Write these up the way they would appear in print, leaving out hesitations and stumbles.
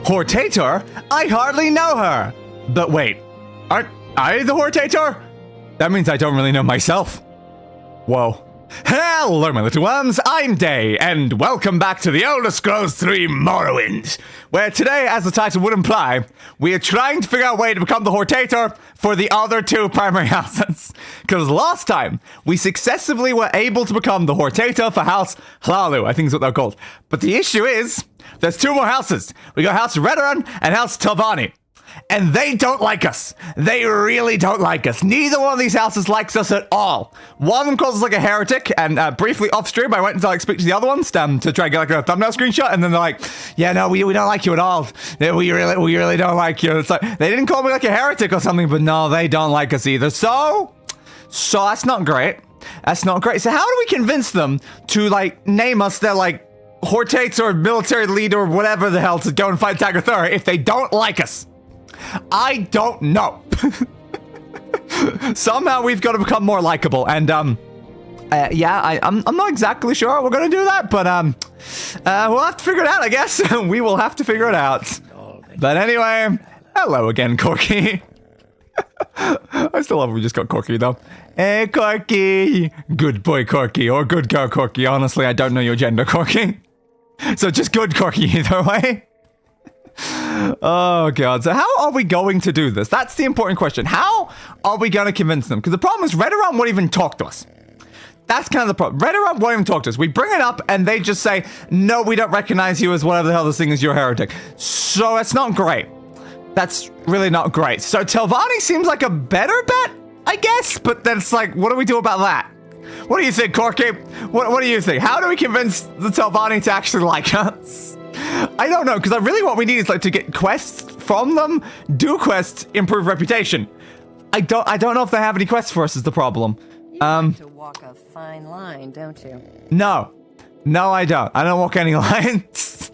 Hortator? I hardly know her. But wait, aren't I the Hortator? That means I don't really know myself. Whoa. Hello, my little worms, I'm Day, and welcome back to the Elder Scrolls 3 Morrowind, where today, as the title would imply, we are trying to figure out a way to become the Hortator for the other two primary houses. Because last time, we successfully were able to become the Hortator for House Hlaalu, I think is what they're called. But the issue is, there's two more houses. We got House Redoran and House Telvanni. And they don't like us. They really don't like us. Neither one of these houses likes us at all. One of them calls us like a heretic, and briefly off stream, I went to speak to the other ones to try and get like a thumbnail screenshot, and then they're like, "Yeah, no, we don't like you at all. We really don't like you." It's like they didn't call me like a heretic or something, but no, they don't like us either. So that's not great. That's not great. So how do we convince them to name us their Hortator or military leader or whatever the hell to go and fight Daggerfall if they don't like us? I don't know. Somehow we've got to become more likable, and yeah, I'm not exactly sure how we're gonna do that, but we'll have to figure it out, I guess. We will have to figure it out. But anyway, hello again, Corky. I still love it. We just got Corky though. Hey, Corky, good boy, Corky, or good girl, Corky. Honestly, I don't know your gender, Corky. So just good, Corky, either way. Oh god, so how are we going to do this? That's the important question. How are we going to convince them? Because the problem is Redoran won't even talk to us. That's kind of the problem. Redoran won't even talk to us. We bring it up and they just say, no, we don't recognize you as whatever the hell this thing is, you're a heretic. So it's not great. That's really not great. So Telvanni seems like a better bet, I guess, but then it's like, what do we do about that? What do you think, Corky? What do you think? How do we convince the Telvanni to actually like us? I don't know, because really what we need is to get quests from them, do quests, improve reputation. I don't know if they have any quests for us is the problem. You like to walk a fine line, don't you? No, I don't. I don't walk any lines.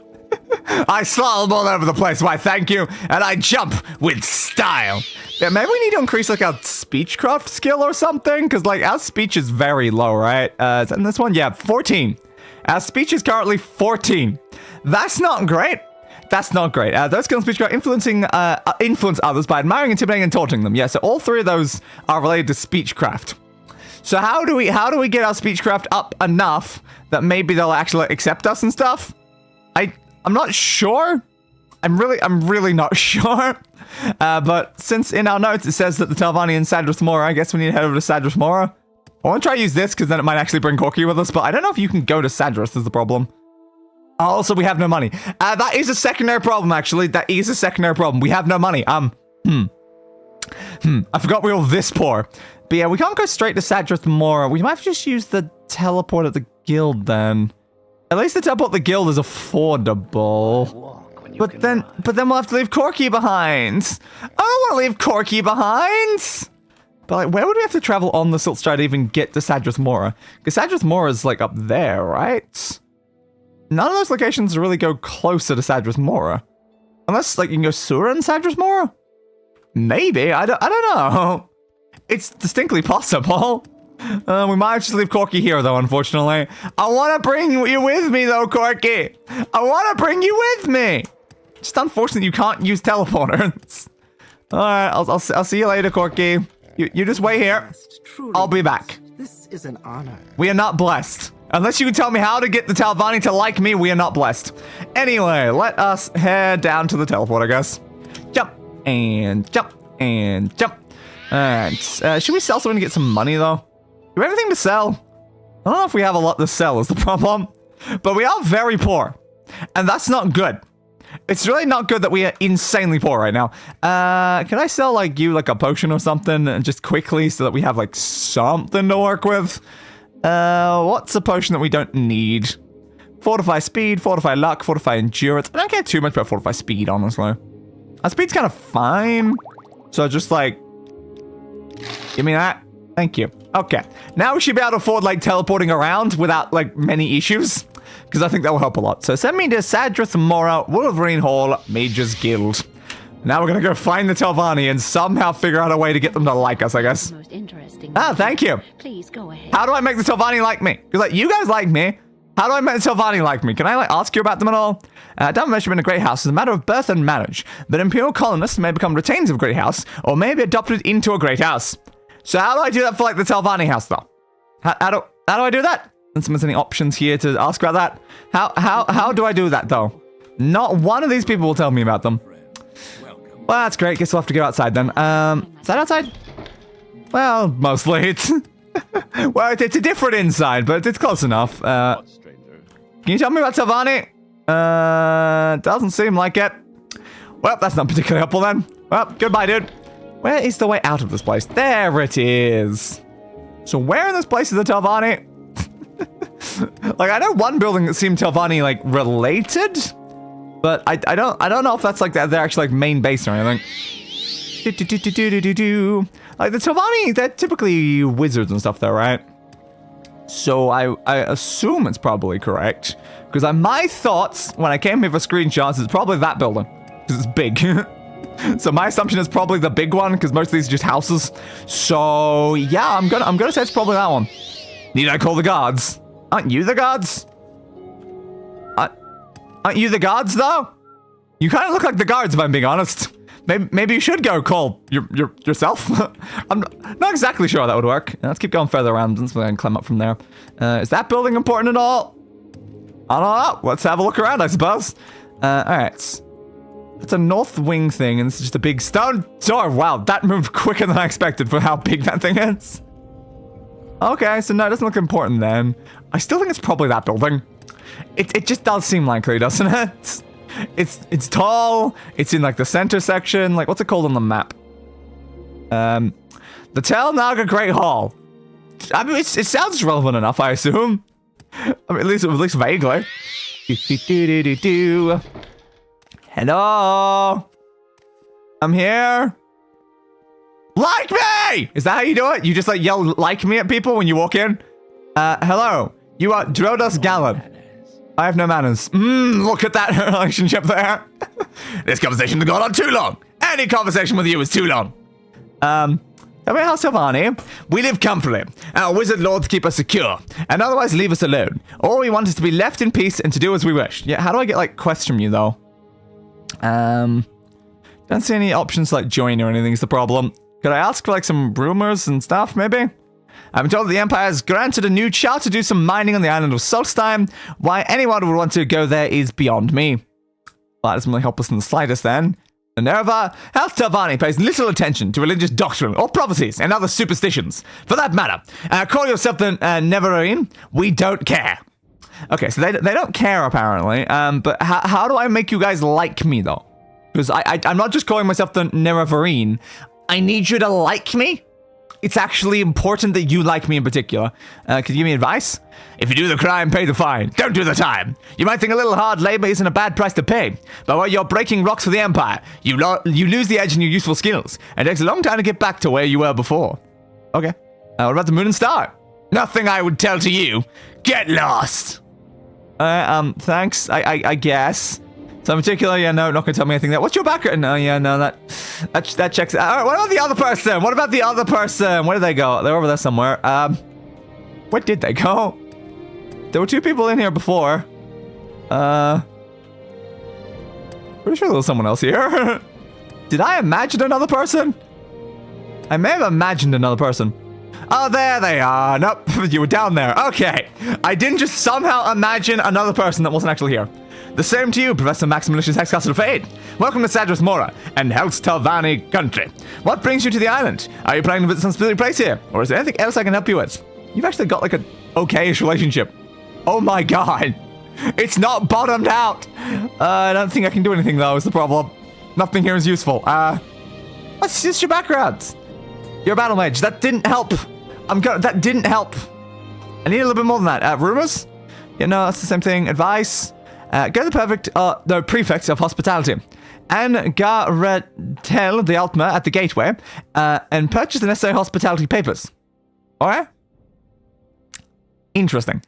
I slalom all over the place. Why, thank you. And I jump with style. Yeah, maybe we need to increase our speechcraft skill or something, because our speech is very low, right? And this one, yeah, 14. Our speech is currently 14. That's not great. That's not great. Those skills and speechcraft influence others by admiring, intimidating, and taunting them. Yeah, so all three of those are related to speechcraft. So how do we get our speechcraft up enough that maybe they'll actually accept us and stuff? I'm not sure. I'm really not sure. But since in our notes it says that the Telvanni and Sadras Mora, I guess we need to head over to Sadras Mora. I want to try to use this because then it might actually bring Corky with us, but I don't know if you can go to Sadras is the problem. Also, we have no money. That is a secondary problem, actually. That is a secondary problem. We have no money. I forgot we were this poor. But yeah, we can't go straight to Sadras Mora. We might have to just use the teleport at the guild then. At least the teleport at the guild is affordable. But then we'll have to leave Corky behind. I don't want to leave Corky behind. But where would we have to travel on the Silt Stride to even get to Sadras Mora? Because Sadras Mora is up there, right? None of those locations really go closer to Sadras Mora. Unless, you can go Sura and Sadras Mora? Maybe. I don't know. It's distinctly possible. We might just leave Corky here, though, unfortunately. I want to bring you with me, though, Corky. I want to bring you with me. Just unfortunate you can't use teleporters. Alright, I'll see you later, Corky. You just wait here. I'll be back. This is an honor. We are not blessed. Unless you can tell me how to get the Telvanni to like me, we are not blessed. Anyway, let us head down to the teleport, I guess. Jump, and jump, and jump. Alright, should we sell something to get some money, though? Do we have anything to sell? I don't know if we have a lot to sell is the problem. But we are very poor. And that's not good. It's really not good that we are insanely poor right now. Can I sell, you, a potion or something just quickly so that we have, something to work with? What's a potion that we don't need? Fortify speed, fortify luck, fortify endurance. I don't care too much about fortify speed, honestly. Our speed's kind of fine. So just, give me that. Thank you. Okay. Now we should be able to afford, teleporting around without, many issues. Because I think that will help a lot. So send me to Sadras Mora, Wolverine Hall, Mages Guild. Now we're going to go find the Telvanni and somehow figure out a way to get them to like us, I guess. Most interesting. Ah, thank you. Please go ahead. How do I make the Telvanni like me? Because, you guys like me. How do I make the Telvanni like me? Can I like ask you about them at all? Down measurement in a great house is a matter of birth and marriage, but imperial colonists may become retainers of a great house, or may be adopted into a great house. So how do I do that for like the Telvanni house though? How do I do that? And someone's any options here to ask about that? How do I do that though? Not one of these people will tell me about them. Well, that's great. Guess we'll have to go outside then. Is that outside? Well, mostly it's well, it's a different inside, but it's close enough. Can you tell me about Telvanni? Doesn't seem like it. Well, that's not particularly helpful then. Well, goodbye, dude. Where is the way out of this place? There it is. So where in this place is the Telvanni? Like, I know one building that seemed Telvanni like related, but I don't know if that's like their actual like main base or anything. Like the Telvanni, they're typically wizards and stuff though, right? So I assume it's probably correct. Because my thoughts, when I came here for screenshots, is probably that building. Because it's big. So my assumption is probably the big one, because most of these are just houses. So yeah, I'm gonna say it's probably that one. Need I call the guards? Aren't you the guards? Aren't you the guards though? You kind of look like the guards, if I'm being honest. Maybe you should go call yourself. I'm not exactly sure how that would work. Let's keep going further around so we can climb up from there. Is that building important at all? I don't know. Let's have a look around, I suppose. Alright. It's a north wing thing, and this is just a big stone door. Wow, that moved quicker than I expected for how big that thing is. Okay, so no, it doesn't look important then. I still think it's probably that building. It just does seem likely, doesn't it? It's tall. It's in like the center section. Like, what's it called on the map? The Tel Naga Great Hall. I mean, it sounds relevant enough, I assume. I mean, at least vaguely. Hello. I'm here. Like me! Is that how you do it? You just like yell like me at people when you walk in? Hello. You are Drodos Gallon. I have no manners. Look at that relationship there. This conversation has gone on too long. Any conversation with you is too long. Tell me how Telvanni. We live comfortably. Our wizard lords keep us secure, and otherwise leave us alone. All we want is to be left in peace and to do as we wish. Yeah, how do I get like quests from you though? Don't see any options to like join or anything is the problem. Could I ask for like some rumors and stuff maybe? I'm told that the Empire has granted a new charter to do some mining on the island of Solstheim. Why anyone would want to go there is beyond me. Well, that doesn't really help us in the slightest then. Minerva, House Telvanni pays little attention to religious doctrine or prophecies and other superstitions. For that matter, call yourself the Neverine, we don't care. Okay, so they don't care apparently, but how do I make you guys like me though? Because I'm not just calling myself the Neverine. I need you to like me. It's actually important that you like me in particular. Could you give me advice? If you do the crime, pay the fine. Don't do the time. You might think a little hard labor isn't a bad price to pay, but while you're breaking rocks for the Empire, you lose the edge in your useful skills, and it takes a long time to get back to where you were before. Okay. What about the moon and star? Nothing I would tell to you. Get lost. Thanks. I guess. So in particular, yeah, no, not gonna tell me anything there. What's your background? No, yeah, no, that checks out. All right, what about the other person? What about the other person? Where did they go? They're over there somewhere. Where did they go? There were two people in here before. Pretty sure there was someone else here. Did I imagine another person? I may have imagined another person. Oh, there they are. Nope, you were down there. Okay. I didn't just somehow imagine another person that wasn't actually here. The same to you, Professor Crassius Hexecaster La Fadé. Welcome to Sadras Mora and Hel's Telvanni country. What brings you to the island? Are you planning to visit some specific place here? Or is there anything else I can help you with? You've actually got like an okay-ish relationship. Oh my god. It's not bottomed out. I don't think I can do anything though, is the problem. Nothing here is useful. What's just your background? You're a battle mage. That didn't help. That didn't help. I need a little bit more than that. Rumors? Yeah, no, that's the same thing. Advice? Go to the prefect of hospitality, and Garetel the Altma at the gateway, and purchase the necessary hospitality papers. Alright? Interesting.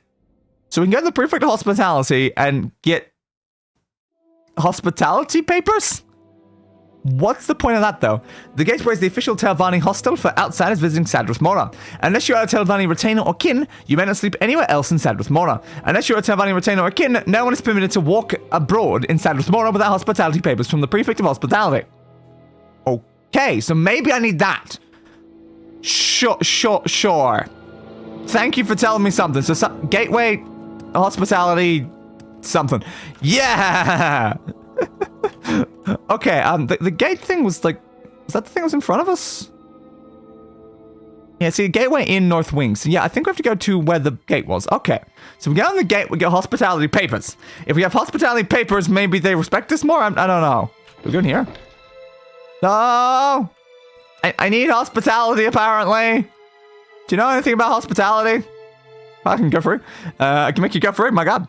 So we can go to the prefect of hospitality and get hospitality papers? What's the point of that, though? The gateway is the official Telvanni hostel for outsiders visiting Sadras Mora. Unless you are a Telvanni retainer or kin, you may not sleep anywhere else in Sadras Mora. Unless you're a Telvanni retainer or kin, no one is permitted to walk abroad in Sadras Mora without hospitality papers from the Prefect of Hospitality. Okay, so maybe I need that. Sure. Thank you for telling me something. So, gateway, hospitality, something. Yeah! Okay, the gate thing was like... Was that the thing that was in front of us? Yeah, see, gateway in North Wing. So yeah, I think we have to go to where the gate was. Okay. So we get on the gate, we get hospitality papers. If we have hospitality papers, maybe they respect us more? I don't know. We're good here? No! I need hospitality, apparently. Do you know anything about hospitality? I can go for it. I can make you go for it, my god.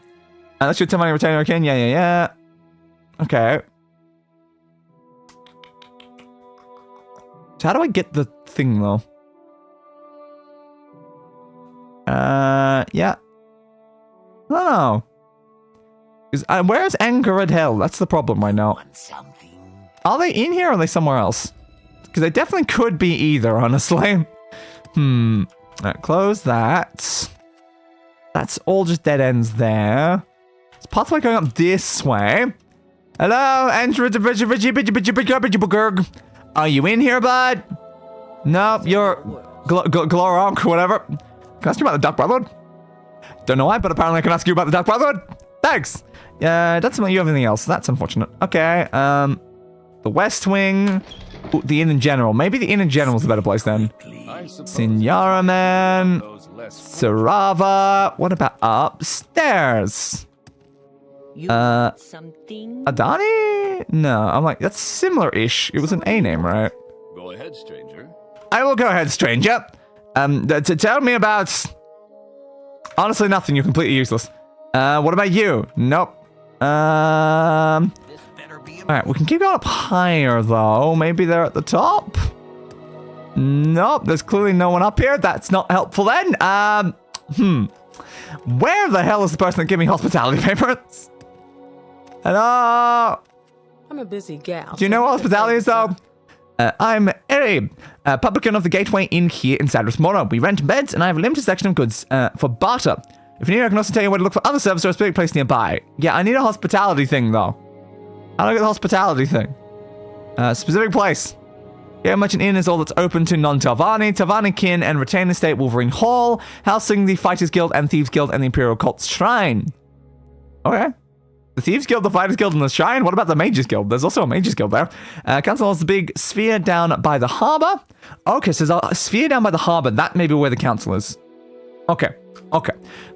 Unless you're Telvanni retainer again. Yeah. Okay. So how do I get the thing, though? Yeah. I don't know. Where's Anger at Hell? That's the problem right now. Are they in here or are they somewhere else? Because they definitely could be either, honestly. Alright, close that. That's all just dead ends there. It's pathway going up this way. Hello, are you in here, bud? No, you're Glorok, whatever. Can I ask you about the Dark Brotherhood? Don't know why, but apparently I can ask you about the Dark Brotherhood. Thanks. That's something you have anything else. That's unfortunate. Okay, the West Wing. Ooh, the Inn in General. Maybe the Inn in General is a better place then. Signora Man. Sarava. What about upstairs? Adani? No, I'm like, that's similar-ish. It was an A name, right? Go ahead, stranger. I will go ahead, stranger. To tell me about... Honestly, nothing. You're completely useless. What about you? Nope. Alright, we can keep going up higher, though. Maybe they're at the top? Nope, there's clearly no one up here. That's not helpful then. Where the hell is the person that gave me hospitality papers? Hello? I'm a busy gal. Do you know what hospitality is, though? I'm Eri, publican of the Gateway Inn here in Sadras Mora. We rent beds, and I have a limited section of goods for barter. If you need, I can also tell you where to look for other services or a specific place nearby. Yeah, I need a hospitality thing, though. How do I get the hospitality thing? Specific place. Here, Merchant Inn is all that's open to non-Telvanni, Telvanni kin, and retain estate Wolverine Hall, housing the Fighters Guild and Thieves Guild and the Imperial Cult's Shrine. Okay. The Thieves Guild, the Fighters Guild, and the Shrine? What about the Mages Guild? There's also a Mages Guild there. Council has the big sphere down by the harbor. Okay, so there's a sphere down by the harbor. That may be where the council is. Okay.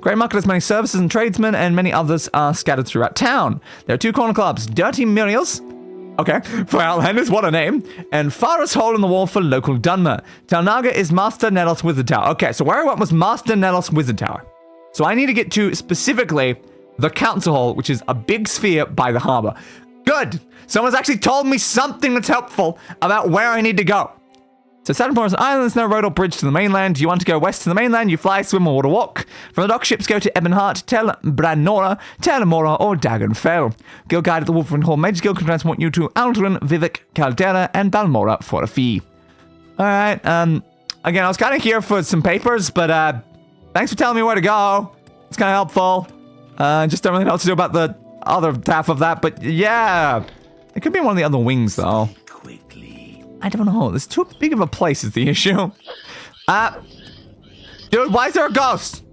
Grey Market has many services and tradesmen, and many others are scattered throughout town. There are 2 corner clubs, Dirty Muriel's. Okay, for Outlanders, what a name. And Farthest Hole in the Wall for local Dunmer. Talnaga is Master Nelos Wizard Tower. Okay, so where I went was Master Nelos Wizard Tower. So I need to get to, specifically, the Council Hall, which is a big sphere by the harbor. Good! Someone's actually told me something that's helpful about where I need to go. So Sadras Mora's island, there's no road or bridge to the mainland. You want to go west to the mainland, you fly, swim, or water walk. From the dock ships, go to Ebonheart, Tel Branora, Telemora, or Daggerfall. Guild Guide at the Wolverine Hall Mages Guild can transport you to Aldrin, Vivek, Caldera, and Balmora for a fee. Alright, again, I was kind of here for some papers, but thanks for telling me where to go. It's kind of helpful. Just don't really know what to do about the other half of that, but yeah. It could be one of the other wings, though. I don't know. There's too big of a place is the issue. Dude, why is there a ghost?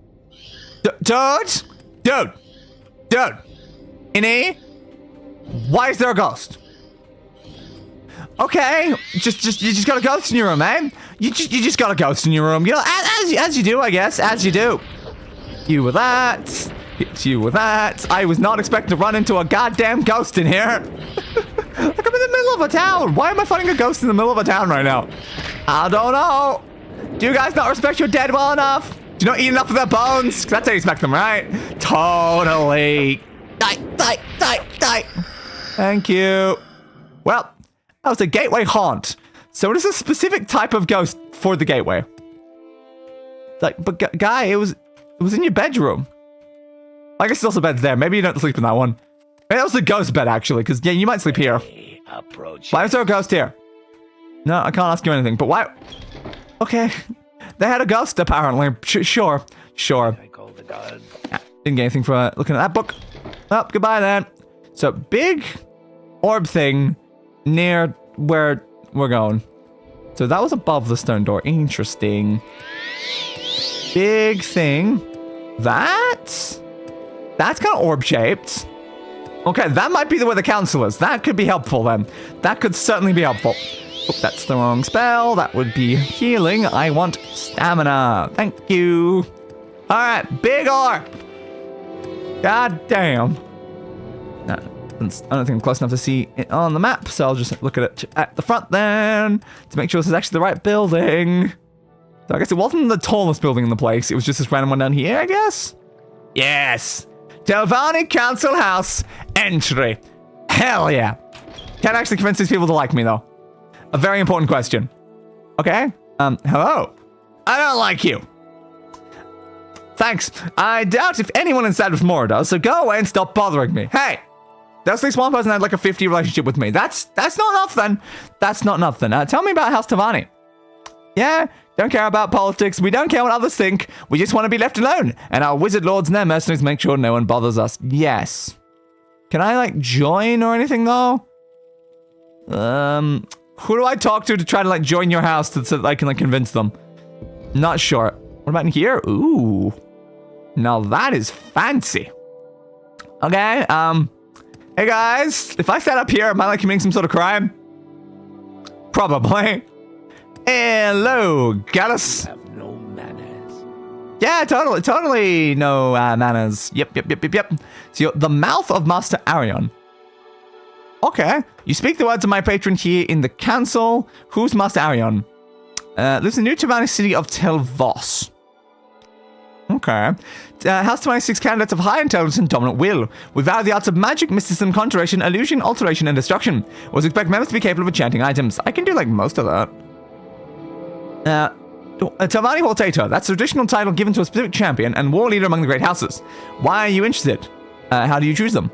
Dude. Innie? Why is there a ghost? Okay, you just got a ghost in your room, man. You just got a ghost in your room. You know, as you do, I guess. As you do. You with that. Hit you with that. I was not expecting to run into a goddamn ghost in here. Like I'm in the middle of a town. Why am I fighting a ghost in the middle of a town right now? I don't know. Do you guys not respect your dead well enough? Do you not eat enough of their bones? 'Cause that's how you respect them, right? Totally. Die. Thank you. Well, that was a gateway haunt. So it is a specific type of ghost for the gateway. Like, but guy, it was in your bedroom. I guess there's also beds there. Maybe you don't sleep in that one. Maybe that was the ghost bed, actually, because, yeah, you might sleep here. Approach. Why is there a ghost here? No, I can't ask you anything, but why? Okay. They had a ghost, apparently. Sure. I call the guard. Didn't get anything for looking at that book. Oh, goodbye then. So, big orb thing near where we're going. So that was above the stone door. Interesting. Big thing. That's kind of orb-shaped. Okay, that might be the way the council is. That could be helpful then. That could certainly be helpful. Oh, that's the wrong spell. That would be healing. I want stamina. Thank you. All right, big orb. God damn. No, I don't think I'm close enough to see it on the map, so I'll just look at it at the front then to make sure this is actually the right building. So I guess it wasn't the tallest building in the place. It was just this random one down here, I guess. Yes. Telvanni Council House entry. Hell yeah. Can't actually convince these people to like me, though. A very important question. Okay. Hello. I don't like you. Thanks. I doubt if anyone inside of Morrowind does, so go away and stop bothering me. Hey! That's this one person had like a 50 relationship with me. That's not enough then. That's not enough then. Tell me about House Telvanni. Yeah, don't care about politics. We don't care what others think. We just want to be left alone. And our wizard lords and their mercenaries make sure no one bothers us. Yes. Can I like join or anything though? Who do I talk to try to like join your house so that I can like convince them? Not sure. What about in here? Ooh. Now that is fancy. Okay, hey guys, if I stand up here, am I like committing some sort of crime? Probably. Hello, Gallus. Have no manners. Yeah, totally no manners. Yep. So you're the mouth of Master Arion. Okay, you speak the words of my patron here in the council. Who's Master Arion? Lives in the new Telvanni city of Telvos. Okay. House 26 candidates of high intelligence and dominant will. We value the arts of magic, mysticism, conjuration, illusion, alteration, and destruction. Was expect members to be capable of enchanting items. I can do like most of that. Telvanni Hortator. That's a traditional title given to a specific champion and war leader among the great houses. Why are you interested? How do you choose them?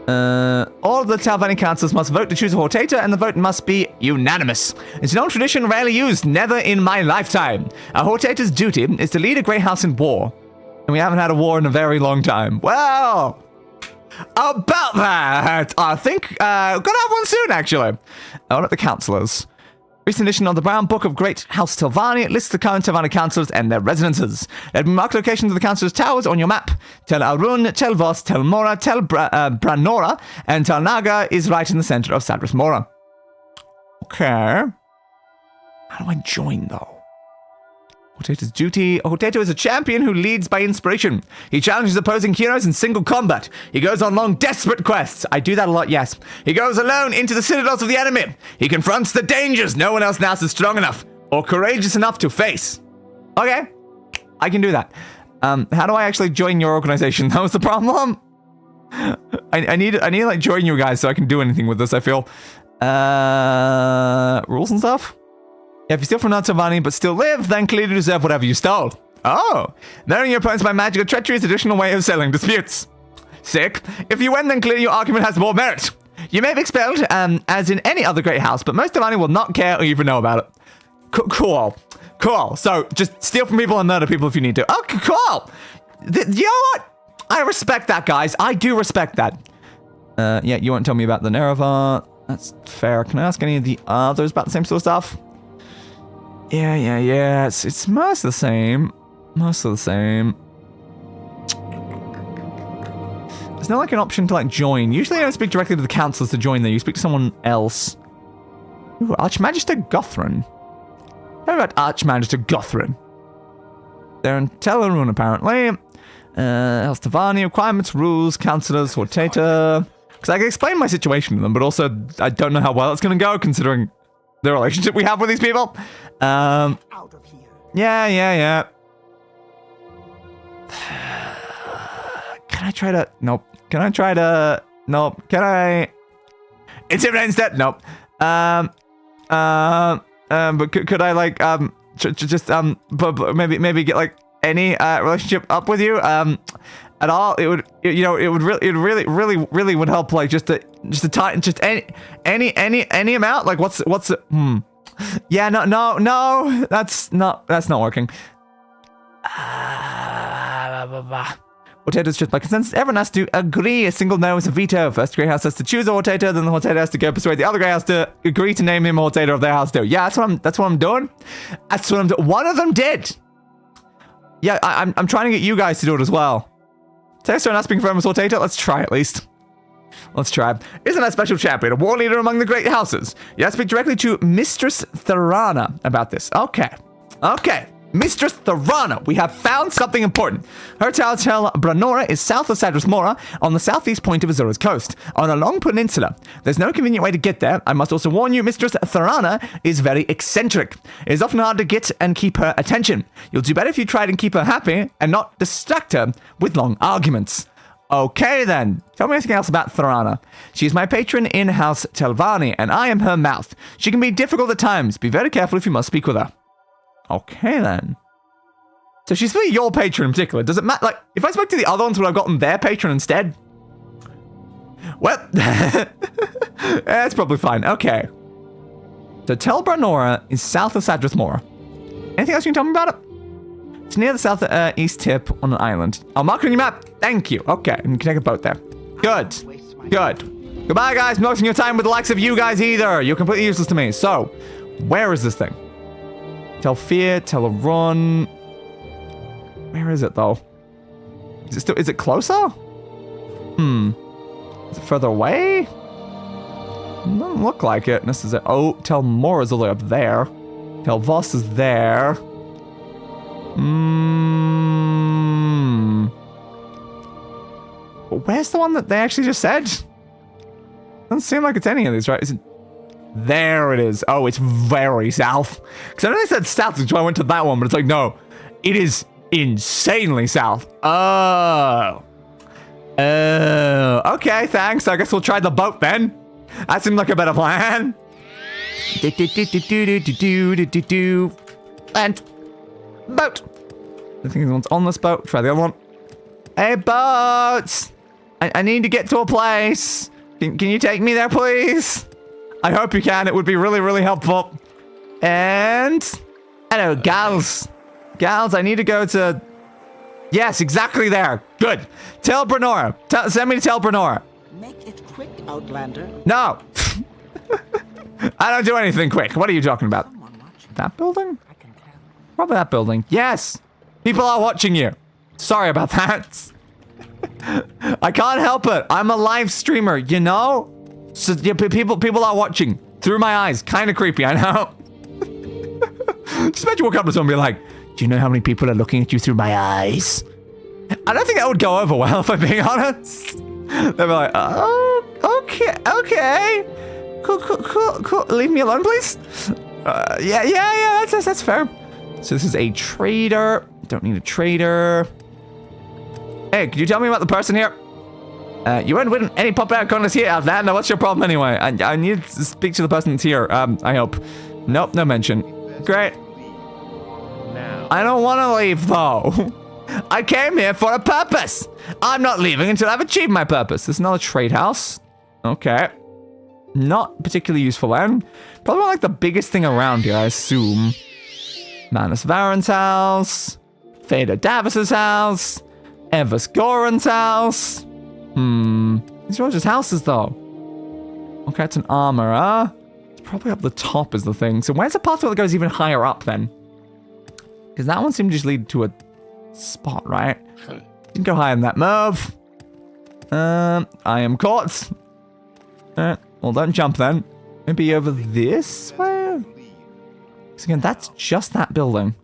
All of the Telvanni councils must vote to choose a Hortator, and the vote must be unanimous. It's an old tradition rarely used, never in my lifetime. A Hortator's duty is to lead a great house in war. And we haven't had a war in a very long time. Well, about that, I think, gonna have one soon, actually. What about the councillors? Recent edition of the Brown Book of Great House Telvanni lists the current Telvanni councillors and their residences. Let me mark locations of the councillors' towers on your map. Tel Arun, Tel Vos, Tel Mora, Tel Branora, and Tel Naga is right in the center of Sadris Mora. Okay. How do I join, though? Hortator's duty. Hortator is a champion who leads by inspiration. He challenges opposing heroes in single combat. He goes on long, desperate quests. I do that a lot, yes. He goes alone into the citadels of the enemy. He confronts the dangers no one else now is strong enough or courageous enough to face. Okay, I can do that. How do I actually join your organization? That was the problem. I need to like join you guys so I can do anything with this. I feel rules and stuff. If you steal from Telvanni but still live, then clearly deserve whatever you stole. Oh, marrying your opponents by magic or treachery is a traditional way of settling disputes. Sick. If you win, then clearly your argument has more merit. You may be expelled, as in any other great house, but most Telvanni will not care or even know about it. Cool. So, just steal from people and murder people if you need to. Okay, cool. You know what? I respect that, guys. I do respect that. Yeah, you won't tell me about the Nereva. That's fair. Can I ask any of the others about the same sort of stuff? Yeah. It's most of the same. There's not like an option to like join. Usually I don't speak directly to the councillors to join there. You speak to someone else. Ooh, Archmagister Gothran. How about Archmagister Gothran? They're in Tel Arun apparently. House Telvanni, requirements, rules, councillors, Hortator. Because I can explain my situation to them, but also I don't know how well it's going to go considering the relationship we have with these people. Out of here. Yeah. Can I try to? Nope. Can I try to? Nope. Can I? Intimidate instead? Nope. But could I like but maybe get like any relationship up with you at all? It would really would help like just to Just a tiny, just any amount? Like, what's it? Yeah, no, that's not working. Hortator's just by consensus. Everyone has to agree. A single no is a veto. First Grey House has to choose a Hortator, then the Hortator has to go persuade the other Grey House to agree to name him Hortator of their house too. Yeah, that's what I'm doing. That's what I'm doing. One of them did. Yeah, I'm trying to get you guys to do it as well. Texter and us being firm as Hortator. Let's try at least. Let's try. Isn't that special champion a war leader among the great houses? You have to speak directly to Mistress Tharana about this. Okay. Mistress Tharana, we have found something important. Her Tel Branora is south of Sadras Mora, on the southeast point of Azura's coast, on a long peninsula. There's no convenient way to get there. I must also warn you, Mistress Tharana is very eccentric. It is often hard to get and keep her attention. You'll do better if you try and keep her happy and not distract her with long arguments. Okay then, tell me anything else about Tharana. She is my patron in House Telvanni, and I am her mouth. She can be difficult at times. Be very careful if you must speak with her. Okay then. So she's really your patron in particular. Does it matter? Like, if I spoke to the other ones, would I have gotten their patron instead? Well, that's probably fine. Okay. So Tel Branora is south of Sadras Mora. Anything else you can tell me about it? It's near the southeast tip on an island. I'll mark it on your map. Thank you. Okay, and you can take a boat there. Good. Goodbye, guys. I'm not wasting your time with the likes of you guys either. You're completely useless to me. So, where is this thing? Telfir, Telerun. Where is it though? Is it closer? Is it further away? Doesn't look like it. This is it. Oh, Tel Mor is all the way up there. Tel Voss is there. Where's the one that they actually just said? Doesn't seem like it's any of these, right? Is it? There it is. Oh, it's very south. Because I know they said south, which is why I went to that one, but it's like, no. It is insanely south. Oh. Okay, thanks. I guess we'll try the boat then. That seemed like a better plan. And boat. I think one's on this boat. Try the other one. Hey, boats. I need to get to a place. Can you take me there, please? I hope you can. It would be really, really helpful. And hello, gals. Gals, I need to go to... Yes, exactly there. Good. Tel Branora. Send me to Tel Branora. Make it quick, Outlander. No. I don't do anything quick. What are you talking about? That building? Probably that building. Yes. People are watching you. Sorry about that. I can't help it. I'm a live streamer, you know? So yeah, people are watching through my eyes. Kind of creepy, I know. Just imagine walk up to someone and be like, do you know how many people are looking at you through my eyes? I don't think that would go over well, if I'm being honest. They'd be like, oh, okay. Cool. Leave me alone, please. Yeah, that's fair. So this is a trader. Don't need a trader. Hey, could you tell me about the person here? You won't win any pop-out corners here, Outlander. What's your problem anyway? I need to speak to the person that's here. I hope. Nope, no mention. Great. I don't want to leave, though. I came here for a purpose. I'm not leaving until I've achieved my purpose. There's another trade house. Okay. Not particularly useful then. Probably not like the biggest thing around here, I assume. Manus Varen's house. Theda Davis's house. Evers Goran's house. These are all just houses, though. Okay, it's an armorer. It's probably up the top is the thing. So where's the pathway that goes even higher up, then? Because that one seemed to just lead to a spot, right? Didn't go higher than that. Move. I am caught. Well, don't jump then. Maybe over this way? Because again, that's just that building.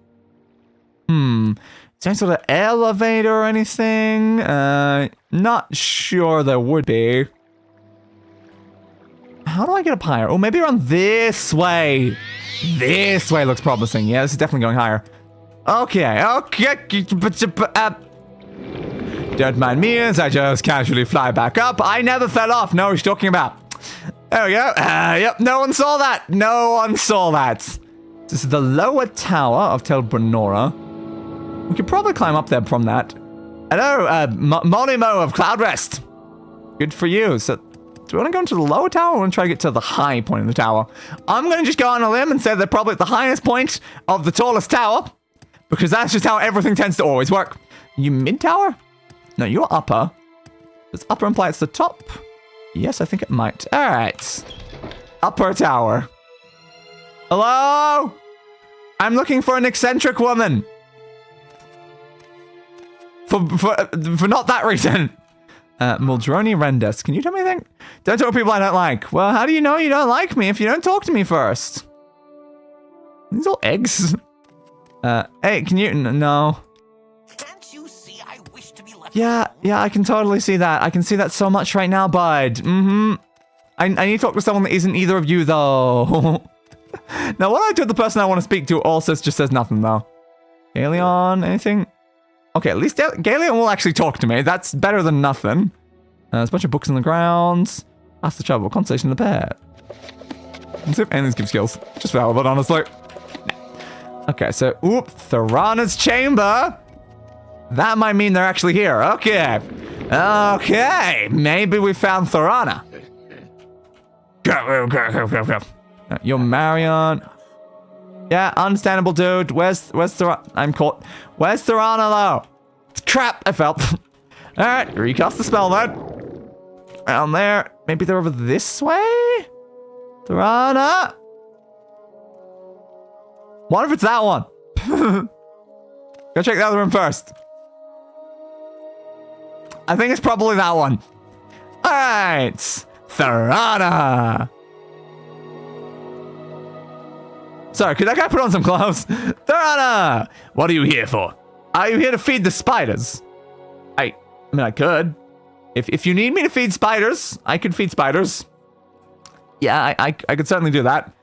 Is there any sort of elevator or anything? Not sure there would be. How do I get up higher? Oh, maybe around this way. This way looks promising. Yeah, this is definitely going higher. Okay. Don't mind me as I just casually fly back up. I never fell off. No, what you're talking about. There we go. Yep, no one saw that. No one saw that. This is the lower tower of Tel Branora. We could probably climb up there from that. Hello, Monimo of Cloudrest. Good for you. So, Do we want to go into the lower tower or want to try to get to the high point of the tower? I'm going to just go on a limb and say they're probably at the highest point of the tallest tower. Because that's just how everything tends to always work. You mid-tower? No, you're upper. Does upper imply it's the top? Yes, I think it might. Alright. Upper tower. Hello? I'm looking for an eccentric woman. For not that reason. Muldroni Rendes. Can you tell me anything? Don't talk to people I don't like. Well, how do you know you don't like me if you don't talk to me first? These all eggs. Hey, can you? No. Can't you see I wish to be left? Yeah, I can totally see that. I can see that so much right now, bud. Mm-hmm. I need to talk to someone that isn't either of you, though. Now, what I do with the person I want to speak to also just says nothing, though. Galeon, anything? Okay, at least Galeon will actually talk to me. That's better than nothing. There's a bunch of books on the ground. That's the trouble. Conversation of the pet. Let's see if any of these give skills. Just relevant, honestly. Okay, so, Thorana's chamber. That might mean they're actually here. Okay. Okay, maybe we found Thorana. Go. You're Marion. Yeah, understandable, dude. Where's Thorana? I'm caught. Where's Thorana, though? Crap, I fell. Alright, recast the spell, then. Around there. Maybe they're over this way? Thorana? What if it's that one? Go check the other room first. I think it's probably that one. Alright. Thorana. Sorry, could that guy put on some clothes? Thorana! What are you here for? Are you here to feed the spiders? I mean, I could. If you need me to feed spiders, I could feed spiders. Yeah, I could certainly do that.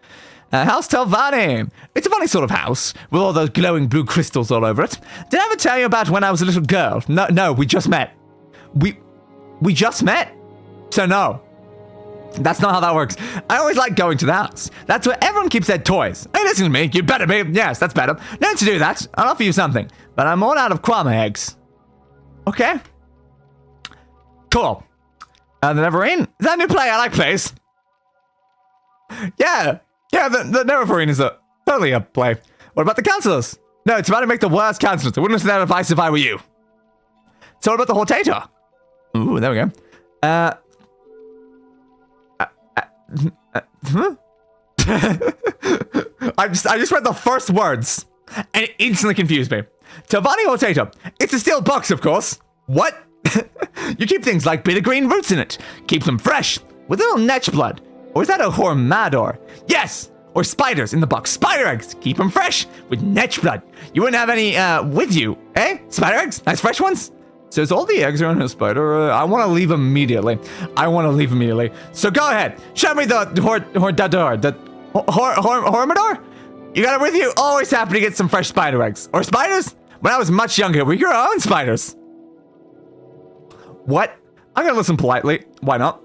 House Telvanni. It's a funny sort of house, with all those glowing blue crystals all over it. Did I ever tell you about when I was a little girl? No, we just met. We just met? So no. That's not how that works. I always like going to the house. That's where everyone keeps their toys. Hey, listen to me. You better be. Yes, that's better. No need to do that. I'll offer you something. But I'm all out of Kwama eggs. Okay. Cool. The Neverine? Is that a new play? I like plays. Yeah, the Neverine is totally a play. What about the counselors? No, it's about to make the worst counselors. I wouldn't listen to that advice if I were you. So what about the Hortator? Ooh, there we go. I just read the first words, and it instantly confused me. Telvanni Hortator. It's a steel box, of course. What? You keep things like bitter green roots in it. Keep them fresh, with a little netch blood. Or is that a Hormador? Yes! Or spiders in the box. Spider eggs. Keep them fresh, with netch blood. You wouldn't have any, with you, eh? Spider eggs? Nice fresh ones? Says all the eggs are in a spider. I want to leave immediately. So go ahead. Show me the Hortator. The Hormador? You got it with you? Always happy to get some fresh spider eggs. Or spiders? When I was much younger, we grew our own spiders. What? I'm gonna listen politely. Why not?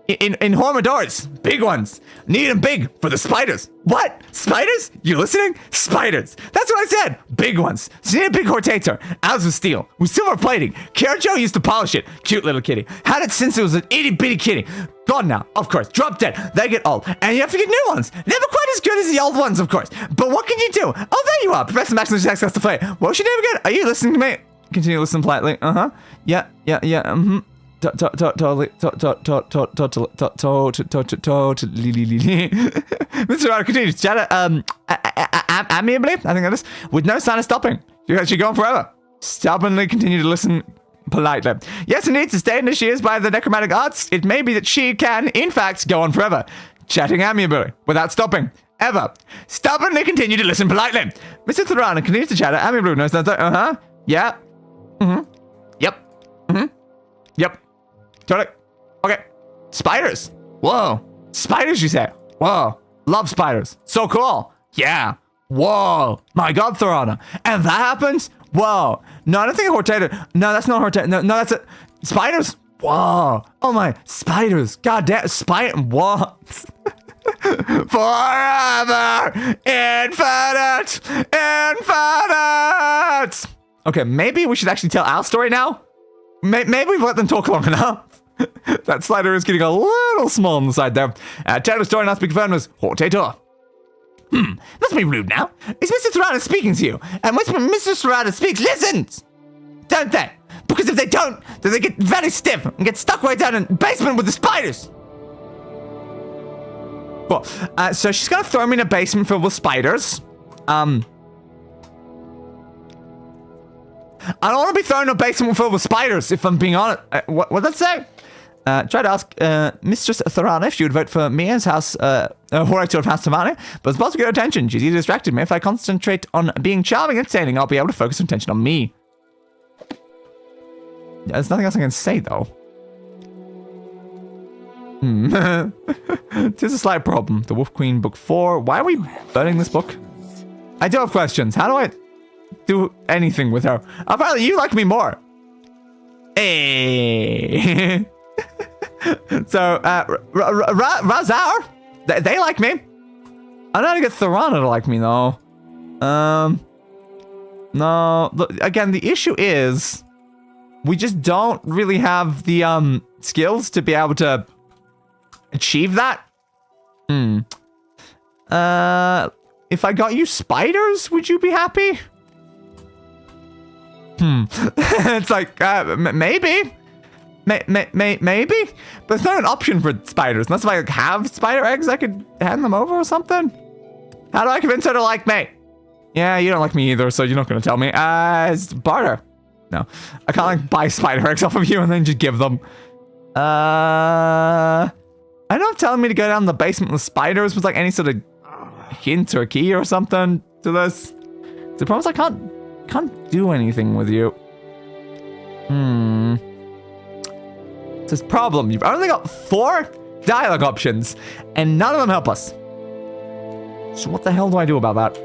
In Hormadors, big ones. Need them big for the spiders. What? Spiders? You listening? Spiders. That's what I said. Big ones. So you need a big Hortator. Ours was steel. With silver plating. Karajo used to polish it. Cute little kitty. Had it since it was an itty bitty kitty. Gone now, of course. Drop dead. They get old. And you have to get new ones. Never quite as good as the old ones, of course. But what can you do? Oh, there you are. Professor Maximus Hexecaster La Fadé. What was your name again? Are you listening to me? Continue to listen politely. Yeah. Totally. Mr. Ryder continues to chat amiably, I think that is, with no sign of stopping. She's going forever. Stubbornly continue to listen politely. Yes, indeed, sustained as she is by the necromantic arts, it may be that she can, in fact, go on forever, chatting amiably, without stopping. Ever. Stubbornly continue to listen politely. Mr. Thorana continues to chat amiably. No, yeah. Yep. Totally. Okay. Spiders. Whoa. Spiders, you say? Whoa. Love spiders. So cool. Yeah. Whoa. My God, Thorana. And that happens? Whoa. No, I don't think Hortator. No, that's not Hortator. No, that's it. Spiders? Whoa. Oh my. Spiders. God damn. What? Forever. Infinite. Okay, maybe we should actually tell our story now. Maybe we've let them talk long enough. That slider is getting a little small on the side there. Channel story not to be confirmed as Hortator. Must be rude now. Is Mr. Serrano speaking to you? And when Mr. Serrano speaks, listens! Don't they? Because if they don't, then they get very stiff and get stuck right down in the basement with the spiders. Cool. So she's gonna throw me in a basement filled with spiders. I don't want to be thrown in a basement filled with spiders, if I'm being honest. What did that say? Try to ask Mistress Thorana if she would vote for Mia's house, Hortator of House Telvanni, but it's supposed to get her attention. She's easily distracted me. If I concentrate on being charming and entertaining, I'll be able to focus attention on me. Yeah, there's nothing else I can say, though. There's a slight problem. The Wolf Queen, Book 4. Why are we burning this book? I do have questions. How do I do anything with her? Apparently, you like me more. Hey. So, Razar, they like me. I know how to get Thorana to like me, though. No. Look, again, the issue is we just don't really have the skills to be able to achieve that. If I got you spiders, would you be happy? It's like, maybe. Maybe, but it's not an option for spiders. Unless if I have spider eggs, I could hand them over or something. How do I convince her to like me? Yeah, you don't like me either, so you're not going to tell me. It's barter. No, I can't like buy spider eggs off of you and then just give them. I don't know if telling me to go down the basement with spiders was like any sort of hint or key or something to this. The problem is I can't do anything with you. It's this problem. You've only got 4 dialogue options, and none of them help us. So what the hell do I do about that?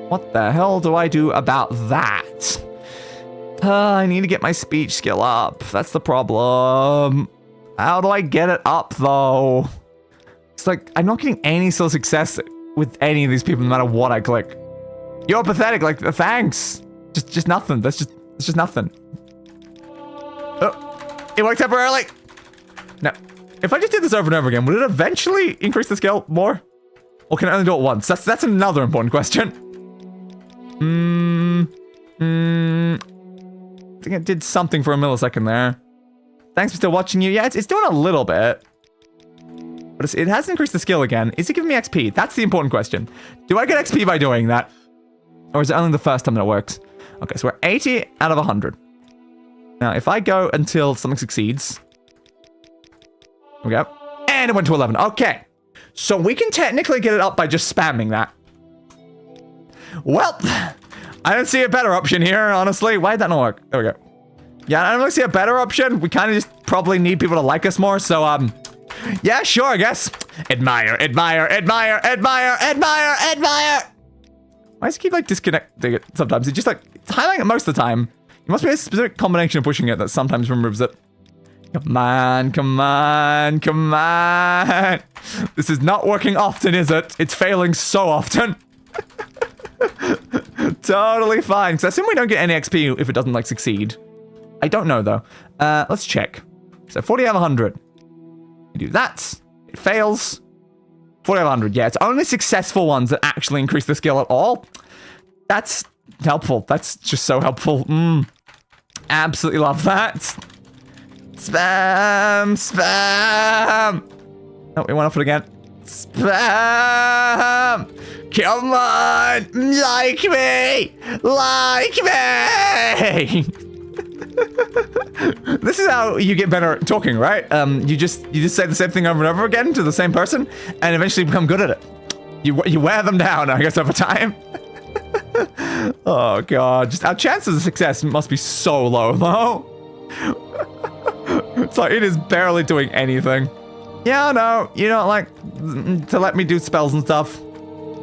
What the hell do I do about that? I need to get my speech skill up. That's the problem. How do I get it up, though? It's like, I'm not getting any sort of success with any of these people, no matter what I click. You're pathetic, like, thanks. Just nothing. It's just nothing. Oh, it worked temporarily. Now, if I just did this over and over again, would it eventually increase the skill more? Or can I only do it once? That's another important question. I think it did something for a millisecond there. Thanks for still watching you. Yeah, it's doing a little bit. But it has increased the skill again. Is it giving me XP? That's the important question. Do I get XP by doing that? Or is it only the first time that it works? Okay, so we're 80 out of 100. Now, if I go until something succeeds. There we go. And it went to 11. Okay. So we can technically get it up by just spamming that. Well, I don't see a better option here, honestly. Why did that not work? There we go. Yeah, I don't really see a better option. We kind of just probably need people to like us more. So, yeah, sure, I guess. Admire, admire, admire, admire, admire, admire. Why does it keep, like, disconnecting it sometimes? It's just, like, it's highlighting it most of the time. It must be a specific combination of pushing it that sometimes removes it. Come on, come on, come on. This is not working often, is it? It's failing so often. Totally fine. Because I assume we don't get any XP if it doesn't, like, succeed. I don't know, though. Let's check. So 40 out of 100. We do that. It fails. 40 out of 100. Yeah, it's only successful ones that actually increase the skill at all. That's helpful. That's just so helpful. Absolutely love that. Spam! Spam! Oh, we want to put it again. Spam! Come on! Like me! Like me! This is how you get better at talking, right? You just say the same thing over and over again to the same person, and eventually become good at it. You wear them down, I guess, over time. Oh god, just our chances of success must be so low, though. It's like it is barely doing anything. Yeah, no, you don't like to let me do spells and stuff.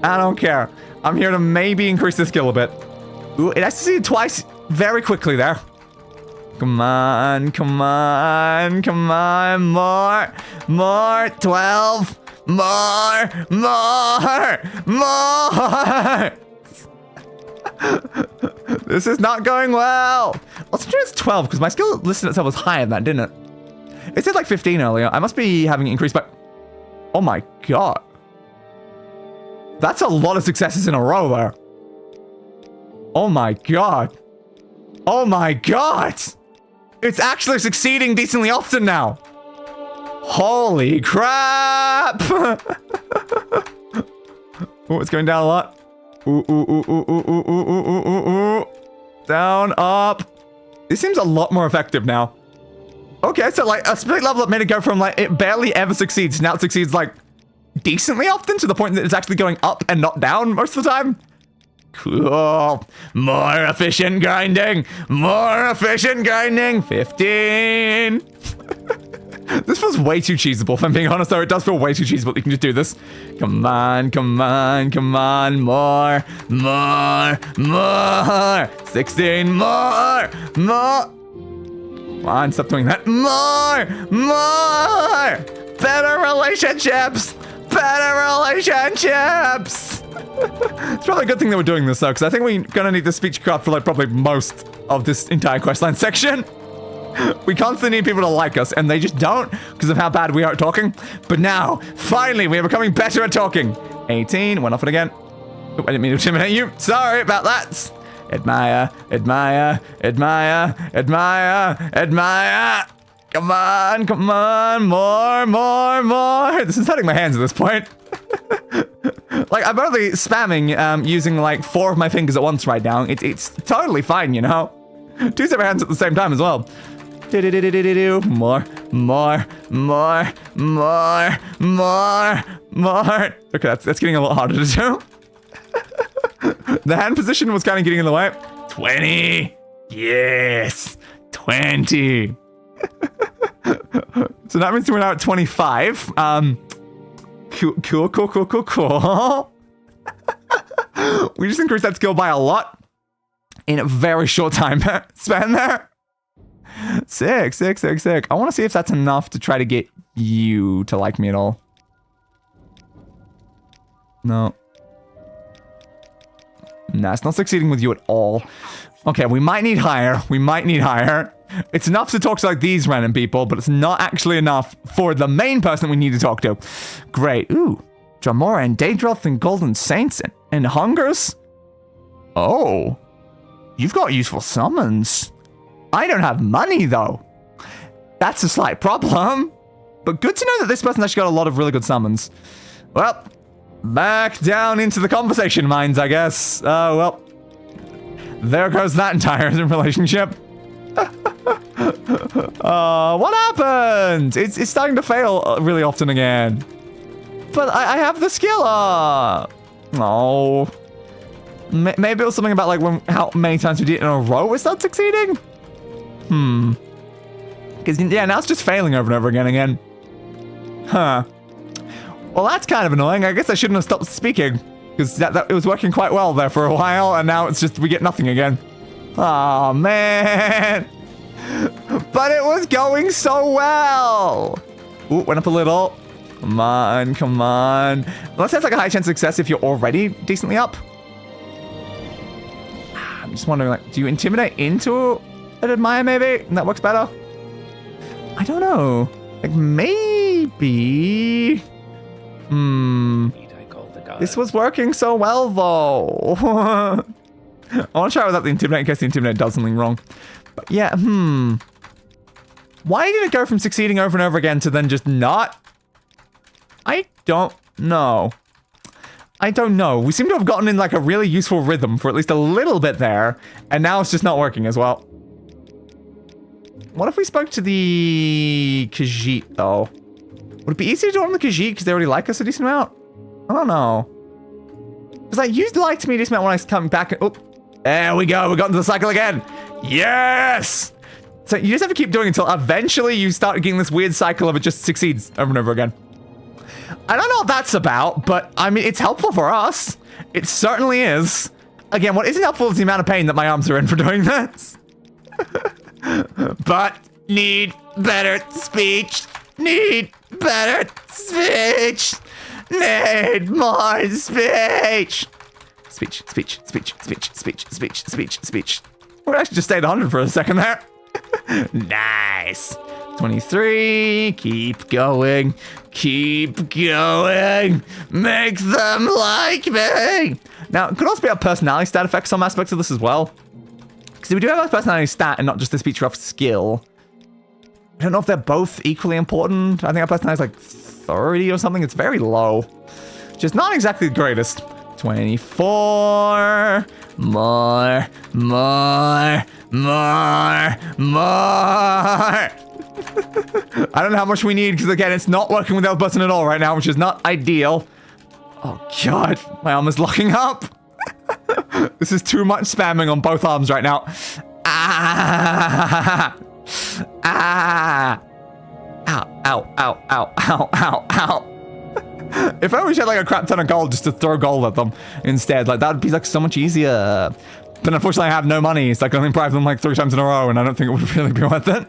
I don't care. I'm here to maybe increase the skill a bit. Ooh, it has to see it twice very quickly there. Come on, come on, come on, more, 12, more. This is not going well. Let's try it's 12, because my skill listed itself as higher than that, didn't it? It said like 15 earlier. I must be having it increased by... Oh my god. That's a lot of successes in a row there. Oh my god. Oh my god. It's actually succeeding decently often now. Holy crap. Oh, it's going down a lot. Ooh, ooh, ooh, ooh, ooh, ooh, ooh, ooh, ooh, ooh. Down, up. This seems a lot more effective now. Okay, so like a split level up made it go from like it barely ever succeeds. Now it succeeds like decently often to the point that it's actually going up and not down most of the time. Cool. More efficient grinding. More efficient grinding. 15. This feels way too cheesable, if I'm being honest, though. It does feel way too cheesable that you can just do this. Come on, come on, come on. More, more, more. 16, more, more. Come on, stop doing that. More, more. Better relationships. Better relationships. It's probably a good thing that we're doing this, though, because I think we're going to need the speech craft for, like, probably most of this entire questline section. We constantly need people to like us, and they just don't because of how bad we are at talking. But now, finally, we are becoming better at talking. 18, went off it again. Oh, I didn't mean to intimidate you. Sorry about that. Admire, admire, admire, admire, admire. Come on, come on. More, more, more. This is hurting my hands at this point. Like, I'm only spamming using, like, 4 of my fingers at once right now. It's totally fine, you know? 2 separate hands at the same time as well. More, more, more, more, more, more. Okay, that's getting a lot harder to do. The hand position was kind of getting in the way. 20. Yes. 20. So that means we're now at 25. Cool. We just increased that skill by a lot in a very short time span there. Sick. I want to see if that's enough to try to get you to like me at all. No. Nah, it's not succeeding with you at all. Okay, we might need higher. It's enough to talk to like these random people, but it's not actually enough for the main person we need to talk to. Great. Ooh. Dramora and Daedroth and Golden Saints and Hungers? Oh. You've got useful summons. I don't have money, though. That's a slight problem. But good to know that this person actually got a lot of really good summons. Well, back down into the conversation mines, I guess. Well, there goes that entire relationship. What happened? It's starting to fail really often again. But I have the skill up. Oh. Maybe it was something about like how many times we did it in a row it's not succeeding? Because, yeah, now it's just failing over and over again. Huh. Well, that's kind of annoying. I guess I shouldn't have stopped speaking. Because it was working quite well there for a while, and now it's just we get nothing again. Oh man. But it was going so well. Ooh, went up a little. Come on. Unless there's like a high chance of success if you're already decently up. I'm just wondering, like, do you intimidate into an admire maybe? And that works better? I don't know. Like, maybe. This was working so well, though. I want to try it without the intimidate in case the intimidate does something wrong. But yeah, Why did it go from succeeding over and over again to then just not? I don't know. We seem to have gotten in like a really useful rhythm for at least a little bit there, and now it's just not working as well. What if we spoke to the Khajiit, though? Would it be easier to do it on the Khajiit because they already like us a decent amount? I don't know. Because like, you liked me a decent amount when I come back. Oh, there we go. We got into the cycle again. Yes! So you just have to keep doing it until eventually you start getting this weird cycle of it just succeeds over and over again. I don't know what that's about, but I mean, it's helpful for us. It certainly is. Again, what isn't helpful is the amount of pain that my arms are in for doing this. But need better speech. Need better speech. Need more speech. Speech. We're actually just stayed 100 for a second there. Nice. 23. Keep going. Keep going. Make them like me. Now, it could also be a personality stat effect, some aspects of this as well. Because we do have a personality stat and not just the speech rough skill. I don't know if they're both equally important. I think our personality is like 30 or something. It's very low. Just not exactly the greatest. 24. More. I don't know how much we need because, again, it's not working with the button at all right now, which is not ideal. Oh, God. My arm is locking up. This is too much spamming on both arms right now. Ah. Ah. Ow, ow, ow, ow, ow, ow, ow. If I wish I had like a crap ton of gold just to throw gold at them instead, like that would be like so much easier. But unfortunately I have no money, so I can only bribe them like 3 times in a row and I don't think it would really be worth it.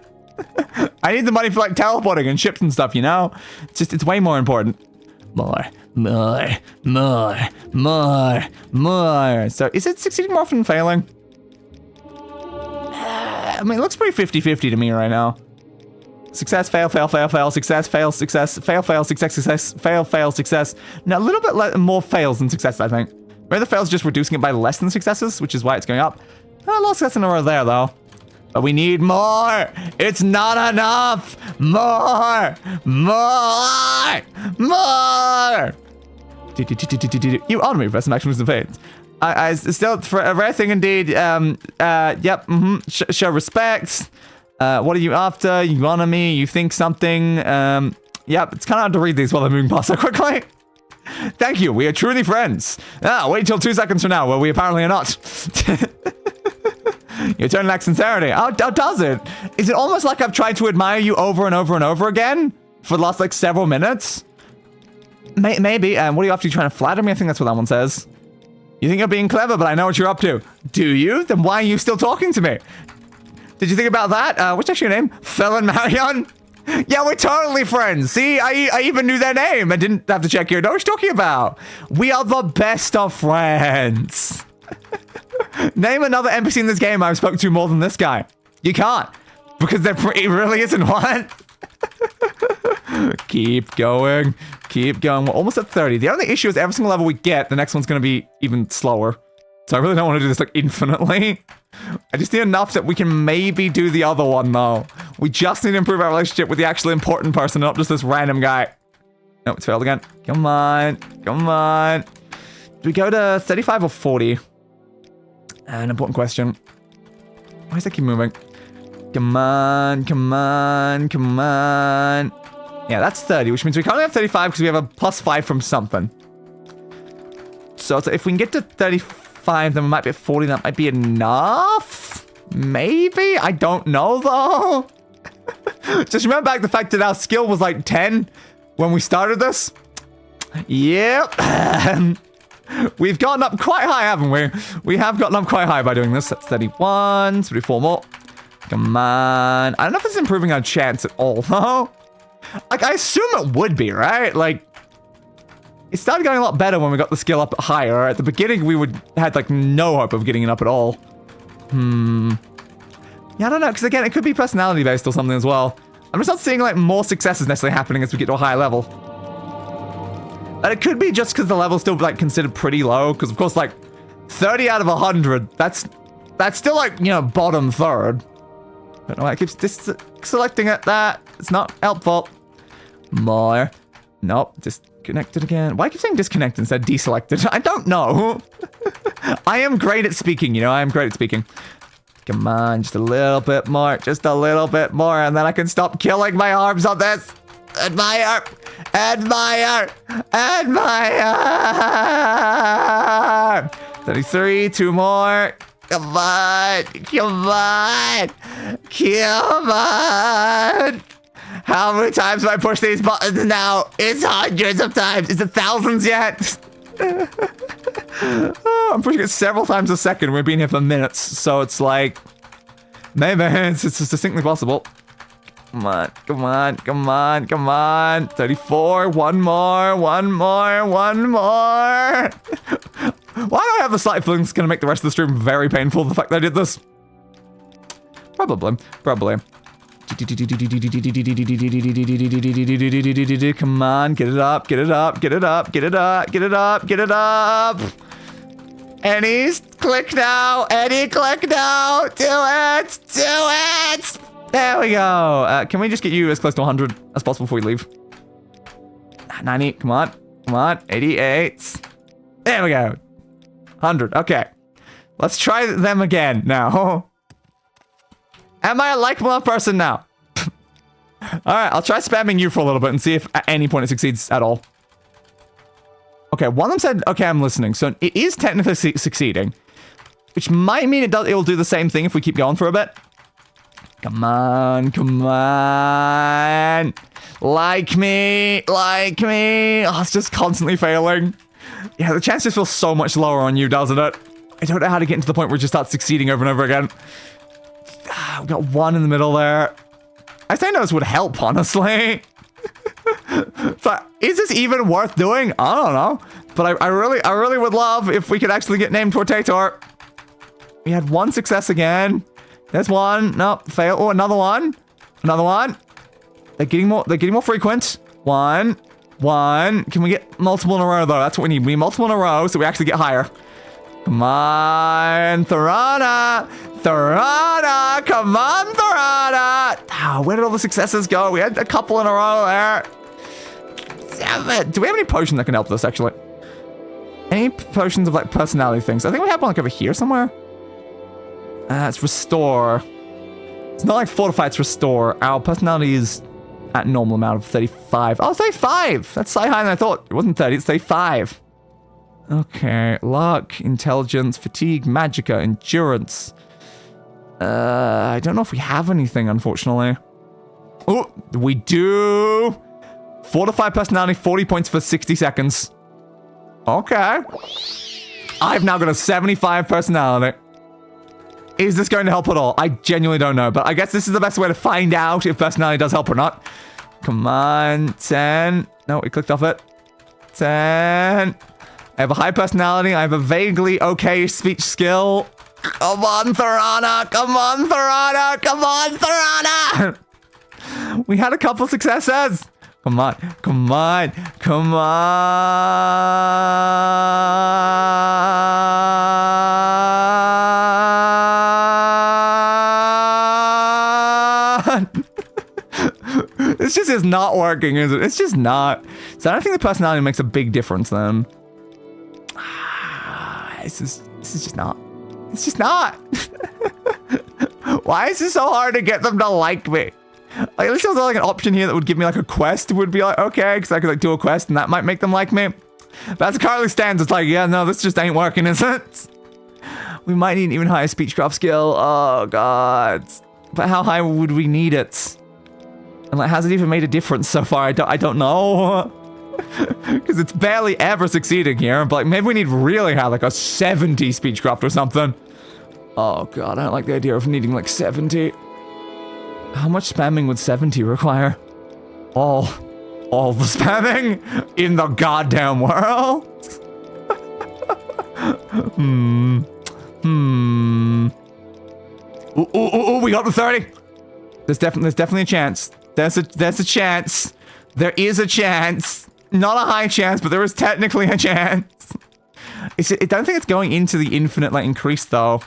I need the money for like teleporting and ships and stuff, you know? It's way more important. More. So is it succeeding more often than failing? I mean, it looks pretty 50-50 to me right now. Success, fail, fail, fail, fail, success, fail, success, fail, fail, success, success, fail, fail, success. Now, a little bit more fails than successes, I think. Maybe the fails just reducing it by less than successes, which is why it's going up. A lot of success in a row there, though. But we need more. It's not enough. More. You honor me, Professor Maximus of Fades. I still, for a rare thing indeed, yep, show respect. What are you after? You honor me, you think something. Yep, it's kind of hard to read these while they're moving past so quickly. Thank you, we are truly friends. Wait till 2 seconds from now, where we apparently are not. Your turn lacks sincerity. How does it? Is it almost like I've tried to admire you over and over and over again? For the last, like, several minutes? Maybe. What are you after? You trying to flatter me? I think that's what that one says. You think you're being clever, but I know what you're up to. Do you? Then why are you still talking to me? Did you think about that? What's actually your name? Felon Marion? Yeah, we're totally friends. See, I even knew their name. I didn't have to check your. Know what you're talking about. We are the best of friends. Name another NPC in this game I've spoken to more than this guy. You can't. Because there really isn't one. Keep going. Keep going. We're almost at 30. The only issue is every single level we get, the next one's going to be even slower. So I really don't want to do this like infinitely. I just need enough that we can maybe do the other one though. We just need to improve our relationship with the actually important person, not just this random guy. No, it's failed again. Come on. Come on. Do we go to 35 or 40? An important question. Why does that keep moving? Come on, come on, come on. Yeah, that's 30, which means we currently have 35 because we have a +5 from something. So if we can get to 35, then we might be at 40. That might be enough? Maybe? I don't know, though. Just remember back the fact that our skill was like 10 when we started this. Yep. We've gotten up quite high, haven't we? We have gotten up quite high by doing this. That's 31, 34 more. Come on. I don't know if it's improving our chance at all, though. Like, I assume it would be, right? Like, it started going a lot better when we got the skill up higher. At the beginning, we had, like, no hope of getting it up at all. Yeah, I don't know, because, again, it could be personality-based or something as well. I'm just not seeing, like, more successes necessarily happening as we get to a higher level. And it could be just because the level's still, like, considered pretty low. Because, of course, like, 30 out of 100, that's still, like, you know, bottom third. I don't know why it keeps selecting it. It's not helpful. More. Nope, disconnected again. Why do I keep saying disconnect instead of deselected? I don't know. I am great at speaking, you know, I am great at speaking. Come on, just a little bit more. Just a little bit more, and then I can stop killing my arms on this. Admire! Admire! Admire! 33, 2 more. Come on! Come on! Come on! How many times have I pushed these buttons now? It's hundreds of times. Is it thousands yet? Oh, I'm pushing it several times a second. We've been here for minutes, so it's like... Maybe it's distinctly possible. Come on, come on, come on, come on. 34, one more, one more, one more. Why do I have the slight feeling it's going to make the rest of the stream very painful, the fact that I did this? Probably. Come on, get it up, get it up, get it up, get it up, get it up, get it up. Eddie's click now. Eddie, click now. Do it. Do it. There we go. Can we just get you as close to 100 as possible before we leave? 90. Come on. Come on. 88. There we go. 100. Okay. Let's try them again now. Am I a likable enough person now? Alright, I'll try spamming you for a little bit and see if at any point it succeeds at all. Okay, one of them said, okay, I'm listening. So it is technically succeeding. Which might mean it will do the same thing if we keep going for a bit. Come on, come on. Like me, like me. Oh, it's just constantly failing. Yeah, the chance just feels so much lower on you, doesn't it? I don't know how to get into the point where it just starts succeeding over and over again. We've got one in the middle there. I say no, this would help, honestly. So, is this even worth doing? I don't know. But I really would love if we could actually get named Hortator. We had one success again. There's one. Nope, fail. Oh, another one. Another one. They're getting more frequent. One. Can we get multiple in a row, though? That's what we need. We need multiple in a row so we actually get higher. Come on, Thorana! Thorana! Come on, Thorana! Oh, where did all the successes go? We had a couple in a row there. Damn it. Do we have any potion that can help this, actually? Any potions of, like, personality things? I think we have one, like, over here somewhere. It's restore. It's not like fortify, it's restore. Our personality is at normal amount of 35. Oh, 35! That's slightly higher than I thought. It wasn't 30, it's 35. Okay, luck, intelligence, fatigue, magicka, endurance. I don't know if we have anything, unfortunately. Oh, we do. Fortify personality, 40 points for 60 seconds. Okay. I've now got a 75 personality. Is this going to help at all? I genuinely don't know, but I guess this is the best way to find out if personality does help or not. Come on, 10. No, we clicked off it. 10. I have a high personality. I have a vaguely okay speech skill. Come on, Thorana. Come on, Thorana. Come on, Thorana. We had a couple successes. Come on. Come on. Come on. This just is not working, is it? It's just not. So I don't think the personality makes a big difference then. This is just not. It's just not. Why is it so hard to get them to like me? Like, at least there was like an option here that would give me like a quest. It would be like, okay, because I could like do a quest and that might make them like me. But as it currently stands, it's like, yeah, no, this just ain't working, is it? We might need an even higher speechcraft skill. Oh, God. But how high would we need it? And like, has it even made a difference so far? I don't know. Because it's barely ever succeeding here. But like, maybe we need really high, like a 70 speechcraft or something. Oh god, I don't like the idea of needing like 70. How much spamming would 70 require? All the spamming in the goddamn world? Ooh, we got the 30. There's definitely a chance. There's a chance. There is a chance. Not a high chance, but there is technically a chance. I don't think it's going into the infinite, like, increase, though.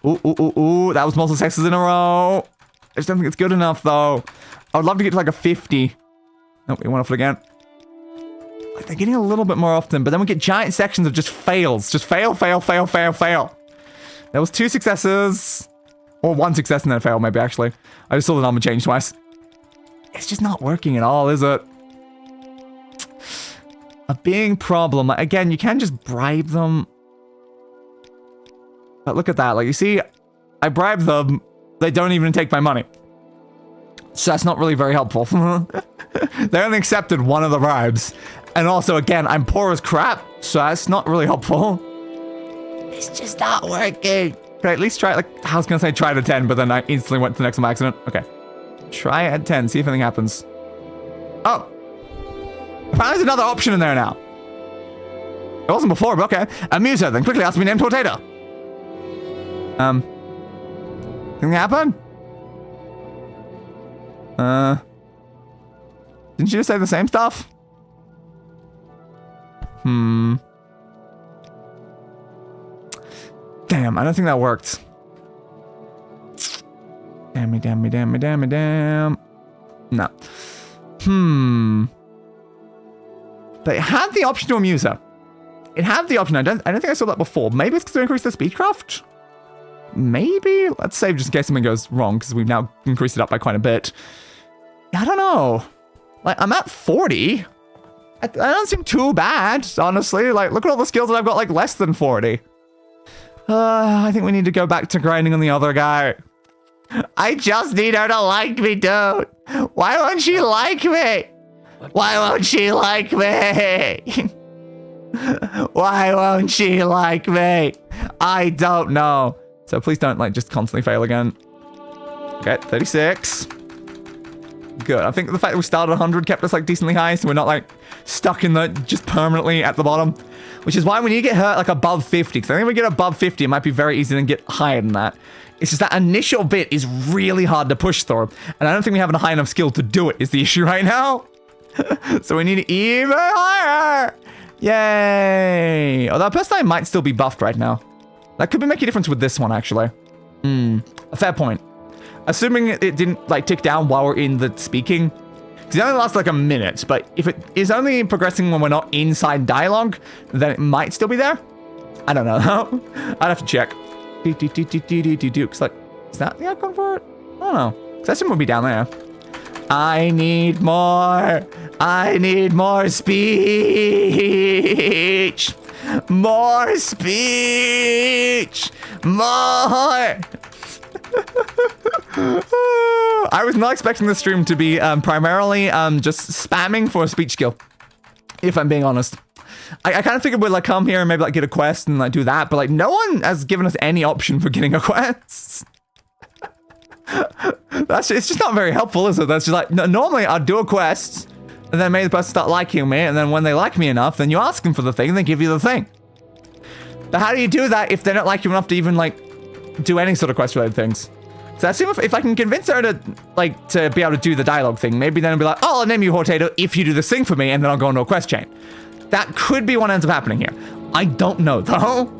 Ooh. That was multiple successes in a row. I just don't think it's good enough, though. I would love to get to, like, a 50. Oh, we went off it again. Like, they're getting a little bit more often, but then we get giant sections of just fails. Just fail. There was 2 successes. Or 1 success and then a fail, maybe, actually. I just saw the number change twice. It's just not working at all, is it? A big problem. Again, you can just bribe them. But look at that. Like, you see, I bribe them. They don't even take my money. So that's not really very helpful. They only accepted 1 of the bribes. And also, again, I'm poor as crap. So that's not really helpful. It's just not working. Could I at least try, like, I was going to say try to 10, but then I instantly went to the next one by accident. Okay. Try at 10. See if anything happens. Oh. Apparently there's another option in there now. It wasn't before, but okay. Amuse her, then quickly ask me named Hortator. Anything happen? Didn't you just say the same stuff? Damn, I don't think that worked. Damn. No. They had the option to amuse her. It had the option. I don't think I saw that before. Maybe it's because they increased the speedcraft? Maybe? Let's save just in case something goes wrong, because we've now increased it up by quite a bit. I don't know. Like, I'm at 40. I don't seem too bad, honestly. Like, look at all the skills that I've got, like, less than 40. I think we need to go back to grinding on the other guy. I just need her to like me, dude. Why won't she like me? Why won't she like me? Why won't she like me? I don't know. So please don't, like, just constantly fail again. Okay, 36. Good. I think the fact that we started 100 kept us, like, decently high, so we're not, like, stuck in the, just permanently at the bottom. Which is why when you get hurt, like, above 50, because I think if we get above 50, it might be very easy to get higher than that. It's just that initial bit is really hard to push through. And I don't think we have a high enough skill to do it, is the issue right now. So we need it even higher. Yay. Although personally, I might still be buffed right now. That could be making a difference with this one, actually. A fair point. Assuming it didn't, like, tick down while we're in the speaking. Because it only lasts, like, a minute. But if it is only progressing when we're not inside dialogue, then it might still be there. I don't know. I'd have to check. Because, like, is that the icon for it? I don't know. Because I assume we'll be down there. I need more. I need more speech. More speech. More. I was not expecting the stream to be primarily just spamming for a speech skill, if I'm being honest. I kind of figured we'd like come here and maybe like get a quest and like do that, but like no one has given us any option for getting a quest. It's just not very helpful, is it? That's just like, normally I'd do a quest and then maybe the person start liking me, and then when they like me enough, then you ask them for the thing and they give you the thing. But how do you do that if they don't like you enough to even like do any sort of quest related things? So I assume if I can convince her to like to be able to do the dialogue thing, maybe then I'll be like, oh, I'll name you Hortator if you do this thing for me, and then I'll go into a quest chain. That could be what ends up happening here. I don't know though.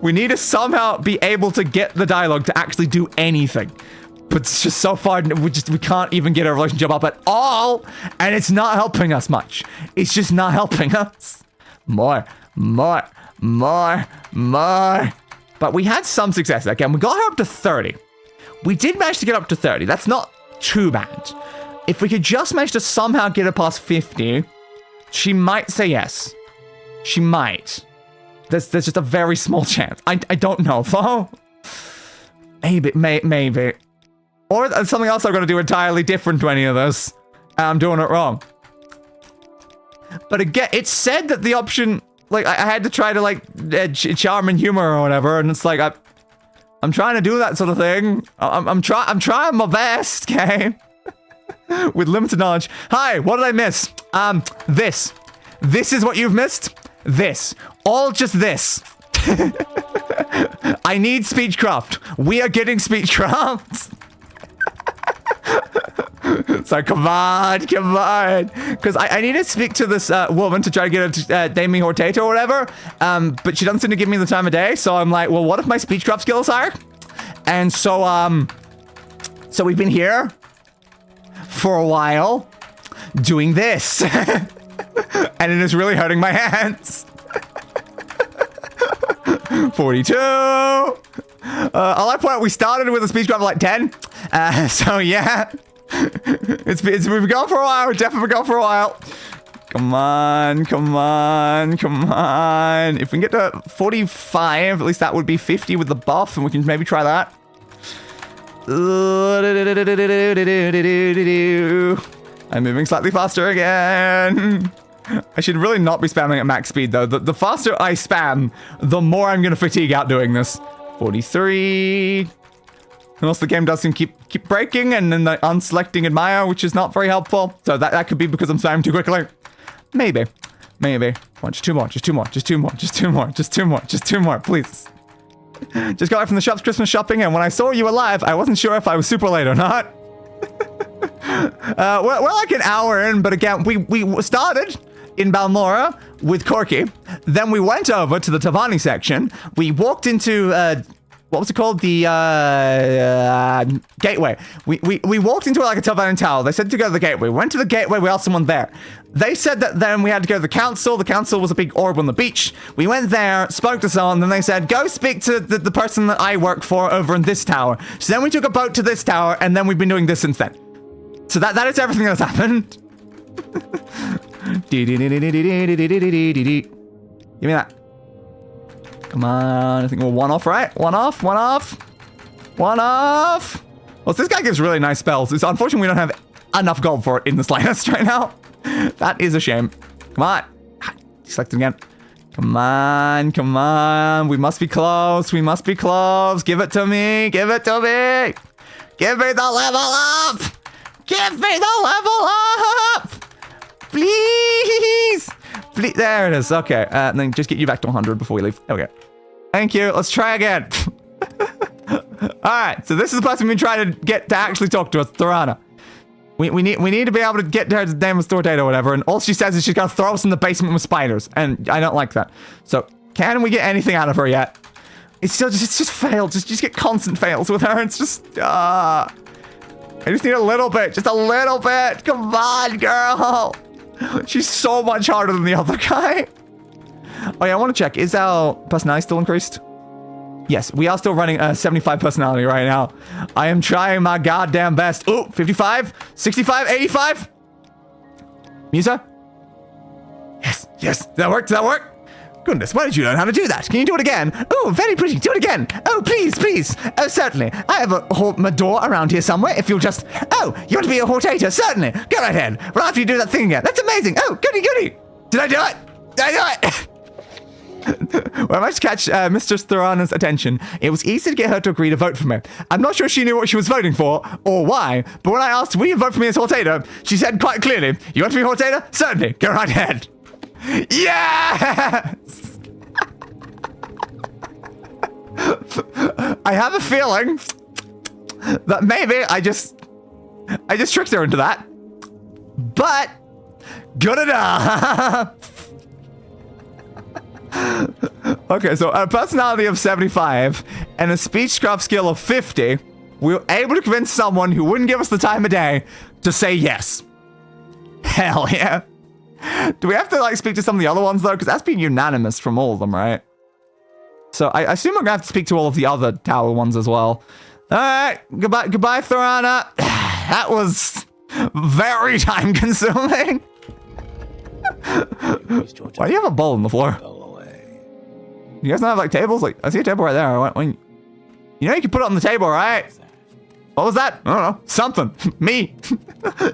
We need to somehow be able to get the dialogue to actually do anything. But it's just so far, we can't even get a relationship up at all, and it's not helping us much. It's just not helping us. More. But we had some success. Again, we got her up to 30. We did manage to get up to 30. That's not too bad. If we could just manage to somehow get her past 50, she might say yes. She might. There's just a very small chance. I don't know, though. Maybe. Or something else I'm going to do entirely different to any of this. And I'm doing it wrong. But again, it said that the option... Like, I had to try to, like, charm and humor or whatever, and it's like, I'm trying to do that sort of thing. I'm trying my best, okay? With limited knowledge. Hi, what did I miss? This. This is what you've missed? This. All just this. I need speechcraft. We are getting speechcraft. So come on. Because I need to speak to this woman to try to get her to name me Hortator or whatever. But she doesn't seem to give me the time of day. So I'm like, well, what if my speechcraft skills are? And so, so we've been here for a while doing this. And it is really hurting my hands. 42. I'll point out we started with a speechcraft of like 10. So yeah. We've gone for a while. We've definitely gone for a while. Come on. If we can get to 45, at least that would be 50 with the buff, and we can maybe try that. I'm moving slightly faster again. I should really not be spamming at max speed, though. The faster I spam, the more I'm going to fatigue out doing this. 43. And also the game does seem to keep breaking and then like, unselecting admire, which is not very helpful. So that could be because I'm spamming too quickly. Maybe. Come on, just two more, please. Just got back from the shops Christmas shopping, and when I saw you alive, I wasn't sure if I was super late or not. we're like an hour in, but again, we started in Balmora with Corky. Then we went over to the Telvanni section. We walked into, what was it called? The gateway. We walked into like a Telvanni tower. They said to go to the gateway. We went to the gateway. We asked someone there. They said that then we had to go to the council. The council was a big orb on the beach. We went there, spoke to someone, then they said, go speak to the person that I work for over in this tower. So then we took a boat to this tower, and then we've been doing this since then. So that is everything that's happened. Give me that. Come on, I think we're one off, right? One off. Well, this guy gives really nice spells. It's unfortunately we don't have enough gold for it in this list right now. That is a shame. Come on. Select it again. Come on. We must be close. Give it to me. Give me the level up. Please. There it is. Okay. Then just get you back to 100 before we leave. Okay. Thank you. Let's try again. Alright. So this is the person we try to get to actually talk to us, Thorana. We need to be able to get to her name of Hortator or whatever, and all she says is she's gonna throw us in the basement with spiders, and I don't like that. So, can we get anything out of her yet? It's just failed. Just get constant fails with her. It's just, I just need a little bit. Just a little bit. Come on, girl. She's so much harder than the other guy. Oh yeah, I want to check. Is our personality still increased? Yes, we are still running a 75 personality right now. I am trying my goddamn best. Oh, 55, 65, 85. Musa? Yes. Does that work? Goodness, why did you learn how to do that? Can you do it again? Oh, very pretty. Do it again. Oh, please. Oh, certainly. I have a door around here somewhere. If you'll just... Oh, you want to be a Hortator? Certainly. Go right ahead. Right after you do that thing again. That's amazing. Oh, goody. Did I do it? Well, I managed to catch Mistress Thorana's attention. It was easy to get her to agree to vote for me. I'm not sure she knew what she was voting for or why, but when I asked, will you vote for me as Hortator, she said quite clearly, you want to be Hortator? Certainly. Go right ahead. Yes! I have a feeling that maybe I just tricked her into that. But good enough. Okay, so a personality of 75 and a speechcraft skill of 50, we were able to convince someone who wouldn't give us the time of day to say yes. Hell yeah. Do we have to, like, speak to some of the other ones, though? Because that's been unanimous from all of them, right? So I assume I'm going to have to speak to all of the other tower ones as well. All right. Goodbye, Thorana. That was very time-consuming. Why do you have a bowl on the floor? You guys don't have, like, tables? Like, I see a table right there. You know you can put it on the table, right? What was that? I don't know. Something. Me.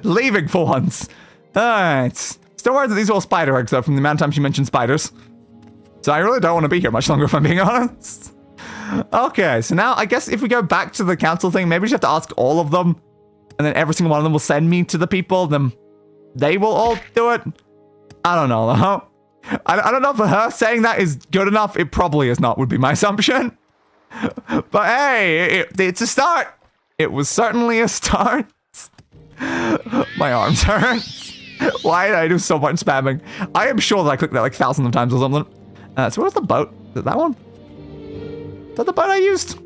Leaving for once. All right. Still worried that these are all spider eggs, though, from the amount of times you mentioned spiders. So I really don't want to be here much longer, if I'm being honest. Okay, so now I guess if we go back to the council thing, maybe we just have to ask all of them, and then every single one of them will send me to the people, then they will all do it. I don't know, though. I don't know if her saying that is good enough. It probably is not, would be my assumption. But hey, it's a start. It was certainly a start. My arms hurt. Why did I do so much spamming? I am sure that I clicked that like thousands of times or something. So where's the boat? Is it that one? Is that the boat I used?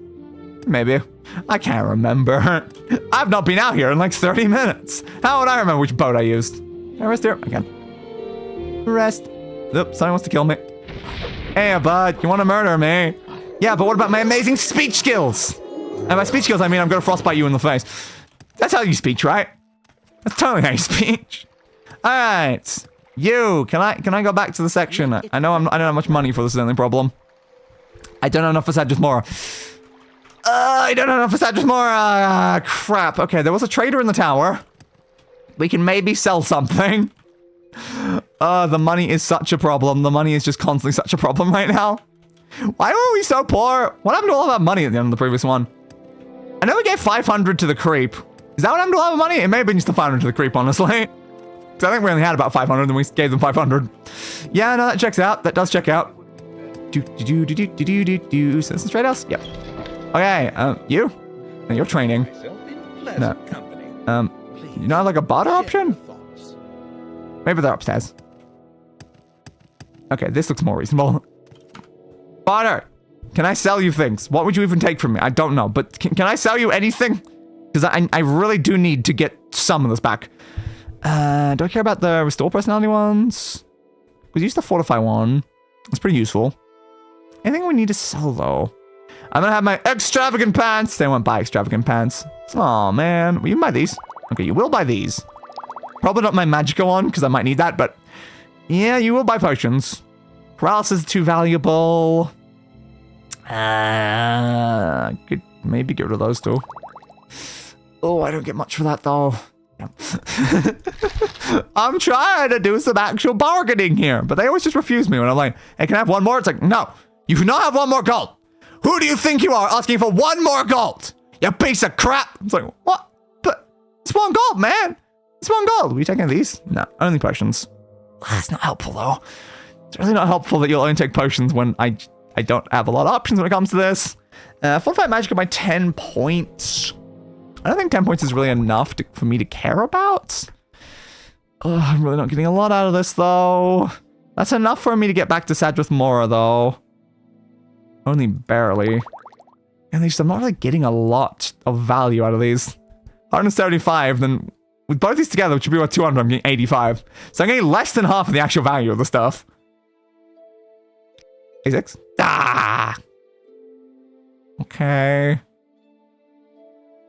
Maybe. I can't remember. I've not been out here in like 30 minutes. How would I remember which boat I used? Can I rest here? I can. Rest. Oops, someone wants to kill me. Hey, bud, you want to murder me? Yeah, but what about my amazing speech skills? And by speech skills, I mean I'm going to frostbite you in the face. That's how you speak, right? That's totally how you speak. All right, you. Can I go back to the section? I know I don't have much money for this. Is the only problem. I don't have enough for Sadgers-Mora. I don't have enough for Sadgers-Mora. Crap. Okay, there was a trader in the tower. We can maybe sell something. The money is such a problem. The money is just constantly such a problem right now. Why were we so poor? What happened to all of that money at the end of the previous one? I know we gave 500 to the creep. Is that what happened to all the money? It may have been just the 500 to the creep, honestly. So I think we only had about 500 and we gave them 500. Yeah, no, that checks out. That does check out. Citizen Trade House? Yep. Okay, you? No, you're training. No. You know, like a barter option? Maybe they're upstairs. Okay, this looks more reasonable. Barter! Can I sell you things? What would you even take from me? I don't know, but can I sell you anything? Because I really do need to get some of this back. Do I care about the restore personality ones? We use the fortify one. It's pretty useful. Anything we need to sell, though? I'm gonna have my extravagant pants. They won't buy extravagant pants. Oh man. Will you buy these? Okay, you will buy these. Probably not my magicka one, because I might need that, but yeah, you will buy potions. Paralysis is too valuable. Could maybe get rid of those too. Oh, I don't get much for that though. Yeah. I'm trying to do some actual bargaining here, but they always just refuse me when I'm like, hey, can I have one more? It's like, no, you cannot have one more gold. Who do you think you are asking for one more gold? You piece of crap. It's like, what? But it's one gold, man. It's one gold. Are you taking these? No, only potions. That's not helpful though. It's really not helpful that you'll only take potions when I don't have a lot of options when it comes to this. Fortify magic by 10 points. I don't think 10 points is really enough for me to care about. Oh, I'm really not getting a lot out of this though. That's enough for me to get back to Sadrith Mora though. Only barely. And I'm not really getting a lot of value out of these. 175, then with both these together, which would be worth 200, I'm getting 85. So I'm getting less than half of the actual value of the stuff. A6? Ah! Okay.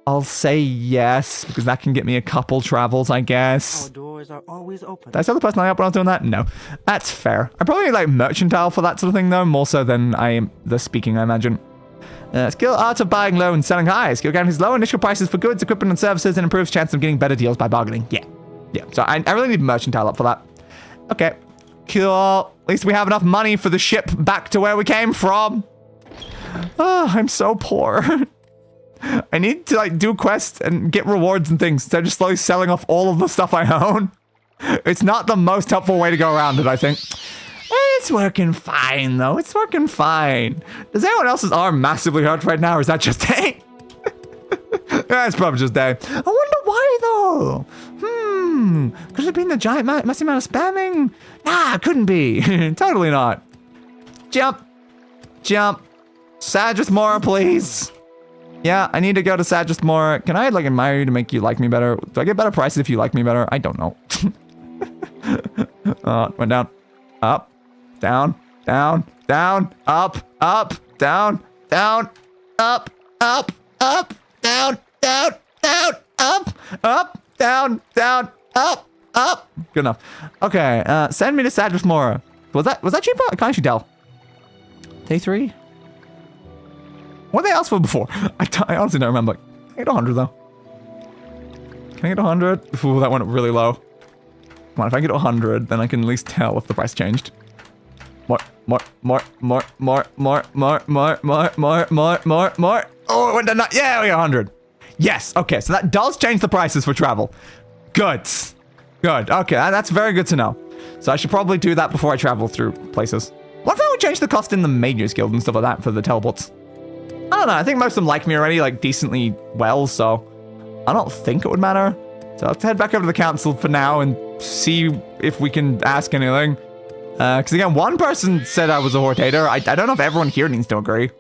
I'll say yes, because that can get me a couple travels, I guess. Our doors are always open. Did I sell the personality up when I was doing that? No. That's fair. I probably like mercantile for that sort of thing, though, more so than I am the speaking, I imagine. Skill art of buying low and selling high. Skill guarantees low initial prices for goods, equipment, and services, and improves chance of getting better deals by bargaining. Yeah. Yeah. So I really need mercantile up for that. Okay. Cool. At least we have enough money for the ship back to where we came from. Oh, I'm so poor. I need to like do quests and get rewards and things instead of just slowly selling off all of the stuff I own. It's not the most helpful way to go around it, I think. It's working fine, though. It's working fine. Does anyone else's arm massively hurt right now, or is that just Day? Yeah, it's probably just Day. I wonder why, though. Could it have been the giant massive amount of spamming? Nah, it couldn't be. Totally not. Jump. Jump. Sadrith Mora, please. Yeah, I need to go to Sadrith Mora. Can I, like, admire you to make you like me better? Do I get better prices if you like me better? I don't know. Went down. Up. Down, down, down, up, down, down, up, down, down, down, up, down, down, up. Good enough. Okay, send me to Sadrith Mora. Was that cheaper? I can't actually tell. Day 3? What did they ask for before? I honestly don't remember. Can I get 100 though? Can I get 100? Ooh, that went really low. Come on, if I get 100, then I can at least tell if the price changed. More. Oh, it went down. Yeah, we got 100. Yes. Okay, so that does change the prices for travel. Good. Good. Okay, that's very good to know. So I should probably do that before I travel through places. What if I would change the cost in the Mages Guild and stuff like that for the teleports? I don't know. I think most of them like me already, like, decently well, so I don't think it would matter. So let's head back over to the council for now and see if we can ask anything. Because again, one person said I was a Hortator. I don't know if everyone here needs to agree.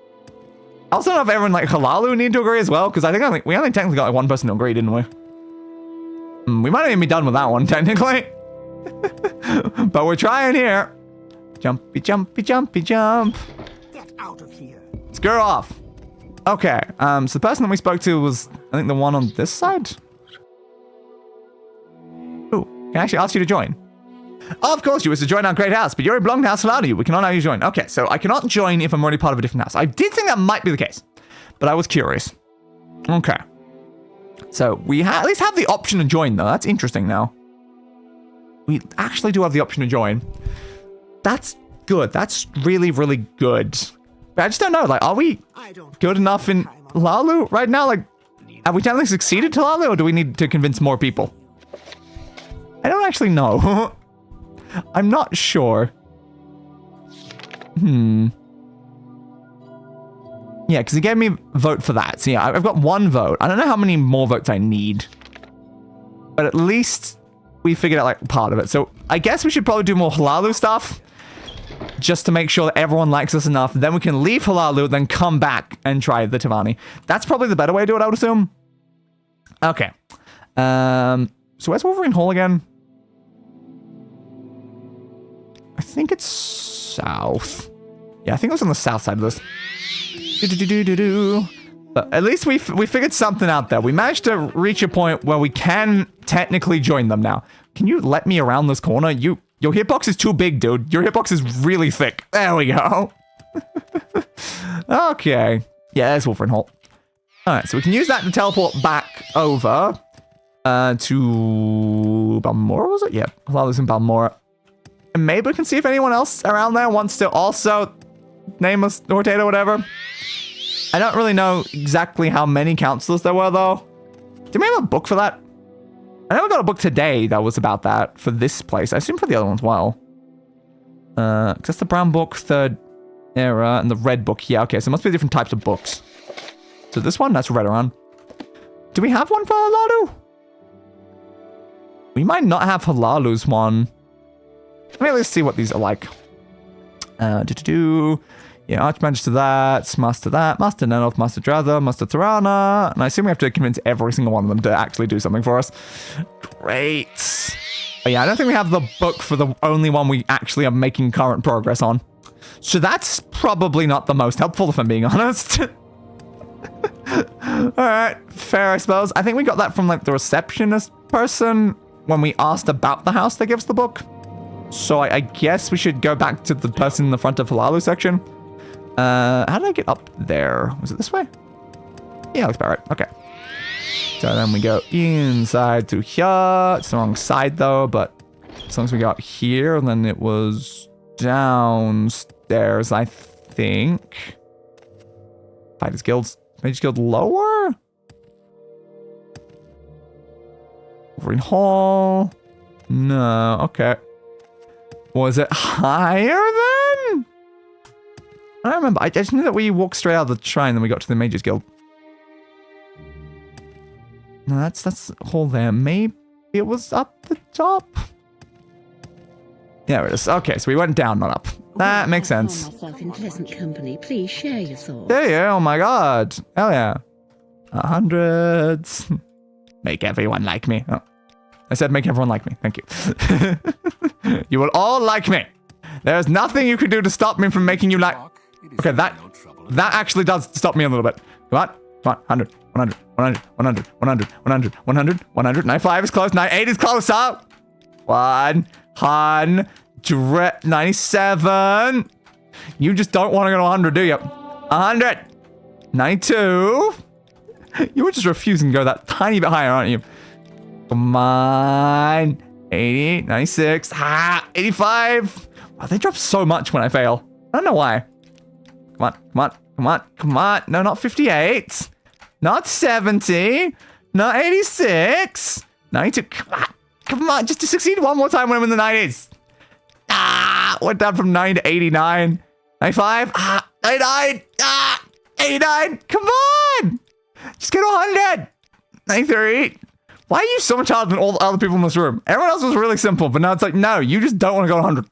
I also don't know if everyone like Hlaalu need to agree as well, because I think we only technically got like one person to agree, didn't we? We might not even be done with that one, technically. But we're trying here. Jumpy, jumpy, jumpy, jump. Get out of here. Screw off. Okay, so the person that we spoke to was, I think, the one on this side. Ooh, can I actually ask you to join? Of course, you wish to join our great house, but you're a belong to House Hlaalu. We cannot allow you to join. Okay, so I cannot join if I'm already part of a different house. I did think that might be the case, but I was curious. Okay. So we at least have the option to join, though. That's interesting now. We actually do have the option to join. That's good. That's really, really good. But I just don't know. Like, are we good enough in Hlaalu right now? Like, have we technically succeeded to Hlaalu, or do we need to convince more people? I don't actually know. I'm not sure. Yeah, because he gave me a vote for that. So yeah, I've got one vote. I don't know how many more votes I need. but at least we figured out like part of it. So I guess we should probably do more Hlaalu stuff just to make sure that everyone likes us enough. Then we can leave Hlaalu, then come back and try the Telvanni. That's probably the better way to do it, I would assume. Okay. So where's Wolverine Hall again? I think it's south. Yeah, I think it was on the south side of this. But at least we figured something out there. We managed to reach a point where we can technically join them now. Can you let me around this corner? Your hitbox is too big, dude. Your hitbox is really thick. There we go. Okay. Yeah, there's Wolverine Hall. Alright, so we can use that to teleport back over to Balmora, was it? Yeah, Hlaalu's in Balmora. And maybe we can see if anyone else around there wants to also name us Hortator or whatever. I don't really know exactly how many counselors there were, though. Did we have a book for that? I know we got a book today that was about that for this place. I assume for the other one as well. Because that's the brown book, third era, and the red book. Yeah, okay, so it must be different types of books. So this one, that's Redoran. Do we have one for Hlaalu? We might not have Hlaalu's one. Let me at least see what these are like. Yeah, Archmage to that, Master that, Master Nenolf, Master Drather, Master Tirana. And I assume we have to convince every single one of them to actually do something for us. Great. But yeah, I don't think we have the book for the only one we actually are making current progress on. So that's probably not the most helpful, if I'm being honest. Alright, fair, I suppose. I think we got that from like the receptionist person when we asked about the house that gives the book. So I guess we should go back to the person in the front of Hlaalu section. How did I get up there? Was it this way? Yeah, looks about right. Okay. So then we go inside to here. It's the wrong side though, but as long as we got here, then it was downstairs, I think. Fighters Guilds. Mage Guild lower? Wolverine Hall. No, okay. Was it higher then? I don't remember. I just knew that we walked straight out of the shrine, then we got to the Mages Guild. No, that's the hall there. Maybe it was up the top. Yeah, it is. Okay, so we went down, not up. That makes sense. I found myself in pleasant company. Please share your thoughts. Yeah, oh my god. Hell yeah. 100s. Make everyone like me. Oh. I said make everyone like me. Thank you. You will all like me. There's nothing you can do to stop me from making you like... Okay, that actually does stop me a little bit. Come on. 100, 100, 100, 100, 100, 100, 100, 100. 95 is close. 98 is closer. 197. You just don't want to go to 100, do you? 100. 92. You were just refusing to go that tiny bit higher, aren't you? Come on. 80, 96, 85. Wow, they drop so much when I fail. I don't know why. Come on, come on, come on, come on. No, not 58. Not 70. Not 86. 92. Come on, just to succeed one more time when I'm in the 90s. Went down from 9 to 89. 95. 99. 89. Come on. Just get to 100. 93. Why are you so much harder than all the other people in this room? Everyone else was really simple, but now it's like, no, you just don't want to go to 100.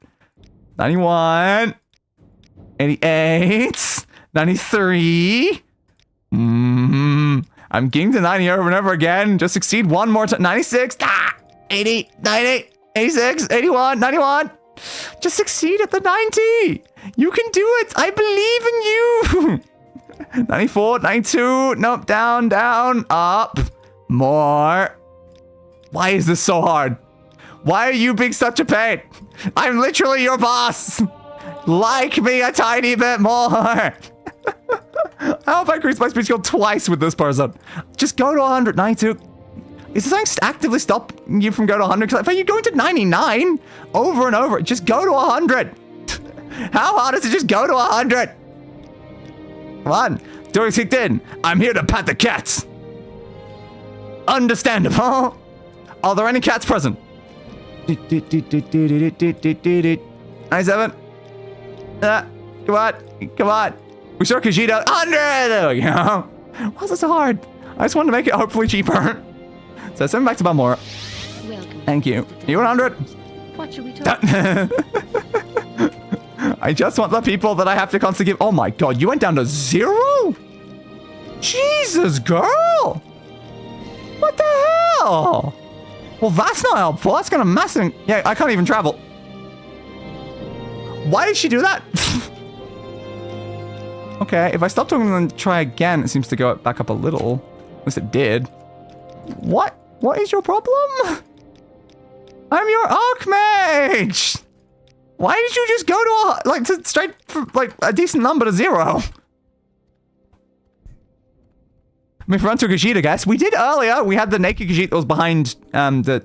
91. 88. 93. I'm getting to 90 over and over again. Just succeed one more time. 96. 80. 98. 86. 81. 91. Just succeed at the 90. You can do it. I believe in you. 94. 92. Nope. Down. Down. Up. More. Why is this so hard? Why are you being such a pain? I'm literally your boss. Like me a tiny bit more. How have I increased my speed skill twice with this person? Just go to 100. 92. Is this something actively stopping you from going to 100? Because if you're going to 99 over and over, just go to 100. How hard is it just go to 100? Come on. Doing kicked in. I'm here to pat the cats. Understandable. Are there any cats present? 97. Come on. Come on. We saw Kajita. 100. There we go. Why is it so hard? I just wanted to make it hopefully cheaper. So send back to Balmora. Thank you. You 100. What should we talk about? I just want the people that I have to constantly give. Oh my god, you went down to 0? Jesus, girl! What the hell? Well, that's not helpful. That's gonna massive. Yeah, I can't even travel. Why did she do that? Okay, if I stop talking and then try again, it seems to go back up a little. At least it did. What? What is your problem? I'm your Archmage! Why did you just go to straight for, a decent number to 0? I mean, if we run to a Khajiit, I guess. We did earlier. We had the naked Khajiit that was behind the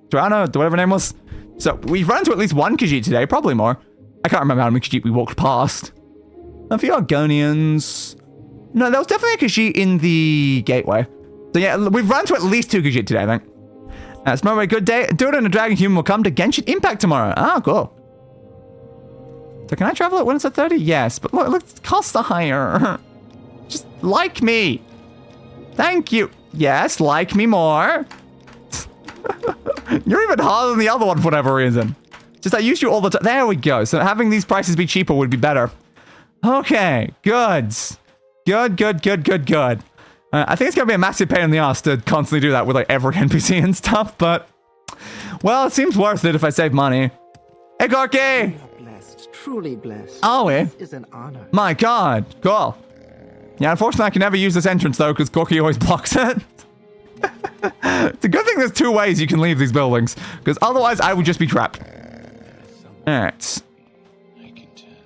Drana, whatever her name was. So we've run to at least one Khajiit today, probably more. I can't remember how many Khajiit we walked past. A few Argonians. No, there was definitely a Khajiit in the gateway. So yeah, we've run to at least 2 Khajiit today, I think. It's tomorrow a good day. Dude and a Dragon Human will come to Genshin Impact tomorrow. Ah, cool. So can I travel at when it's at 30? Yes, but look, costs are higher. Just like me. Thank you. Yes, like me more. You're even harder than the other one for whatever reason. Just I use you all the time. There we go. So having these prices be cheaper would be better. Okay, goods. Good. I think it's going to be a massive pain in the ass to constantly do that with every NPC and stuff, but... Well, it seems worth it if I save money. Hey, Gorky! We are blessed, truly blessed. Are we? This is an honor. My god, cool. Yeah, unfortunately I can never use this entrance though, because Gorky always blocks it. It's a good thing there's 2 ways you can leave these buildings, because otherwise I would just be trapped. Alright.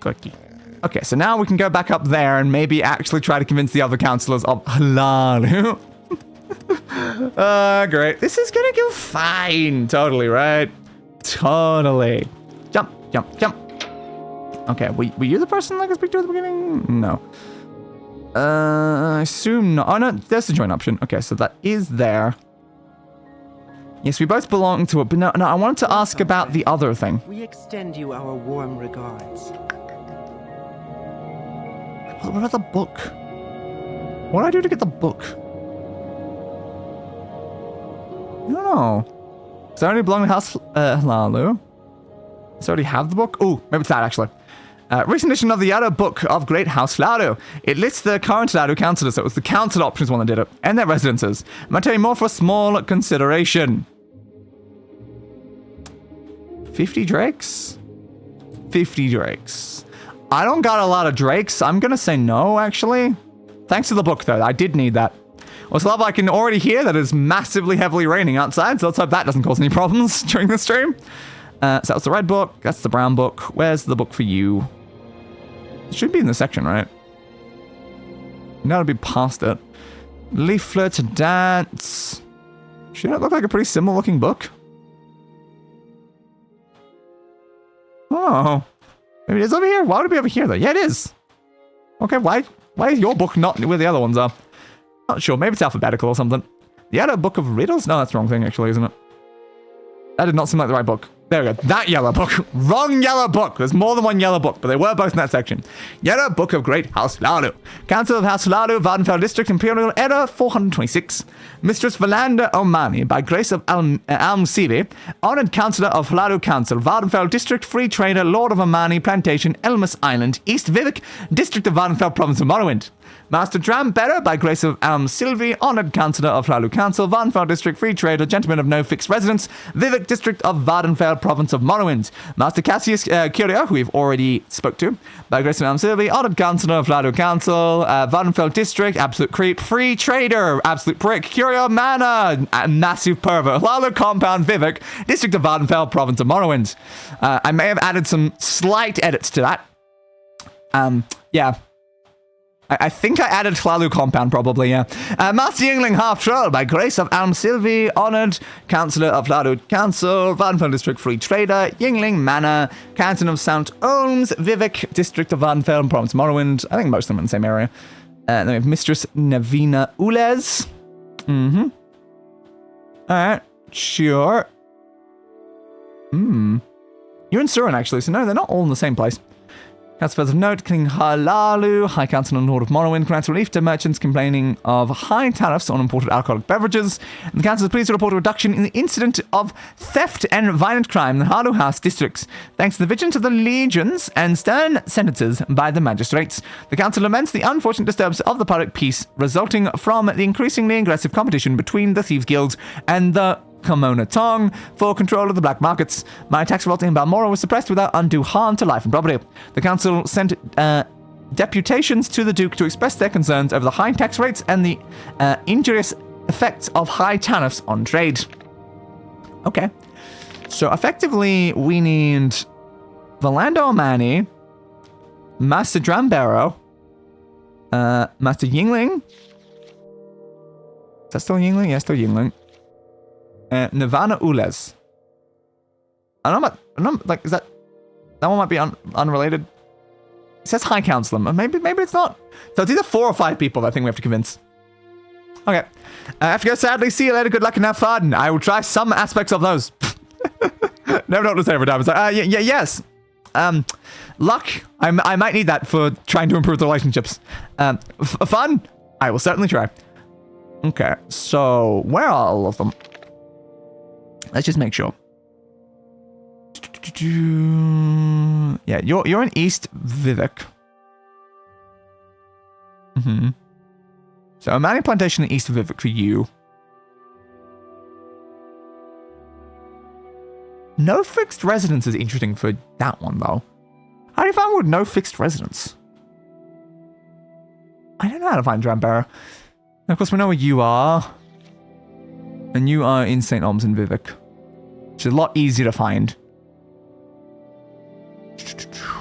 Gorky. Okay, so now we can go back up there and maybe actually try to convince the other counselors of Hlaalu. Great. This is gonna go fine. Totally, right? Totally. Jump. Okay, were you the person I could speak to at the beginning? No. I assume not. Oh, no, there's the join option. Okay, so that is there. Yes, we both belong to it, but no, I wanted to ask about the other thing. We extend you our warm regards. What about the book? What do I do to get the book? I don't know. Does it already belong to House Hlaalu? Does it already have the book? Oh, maybe it's that, actually. Recent edition of the Yellow Book of Great House Hlaalu. It lists the current Hlaalu councillors, so it was the council options one that did it, and their residences. I'm going to tell you more for a small consideration. 50 drakes? 50 drakes. I don't got a lot of drakes. I'm going to say no, actually. Thanks to the book, though. I did need that. Also, love, I can already hear that it's massively heavily raining outside, so let's hope that doesn't cause any problems during the stream. So that's the red book. That's the brown book. Where's the book for you? It should be in the section, right? You gotta be past it. Leaflet to dance. Should it look like a pretty similar looking book? Oh. Maybe it is over here? Why would it be over here, though? Yeah, it is. Okay, why is your book not where the other ones are? Not sure. Maybe it's alphabetical or something. The other book of riddles? No, that's the wrong thing, actually, isn't it? That did not seem like the right book. There we go. That yellow book. Wrong yellow book. There's more than one yellow book, but they were both in that section. Yellow Book of Great House Hlaalu. Council of House Hlaalu, Vardenfell District, Imperial Era 426. Mistress Valanda Omani, by grace of Almsivi, Honored Councillor of Hlaalu Council, Vardenfell District, Free Trader, Lord of Omani, Plantation, Elmas Island, East Vivek, District of Vardenfell, Province of Morrowind. Master Drambearer, by grace of Sylvie, Honored Councillor of Hlaalu Council, Vardenfell District, Free Trader, Gentleman of No Fixed Residence, Vivek District of Vardenfell, Province of Morrowind. Master Crassius Curio, who we've already spoke to, by grace of Sylvie, Honored Councillor of Hlaalu Council, Vardenfell District, Absolute Creep, Free Trader, Absolute Prick, Curio Manor, Massive Pervert, Hlaalu Compound, Vivek, District of Vardenfell, Province of Morrowind. I may have added some slight edits to that. Yeah. I think I added Hlaalu Compound, probably, yeah. Master Yingling Half-Troll, by grace of Sylvie, Honoured Councillor of Hlaalu Council, Vardenfell District, Free Trader, Yingling Manor, Canton of St. Olms, Vivek, District of Vardenfell, Province of Morrowind. I think most of them are in the same area. Then we have Mistress Navina Ulez. Alright, sure. You're in Surin, actually, so no, they're not all in the same place. Council of note, King Hlaalu, High Council and Lord of Morrowind, grants relief to merchants complaining of high tariffs on imported alcoholic beverages. And the council is pleased to report a reduction in the incident of theft and violent crime in the Hlaalu House districts, thanks to the vigilance of the legions and stern sentences by the magistrates. The council laments the unfortunate disturbance of the public peace resulting from the increasingly aggressive competition between the thieves' guilds and the Kimono Tong for control of the black markets. My tax revolt in Balmoral was suppressed without undue harm to life and property. The council sent deputations to the Duke to express their concerns over the high tax rates and the injurious effects of high tariffs on trade. Okay. So effectively, we need Valando Mani, Master Drambero, Master Yingling. Is that still Yingling? Yeah, still Yingling. Nirvana Ules. I don't know, like, is that one might be unrelated? It says High Council. Maybe it's not. So it's either 4 or 5 people that I think we have to convince. Okay. I have to go, sadly. See you later. Good luck and have fun. I will try some aspects of those. Never know what to say every time. It's like, yes. Luck. I might need that for trying to improve the relationships. Fun. I will certainly try. Okay. So where are all of them? Let's just make sure. Yeah, you're in East Vivek. So a Manny Plantation in East Vivek for you. No fixed residence is interesting for that one though. How do you find with no fixed residence? I don't know how to find Drambera. Of course, we know where you are. And you are in St. Om's in Vivek. Which is a lot easier to find.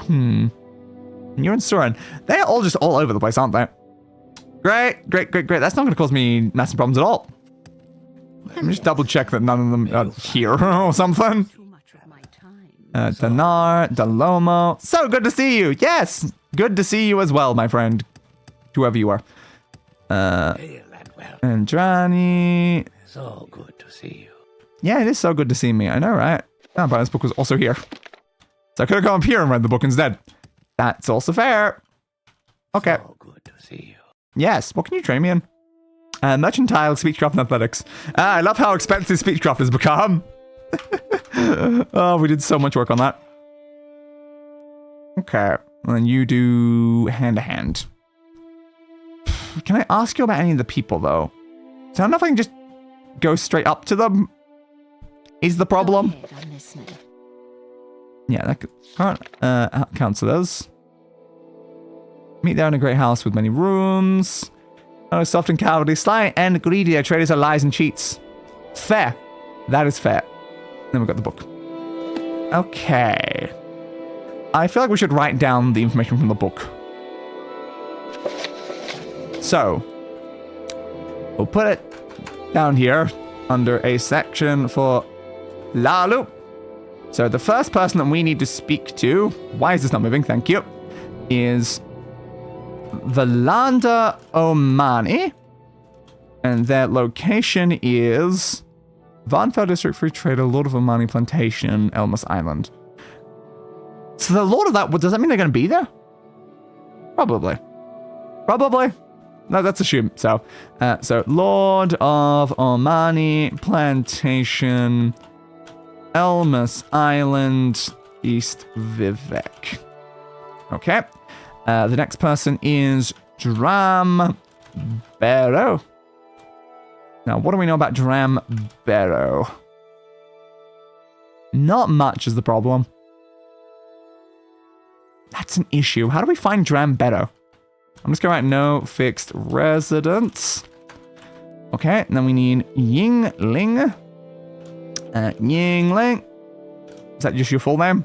And you're in Surin. They're all just all over the place, aren't they? Great. That's not going to cause me massive problems at all. Let me just double check that none of them are here or something. Danar, Dalomo. So good to see you. Yes. Good to see you as well, my friend. Whoever you are. Andrani. So good to see you. Yeah, it is so good to see me. I know, right? Oh, but this book was also here. So I could have gone up here and read the book instead. That's also fair. Okay. So good to see you. Yes. What can you train me in? Mercantile, Speechcraft, and Athletics. I love how expensive Speechcraft has become. Oh, we did so much work on that. Okay. And then you do hand-to-hand. Can I ask you about any of the people, though? So I don't know if I can just go straight up to them. Is the problem? I'm listening. Yeah, that current counselors. Meet there in a great house with many rooms. Oh, soft and cowardly, sly and greedy. Their traders are lies and cheats. Fair. That is fair. Then we've got the book. Okay. I feel like we should write down the information from the book. So, we'll put it down here under a section for Hlaalu. So the first person that we need to speak to, why is this not moving? Thank you, is Valanda Omani. And their location is Vanfell District Free Trader, Lord of Omani Plantation, Elmas Island. So the Lord of that, does that mean they're going to be there? Probably. No, that's assumed. So Lord of Omani Plantation, Elmas Island, East Vivek. Okay. The next person is Drambero. Now, what do we know about Drambero? Not much is the problem. That's an issue. How do we find Drambero? I'm just going to write no fixed residence. Okay, and then we need Yingling. Yingling. Is that just your full name?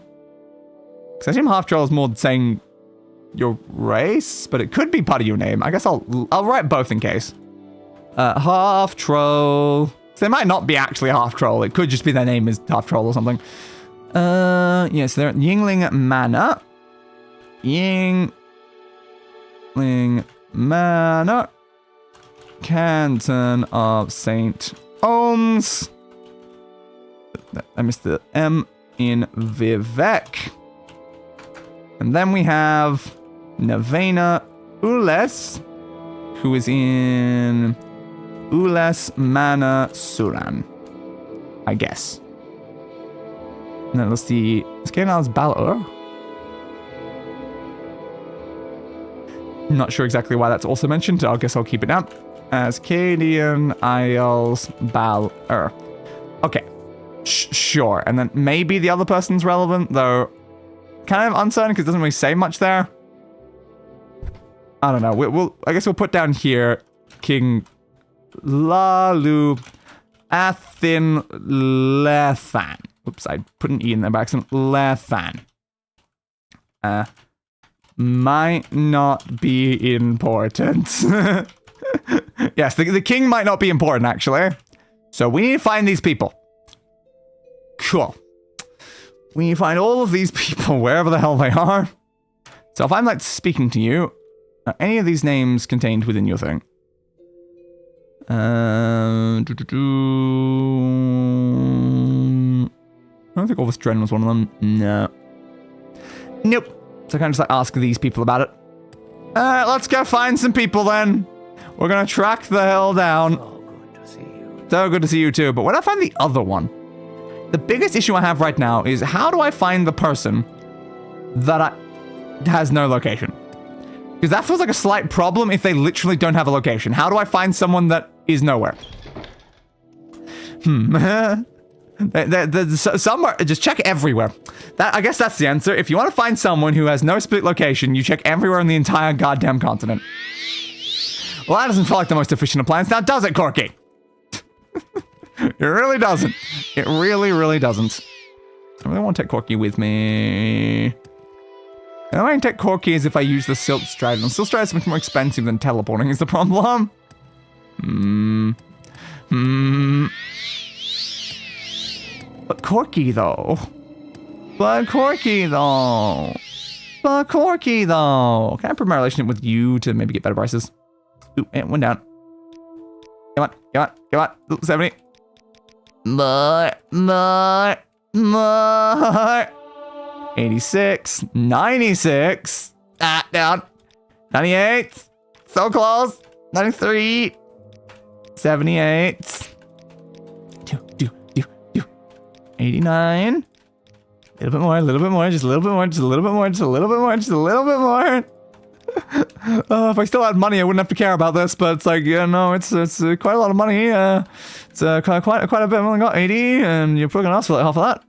Because I assume half troll is more saying your race, but it could be part of your name. I guess I'll write both in case. Half troll. So they might not be actually half troll. It could just be their name is half troll or something. Yes, they're at Yingling Manor. Yingling Manor. Canton of St. Oms. I missed the M in Vivek. And then we have Nevena Ules, who is in Ules Mana Suran, I guess. And then let's see. Skanal's Balor. Not sure exactly why that's also mentioned. I guess I'll keep it down. As Cadian Isles Balor. Okay. Sure. And then maybe the other person's relevant, though. Kind of uncertain because it doesn't really say much there. I don't know. I guess we'll put down here King Hlaalu Athin Lethan. Oops, I put an E in there by accident. Lethan. Might not be important. Yes, the king might not be important, actually. So we need to find these people. Cool. We need to find all of these people, wherever the hell they are. So if I'm, like, speaking to you, are any of these names contained within your thing? I don't think Orvis Dren was one of them. No. Nope. So I kind of just like ask these people about it. Alright, let's go find some people then. We're gonna track the hell down. So good to see you. So good to see you too. But when I find the other one, the biggest issue I have right now is how do I find the person that has no location? Because that feels like a slight problem if they literally don't have a location. How do I find someone that is nowhere? Somewhere, just check everywhere. I guess that's the answer. If you want to find someone who has no split location, you check everywhere on the entire goddamn continent. Well, that doesn't feel like the most efficient of plans now, does it, Corky? It really doesn't. It really, really doesn't. I really want to take Corky with me. The only way I can take Corky is if I use the Silt Stride. And Silt Stride is much more expensive than teleporting is the problem. But Corky, though. But Corky, though. Can I improve my relationship with you to maybe get better prices? Ooh, and one down. Come on. Ooh, 70. More. 86. 96. Down. 98. So close. 93. 78. 89. A little bit more, just a little bit more. If I still had money, I wouldn't have to care about this, but it's like, yeah, no, it's quite a lot of money. It's quite a bit. I've only got 80, and you're probably gonna ask for like half of that.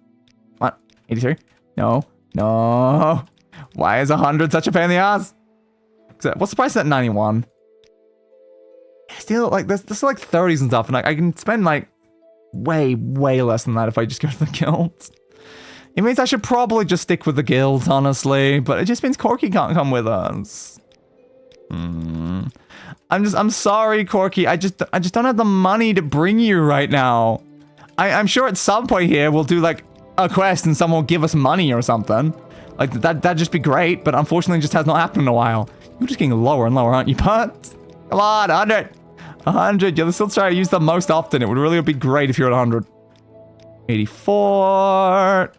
What? 83? No. Why is 100 such a pain in the ass? What's the price at 91? Still, like, there's like 30s and stuff, and I can spend like way less than that if I just go to the guild. It means I should probably just stick with the guild, honestly, but it just means Corky can't come with us. I'm sorry, Corky. I just don't have the money to bring you right now. I'm sure at some point here we'll do like a quest and someone will give us money or something. Like that'd just be great, but unfortunately it just has not happened in a while. You're just getting lower and lower, aren't you, Pat? Come on, 100. 100. You're the still trying to use them most often. It would really be great if you're at 100. 84.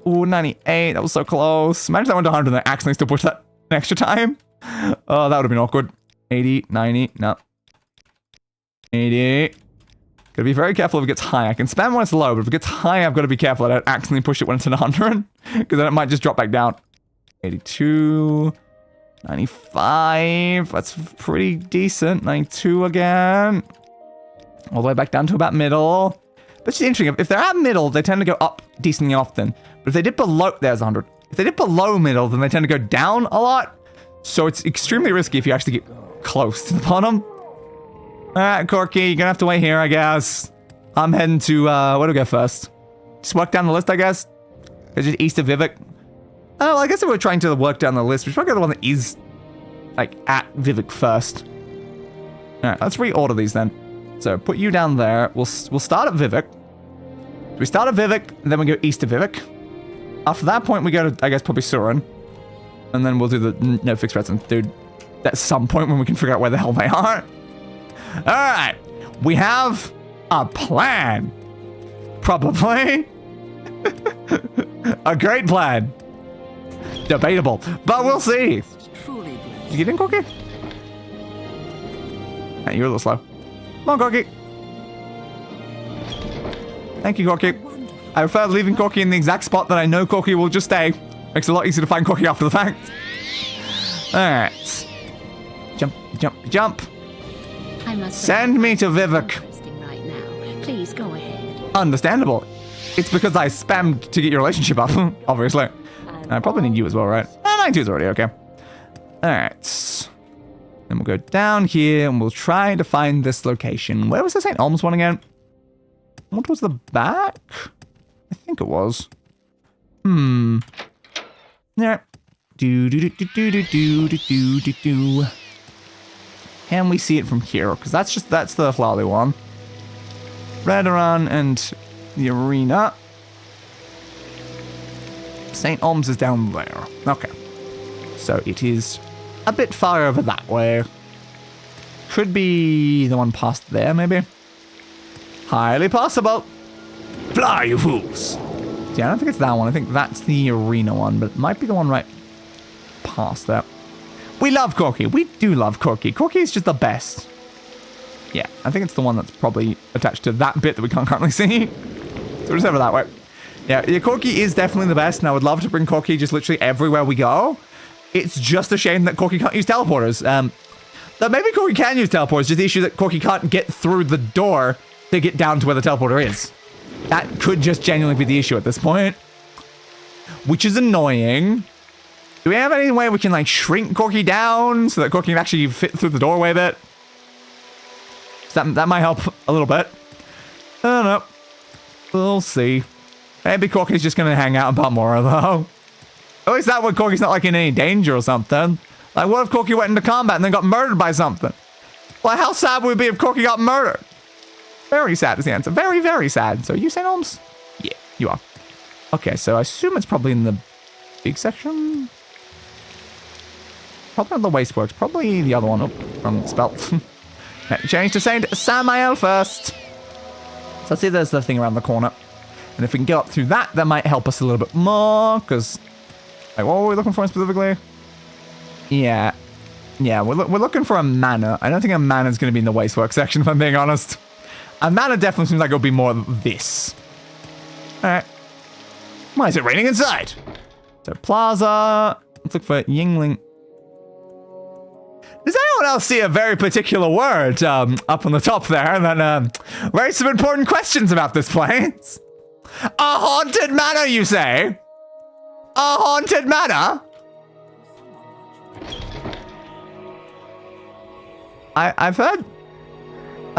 Ooh, 98. That was so close. Imagine if I went to 100 and I accidentally still pushed that an extra time. Oh, that would have been awkward. 80, 90, no. 80. Gotta be very careful if it gets high. I can spam when it's low, but if it gets high, I've got to be careful. I don't accidentally push it when it's at 100. Because then it might just drop back down. 82. 95. That's pretty decent. 92 again. All the way back down to about middle. That's interesting. If they're at middle, they tend to go up decently often. But if they dip below... There's 100. If they dip below middle, then they tend to go down a lot. So it's extremely risky if you actually get close to the bottom. Alright, Corky, you're gonna have to wait here, I guess. I'm heading to, where do we go first? Just work down the list, I guess? It's just east of Vivek. Oh, I guess if we're trying to work down the list, we should probably go to the one that is, like, at Vivek first. Alright, let's reorder these then. So, put you down there. We'll start at Vivek. We start at Vivek, and then we go east of Vivek. After that point, we go to, I guess, probably Surin. And then we'll do the no fixed presence. Dude, at some point when we can figure out where the hell they are. Alright, we have a plan. Probably. A great plan. debatable, but we'll see. Truly blessed. You get in, Corky? Hey, you're a little slow. Come on, Corky. Thank you, Corky. I prefer leaving Corky in the exact spot that I know Corky will just stay. Makes it a lot easier to find Corky after the fact. Alright. Jump, jump, jump. I must Send me to Vivek. Interesting right now. Please go ahead. Understandable. It's because I spammed to get your relationship up, obviously. I probably need you as well, right? 92 is already okay. Alright. Then we'll go down here and we'll try to find this location. Where was the St. Olm's one again? More towards the back? I think it was. Yeah. Do. Can we see it from here? Because that's the Hlaalu one. Redoran and the arena. St. Olm's is down there. Okay. So it is a bit far over that way. Could be the one past there, maybe. Highly possible. Fly, you fools. Yeah, I don't think it's that one. I think that's the arena one, but it might be the one right past that. We love Corky. We do love Corky. Corky is just the best. Yeah, I think it's the one that's probably attached to that bit that we can't currently see. So we'll just over that way. Yeah, Corky is definitely the best, and I would love to bring Corky just literally everywhere we go. It's just a shame that Corky can't use teleporters. That maybe Corky can use teleporters, just the issue that Corky can't get through the door to get down to where the teleporter is. That could just genuinely be the issue at this point. Which is annoying. Do we have any way we can, like, shrink Corky down so that Corky can actually fit through the doorway a bit? That might help a little bit. I don't know. We'll see. Maybe Corky's just going to hang out in Balmora, though. At least that way Corky's not, like, in any danger or something. Like, what if Corky went into combat and then got murdered by something? Well, how sad would it be if Corky got murdered? Very sad is the answer. Very, very sad. So, you St. Olm's? Yeah, you are. Okay, so I assume it's probably in the big section? Probably not the Wasteworks. Probably the other one. Oh, wrong spell. Change to Saint Samael first. So let's see, there's the thing around the corner. And if we can get up through that, that might help us a little bit more. Because, like, what were we looking for specifically? Yeah. Yeah, we're looking for a manor. I don't think a manor's going to be in the Wasteworks section, if I'm being honest. A manor definitely seems like it'll be more this. Alright. Why is it raining inside? So, Plaza. Let's look for Yingling. Does anyone else see a very particular word up on the top there that raise some important questions about this place? A haunted manor, you say? A haunted manor? I've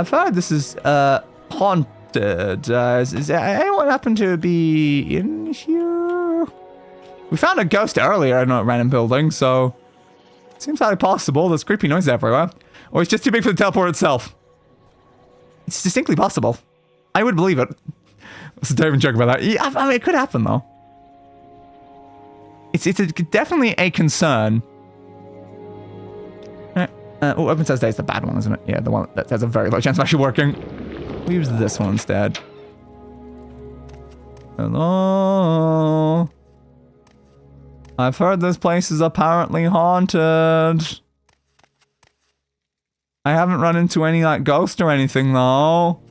heard this is haunted. Does anyone happen to be in here? We found a ghost earlier in a random building, so seems highly possible. There's creepy noise everywhere. Or it's just too big for the teleport itself. It's distinctly possible. I would believe it. Let's not even joke about that. Yeah, I mean, it could happen, though. It's definitely a concern. Oh, Open Thursday is the bad one, isn't it? Yeah, the one that has a very low chance of actually working. We'll use this one instead. Hello? I've heard this place is apparently haunted. I haven't run into any, like, ghost or anything, though.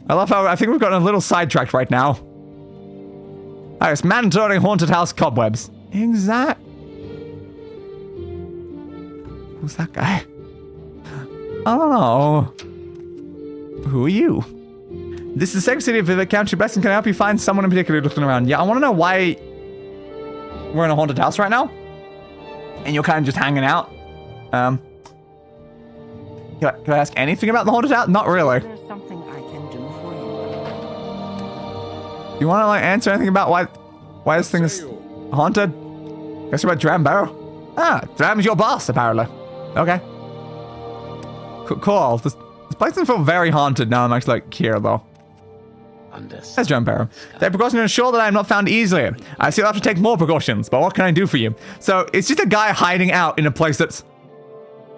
I love how I think we've gotten a little sidetracked right now. Oh, it's mandatory haunted house cobwebs. Exact. Who's that guy? I don't know. Who are you? This is the Sacred City of Vivek. Count your best and can I help you find someone in particular looking around? Yeah, I want to know why we're in a haunted house right now. And you're kind of just hanging out. Can I ask anything about the haunted house? Not really. There's something I can do for you. You want to, like, answer anything about why this thing is haunted? Guess about Dram Barrow. Ah, Dram's your boss, apparently. Okay. Cool. This place doesn't feel very haunted now. I'm actually, like, here, though. That's Dram Barrow. Take precaution to ensure that I am not found easily. I still have to take more precautions, but what can I do for you? So, it's just a guy hiding out in a place that's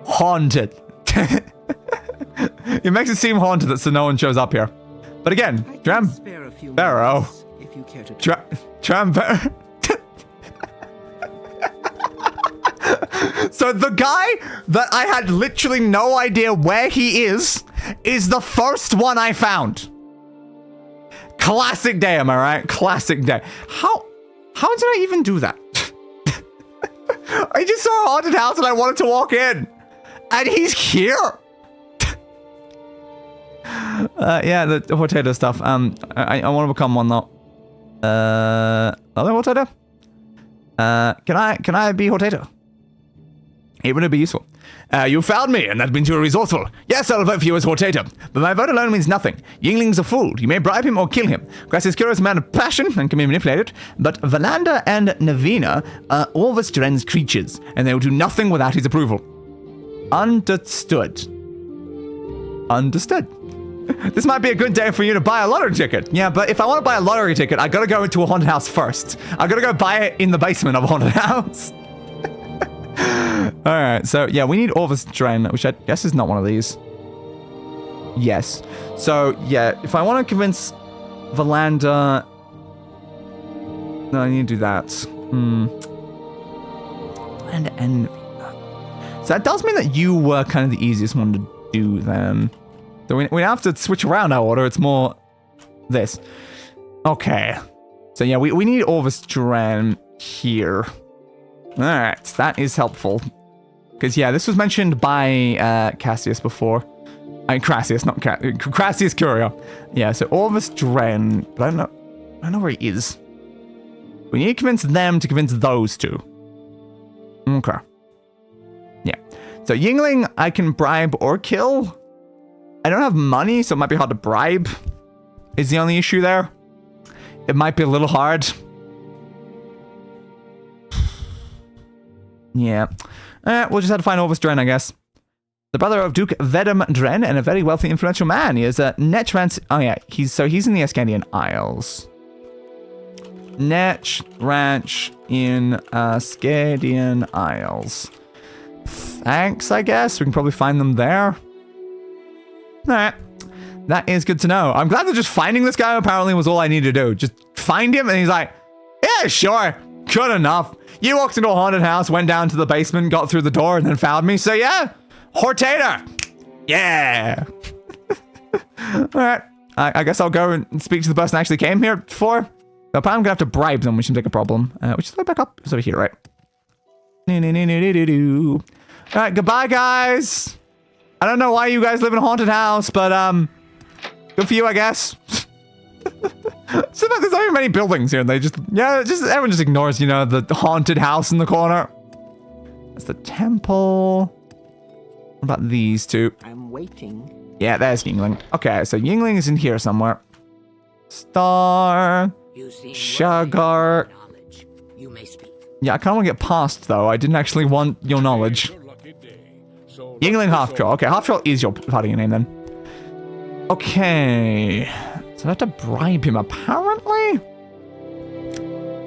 haunted. It makes it seem haunted that so no one shows up here. But again, Dram Barrow. If you care to Dram Barrow. So the guy that I had literally no idea where he is the first one I found. Classic day, am I right? Classic day. How did I even do that? I just saw a haunted house and I wanted to walk in. And he's here. Yeah, the Hortator stuff. I want to become one though. Other Hortator? Can I be Hortator? It would be useful. You found me, and that means you are resourceful. Yes, I'll vote for you as Hortator, but my vote alone means nothing. Yingling's a fool. You may bribe him or kill him. Crassius Curio is a man of passion and can be manipulated, but Valander and Navina are Orvestren's creatures, and they will do nothing without his approval. Understood. Understood. This might be a good day for you to buy a lottery ticket. Yeah, but if I want to buy a lottery ticket, I gotta go into a haunted house first. I gotta go buy it in the basement of a haunted house. Alright, so yeah, we need Orvestren, which I guess is not one of these. Yes. So yeah, if I want to convince Valander... No, I need to do that. Valander and... So that does mean that you were kind of the easiest one to do then. So we have to switch around our order. It's more this. Okay. So yeah, we need Orvestren here. Alright, that is helpful. Because yeah, this was mentioned by Cassius before. Crassius, not Crassius Curio. Yeah, so Orvestren, but I don't know where he is. We need to convince them to convince those two. Okay. Yeah. So Yingling, I can bribe or kill. I don't have money, so it might be hard to bribe. Is the only issue there. It might be a little hard. Yeah. We'll just have to find Orvestren, I guess. The brother of Duke Vedum Dren and a very wealthy, influential man. He is a Netch. Oh yeah, he's in the Ascandian Isles. Netch Ranch in Ascandian Isles. Thanks, I guess. We can probably find them there. Alright. That is good to know. I'm glad that just finding this guy apparently was all I needed to do. Just find him and he's like, yeah, sure. Good enough. You walked into a haunted house, went down to the basement, got through the door, and then found me. So yeah, Hortator. Yeah. Alright. I guess I'll go and speak to the person I actually came here for. But probably I'm gonna have to bribe them, which seems like a problem. Which is the way back up. It's over here, right? Alright, goodbye, guys. I don't know why you guys live in a haunted house, but good for you, I guess. So there's not even many buildings here. They everyone just ignores, you know, the haunted house in the corner. That's the temple. What about these two? I'm waiting. Yeah, there's Yingling. Okay, so Yingling is in here somewhere. Star. Shagar. You may speak. Yeah, I kind of want to get past, though. I didn't actually want your knowledge. Yingling Half-Troll. Okay, Half-Troll is your fighting name, then. Okay. So I have to bribe him, apparently?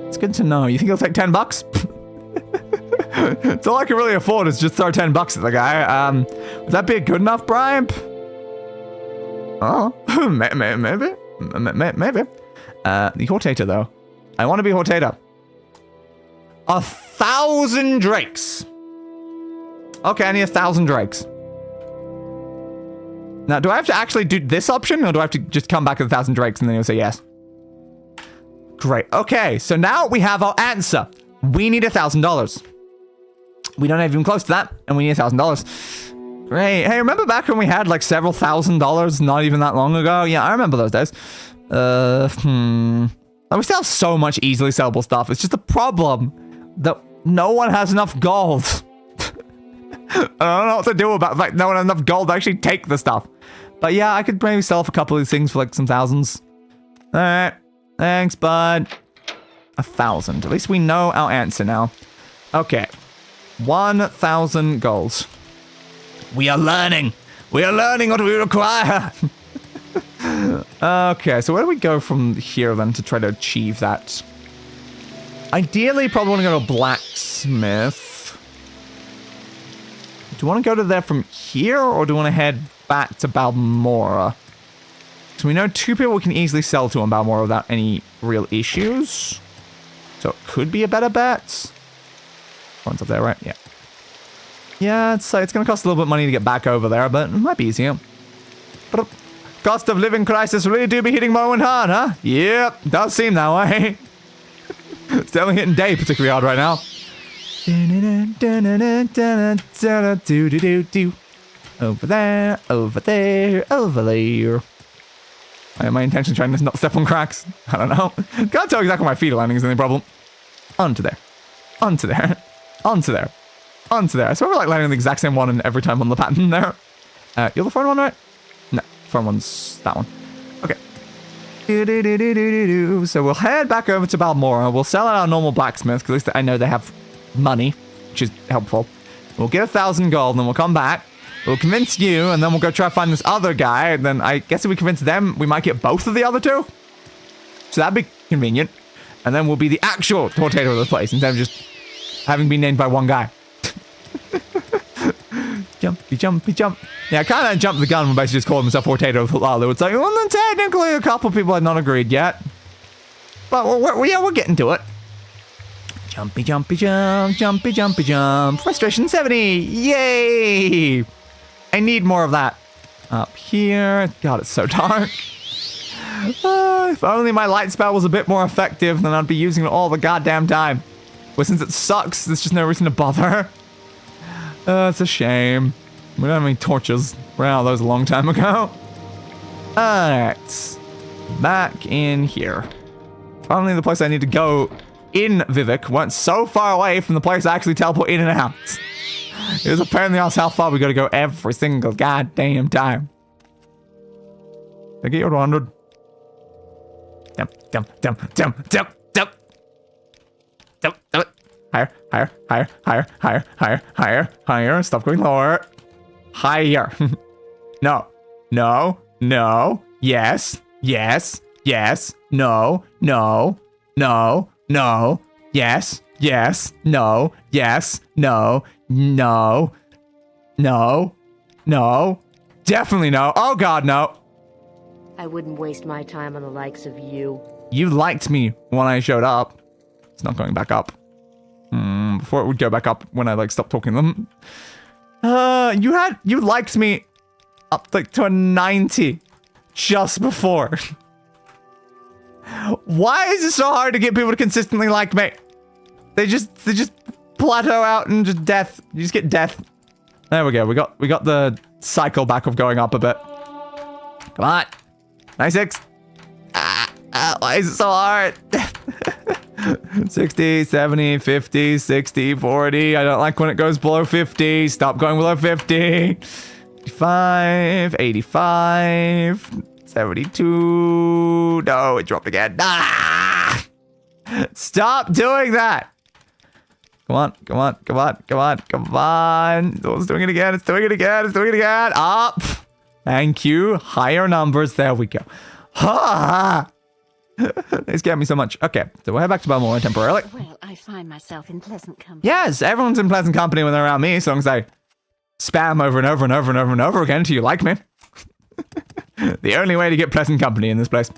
It's good to know. You think he'll take 10 bucks? It's all I can really afford is just throw 10 bucks at the guy. Would that be a good enough bribe? Oh, maybe. The Hortator, though. I want to be Hortator. 1,000 drakes. Okay, I need 1,000 drakes. Now, do I have to actually do this option, or do I have to just come back with 1,000 drakes and then he'll say yes? Great. Okay, so now we have our answer. We need $1,000. We don't have even close to that, and we need $1,000. Great. Hey, remember back when we had like several $1,000s not even that long ago? Yeah, I remember those days. We still have so much easily sellable stuff. It's just a problem that no one has enough gold. I don't know what to do about like no one has enough gold to actually take the stuff. But yeah, I could maybe sell for a couple of these things for like some thousands. Alright. Thanks, bud. 1,000. At least we know our answer now. Okay. 1,000 gold. We are learning. We are learning what we require. Okay, so where do we go from here then to try to achieve that? Ideally, probably want to go to a blacksmith. Do you want to go to there from here, or do you want to head back to Balmora? So we know two people we can easily sell to on Balmora without any real issues. So it could be a better bet. One's up there, right? Yeah. Yeah, it's going to cost a little bit of money to get back over there, but it might be easier. Cost of living crisis really do be hitting Morrowind hard, huh? Yep, does seem that way. It's definitely hitting Day particularly hard right now. Over there, over there, over there. My intention is trying to not step on cracks. I don't know. Can't tell exactly where my feet are landing is the only problem. Onto there. Onto there. Onto there. Onto there. I swear we're like landing on the exact same one and every time on the pattern there. You're the front one, right? No, front one's that one. Okay. So we'll head back over to Balmora. We'll sell at our normal blacksmith, because at least I know they have money, which is helpful. We'll get 1,000 gold, and then we'll come back. We'll convince you, and then we'll go try to find this other guy, and then I guess if we convince them, we might get both of the other two. So that'd be convenient. And then we'll be the actual Hortator of this place, instead of just having been named by one guy. Jumpy, jumpy, jump. Yeah, I kind of jumped the gun when basically just called himself Hortator of Hlaalu. It's like, well, then technically a couple people had not agreed yet. But we're getting to it. Jumpy, jumpy, jump, jumpy, jumpy, jump. Frustration 70. Yay! I need more of that. Up here. God, it's so dark. If only my light spell was a bit more effective, then I'd be using it all the goddamn time. But since it sucks, there's just no reason to bother. It's a shame. We don't have any torches. Ran out of those a long time ago. Alright. Back in here. Finally, the place I need to go in Vivek went so far away from the place I actually teleport in and out. It was apparently us how far we gotta go every single goddamn time. Did I get you to 100? Jump. Higher, higher, higher, higher, higher, higher, higher, higher. Stop going lower. Higher. No. No. No. Yes. Yes. Yes. No. No. No. No. Yes. Yes. No. Yes. No. No. No. No. Definitely no. Oh god, no. I wouldn't waste my time on the likes of you. You liked me when I showed up. It's not going back up. Before it would go back up when I like stopped talking to them. You liked me up like to a 90 just before. Why is it so hard to get people to consistently like me? They just plateau out and just death. You just get death. There we go. We got the cycle back of going up a bit. Come on. 96. Why is it so hard? 60, 70, 50, 60, 40. I don't like when it goes below 50. Stop going below 50. 85, 85, 72. No, it dropped again. Ah! Stop doing that. Come on, come on, come on, come on, come on. Oh, it's doing it again. It's doing it again. It's doing it again. Up. Thank you. Higher numbers. There we go. Ha! They scared me so much. Okay, so we'll head back to Balmora temporarily. Well, I find myself in pleasant company. Yes, everyone's in pleasant company when they're around me, as long as I spam over and over and over and over and over again until you like me. The only way to get pleasant company in this place.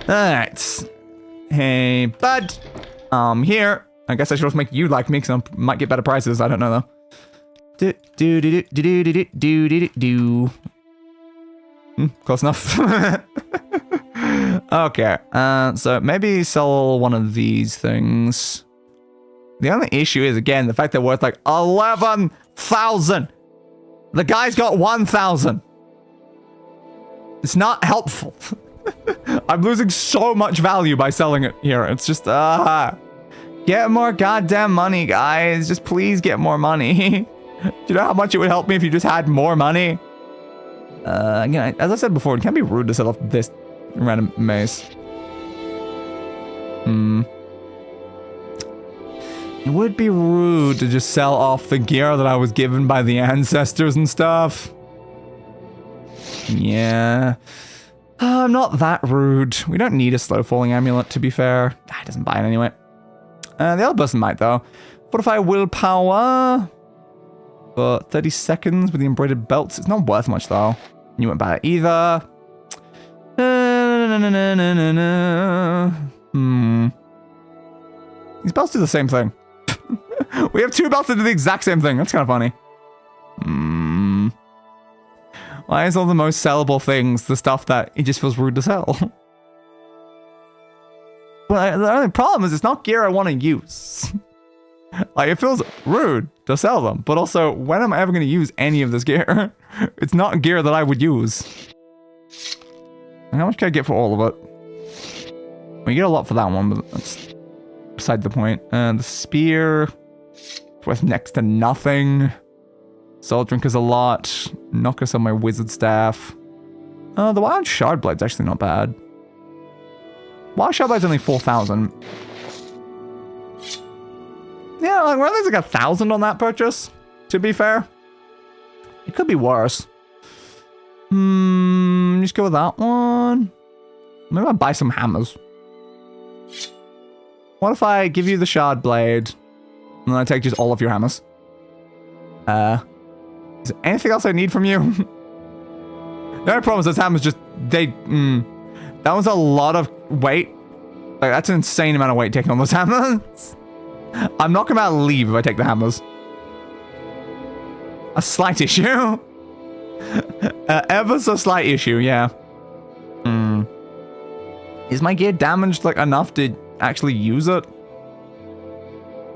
Alright. Hey, bud. Here. I guess I should also make you like me, because I might get better prices. I don't know, though. Close enough. Okay, so maybe sell one of these things. The only issue is, again, the fact they're worth like 11,000. The guy's got 1,000. It's not helpful. I'm losing so much value by selling it here. It's just, get more goddamn money, guys. Just please get more money. Do you know how much it would help me if you just had more money? Again, as I said before, it can't be rude to sell off this random mace. It would be rude to just sell off the gear that I was given by the ancestors and stuff. Yeah. I'm not that rude. We don't need a slow falling amulet, to be fair. It doesn't buy it anyway. The other person might, though. Fortify willpower for 30 seconds with the embroidered belts. It's not worth much, though. You won't buy it either. These belts do the same thing. We have two belts that do the exact same thing. That's kind of funny. Why is all the most sellable things the stuff that it just feels rude to sell? But the only problem is it's not gear I want to use. Like, it feels rude to sell them, but also, when am I ever going to use any of this gear? It's not gear that I would use. And how much can I get for all of it? We get a lot for that one, but that's beside the point. The spear, worth next to nothing. Soul Drinker's a lot. Knock us on my wizard staff. The Wild Shard Blade's actually not bad. Wild Shard Blade's only 4,000. Yeah, like, well, there's like 1,000 on that purchase, to be fair. It could be worse. Just go with that one. Maybe I'll buy some hammers. What if I give you the Shard Blade, and then I take just all of your hammers? Is there anything else I need from you? The only problem is those hammers just, that was a lot of weight. Like, that's an insane amount of weight taking on those hammers. I'm not gonna leave if I take the hammers. A slight issue. Ever so slight issue, yeah. Is my gear damaged, like, enough to actually use it?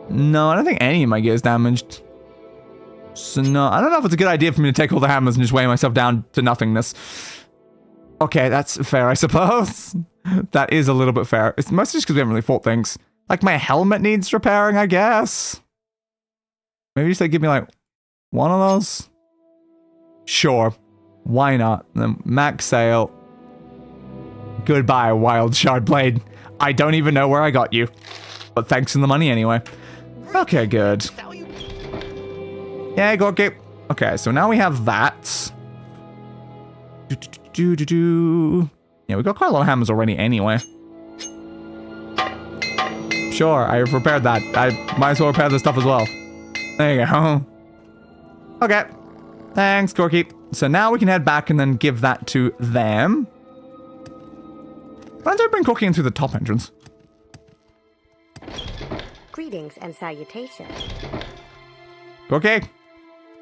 No, I don't think any of my gear is damaged. So no, I don't know if it's a good idea for me to take all the hammers and just weigh myself down to nothingness. Okay, that's fair, I suppose. That is a little bit fair. It's mostly just because we haven't really fought things. Like, my helmet needs repairing, I guess. Maybe just, like, give me, like, one of those? Sure. Why not? And then max sale. Goodbye, Wild Shard Blade. I don't even know where I got you. But thanks for the money anyway. Okay, good. Yeah, Gorky. Okay, so now we have that. Yeah, we got quite a lot of hammers already anyway. Sure, I've repaired that. I might as well repair this stuff as well. There you go. Okay. Thanks, Gorky. So now we can head back and then give that to them. Why don't I bring Gorky in through the top entrance? Greetings and salutations. Gorky?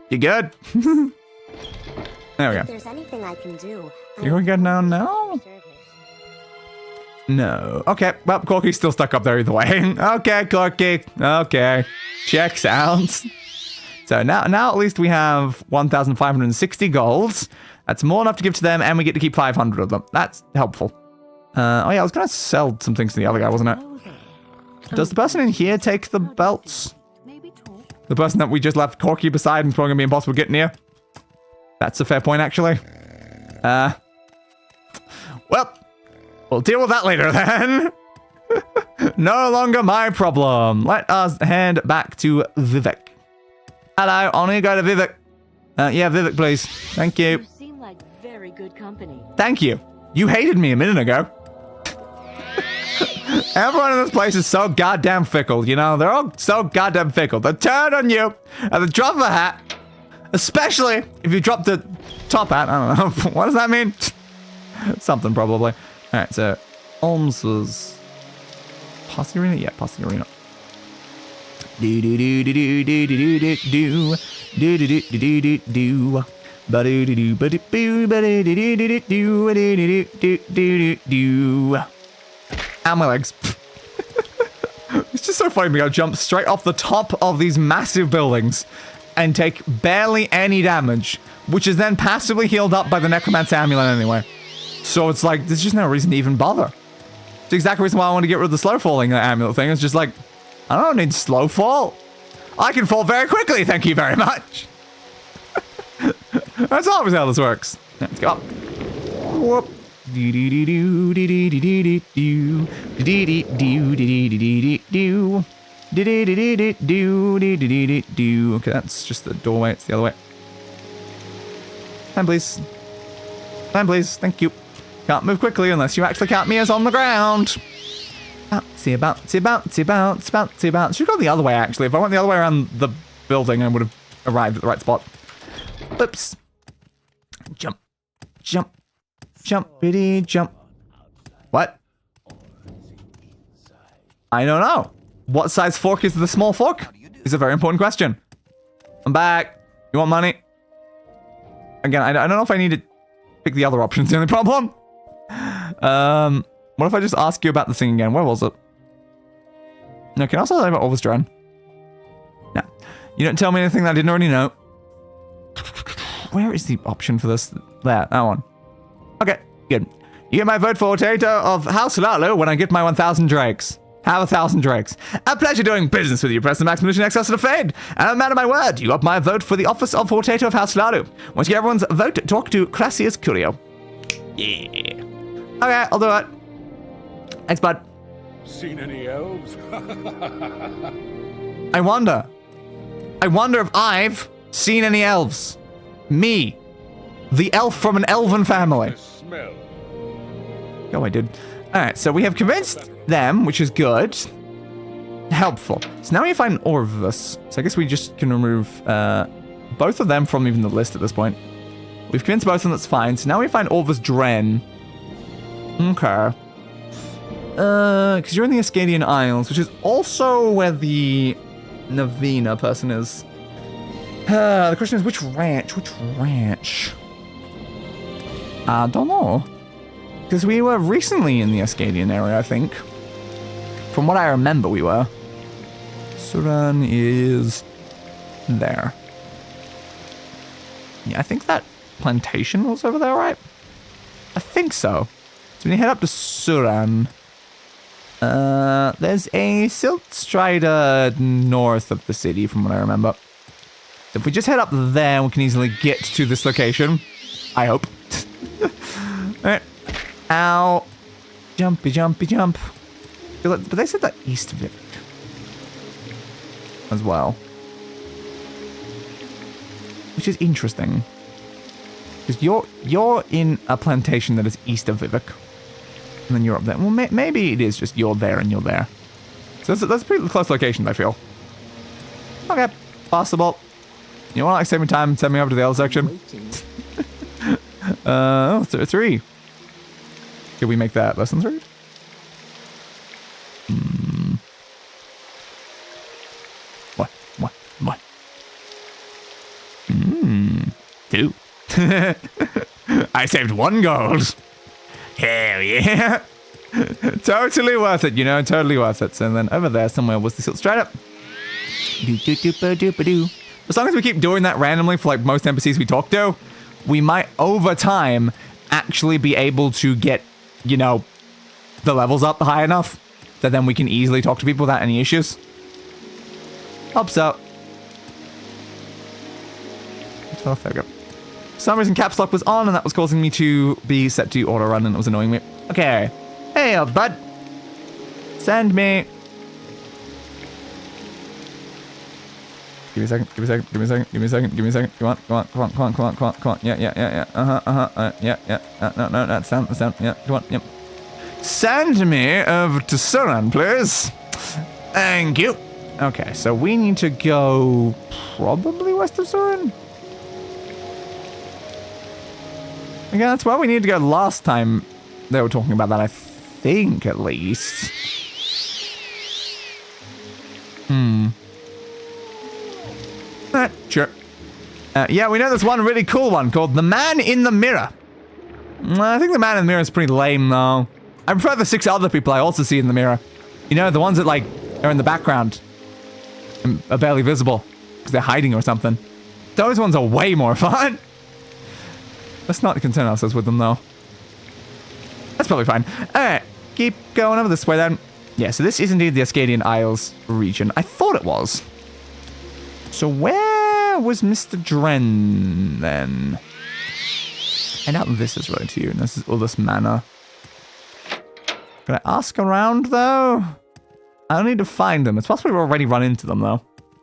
You good? There we go. If there's anything I can do, You going good now? No? No. Okay, well, Corky's still stuck up there either way. Okay, Corky. Okay. Checks out. So now at least we have 1,560 golds. That's more enough to give to them, and we get to keep 500 of them. That's helpful. Oh yeah, I was going to sell some things to the other guy, wasn't it? Does the person in here take the belts? The person that we just left Corky beside and it's probably going to be impossible to get near? That's a fair point, actually. Well, we'll deal with that later then. No longer my problem. Let us hand back to Vivek. Hello, I need to go to Vivek. Yeah, Vivek, please. Thank you. You seem like very good company. Thank you. You hated me a minute ago. Everyone in this place is so goddamn fickle, you know? They're all so goddamn fickle. They turn on you at the drop of a hat. Especially if you drop the top hat. I don't know. What does that mean? Something, probably. Alright, so Olms was Posse Arena? Yeah, Posse Arena. Do do do do do do do do do do do do do do do ba do do do ba do do ba do do do do do do do do do. Ow, my legs. It's just so funny to me. I jump straight off the top of these massive buildings and take barely any damage, which is then passively healed up by the Necromancer Amulet anyway. So it's like, there's just no reason to even bother. It's the exact reason why I want to get rid of the slow falling amulet thing. It's just like, I don't need slow fall. I can fall very quickly, thank you very much. That's always how this works. Let's go up. Whoop. Okay, that's just the doorway. It's the other way. Time, please. Time, please. Thank you. Can't move quickly unless you actually count me as on the ground. Bouncy, bouncy, bouncy, bounce, bouncy, bounce. Should go the other way, actually. If I went the other way around the building, I would have arrived at the right spot. Oops. Jump. Jump. Jumpity jump. What? I don't know. What size fork is the small fork? Is a very important question. I'm back. You want money? Again, I don't know if I need to pick the other options. The only problem. What if I just ask you about the thing again? Where was it? No, can I also tell you about Orvesdran? No. You don't tell me anything that I didn't already know. Where is the option for this? There, that one. Okay, good. You get my vote for Hortator of House Hlaalu when I get my 1,000 drakes. Have 1,000 drakes. A pleasure doing business with you, Professor Maximilian Hexecaster La Fadé. And I'm a man of my word. You got my vote for the office of Hortator of House Hlaalu. Once you get everyone's vote, talk to Crassius Curio. Yeah. Okay, I'll do it. Thanks, bud. Seen any elves? I wonder if I've seen any elves. Me. The elf from an elven family. Smell. Oh, I did. Alright, so we have convinced them, which is good. Helpful. So now we find Orvis. So I guess we just can remove both of them from even the list at this point. We've convinced both of them, that's fine. So now we find Orvis Dren. Okay. Because you're in the Ascadian Isles, which is also where the Navina person is. The question is, which ranch? Which ranch? I don't know. Because we were recently in the Ascadian area, I think. From what I remember, we were. Suran is there. Yeah, I think that plantation was over there, right? I think so. So when you head up to Suran, there's a silt strider north of the city, from what I remember. So if we just head up there, we can easily get to this location. I hope. Alright. Ow. Jumpy, jumpy, jump. But they said that east of it as well. Which is interesting. Because you're in a plantation that is east of Vivek. And then you're up there. Well, maybe it is just you're there and you're there. So that's a pretty close location, I feel. Okay, possible. You want to like save me time, send me over to the L section? Oh, 3. Can we make that lessons read? What? 2. I saved 1 gold. Hell yeah. Totally worth it, you know, totally worth it. So then over there somewhere was the silt straight up. As long as we keep doing that randomly for like most NPCs we talk to, we might over time actually be able to get, you know, the levels up high enough that then we can easily talk to people without any issues. Hope so. Oh, there we go. For some reason caps lock was on and that was causing me to be set to auto run and it was annoying me. Okay. Hey, old bud. Send me. Give me a second. Come on. Yeah. No, that's down. Yeah, come on. Yep. Send me over to Suran, please. Thank you. Okay, so we need to go probably west of Suran. Again, that's where we needed to go last time they were talking about that, I think, at least. Sure. Yeah, we know there's one really cool one called The Man in the Mirror. I think The Man in the Mirror is pretty lame, though. I prefer the 6 other people I also see in the mirror. You know, the ones that, like, are in the background and are barely visible because they're hiding or something. Those ones are way more fun. Let's not concern ourselves with them, though. That's probably fine. Alright, keep going over this way, then. Yeah, so this is indeed the Ascadian Isles region. I thought it was. So where was Mr. Dren, then? I doubt this is really to you. This is all this mana. Can I ask around, though? I don't need to find them. It's possible we've already run into them, though.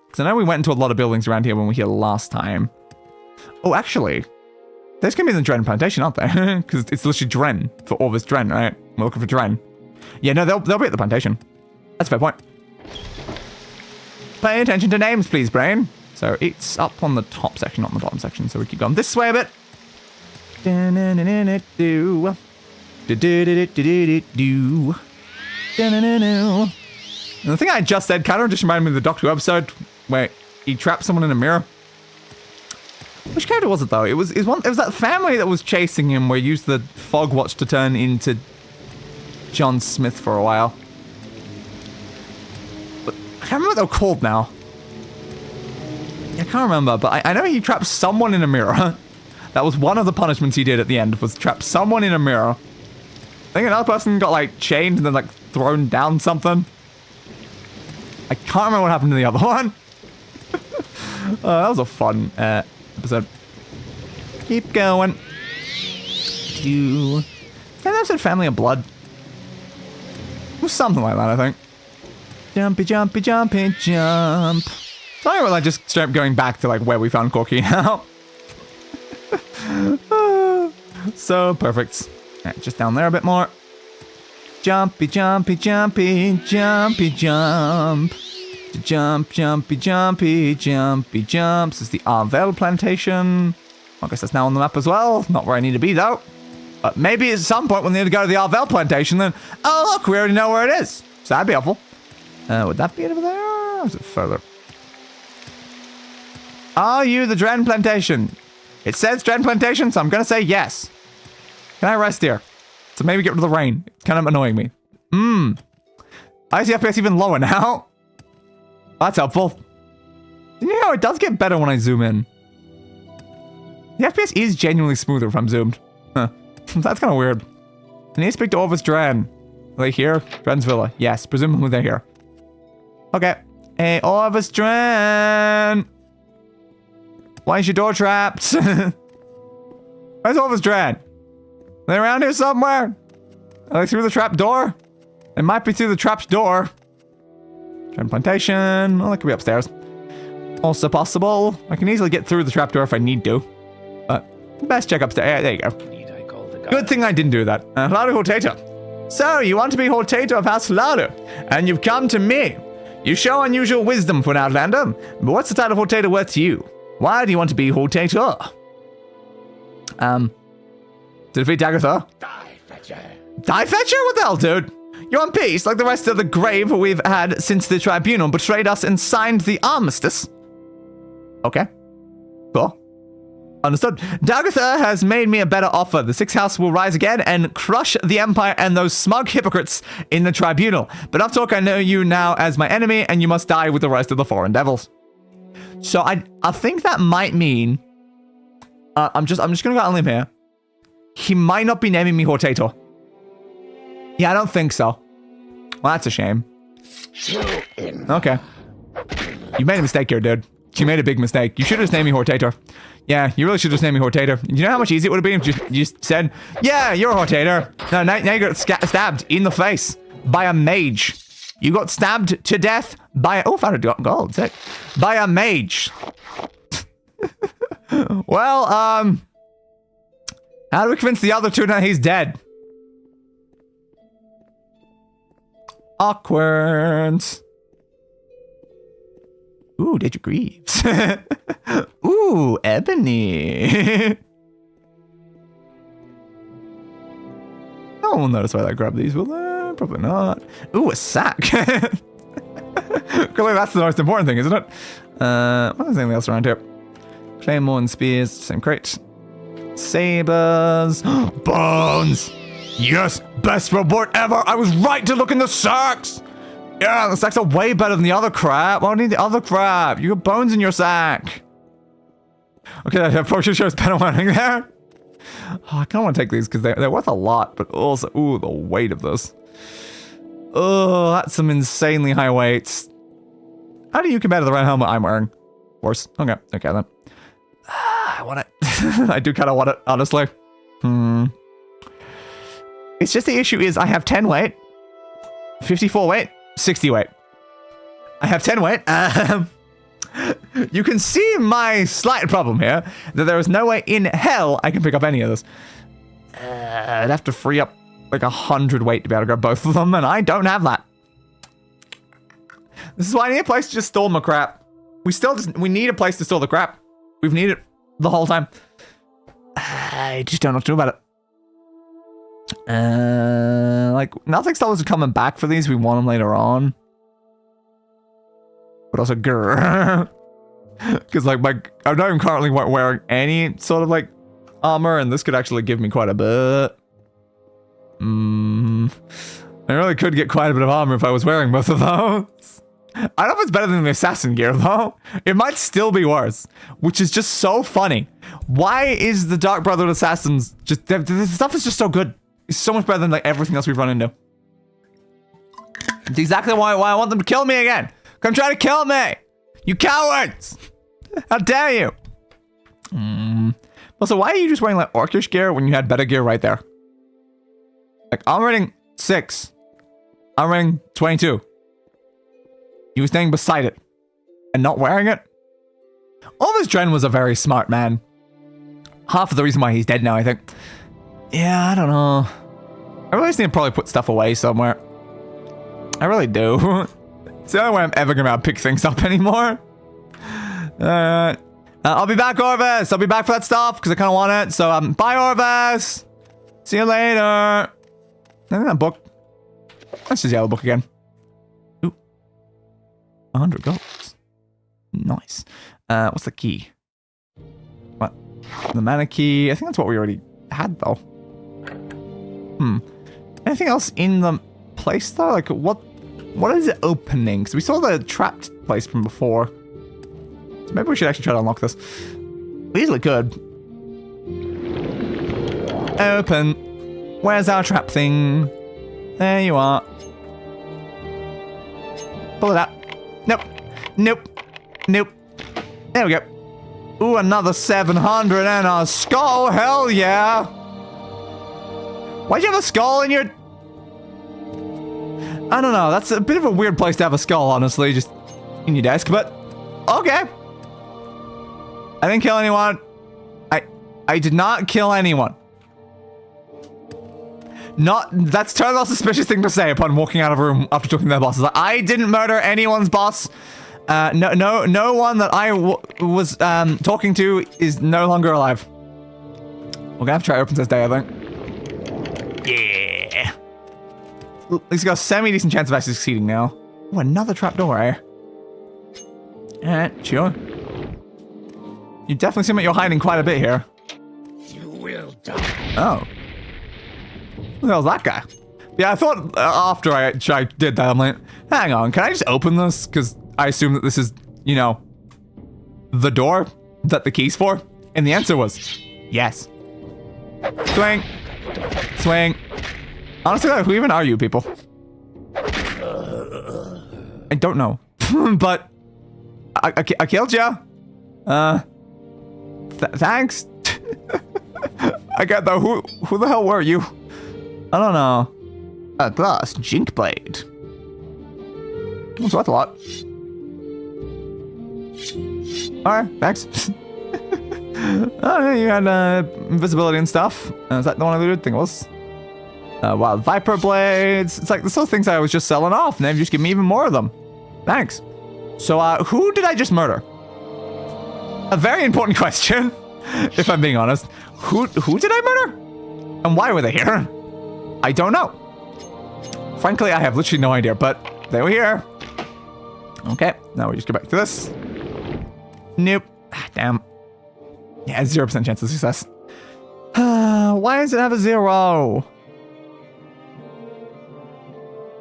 Because I know we went into a lot of buildings around here when we were here last time. Oh, actually... There's going to be the Dren plantation, aren't there? Because it's literally Dren for all this Dren, right? We're looking for Dren. Yeah, no, they'll be at the plantation. That's a fair point. Pay attention to names, please, brain. So it's up on the top section, not on the bottom section. So we keep going this way a bit. And the thing I just said kind of just reminded me of the Doctor Who episode where he traps someone in a mirror. Which character was it though? It was that family that was chasing him where he used the fog watch to turn into John Smith for a while. But I can't remember what they were called now. I can't remember, but I know he trapped someone in a mirror. That was one of the punishments he did at the end, was trap someone in a mirror. I think another person got like chained and then like thrown down something. I can't remember what happened to the other one. That was a fun episode. Keep going. That episode Family of Blood. It was something like that, I think. Jumpy, jumpy, jumpy, jump. Sorry, we're like just straight up going back to like where we found Corky now. So perfect. Alright, just down there a bit more. Jumpy, jumpy, jumpy, jumpy, jump. Jump, jumpy, jumpy, jumpy, jumps. This is the Arvel plantation. I guess that's now on the map as well. Not where I need to be though. But maybe at some point we'll need to go to the Arvel plantation then. Oh look, we already know where it is. So that'd be helpful. Would that be over there? Or is it further? Are you the Dren plantation? It says Dren plantation, so I'm gonna say yes. Can I rest here? So maybe get rid of the rain. It's kind of annoying me. I see FPS even lower now. That's helpful. You know, it does get better when I zoom in. The FPS is genuinely smoother if I'm zoomed. Huh. That's kind of weird. I need to speak to Orvis Dren. Are they here? Dren's Villa. Yes, presumably they're here. Okay. Hey, Orvis Dren. Why is your door trapped? Where's Orvis Dren? Are they around here somewhere? Are they through the trap door? They might be through the trapped door. Dren plantation. Well, that could be upstairs. Also possible. I can easily get through the trapdoor if I need to. But best check upstairs. There you go. Good thing I didn't do that. Hlaalu Hortator. So, you want to be Hortator of House Hlaalu, and you've come to me. You show unusual wisdom for an Outlander, but what's the title of Hortator worth to you? Why do you want to be Hortator? To defeat Daggerfall? Die, Fetcher. Die Fetcher? What the hell, dude? You're on peace, like the rest of the grave we've had since the Tribunal betrayed us and signed the armistice. Okay. Cool. Understood. Daggerfall has made me a better offer. The Sixth House will rise again and crush the Empire and those smug hypocrites in the Tribunal. But enough talk, I know you now as my enemy, and you must die with the rest of the foreign devils. So I think that might mean... I'm just gonna go out on a limb here. He might not be naming me Hortator. Yeah, I don't think so. Well, that's a shame. Okay. You made a mistake here, dude. You made a big mistake. You should have just named me Hortator. Yeah, you really should have just named me Hortator. You know how much easier it would have been if you just said, yeah, you're a Hortator. No, now you got stabbed in the face by a mage. You got stabbed to death by... Oh, found a gold. Sick. By a mage. Well, how do we convince the other two that he's dead? Awkward. Ooh, Did You Greaves. Ooh, Ebony. No one will notice why I grabbed these, will they? Probably not. Ooh, a sack. Clearly that's the most important thing, isn't it? What is anything else around here? Claymore and spears, same crate. Sabers. Bones! Yes! Best reward ever! I was right to look in the sacks! Yeah, the sacks are way better than the other crap. Why do you need the other crap? You got bones in your sack. Okay, that probably shows better warning there. Oh, I kind of want to take these because they're worth a lot, but also, ooh, the weight of this. Oh, that's some insanely high weights. How do you compare to the red helmet I'm wearing? Worse. Okay then. I want it. I do kind of want it, honestly. It's just the issue is I have 10 weight, 54 weight, 60 weight. I have 10 weight. You can see my slight problem here, that there is no way in hell I can pick up any of this. I'd have to free up like 100 weight to be able to grab both of them, and I don't have that. This is why I need a place to just store my crap. We need a place to store the crap. We've needed it the whole time. I just don't know what to do about it. Like, nothing stops us coming back for these. We want them later on. But also, grrr. Because like I'm not even currently wearing any sort of like armor, and this could actually give me quite a bit. I really could get quite a bit of armor if I was wearing both of those. I don't know if it's better than the assassin gear though. It might still be worse, which is just so funny. Why is the Dark Brotherhood assassins just this stuff is just so good? It's so much better than like everything else we've run into. It's exactly why I want them to kill me again. Come try to kill me, you cowards! How dare you? Also, why are you just wearing like orcish gear when you had better gear right there? Like, I'm rating 6. I'm rating 22. You were staying beside it and not wearing it? Alvis Dren was a very smart man. Half of the reason why he's dead now, I think. Yeah, I don't know. I really just need to probably put stuff away somewhere. I really do. It's the only way I'm ever gonna be able to pick things up anymore. Alright. I'll be back, Orvis. I'll be back for that stuff because I kind of want it. So, bye, Orvis. See you later. I think that book. Let's just yellow book again. Ooh. 100 golds. Nice. What's the key? What? The mana key. I think that's what we already had, though. Anything else in the place, though? Like, what is it opening? Because we saw the trapped place from before. So maybe we should actually try to unlock this. We easily could. Open. Where's our trap thing? There you are. Pull it out. Nope. Nope. Nope. There we go. Ooh, another 700 and a skull. Hell yeah. Why'd you have a skull in your... I don't know. That's a bit of a weird place to have a skull, honestly. Just in your desk, but... Okay. I didn't kill anyone. I did not kill anyone. That's a totally suspicious thing to say upon walking out of a room after talking to their bosses. Like, I didn't murder anyone's boss. No one that I was talking to is no longer alive. We're gonna have to try open this day, I think. Yeah. At least got a semi-decent chance of actually succeeding now. Oh, another trapdoor, eh? Alright, sure. You definitely seem like you're hiding quite a bit here. You will die. Oh. Who the hell's that guy? Yeah, I thought after I did that, I'm like, hang on, can I just open this? Because I assume that this is, you know, the door that the key's for. And the answer was yes. Swing. Swing. Honestly, who even are you people? I don't know. But I killed you. Thanks. I got the who the hell were you? I don't know. A glass jink blade. That's worth a lot. Alright, thanks. Oh, you had invisibility and stuff. Is that the one I looted? I think it was. Wild Viper blades. It's like the sort of things I was just selling off, and they've just given me even more of them. Thanks. So, who did I just murder? A very important question, if I'm being honest. Who did I murder? And why were they here? I don't know. Frankly, I have literally no idea, but they were here. Okay, now we just go back to this. Nope. Damn. Yeah, 0% chance of success. Why does it have a 0?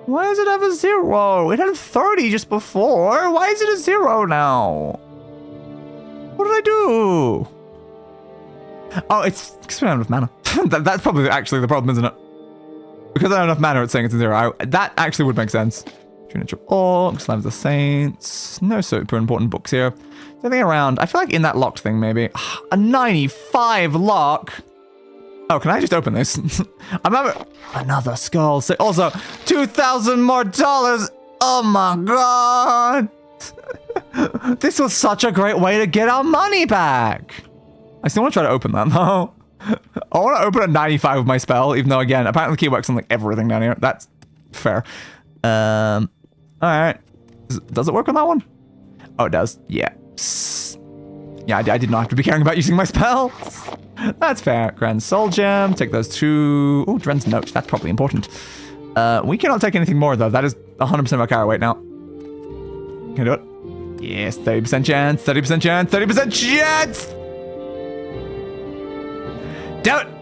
Why does it have a 0? It had a 30 just before. Why is it a 0 now? What did I do? Oh, it's because we don't have enough mana. That's probably actually the problem, isn't it? Because I don't have enough mana, it's saying it's a 0. That actually would make sense. Trinity Orc, Slams the Saints. No super important books here. Is anything around? I feel like in that locked thing, maybe. A 95 lock. Oh, can I just open this? I'm having another skull. So also, $2,000 more. Oh my god. This was such a great way to get our money back. I still want to try to open that though. I want to open a 95 with my spell, even though again, apparently the key works on like everything down here. That's fair. Alright. Does it work on that one? Oh, it does. Yeah. Yeah, I did not have to be caring about using my spells. That's fair. Grand Soul Gem. Take those two. Oh, Dren's Note. That's probably important. We cannot take anything more, though. That is 100% of our carry weight now. Can I do it? Yes, 30% chance, 30% chance, 30% chance! Damn it!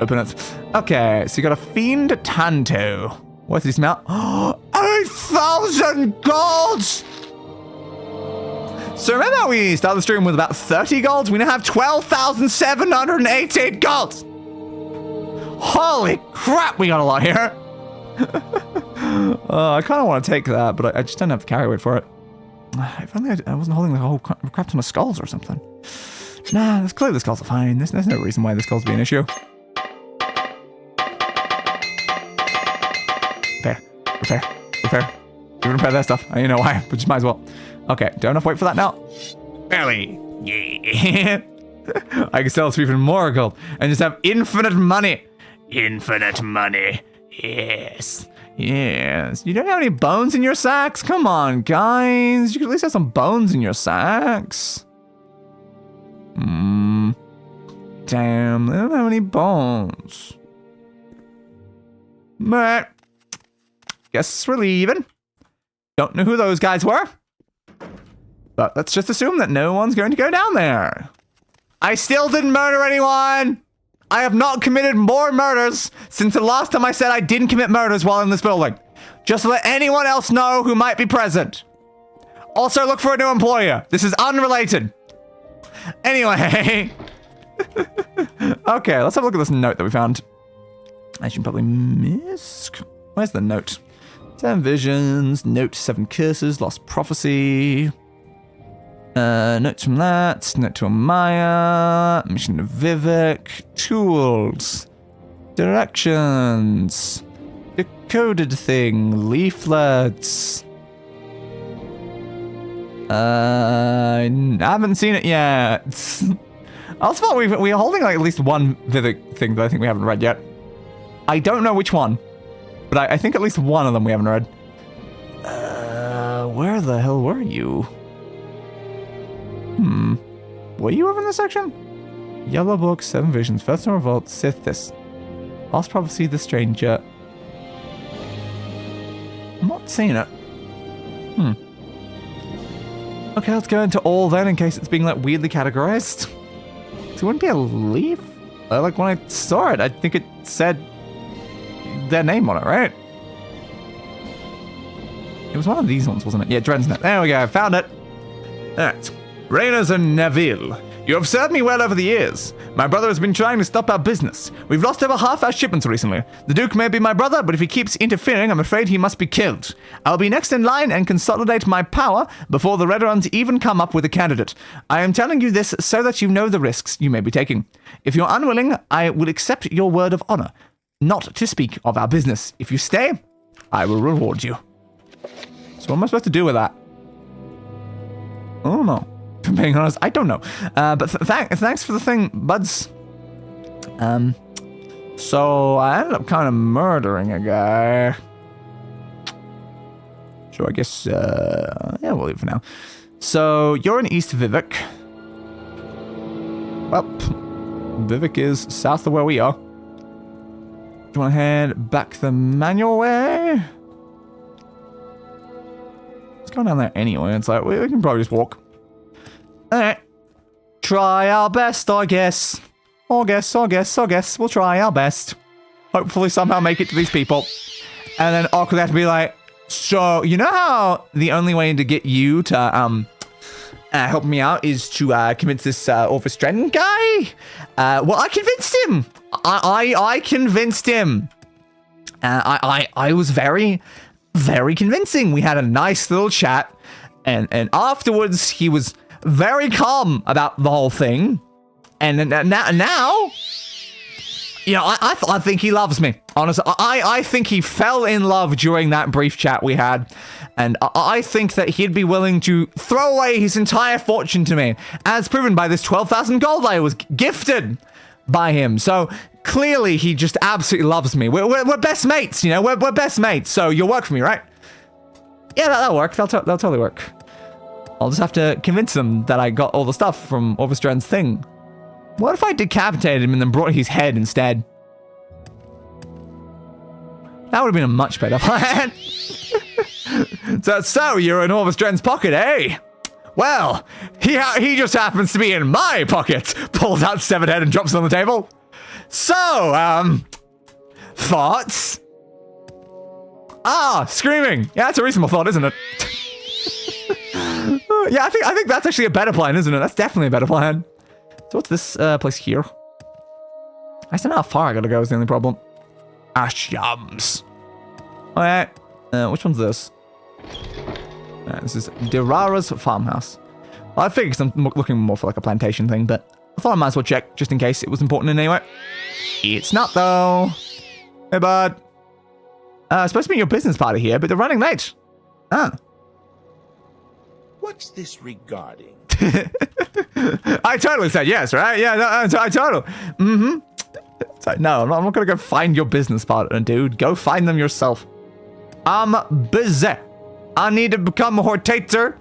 Open it. Okay, so you got a Fiend Tanto. What's he smell? 8,000 golds! So remember how we started the stream with about 30 golds? We now have 12,718 golds! Holy crap, we got a lot here! I kind of want to take that, but I just don't have the carry weight for it. If only I wasn't holding the whole crap ton of skulls or something. Nah, it's clear the skulls are fine. There's no reason why the skulls be an issue. Repair. You repair that stuff. I don't know why, but just might as well. Okay, don't have to wait for that now. Barely. Yeah. I can sell this for even more gold and just have infinite money. Infinite money. Yes. Yes. You don't have any bones in your sacks? Come on, guys. You could at least have some bones in your sacks. Damn, they don't have any bones. But guess we're leaving. Don't know who those guys were. But let's just assume that no one's going to go down there. I still didn't murder anyone. I have not committed more murders since the last time I said I didn't commit murders while in this building. Just to let anyone else know who might be present. Also, look for a new employer. This is unrelated. Anyway. Okay, let's have a look at this note that we found. I should probably miss. Where's the note? 7 visions, note 7 curses, lost prophecy. Notes from that, note to Amaya, mission to Vivek, tools, directions, decoded thing, leaflets. I haven't seen it yet. I also thought we are holding like at least one Vivek thing that I think we haven't read yet. I don't know which one, but I think at least one of them we haven't read. Where the hell were you? Were you over in this section? Yellow Book, 7 Visions, First Time Revolt, Sith this. Lost Prophecy, The Stranger. I'm not seeing it. Okay, let's go into all then in case it's being like weirdly categorized. So it wouldn't be a leaf? Like when I saw it, I think it said their name on it, right? It was one of these ones, wasn't it? Yeah, Drensnet. There we go, found it. Alright. Rainers and Neville, you have served me well over the years. My brother has been trying to stop our business. We've lost over half our shipments recently. The Duke may be my brother, but if he keeps interfering, I'm afraid he must be killed. I'll be next in line and consolidate my power before the Redorans even come up with a candidate. I am telling you this so that you know the risks you may be taking. If you're unwilling, I will accept your word of honor, not to speak of our business. If you stay, I will reward you. So what am I supposed to do with that? I don't know. If I'm being honest, I don't know. But thanks for the thing, buds. So I ended up kind of murdering a guy. So I guess, yeah, we'll leave it for now. So you're in East Vivek. Well, Vivek is south of where we are. Do you want to head back the manual way? Let's go down there anyway. It's like, we can probably just walk. Alright. Try our best, I guess. I guess. We'll try our best. Hopefully somehow make it to these people. And then awkwardly have to be like, so, you know how the only way to get you to, help me out is to, convince this, Orvestren guy? Well, I convinced him. I convinced him. I was very, very convincing. We had a nice little chat. And afterwards, he was very calm about the whole thing. And now, you know, I think he loves me. Honestly, I think he fell in love during that brief chat we had. And I think that he'd be willing to throw away his entire fortune to me, as proven by this 12,000 gold I was gifted by him. So clearly he just absolutely loves me. We're best mates, you know, we're best mates. So you'll work for me, right? Yeah, that'll work. That'll totally work. I'll just have to convince them that I got all the stuff from Orvestren's thing. What if I decapitated him and then brought his head instead? That would have been a much better plan. So you're in Orvestren's pocket, eh? Well, he just happens to be in my pocket. Pulls out severed head and drops it on the table. So, thoughts? Ah, screaming. Yeah, that's a reasonable thought, isn't it? Yeah, I think that's actually a better plan, isn't it? That's definitely a better plan. So what's this place here? I just don't know how far I gotta go is the only problem. Ashyams. Alright. Which one's this? This is Dirara's farmhouse. Well, I figured I'm looking more for like a plantation thing, but I thought I might as well check just in case it was important in any way. It's not though. Hey bud. Supposed to be your business party here, but they're running late. Ah. What's this regarding? I totally said yes, right? Yeah, no, I totally. Mm-hmm. It's like, no, I'm not gonna go find your business partner, dude. Go find them yourself. I'm busy. I need to become a Hortator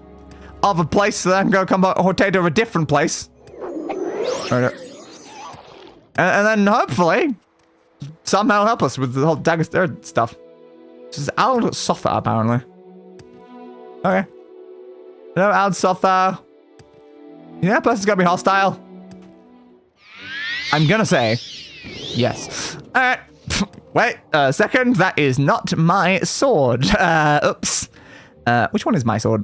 of a place, so that I can go become a Hortator of a different place. And then hopefully somehow help us with the whole Daggerfall stuff. This is Al Sotha, apparently. Okay. No, Al Sotha. Yeah, that person's gonna be hostile. I'm gonna say yes. Alright. Wait a second. That is not my sword. Oops. Which one is my sword?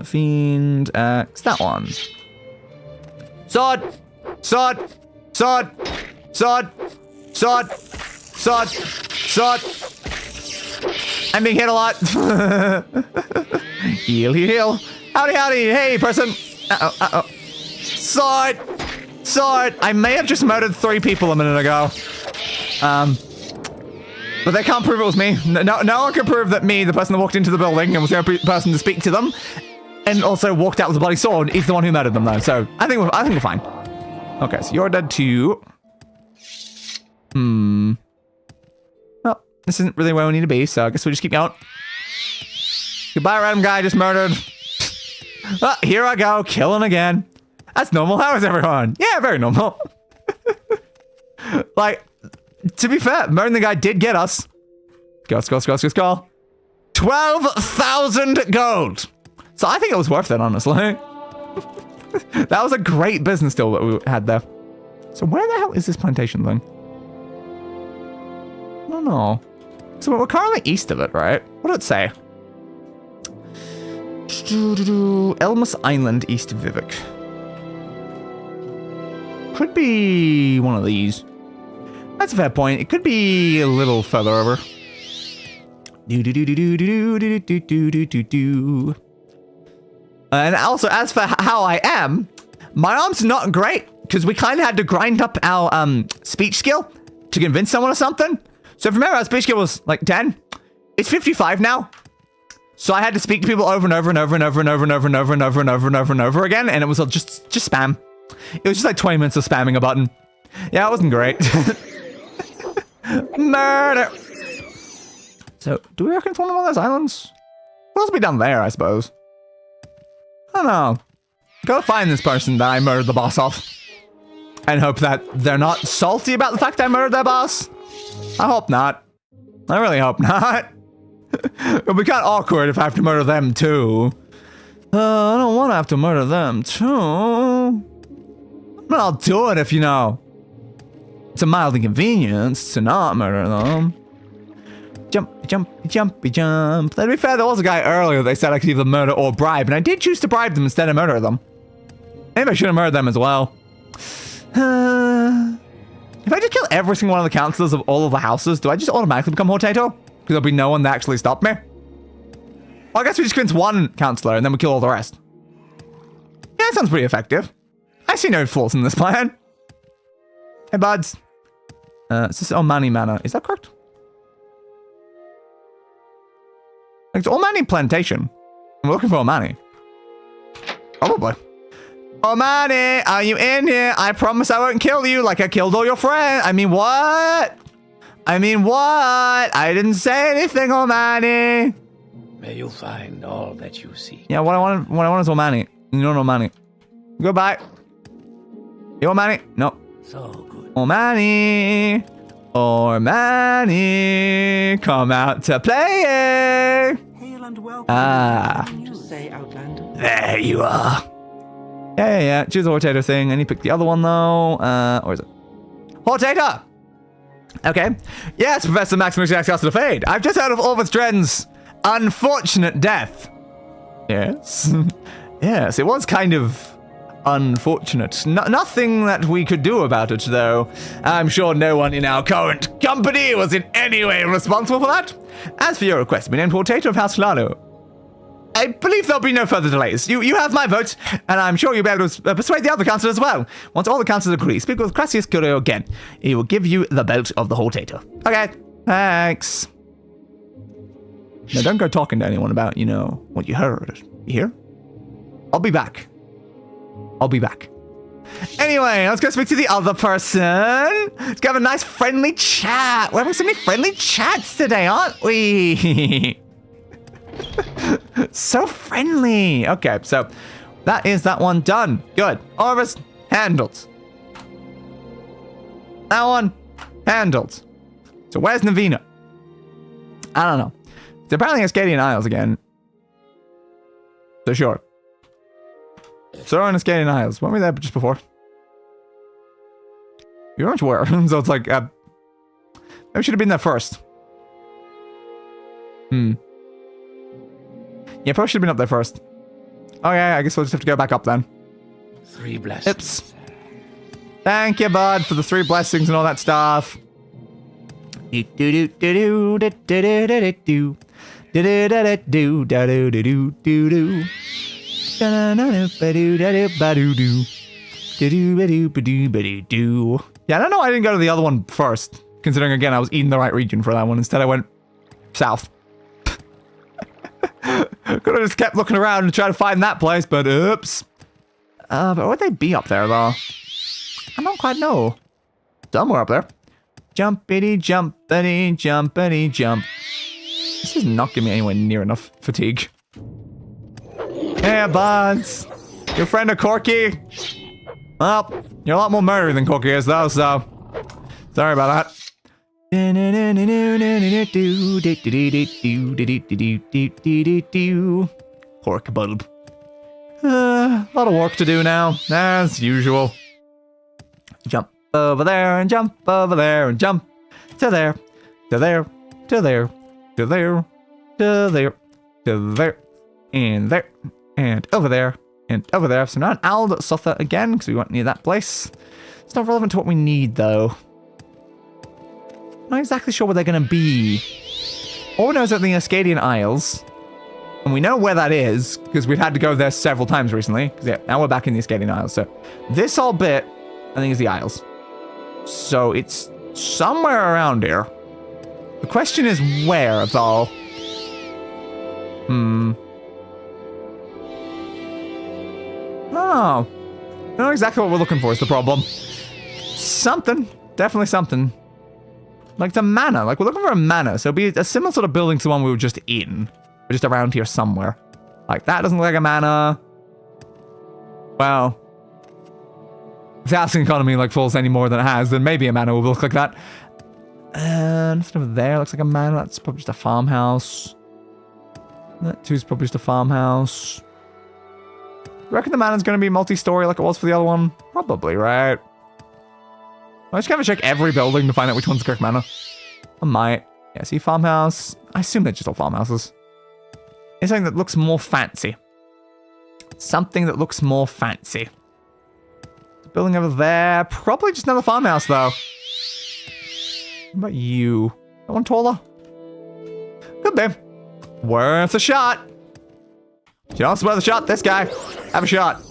Fiend. It's that one. Sword! Sword! Sword! Sword! Sword! Sword! Sword! I'm being hit a lot. Heal, heal, heal. Howdy, howdy. Hey, person. Uh-oh, uh-oh. Sword! Sword! I may have just murdered 3 people a minute ago. But they can't prove it was me. No one can prove that me, the person that walked into the building and was the only person to speak to them, and also walked out with a bloody sword, is the one who murdered them, though. So I think we're fine. Okay, so you're dead too. Well, this isn't really where we need to be, so I guess we'll just keep going. Goodbye, random guy I just murdered. Well, here I go, killing again. That's normal. How is everyone? Yeah, very normal. Like, to be fair, murdering the guy did get us. Go. 12,000 gold. So I think it was worth it, honestly. That was a great business deal that we had there. So where the hell is this plantation thing? I don't know. So we're currently east of it, right? What did it say? Elmas Island, east of Vivek. Could be one of these. That's a fair point. It could be a little further over. And also, as for how I am, my arm's not great because we kind of had to grind up our speech skill to convince someone of something. So if you remember, our speech skill was like 10. It's 55 now. So I had to speak to people over and over and over and over and over and over and over and over and over and over and over again, and it was just spam. It was just like 20 minutes of spamming a button. Yeah, it wasn't great. Murder. So, do we reckon it's one of those islands? What else will be down there, I suppose? I don't know. Go find this person that I murdered the boss of. And hope that they're not salty about the fact I murdered their boss. I hope not. I really hope not. It'll be kind of awkward if I have to murder them too. I don't want to have to murder them too. But I'll do it if, you know, it's a mild inconvenience to not murder them. Jumpy jump. To be fair, there was a guy earlier they said I could either murder or bribe, and I did choose to bribe them instead of murder them. Maybe I should have murdered them as well. If I just kill every single one of the counselors of all of the houses, do I just automatically become Hortator? Because there'll be no one that actually stopped me. Well, I guess we just convince one counselor and then we kill all the rest. Yeah, that sounds pretty effective. I see no flaws in this plan. Hey, buds. This is Omani Manor. Is that correct? It's Omani Plantation. I'm looking for Omani. Probably. Omani, are you in here? I promise I won't kill you like I killed all your friends. I mean, what? I didn't say anything, Omani. May you find all that you seek. Yeah, what I want is Omani. You don't know Omani. Goodbye. You Omani? No. So good. Omani. Come out to play. Hail and welcome. Ah. Say Outlander. There you are. Yeah. Choose the Hortator thing. I need to pick the other one, though. Or is it? Hortator! Okay. Yes, Professor Hexecaster La Fadé. I've just heard of Orvis Dren's unfortunate death. Yes. Yes, it was kind of unfortunate. Nothing that we could do about it, though. I'm sure no one in our current company was in any way responsible for that. As for your request, be named Hortator of House Hlaalu. I believe there'll be no further delays. You have my vote, and I'm sure you'll be able to persuade the other councillors as well. Once all the councillors agree, speak with Crassius Curio again. He will give you the belt of the Hortator. Okay, thanks. Now don't go talking to anyone about, what you heard. You hear? I'll be back. Anyway, let's go speak to the other person. Let's go have a nice friendly chat. We're having so many friendly chats today, aren't we? So friendly. Okay, so that is that one done. Good. Orvis handled. That one handled. So where's Navina? I don't know. It's apparently Ascadian Isles again. So sure. So on Ascadian Isles. Weren't we there just before? You weren't where. So it's like, maybe we should have been there first. Yeah, probably should have been up there first. Oh yeah, I guess we'll just have to go back up then. 3 blessings. Oops. Thank you, bud, for the 3 blessings and all that stuff. Yeah, I don't know why I didn't go to the other one first, considering, again, I was in the right region for that one. Instead, I went south. Could have just kept looking around and trying to find that place, but oops. But would they be up there, though? I don't quite know. Somewhere up there. Jumpity, jumpity, jumpity, jump. This is not giving me anywhere near enough fatigue. Hey, buds. Your friend a Corky? Well, you're a lot more murdery than Corky is, though, so... Sorry about that. Pork bulb. A lot of work to do now, as usual. Jump over there and jump over there and jump to there, to there, to there, to there, to there, to there, and there, and over there, and over there. So now an owl at Sotha again, because we went near that place. It's not relevant to what we need, though. I'm not exactly sure where they're going to be. All we know is that the Ascadian Isles, and we know where that is, because we've had to go there several times recently. Yeah, now we're back in the Ascadian Isles. So this whole bit, I think, is the Isles. So it's somewhere around here. The question is where, it's all. Oh. I don't know exactly what we're looking for is the problem. Something. Definitely something. Like the manor. Like, we're looking for a manor. So it'll be a similar sort of building to the one we were just in. But just around here somewhere. Like, that doesn't look like a manor. Well. If the housing economy, like, falls any more than it has, then maybe a manor will look like that. And over there looks like a manor. That's probably just a farmhouse. That too's probably just a farmhouse. You reckon the manor's going to be multi-story like it was for the other one? Probably, right? I just gotta check every building to find out which one's the correct manor. I might. Yeah, see, farmhouse. I assume they're just all farmhouses. It's something that looks more fancy. Something that looks more fancy. The building over there. Probably just another farmhouse, though. What about you? That one taller? Could be. Worth a shot. You don't worth a shot, this guy. Have a shot.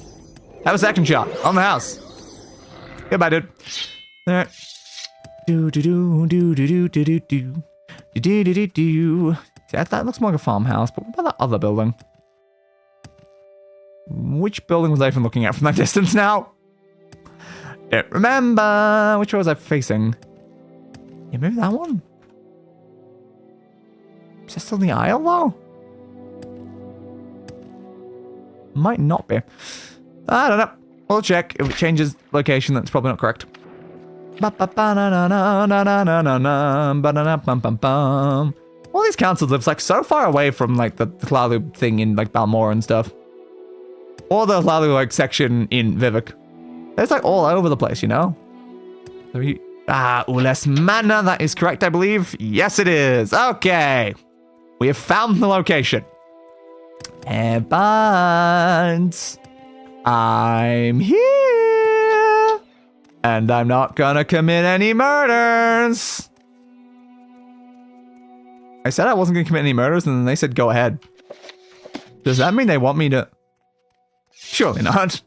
Have a second shot. On the house. Goodbye, dude. Alright. That looks more like a farmhouse, but what about that other building? Which building was I even looking at from that distance now? Don't remember. Which way was I facing? Yeah, maybe that one? Is that still in the aisle, though? Might not be. I don't know. We'll check. If it changes location, that's probably not correct. All these councils live like so far away from like the Hlaalu thing in like Balmora and stuff. Or the Hlaalu like section in Vivek. It's like all over the place, you know? Less mana, that is correct, I believe. Yes, it is. Okay. We have found the location. And I'm here. And I'm not gonna commit any murders. I said I wasn't gonna commit any murders, and then they said go ahead. Does that mean they want me to? Surely not.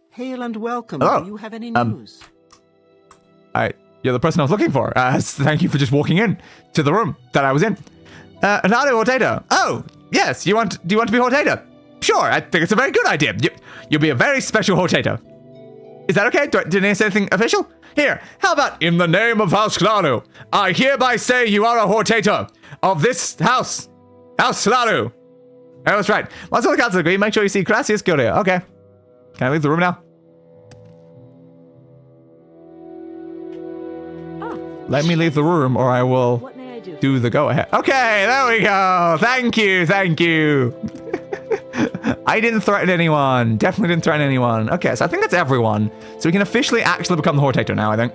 Hail and welcome. Hello. Do you have any news? You're the person I was looking for. Thank you for just walking in to the room that I was in. Hlaalu Hortator. Oh, yes. Do you want to be Hortator? Sure, I think it's a very good idea. You'll be a very special Hortator. Is that okay? Did I say anything official? Here, how about in the name of House Hlaalu, I hereby say you are a Hortator of this house. House Hlaalu. Oh, that's right. Once all the council agree, make sure you see Crassius Curio. Okay. Can I leave the room now? Let me leave the room or I will What may I do? do the go-ahead. Okay, there we go. Thank you. I didn't threaten anyone. Definitely didn't threaten anyone. Okay, so I think that's everyone. So we can officially actually become the Hortator now, I think.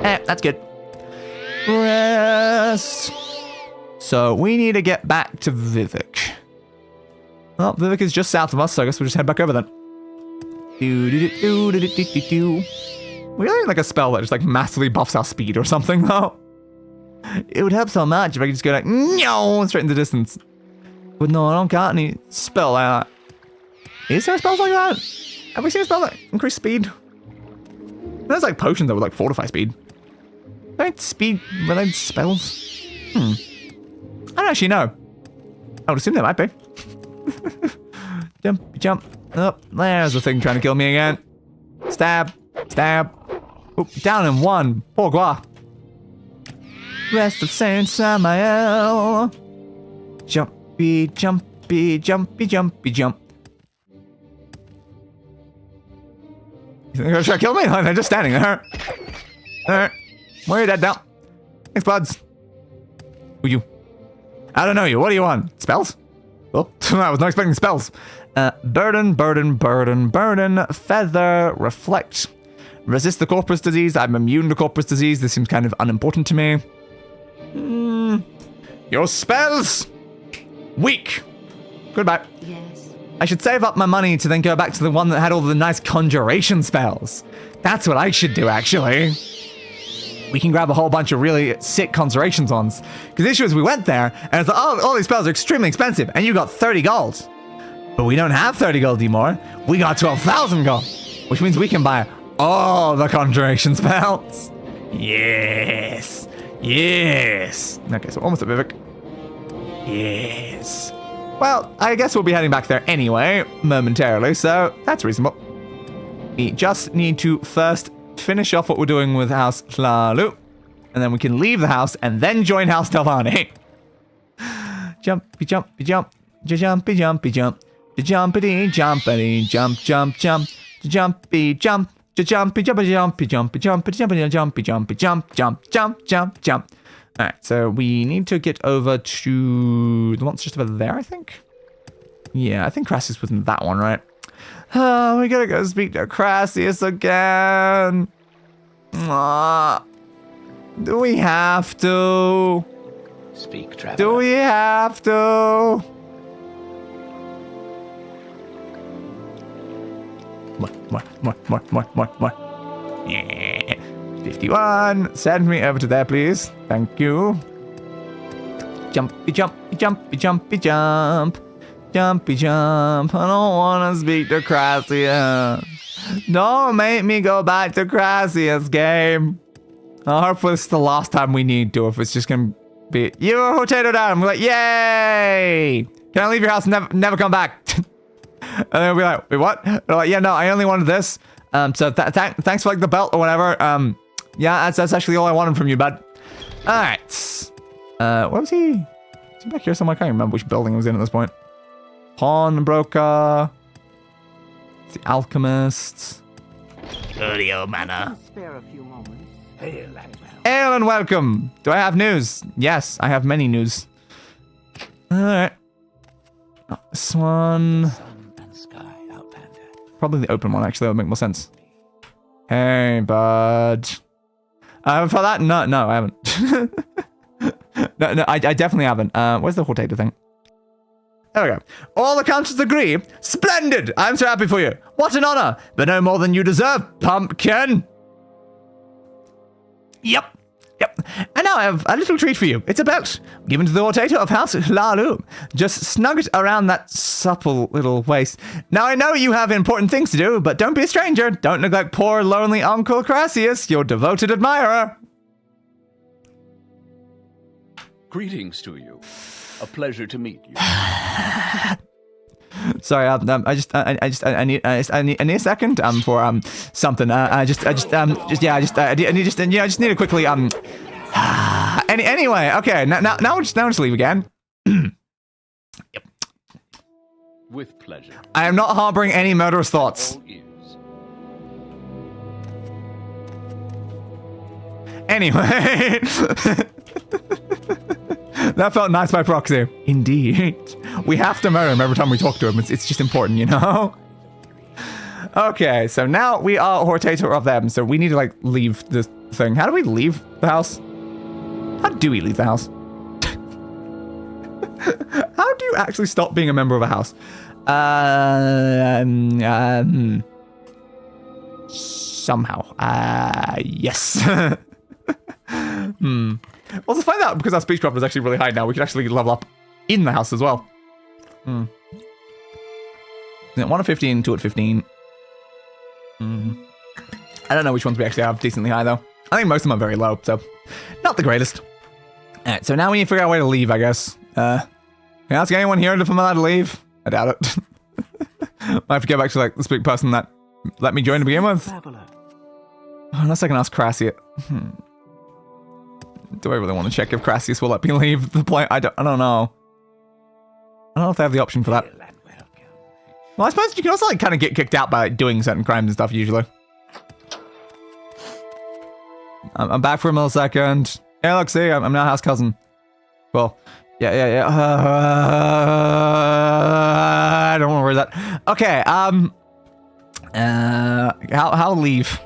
That's good. Rest. So we need to get back to Vivek. Well, Vivek is just south of us, so I guess we'll just head back over then. We really need like a spell that just like massively buffs our speed or something, though. It would help so much if I could just go like, no, straight in the distance. But no, I don't got any spell like that. Is there spells like that? Have we seen a spell that increase speed? There's like potions that would like fortify speed. Right, speed related spells? I don't actually know. I would assume there might be. Jump. Oh, there's the thing trying to kill me again. Stab. Oop, down in one. Pourquoi? Rest of Saint Samael. Jumpy. You think they're gonna try to kill me? They're just standing there. Alright. Where are you dead now? Thanks, buds. Who you? I don't know you. What do you want? Spells? Oh, I was not expecting spells. Burden. Feather. Reflect. Resist the corpus disease. I'm immune to corpus disease. This seems kind of unimportant to me. Your spells. Weak. Goodbye. Yes. I should save up my money to then go back to the one that had all the nice conjuration spells. That's what I should do, actually. We can grab a whole bunch of really sick conjurations ones. Because the issue is we went there, and it's like, oh, all these spells are extremely expensive, and you got 30 gold. But we don't have 30 gold anymore. We got 12,000 gold. Which means we can buy all the conjuration spells. Yes. Okay, so almost at Vivek. Yes. Well, I guess we'll be heading back there anyway, momentarily, so that's reasonable. We just need to first finish off what we're doing with House Hlaalu, and then we can leave the house and then join House Telvanni. Jumpy jump. Jumpity jump. Jumpity jumpity jump. Jumpy jump. Jumpy jump. Alright, so we need to get over to the one's just over there, I think. Yeah, I think Crassius was in that one, right? Oh, we gotta go speak to Crassius again. Do we have to? Speak, traveler. Do we have to? More. Yeah. 51. Send me over to there, please. Thank you. Jumpy jump. I don't want to speak to Crassius. Don't make me go back to Crassius, game. I hope it's the last time we need to. If it's just gonna be you're Hortator down. We're like, yay! Can I leave your house and never come back? And then we'll be like, wait, what? They're like, yeah, no, I only wanted this. So thanks for like the belt or whatever. Yeah, that's actually all I wanted from you, bud. All right. Where was he? Is he back here somewhere? I can't even remember which building he was in at this point. Pawnbroker. The alchemist. Curio manor. Spare a few moments. Hail and welcome. Hail and welcome. Do I have news? Yes, I have many news. Alright. This one. Sun and sky, Outlander. Probably the open one, actually. That would make more sense. Hey, bud. For that? No, I haven't. no, I definitely haven't. Where's the Hortator thing? There we go. All the councils agree. Splendid! I'm so happy for you. What an honor, but no more than you deserve, pumpkin. Yep. And now I have a little treat for you. It's a belt given to the Hortator of House Hlaalu. Just snug it around that supple little waist. Now I know you have important things to do, but don't be a stranger. Don't neglect poor lonely Uncle Crassius, your devoted admirer. Greetings to you. A pleasure to meet you. Sorry, I need a second for something. I just need to quickly anyway, okay. Now we'll just leave again. Yep. With pleasure. I am not harboring any murderous thoughts. All ears. Anyway. That felt nice by proxy. Indeed. We have to murder him every time we talk to him. It's just important, you know? Okay, so now we are Hortator of them, so we need to, like, leave this thing. How do we leave the house? How do we leave the house? How do you actually stop being a member of a house? Somehow. Yes. Well, to find out, because our speech drop is actually really high now, we can actually level up in the house as well. 1 at 15, 2 at 15. I don't know which ones we actually have decently high, though. I think most of them are very low, so not the greatest. Alright, so now we need to figure out a way to leave, I guess. Can I ask anyone here if I'm allowed to leave? I doubt it. I have to get back to, like, the speak person that let me join to begin with. Traveler. Unless I can ask Crassius. Do I really want to check if Crassius will let me leave the plane? I don't know. I don't know if they have the option for that. Hail and welcome. Well, I suppose you can also, like, kind of get kicked out by, like, doing certain crimes and stuff, usually. I'm back for a millisecond. Hey, look, see, I'm now house cousin. Well, yeah. I don't want to worry that. Okay, how leave?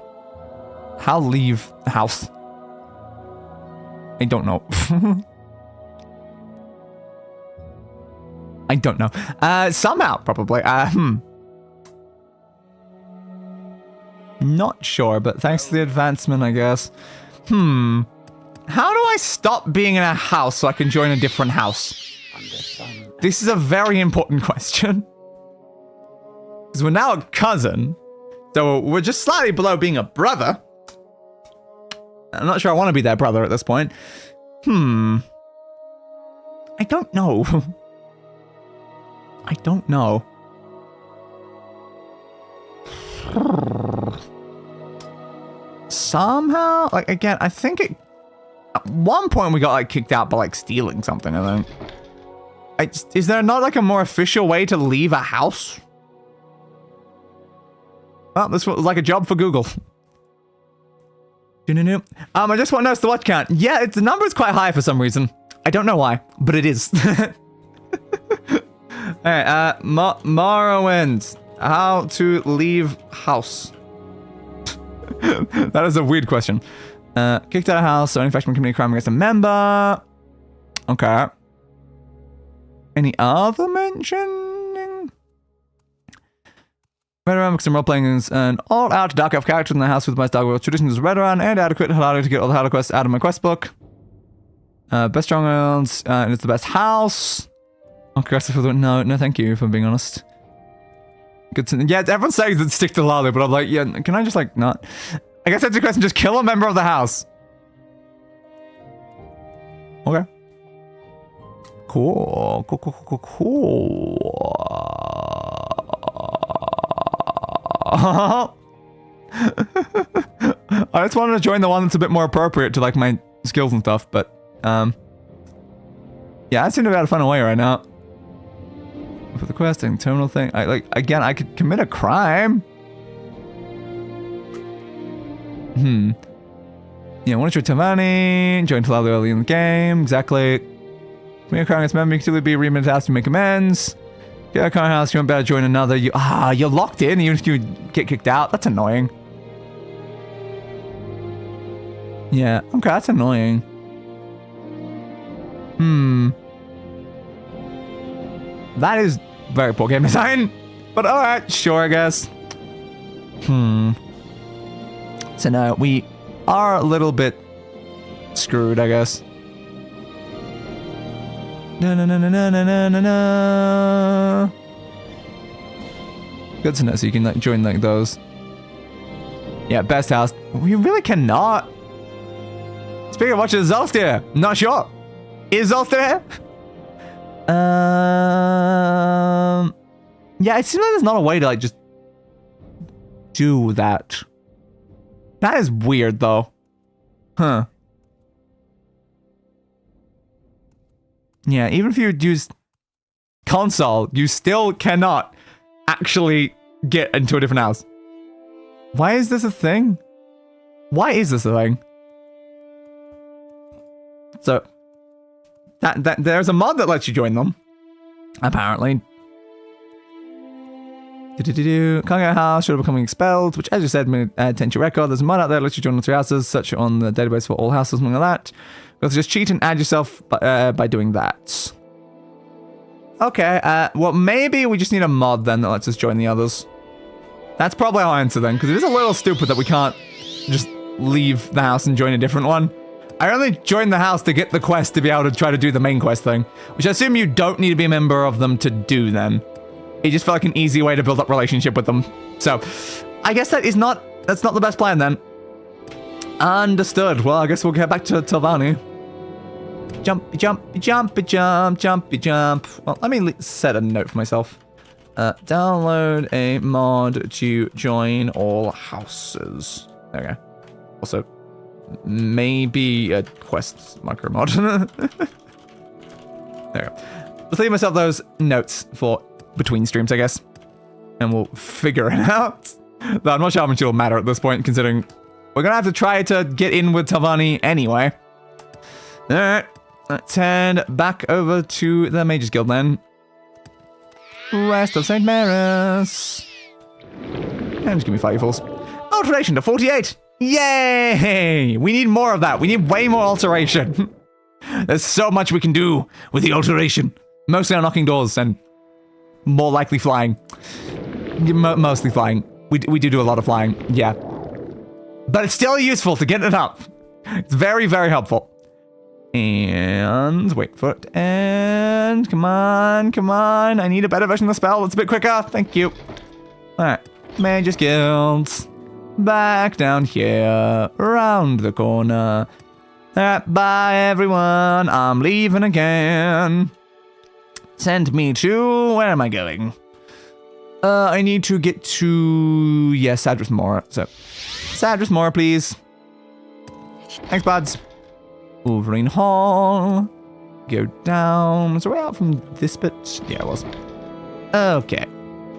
How leave the house? I don't know. I don't know. Somehow, probably. Not sure, but thanks to the advancement, I guess. How do I stop being in a house so I can join a different house? This is a very important question. Because we're now a cousin, so we're just slightly below being a brother. I'm not sure I want to be their brother at this point. I don't know. I don't know. Somehow, like, again, I think it... At one point we got, like, kicked out by, like, stealing something, I think. Is there not, like, a more official way to leave a house? Well, this was like a job for Google. I just want to notice the watch count. Yeah, the number is quite high for some reason. I don't know why, but it is. Alright, Morrowind. How to leave house. That is a weird question. Kicked out of house, so any faction can commit a crime against a member. Okay. Any other mentioning? Redoran, because I'm role-playing is an all-out Dark Elf character in the house with my Star Wars traditions as Redoran, and adequate Hlaalu to get all the Hlaalu quests out of my quest book. Best strongholds, and it's the best house. Okay, no, thank you, if I'm being honest. Good to, yeah, everyone's saying that stick to Hlaalu, but I'm like, yeah, can I just, like, not? I guess that's a question, just kill a member of the house. Okay. Cool. I just wanted to join the one that's a bit more appropriate to, like, my skills and stuff, but, yeah, I seem to be able to find a way right now. For the quest and terminal thing, again, I could commit a crime. Yeah, want to join Telvanni, join Hlaalu early in the game, exactly. When you're current member, you can still be remanded house to make amends. Get a current house, you want better join another. You're locked in, even if you get kicked out. That's annoying. Yeah, okay, that's annoying. That is very poor game design. But alright, sure, I guess. So no, we are a little bit screwed, I guess. No. Good to know, so you can like join like those. Yeah, best house. We really cannot. Speaking of which, is Zolf there? Not sure. Is Zolf there? Yeah, it seems like there's not a way to like just do that. That is weird though. Huh. Yeah, even if you use console, you still cannot actually get into a different house. Why is this a thing? Why is this a thing? So, that there's a mod that lets you join them, apparently. Can't get a house, should have become expelled, which, as you said, may add 10 to your record. There's a mod out there that lets you join the 3 houses, such on the database for all houses, something like that. You have to just cheat and add yourself by doing that. Okay, well, maybe we just need a mod then that lets us join the others. That's probably our answer then, because it is a little stupid that we can't just leave the house and join a different one. I only joined the house to get the quest to be able to try to do the main quest thing, which I assume you don't need to be a member of them to do then. It just felt like an easy way to build up relationship with them. So, I guess that's not the best plan then. Understood. Well, I guess we'll get back to Telvanni. Jumpy jump. Well, let me set a note for myself. Download a mod to join all houses. There we go. Also, maybe a quest micro mod. There we go. Let's leave myself those notes for between streams, I guess. And we'll figure it out. Though I'm not sure how much it'll matter at this point, considering we're gonna have to try to get in with Telvanni anyway. Alright. Let's head back over to the Mages Guild then. Rest of St. Maris. And just give me 5 falls. Alteration to 48! Yay! We need more of that. We need way more alteration. There's so much we can do with the alteration. Mostly unlocking doors and more likely flying. Mostly flying. We do a lot of flying, yeah. But it's still useful to get it up. It's very, very helpful. And wait for it. And come on. I need a better version of the spell. It's a bit quicker. Thank you. Alright. Mages Guilds. Back down here. Around the corner. Bye everyone. I'm leaving again. Send me to... Where am I going? I need to get to... Yes, Sadras Mora. So, Sadras Mora, please. Thanks, buds. Wolverine Hall. Go down. Was it way out from this bit? Yeah, it was. Okay.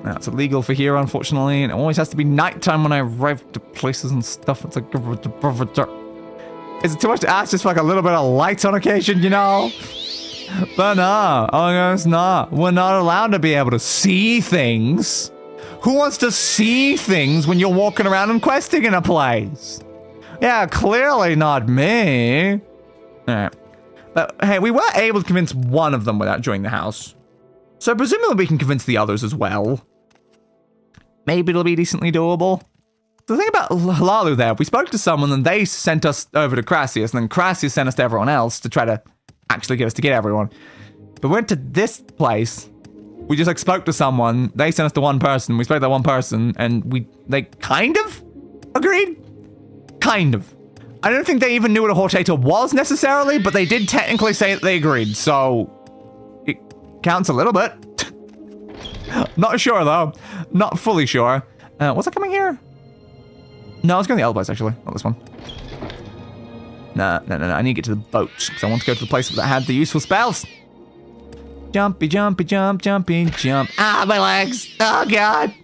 Now, it's illegal for here, unfortunately, and it always has to be nighttime when I arrive to places and stuff. It's like... Is it too much to ask just for like a little bit of light on occasion, you know? But no, oh, it's not. We're not allowed to be able to see things. Who wants to see things when you're walking around and questing in a place? Yeah, clearly not me. Alright. But hey, we were able to convince one of them without joining the house. So presumably we can convince the others as well. Maybe it'll be decently doable. The thing about Hlaalu there, we spoke to someone and they sent us over to Crassius, and then Crassius sent us to everyone else to try to actually get us to get everyone. But we went to this place. We just like spoke to someone. They sent us to one person. We spoke to that one person, and they kind of agreed. Kind of. I don't think they even knew what a Hortator was necessarily, but they did technically say that they agreed. So it counts a little bit. Not sure though. Not fully sure. Was I coming here? No, I was going to the other place actually. Not this one. No. I need to get to the boat because I want to go to the place that had the useful spells. Jumpy jump. Ah, my legs. Oh, God.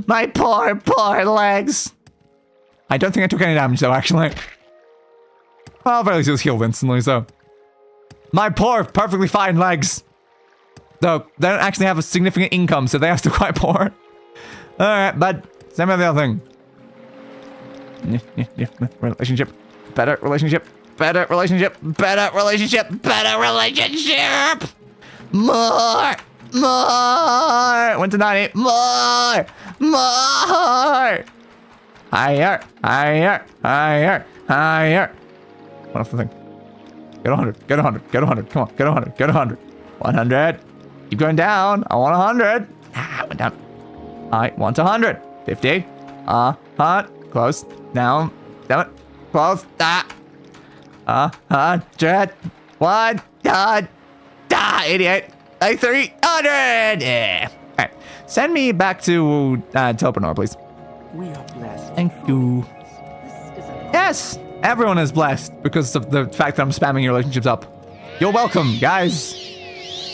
My poor legs. I don't think I took any damage, though, actually. Well, very least he was healed instantly, so. My poor, perfectly fine legs. Though, they don't actually have a significant income, so they are still quite poor. Alright, bud. Send me the other thing. Relationship. Better relationship. Better relationship. Better relationship. Better relationship. More. More. Went to 90. More. More. Higher. Higher. Higher. Higher. What else the thing? Get 100. Get 100. Get 100. Come on. Get 100. Get 100. 100. Keep going down. I want 100. Ah, went down. I want 100. 50. Close. Down. Damn it. Close. 100. 100. 88. 300. Yeah. Alright. Send me back to Telvanni, please. We are blessed. Thank you. Yes! Everyone is blessed because of the fact that I'm spamming your relationships up. You're welcome, guys.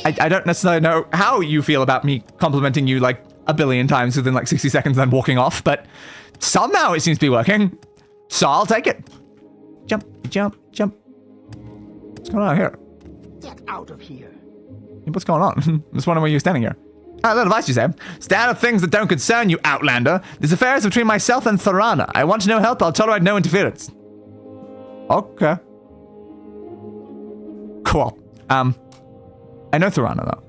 I don't necessarily know how you feel about me complimenting you like a billion times within like 60 seconds and then walking off, but somehow it seems to be working. So I'll take it. Jump, jump, jump. What's going on here? Get out of here. What's going on? I'm just wondering why you're standing here. A little advice, you say. Stay out of things that don't concern you, Outlander. This affair is between myself and Thorana. I want no help. I'll tolerate no interference. Okay. Cool. I know Thorana, though.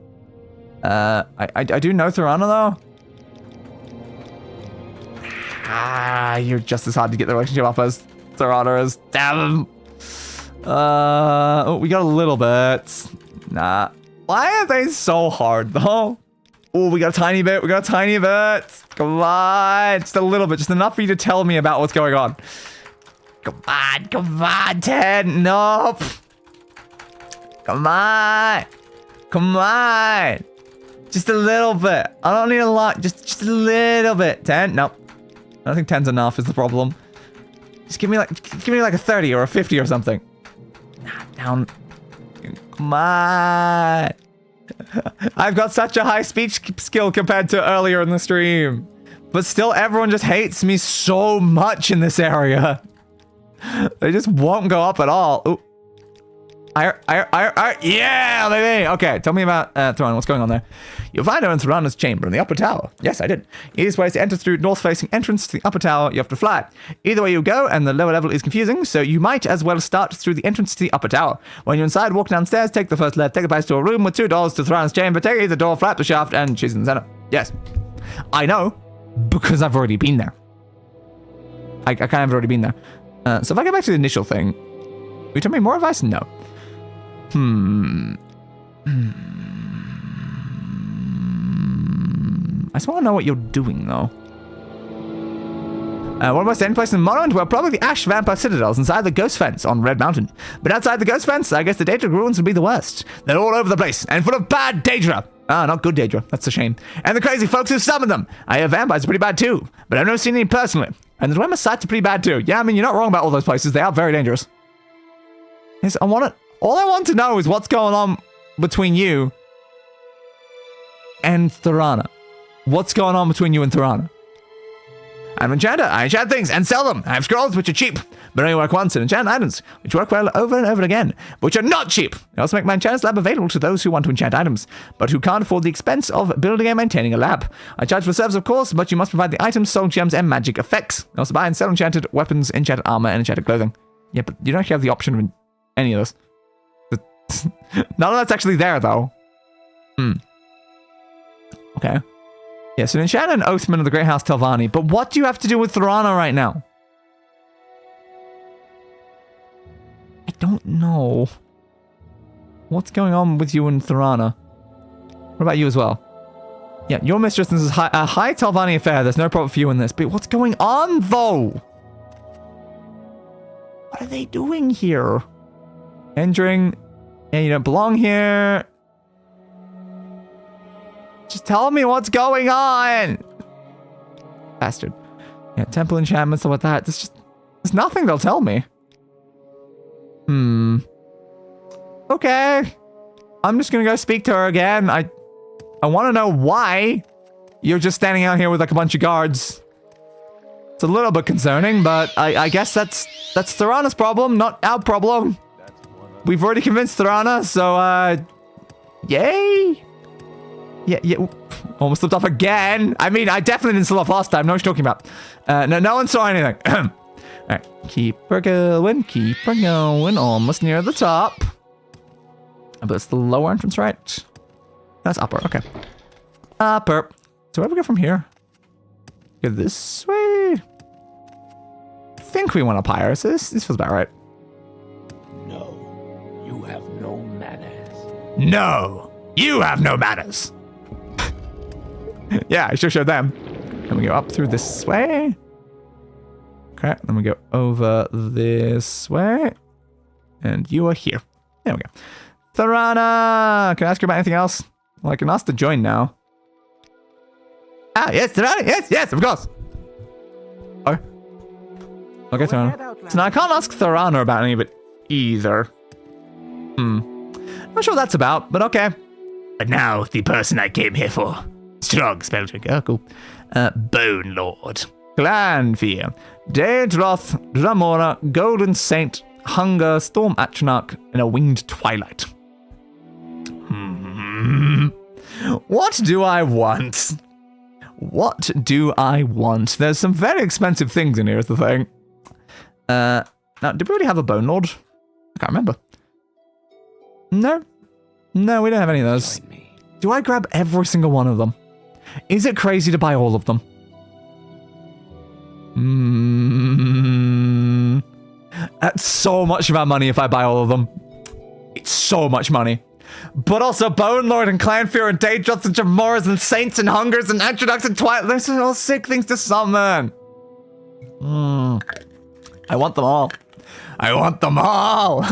I do know Thorana, though. You're just as hard to get the relationship up as Thorana is. Damn. Oh, we got a little bit. Nah. Why are they so hard, though? Oh, we got a tiny bit. We got a tiny bit. Come on. Just a little bit. Just enough for you to tell me about what's going on. Come on. Come on, 10. Nope. Come on. Come on. Just a little bit. I don't need a lot. Just a little bit. 10. Nope. I don't think 10's enough is the problem. Just give me like a 30 or a 50 or something. Nah, down. Come on. I've got such a high speech skill compared to earlier in the stream. But still, everyone just hates me so much in this area. They just won't go up at all. Ooh. Yeah, baby. Okay, tell me about Thorana. What's going on there? You'll find her in Thorana's chamber in the upper tower. Yes, I did. Easiest way is to enter through north-facing entrance to the upper tower. You have to fly. Either way you go, and the lower level is confusing, so you might as well start through the entrance to the upper tower. When you're inside, walk downstairs, take the first left, take a pass to a room with 2 doors to Thorana's chamber, take either door, flap the shaft, and she's in the center. Yes. I know, because I've already been there. I kind of have already been there. So if I go back to the initial thing, will you tell me more advice? No. I just want to know what you're doing, though. One of most end places in Morrowind? Well, probably the Ash Vampire Citadels inside the Ghost Fence on Red Mountain. But outside the Ghost Fence, I guess the Daedra ruins would be the worst. They're all over the place, and full of bad Daedra. Ah, not good Daedra. That's a shame. And the crazy folks who summon them. I hear vampires are pretty bad too, but I've never seen any personally. And the Dwemer sites are pretty bad too. Yeah, I mean, you're not wrong about all those places. They are very dangerous. Yes, all I want to know is what's going on between you and Thorana. What's going on between you and Thorana? I'm an enchanter. I enchant things and sell them. I have scrolls which are cheap, but only work once, and enchant items which work well over and over again, but which are not cheap. I also make my enchanters lab available to those who want to enchant items, but who can't afford the expense of building and maintaining a lab. I charge for service, of course, but you must provide the items, soul gems, and magic effects. I also buy and sell enchanted weapons, enchanted armor, and enchanted clothing. Yeah, but you don't actually have the option of any of this. None of that's actually there, though. Okay. Yeah, so enchant an Oathman of the Great House Telvanni, but what do you have to do with Thorana right now? I don't know. What's going on with you and Thorana? What about you as well? Yeah, your mistress, this is a high Telvanni affair. There's no problem for you in this, but what's going on, though? What are they doing here? Entering... Yeah, you don't belong here. Just tell me what's going on. Bastard. Yeah, temple enchantment, stuff like that. There's nothing they'll tell me. Okay. I'm just gonna go speak to her again. I want to know why you're just standing out here with like a bunch of guards. It's a little bit concerning, but I guess that's Thorana's problem, not our problem. We've already convinced Thorana, so, yay! Yeah, almost slipped off again. I mean, I definitely didn't slip off last time. No one's talking about. No one saw anything. Alright, keep her going, almost near the top. But it's the lower entrance, right? That's upper, okay. Upper. Do I ever go from here? Go this way? I think we went up higher, so this feels about right. No, you have no manners. No, you have no manners. Yeah, I sure showed them. Then we go up through this way. Okay, then we go over this way. And you are here. There we go. Thorana! Can I ask you about anything else? Well, I can ask to join now. Ah, yes, Thorana! Yes, of course! Okay. Okay, Thorana. So now I can't ask Thorana about any of it either. Not sure what that's about, but okay. But now, the person I came here for. Strong spell check. Oh, cool. Bone Lord. Glanfear. Daedroth, Dramora, Golden Saint, Hunger, Storm Atronach, and a Winged Twilight. What do I want? What do I want? There's some very expensive things in here is the thing. Now, did we already have a Bone Lord? I can't remember. No, we don't have any of those. Do I grab every single one of them? Is it crazy to buy all of them? That's so much of our money if I buy all of them. It's so much money. But also Bone Lord and Clanfear and Daedroths and Jamoras and Saints and Hungers and Atronachs and Twilight. Those are all sick things to summon. I want them all. I want them all.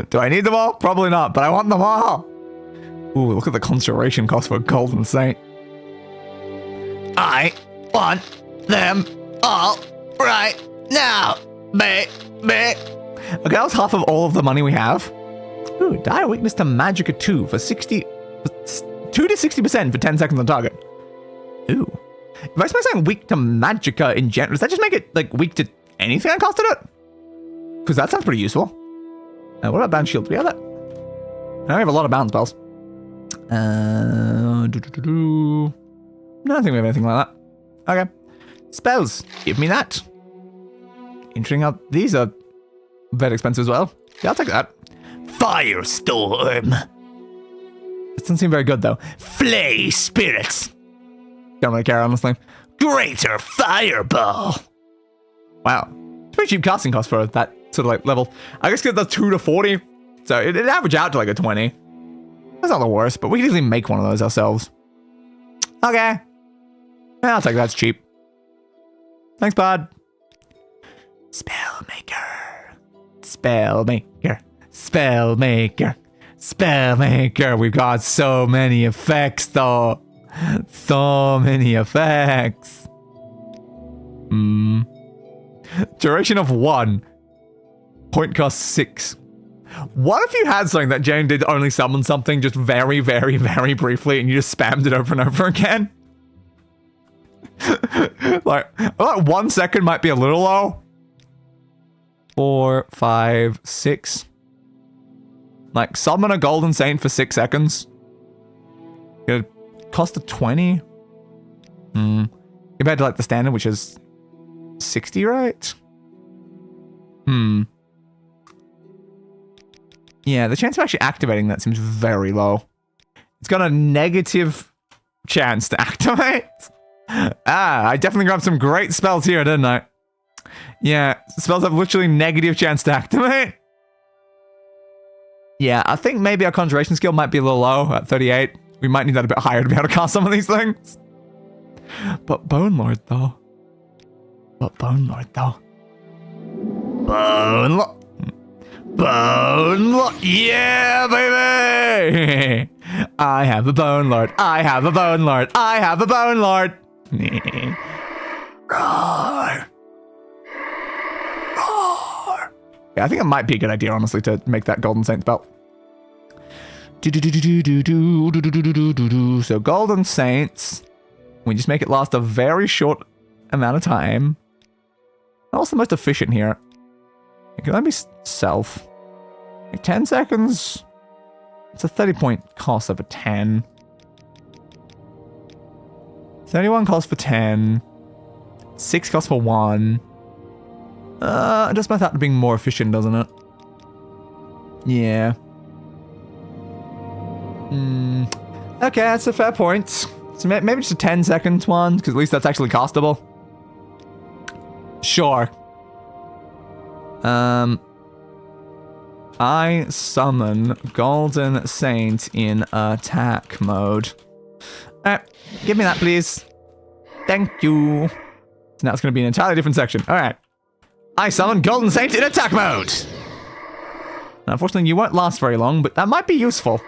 Do I need them all? Probably not, but I want them all. Ooh, look at the conjuration cost for a Golden Saint. I want them all right now, baby. Okay, that was half of all of the money we have. Ooh, dire weakness to Magicka 2 for 2 to 60% for 10 seconds on target. Ooh. If I spend something weak to Magicka in general, does that just make it, like, weak to anything I casted it? Because that sounds pretty useful. What about Bound Shield? Do we have that? Now we have a lot of bound spells. No, I don't think we have anything like that. Okay. Spells. Give me that. Interesting. These are very expensive as well. Yeah, I'll take that. Firestorm. This doesn't seem very good, though. Flay Spirits. Don't really care, honestly. Greater Fireball. Wow. It's pretty cheap casting cost for that sort of, like, level. I guess it does 2 to 40. So it'd average out to, like, a 20. That's not the worst, but we could easily make one of those ourselves. Okay. Yeah, I'll take that. That's cheap. Thanks, bud. Spellmaker. We've got so many effects, though. So many effects. Duration of 1. Point cost 6. What if you had something that Jane did only summon something just very, very, very briefly and you just spammed it over and over again? like 1 second might be a little low. 4, 5, 6. Like, summon a Golden Saint for 6 seconds. It cost a 20. Compared to, like, the standard, which is 60, right? Yeah, the chance of actually activating that seems very low. It's got a negative chance to activate. I definitely grabbed some great spells here, didn't I? Yeah, spells have literally negative chance to activate. Yeah, I think maybe our conjuration skill might be a little low at 38. We might need that a bit higher to be able to cast some of these things. But Bone Lord, though. Bone Lord. Yeah, baby! I have a Bone Lord. Roar. Yeah, I think it might be a good idea, honestly, to make that Golden Saint spell. So Golden Saints, we just make it last a very short amount of time. What's the most efficient here? Okay, let me self. Like 10 seconds. It's a 30-point cost over 10. 31 cost for 10. 6 cost for 1. It does math out to being more efficient, doesn't it? Yeah. Okay, that's a fair point. So maybe just a 10-second one, because at least that's actually castable. Sure. I summon Golden Saint in attack mode. Alright, give me that, please. Thank you. So now it's going to be an entirely different section. Alright. I summon Golden Saint in attack mode. Now, unfortunately, you won't last very long, but that might be useful.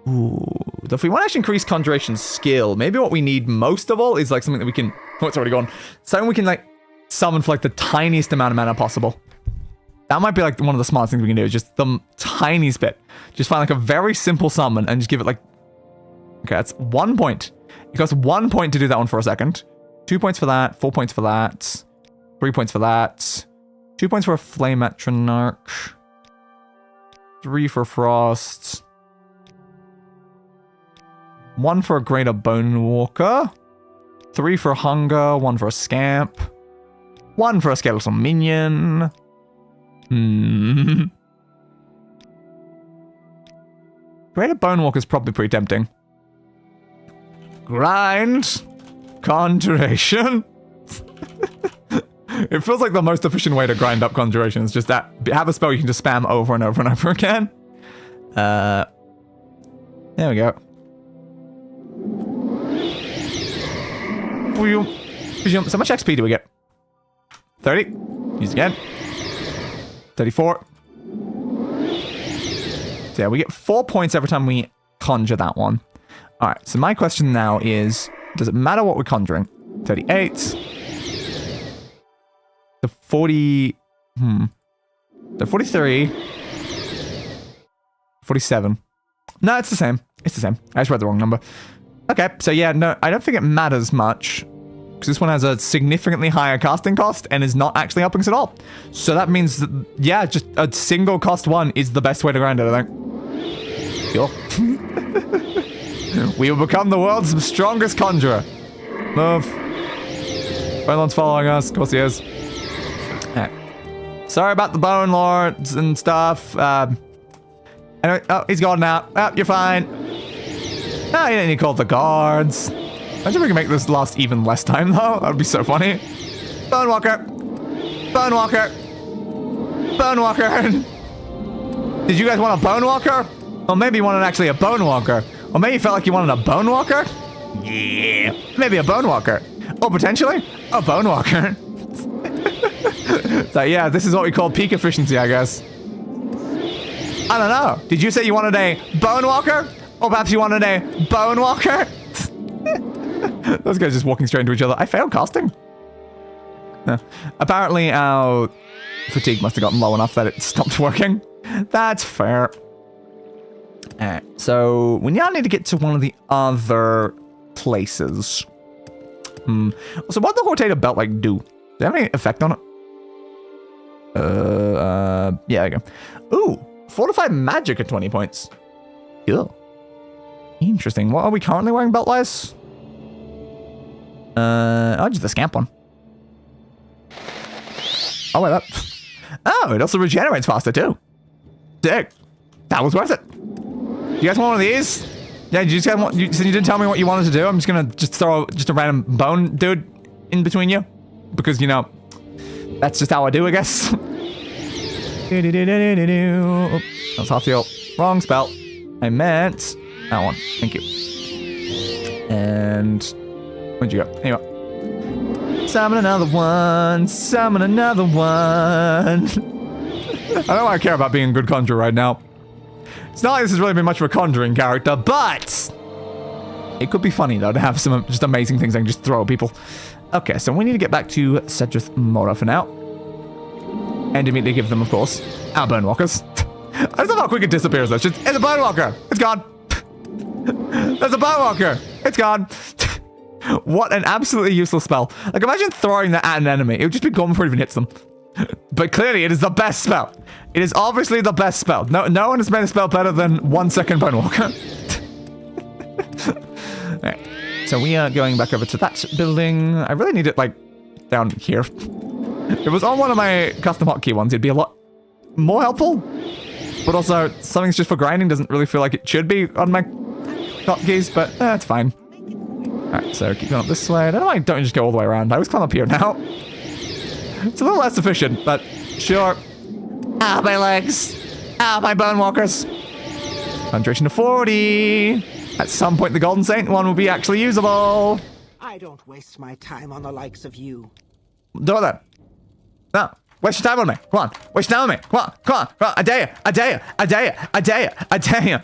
Ooh. If we want to actually increase Conjuration skill, maybe what we need most of all is like something that we can... Oh, it's already gone. Something we can like summon for like the tiniest amount of mana possible. That might be like one of the smartest things we can do, is just the tiniest bit. Just find like a very simple summon and just give it like... Okay, that's 1 point. It costs 1 point to do that one for a second. 2 points for that, 4 points for that, 3 points for that, 2 points for a Flame Atronach, 3 for Frost, 1 for a Greater Bone Walker, 3 for Hunger, 1 for a Scamp, 1 for a Skeletal Minion. Greater Bone Walker is probably pretty tempting. Grind. Conjuration. It feels like the most efficient way to grind up Conjuration is just that. Have a spell you can just spam over and over and over again. There we go. So much XP do we get? 30. Use again. 34. So yeah, we get 4 points every time we conjure that one. Alright, so my question now is, does it matter what we're conjuring? 38. The 40... The 43. 47. No, it's the same. It's the same. I just read the wrong number. Okay, so yeah, no, I don't think it matters much. Because this one has a significantly higher casting cost and is not actually helping us at all. So that means that, yeah, just a single cost one is the best way to grind it, I think. Sure. We will become the world's strongest conjurer. Move. Bonelord's following us. Of course he is. Right. Sorry about the Bone Lords and stuff. Anyway, oh, he's gone now. Oh, you're fine. No, you didn't need to call the guards. Imagine if we can make this last even less time, though. That would be so funny. Bone Walker. Bone Walker. Bone Walker. Did you guys want a Bone Walker? Or maybe you wanted actually a Bone Walker. Or maybe you felt like you wanted a Bone Walker? Yeah. Maybe a Bone Walker. Or potentially a Bone Walker. So yeah, this is what we call peak efficiency, I guess. I don't know. Did you say you wanted a Bone Walker? Or perhaps you wanted a Bone Walker? Those guys just walking straight into each other. I failed casting. Apparently our fatigue must have gotten low enough that it stopped working. That's fair. Alright, so we now need to get to one of the other places. So what does the Hortator belt like do? Does it have any effect on it? Yeah, there you go. Ooh, fortified magic at 20 points. Cool. Interesting. What are we currently wearing belt-wise? Oh, just the scamp one. Oh, wait, that. Oh, it also regenerates faster too. Sick. That was worth it. You guys want one of these? Yeah, you just guys want, since you didn't tell me what you wanted to do, I'm just gonna throw just a random bone dude in between you. Because, you know, that's just how I do, I guess. That's half the wrong spell. I meant that one. Thank you. And where'd you go? Here you go. Summon another one. Summon another one. I don't know why I care about being a good conjurer right now. It's not like this has really been much of a conjuring character, but it could be funny though to have some just amazing things I can just throw at people. Okay, so we need to get back to Cedrith Mora for now. And immediately give them, of course, our Bone Walkers. I just love how quick it disappears though. It's just, it's a Bone Walker. It's gone. There's a Bone Walker. It's gone. What an absolutely useless spell. Like, imagine throwing that at an enemy. It would just be gone before it even hits them. But clearly, it is the best spell. It is obviously the best spell. No one has made a spell better than 1 second Bone Walker. Alright. So we are going back over to that building. I really need it, like, down here. If it was on one of my custom hotkey ones, it'd be a lot more helpful. But also, something's just for grinding doesn't really feel like it should be on my hotkeys, but it's fine. Alright, so keep going up this way. I don't know why I don't just go all the way around. I always climb up here now. It's a little less efficient, but sure. Ah, my legs. Ah, my bone walkers. Concentration to 40. At some point, the Golden Saint one will be actually usable. I don't waste my time on the likes of you. Do it then. No. Waste your time on me. Come on. Waste your time on me. Come on. Come on. Come on. I dare you. I dare you. I dare you. I dare you. I dare you.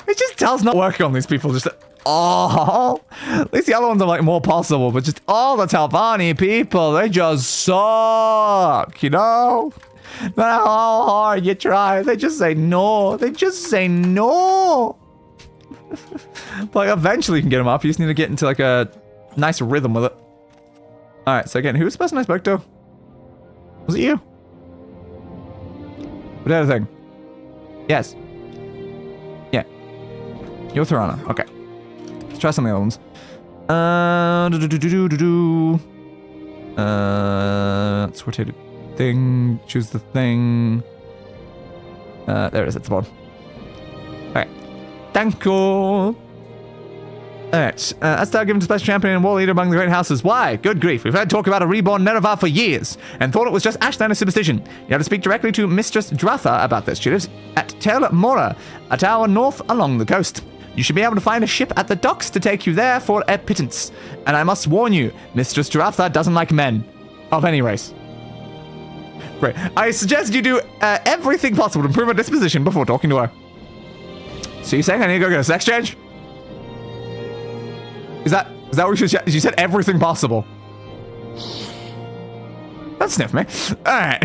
It just tells not working on these people. Just, at least the other ones are like more possible, but just all the Telvanni people, they just suck, you know? No matter how hard you try, they just say no. They just say no. But eventually you can get them up. You just need to get into like a nice rhythm with it. Alright, so again, who was the person I spoke to? Was it you? What other thing? Yes. Yeah. You're Thorana. Okay. Let's try some of the other ones. Let's rotate it. Thing. Choose the thing. There it is. It's the one. Okay. Thank you. Alright, that's now given to Special Champion and War Leader among the great houses. Why? Good grief. We've heard talk about a reborn Nerevar for years, and thought it was just Ashlander superstition. You have to speak directly to Mistress Dratha about this. She lives at Telmora, a tower north along the coast. You should be able to find a ship at the docks to take you there for a pittance. And I must warn you, Mistress Dratha doesn't like men. Of any race. Great. I suggest you do everything possible to improve her disposition before talking to her. So you're saying I need to go get a sex change? Is that what you said? You said everything possible. Don't sniff me. Alright.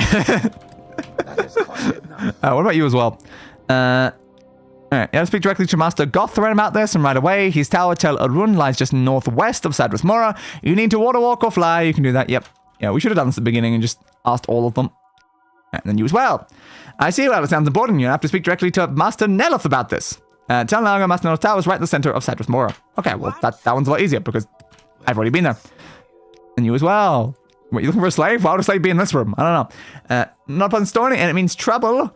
What about you as well? Alright, you have to speak directly to Master Gothran about this, and right away, his tower Tel Arun lies just northwest of Sadras Mora. You need to water walk or fly, you can do that, yep. Yeah, we should have done this at the beginning and just asked all of them. And then you as well. I see, well, it sounds important. You have to speak directly to Master Nelith about this. Tell Naga Master Nelith's tower is right in the center of Sadras Mora. Okay, well, that one's a lot easier because I've already been there. And you as well. Wait, you looking for a slave? Why would a slave be in this room? I don't know. Not a pleasant story, and it means trouble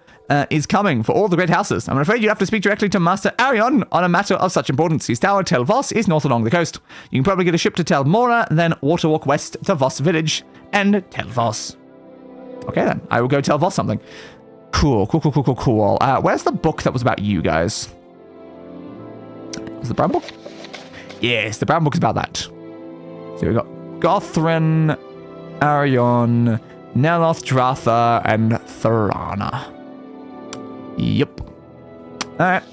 is coming for all the great houses. I'm afraid you have to speak directly to Master Arion on a matter of such importance. His tower, Tel Voss, is north along the coast. You can probably get a ship to Tel Mora, then water walk west to Voss Village, and Tel Voss. Okay then, I will go tell Voss something. Cool. Where's the book that was about you guys? Is the brown book? Yes, the brown book is about that. So we got Gothran, Arion, Neloth, Dratha, and Thorana. Yep. Alright.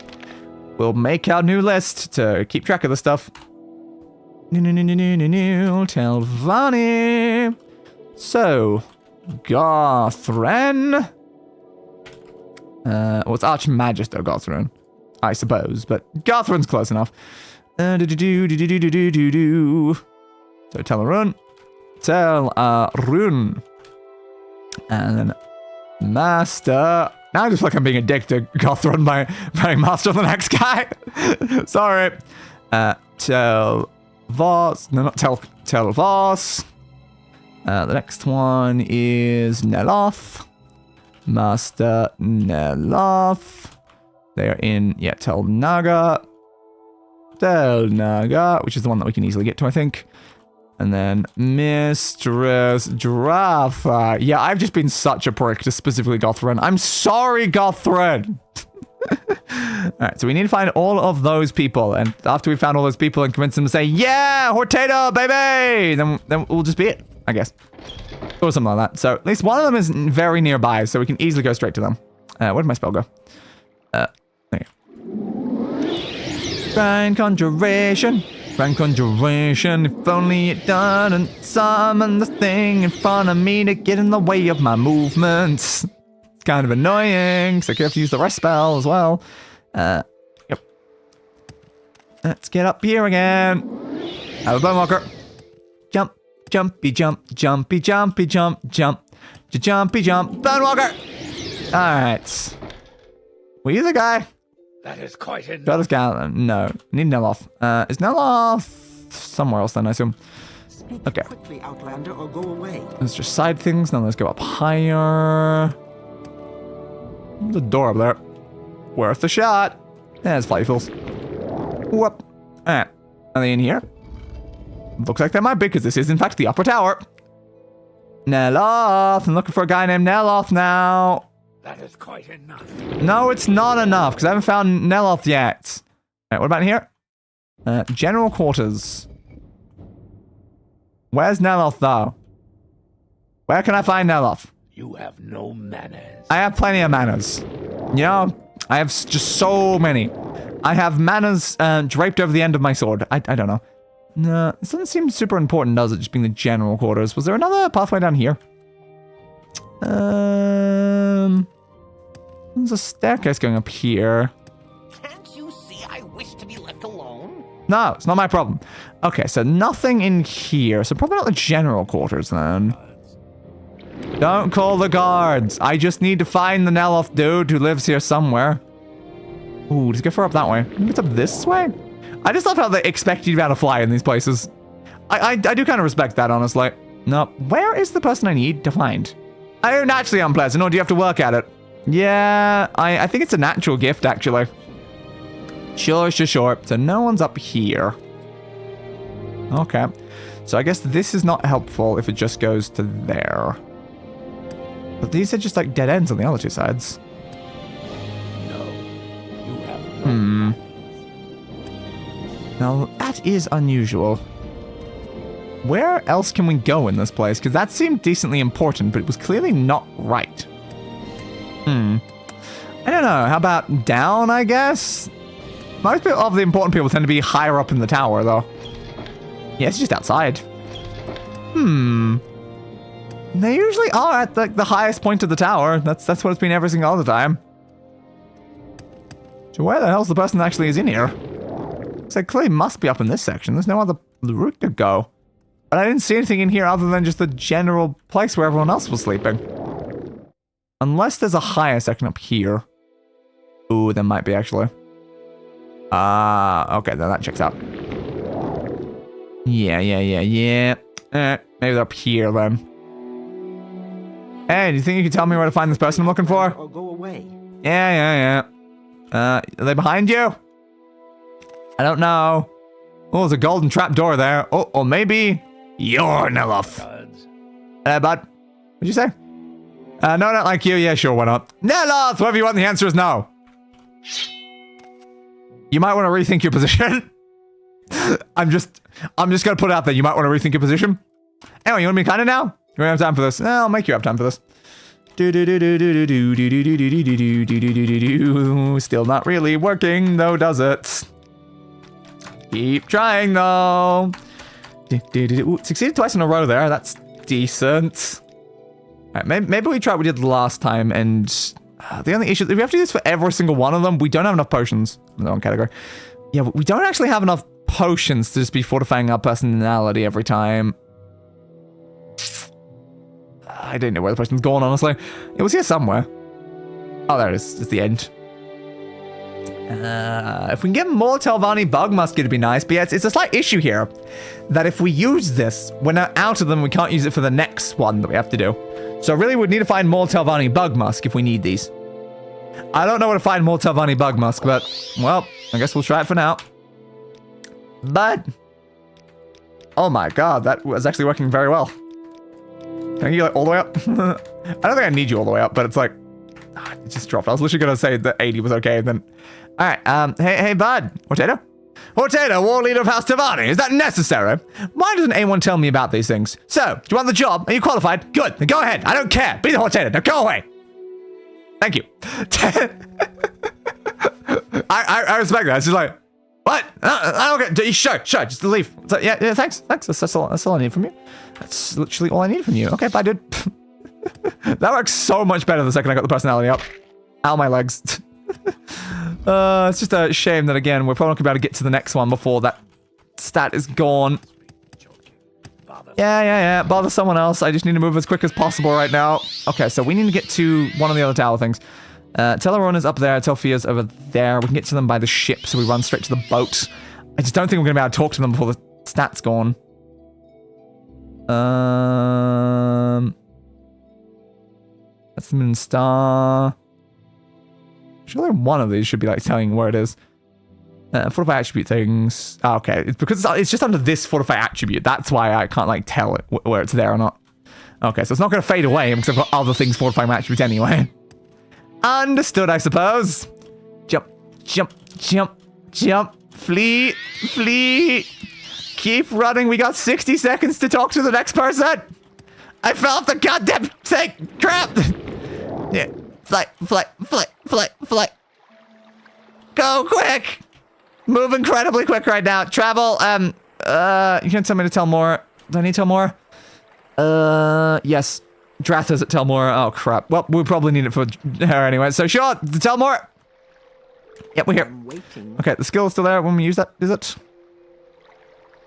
We'll make our new list to keep track of the stuff. Telvanni. So, Gothran. Well, it's Archmagister Gothran, I suppose, but Gothran's close enough. So Telarun. And then Master. Now I just feel like I'm being a dick to Gothran by Master of the next guy. Sorry. Telvoss. No, not Telvoss. The next one is Neloth. Master Neloth. They are in, Tel Naga, which is the one that we can easily get to, I think. And then Mistress Dratha. Yeah, I've just been such a prick to specifically Gothran. I'm sorry, Gothran. Alright, so we need to find all of those people. And after we found all those people and convince them to say, yeah, Hortator, baby! Then we'll just be it, I guess. Or something like that. So at least one of them is very nearby, so we can easily go straight to them. Where did my spell go? There you go. Grand Conjuration. Grand Conjuration. If only it doesn't summon the thing in front of me to get in the way of my movements. It's kind of annoying, so I have to use the rest spell as well. Yep. Let's get up here again. Have a bone walker. Jump, jumpy, jump, jumpy, jumpy, jump, jump, jumpy, jump, bone walker. Alright. Were you the guy? That is quite enough. Got this guy. No. Need Neloth. Is Neloth somewhere else then, I assume? Speak Okay. quickly, Outlander, or go away. Let's just side things. Now let's go up higher. There's a door up there. Worth a shot. There's flighty fools. Whoop. Alright. Are they in here? Looks like they might be, because this is in fact the upper tower. Neloth. I'm looking for a guy named Neloth now. That is quite enough. No, it's not enough, because I haven't found Neloth yet. Alright, what about in here? General quarters. Where's Neloth, though? Where can I find Neloth? You have no manners. I have plenty of manners. You know, I have just so many. I have manners draped over the end of my sword. I don't know. No, this doesn't seem super important, does it? Just being the general quarters. Was there another pathway down here? There's a staircase going up here. Can't you see I wish to be left alone? No, it's not my problem. Okay, so nothing in here. So probably not the general quarters then. Don't call the guards. I just need to find the Neloth dude who lives here somewhere. Ooh, does it go far up that way? Maybe it's up this way? I just love how they expect you to be able to fly in these places. I do kind of respect that, honestly. No, where is the person I need to find? I don't naturally unpleasant, or do you have to work at it? Yeah, I think it's a natural gift, actually. Sure. So no one's up here. Okay. So I guess this is not helpful if it just goes to there. But these are just like dead ends on the other two sides. No. You have no. Now, that is unusual. Where else can we go in this place? Because that seemed decently important, but it was clearly not right. I don't know. How about down, I guess? Most of the important people tend to be higher up in the tower, though. Yeah, it's just outside. They usually are at the highest point of the tower. That's what it's been every single other time. So where the hell's the person that actually is in here? So it clearly must be up in this section. There's no other route to go. But I didn't see anything in here other than just the general place where everyone else was sleeping. Unless there's a higher section up here. Ooh, there might be actually. Okay, then that checks out. Yeah. Maybe they're up here then. Hey, do you think you can tell me where to find this person I'm looking for? Or go away. Yeah. Are they behind you? I don't know. Oh, there's a golden trap door there. Oh, or maybe you're Neloth. Bud. What'd you say? No, not like you. Yeah, sure, why not? Neloth, whatever you want, the answer is no. You might want to rethink your position. I'm just gonna put it out there. You might want to rethink your position. Anyway, you want to be kinda now? You don't have time for this. I'll make you have time for this. Still not really working, though, does it? Keep trying, though. Ooh, succeeded twice in a row there. That's decent. All right, maybe we try what we did last time, and the only issue is if we have to do this for every single one of them, we don't have enough potions in the wrong category. Yeah, we don't actually have enough potions to just be fortifying our personality every time. I didn't know where the potion's gone, honestly. It was here somewhere. Oh, there it is. It's the end. If we can get more Telvanni bug musk, it'd be nice. But yeah, it's a slight issue here that if we use this, when we're out of them, we can't use it for the next one that we have to do. So really, we'd need to find more Telvanni bug musk if we need these. I don't know where to find more Telvanni bug musk, but well, I guess we'll try it for now. But oh my god, that was actually working very well. Can I get you like all the way up? I don't think I need you all the way up, but it's like it just dropped. I was literally gonna say that 80 was okay, and then all right. Hey, bud, Hortator, war leader of House Telvanni. Is that necessary? Why doesn't anyone tell me about these things? So, do you want the job? Are you qualified? Good. Then go ahead. I don't care. Be the Hortator. Now go away. Thank you. I respect that. It's just like, what? I don't get. Sure. Just leave. So, yeah. Thanks. That's all I need from you. That's literally all I need from you. Okay, bye, dude. That works so much better the second I got the personality up. Ow, my legs. It's just a shame that, again, we're probably not going to be able to get to the next one before that stat is gone. bother. Yeah. Bother someone else. I just need to move as quick as possible right now. Okay, so we need to get to one of the other tower things. Telvanni is up there. Telfia's over there. We can get to them by the ship, so we run straight to the boat. I just don't think we're going to be able to talk to them before the stats go on. That's the moon star. Surely one of these should be like telling where it is. Fortify attribute things. Oh, okay, it's because it's just under this fortify attribute. That's why I can't like tell it where it's there or not. Okay, so it's not going to fade away because I've got other things fortifying my attributes anyway. Understood, I suppose. Jump. Flee. Keep running. We got 60 seconds to talk to the next person. I fell off the goddamn thing. Crap. Yeah. Fly. Go quick. Move incredibly quick right now. Travel. You can tell me to tell more. Do I need to tell more? Yes. Drath does it tell more. Oh, crap. Well, we probably need it for her anyway. So, sure. Tell more. Yep, we're here. Okay, the skill is still there when we use that, is it?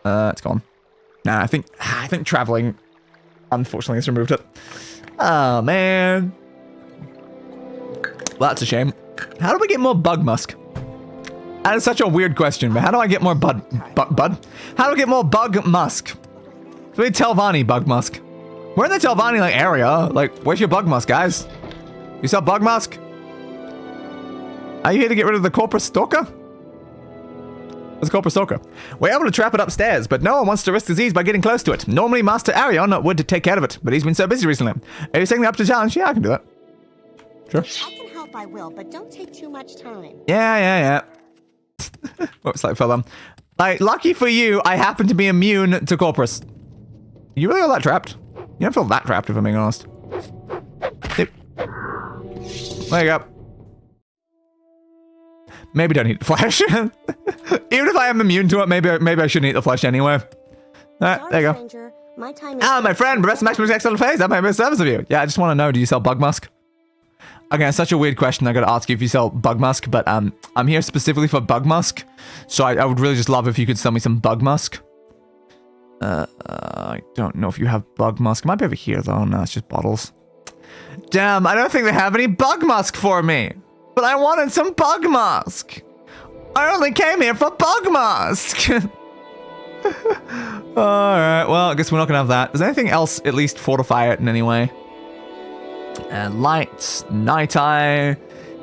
It's gone. Nah, I think traveling, unfortunately, has removed it. Oh, man. Well, that's a shame. How do we get more bug musk? That is such a weird question, but how do I get more bud? How do I get more bug musk? So we need Telvanni bug musk. We're in the Telvanni like area. Like, where's your bug musk, guys? You sell bug musk? Are you here to get rid of the Corpus Stalker? What's Corpus Stalker? We're able to trap it upstairs, but no one wants to risk disease by getting close to it. Normally, Master Arion would take care of it, but he's been so busy recently. Are you setting that up to challenge? Yeah, I can do that. Sure. I can help, I will, but don't take too much time. Yeah. Whoops, like fell down. Like, lucky for you, I happen to be immune to Corpus. You really all that trapped? You don't feel that trapped, if I'm being honest. Yep. There you go. Maybe don't eat the flesh. Even if I am immune to it, maybe I shouldn't eat the flesh anyway. Alright, there you go. Stranger. My time is My friend, Professor Maximus Hexecaster La Fadé, that might be a service of you. Yeah, I just want to know, do you sell bug musk? Okay, it's such a weird question. I gotta ask you if you sell bug musk, but I'm here specifically for bug musk. So I would really just love if you could sell me some bug musk. I don't know if you have bug musk. It might be over here though. No, it's just bottles. Damn, I don't think they have any bug musk for me. But I wanted some bug musk. I only came here for bug musk. Alright, well, I guess we're not gonna have that. Does anything else at least fortify it in any way? Light, night eye,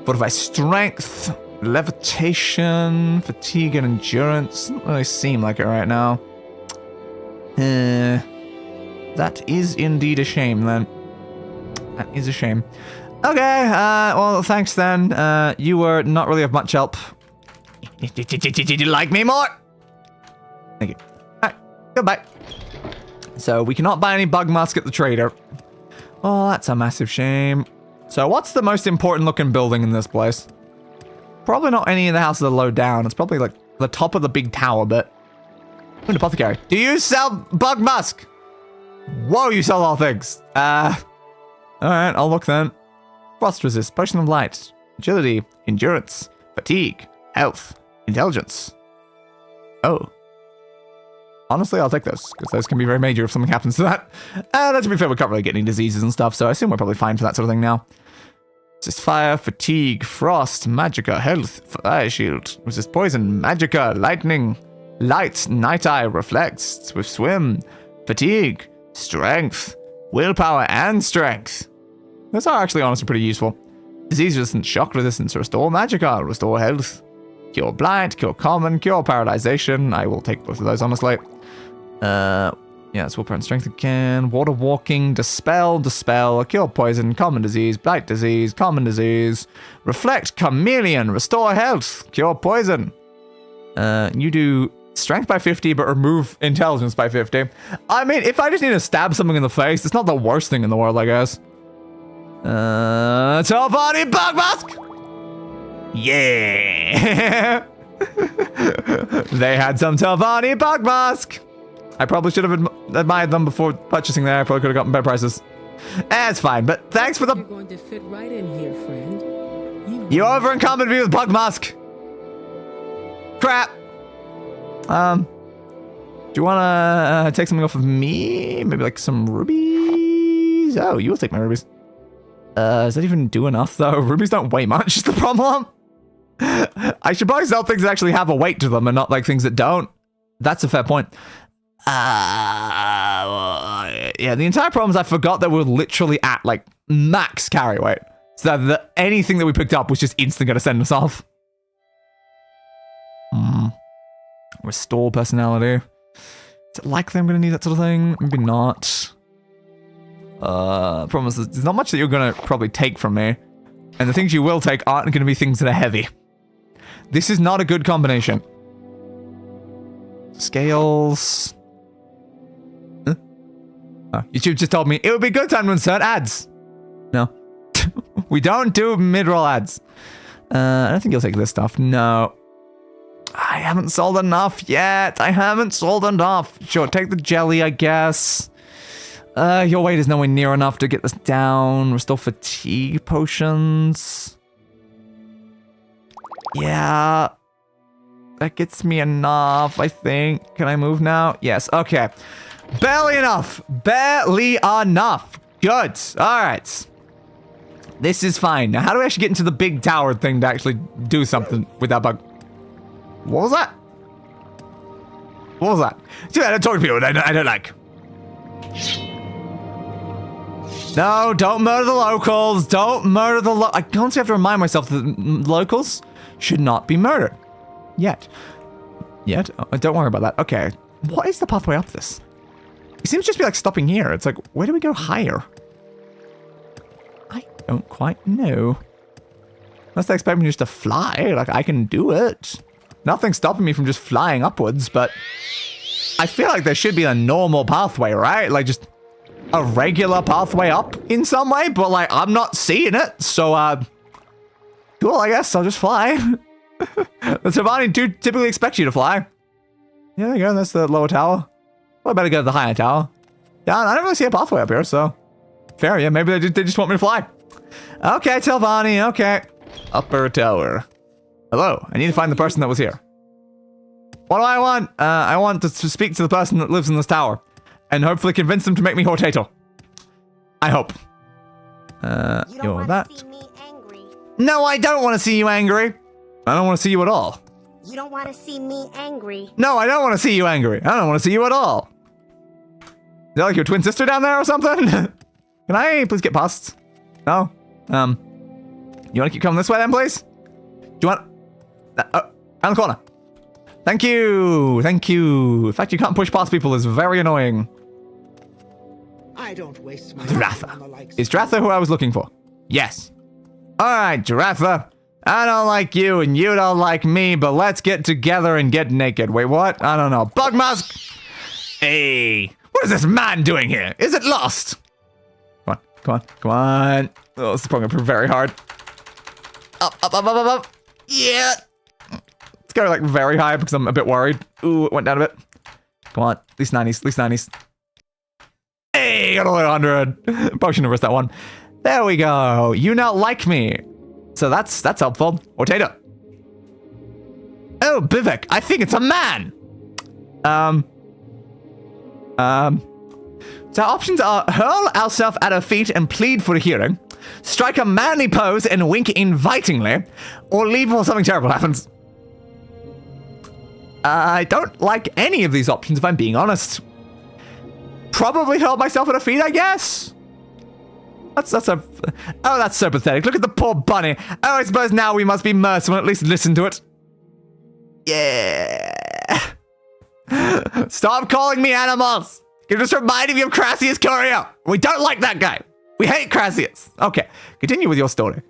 fortify strength, levitation, fatigue and endurance. Doesn't really seem like it right now. That is indeed a shame then. That is a shame. Okay, well, thanks then. You were not really of much help. Did you like me more? Thank you. Alright, goodbye. So, we cannot buy any bug musk at the trader. Oh, that's a massive shame. So, what's the most important looking building in this place? Probably not any of the houses that are low down. It's probably like the top of the big tower bit. An apothecary. Do you sell bug musk? Whoa, you sell all things. Alright, I'll look then. Frost resist, potion of light, agility, endurance, fatigue, health, intelligence. Oh. Honestly, I'll take those, because those can be very major if something happens to that. To be fair, we can't really get any diseases and stuff, so I assume we're probably fine for that sort of thing now. Resist fire, fatigue, frost, magicka, health, fire shield, resist poison, magicka, lightning, light, night eye, reflects, swift swim, fatigue, strength, willpower, and strength. Those are actually honestly pretty useful. Disease resistance, shock resistance, restore magicka, restore health, cure blight, cure common, cure paralyzation. I will take both of those, honestly. Yeah, it's willpower and strength again. Water walking, dispel, cure poison, common disease, blight disease, common disease, reflect, chameleon, restore health, cure poison. You do strength by 50, but remove intelligence by 50. I mean, if I just need to stab something in the face, it's not the worst thing in the world, I guess. Telvanni bug musk! Yeah! They had some Telvanni bug musk! I probably should have admired them before purchasing there. I probably could have gotten better prices. It's fine, but thanks for the... You're going to fit right in here, friend. You over-encumbered me with bug musk! Crap! Do you want to take something off of me? Maybe like some rubies? Oh, you will take my rubies. Does that even do enough, though? Rubies don't weigh much, is the problem. I should probably sell things that actually have a weight to them and not like things that don't. That's a fair point. Yeah, the entire problem is I forgot that we're literally at like max carry weight. So that anything that we picked up was just instantly going to send us off. Restore personality. Is it likely I'm going to need that sort of thing? Maybe not. Problem is there's not much that you're going to probably take from me. And the things you will take aren't going to be things that are heavy. This is not a good combination. Scales. Huh? Oh, YouTube just told me it would be a good time to insert ads. No. We don't do mid-roll ads. I don't think you'll take this stuff. No. I haven't sold enough yet. I haven't sold enough. Sure, take the jelly, I guess. Your weight is nowhere near enough to get this down. Restore fatigue potions. Yeah. That gets me enough, I think. Can I move now? Yes, okay. Barely enough. Barely enough. Good. All right. This is fine. Now, how do we actually get into the big tower thing to actually do something with that bug? What was that? What was that? Dude, I don't talk to people I don't like. No, don't murder the locals. Don't murder the I constantly have to remind myself that locals should not be murdered. Yet. Oh, don't worry about that. Okay. What is the pathway up this? It seems to just be like stopping here. It's like, where do we go higher? I don't quite know. Unless they expect me just to fly. Like, I can do it. Nothing's stopping me from just flying upwards, but I feel like there should be a normal pathway, right? Like, just a regular pathway up in some way, but like, I'm not seeing it. So, cool, I guess. I'll just fly. The Telvanni do typically expect you to fly. Yeah, there you go. That's the lower tower. Well, I better go to the higher tower. Yeah, I don't really see a pathway up here, so fair. Yeah, maybe they just want me to fly. Okay, Telvanni. Okay, upper tower. Hello. I need to find the person that was here. What do I want? I want to speak to the person that lives in this tower, and hopefully convince them to make me Hortator. I hope. You're that. See me angry. No, I don't want to see you angry. I don't want to see you at all. You don't want to see me angry. No, I don't want to see you angry. I don't want to see you at all. Is that like your twin sister down there or something? Can I please get past? No? You want to keep coming this way then, please? Do you want... around the corner. Thank you. Thank you. The fact you can't push past people is very annoying. I don't waste my Dratha. Is Dratha who I was looking for? Yes. Alright, Dratha. I don't like you and you don't like me, but let's get together and get naked. Wait, what? I don't know. Bug mask? Hey. What is this man doing here? Is it lost? Come on. Come on. Come on. Oh, this is probably going to prove very hard. Up, up, up, up, up, up. Yeah. Let's go like very high because I'm a bit worried. Ooh, it went down a bit. Come on. At least 90s. At least 90s. Hey, got a 100. Probably shouldn't have risked that one. There we go. You now like me. So that's helpful. Hortator. Oh, Bivek. I think it's a man. So our options are hurl ourselves at her feet and plead for a hearing, strike a manly pose and wink invitingly, or leave while something terrible happens. I don't like any of these options if I'm being honest. Probably hurl myself at her feet, I guess. That's so pathetic. Look at the poor bunny. Oh, I suppose now we must be merciful and at least listen to it. Yeah. Stop calling me animals. You're just reminding me of Crassius Curio. We don't like that guy. We hate Crassius. Okay, continue with your story.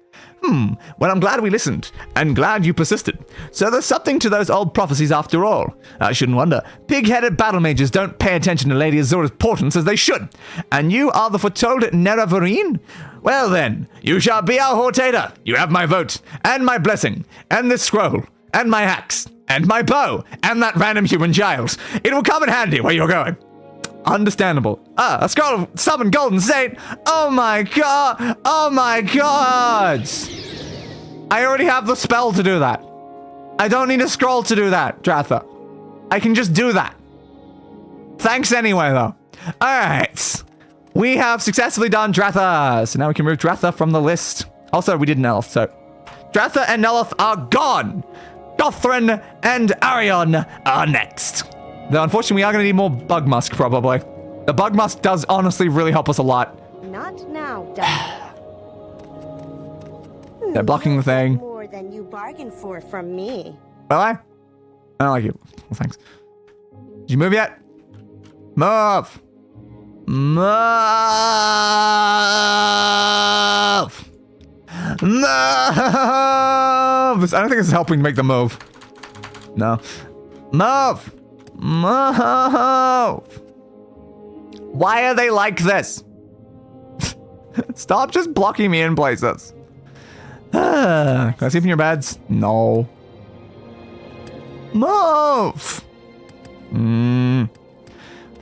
Well, I'm glad we listened, and glad you persisted. So there's something to those old prophecies after all. I shouldn't wonder. Pig-headed battle mages don't pay attention to Lady Azura's portents as they should. And you are the foretold Nerevarine? Well then, you shall be our Hortator. You have my vote, and my blessing, and this scroll, and my axe, and my bow, and that random human child. It will come in handy where you're going. Understandable. A scroll of summon golden saint. Oh my god. Oh my god. I already have the spell to do that. I don't need a scroll to do that, Dratha. I can just do that. Thanks anyway, though. Alright. We have successfully done Dratha. So now we can remove Dratha from the list. Also, we did Nelith, so... Dratha and Nelith are gone. Gothrin and Arion are next. Though, unfortunately, we are going to need more Bug Musk, probably. The Bug Musk does honestly really help us a lot. Not now, Doug. They're blocking the thing. More than you bargained for from me. Will I? I don't like you. Well, thanks. Did you move yet? Move! Move! Move! I don't think it's helping make the move. No. Move! Move! Why are they like this? Stop just blocking me in places. Can I sleep in your beds? No. Move!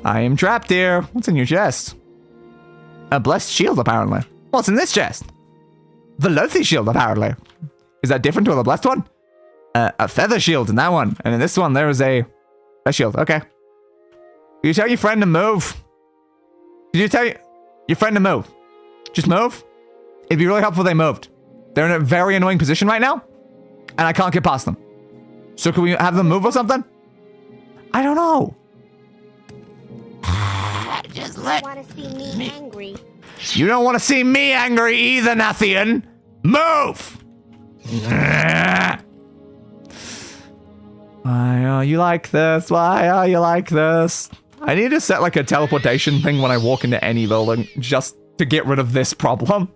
I am trapped here. What's in your chest? A blessed shield, apparently. What's in this chest? The Lothi shield, apparently. Is that different to the blessed one? A feather shield in that one. And in this one, there is a shield. Okay. Did you tell your friend to move? Did you tell your friend to move? Just move? It'd be really helpful if they moved. They're in a very annoying position right now. And I can't get past them. So can we have them move or something? I don't know. Just let want to see me angry. You don't want to see me angry either, Nathian. Move! Why are you like this? Why are you like this? I need to set like a teleportation thing when I walk into any building just to get rid of this problem.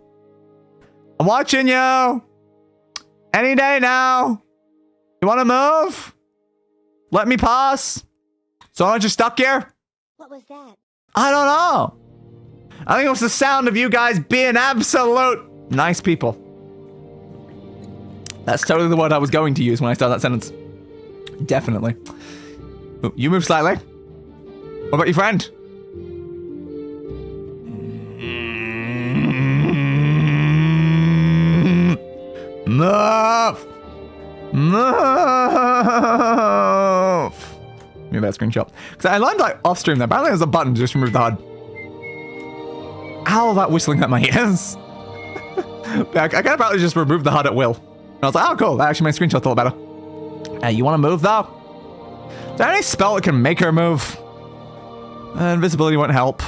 I'm watching you. Any day now. You want to move? Let me pass. So I'm just stuck here? What was that? I don't know. I think it was the sound of you guys being absolute nice people. That's totally the word I was going to use when I started that sentence. Definitely. Ooh, you move slightly. What about your friend? Move! Move! Give me that screenshot. Because I learned like off stream that apparently there's a button to just remove the HUD. Ow, that whistling at my ears. I can apparently just remove the HUD at will. And I was like, oh cool, that actually makes screenshots a lot better. You want to move though? Is there any spell that can make her move? Invisibility won't help.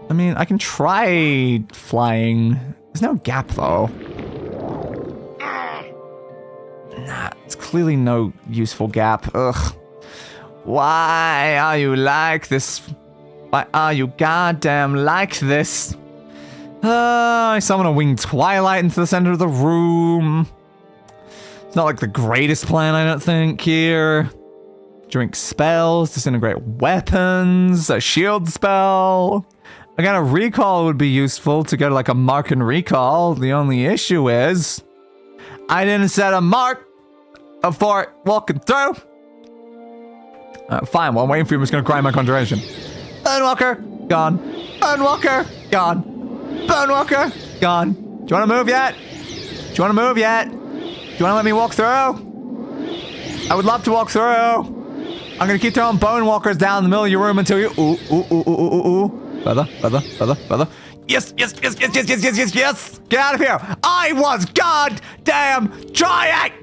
I mean, I can try flying. There's no gap though. Nah, it's clearly no useful gap. Ugh. Why are you like this? Why are you goddamn like this? I summon a winged twilight into the center of the room. It's not like the greatest plan, I don't think, here. Drink spells, disintegrate weapons, a shield spell. Again, a recall would be useful to go to like a mark and recall. The only issue is I didn't set a mark before walking through. Fine, while I'm waiting for you, I'm just gonna grind my conjuration. Bonewalker, gone. Bonewalker, gone. Bonewalker, gone. Do you wanna move yet? Do you wanna move yet? Do you wanna let me walk through? I would love to walk through. I'm gonna keep throwing Bonewalkers down in the middle of your room until you Feather. Yes. Get out of here. I was goddamn trying.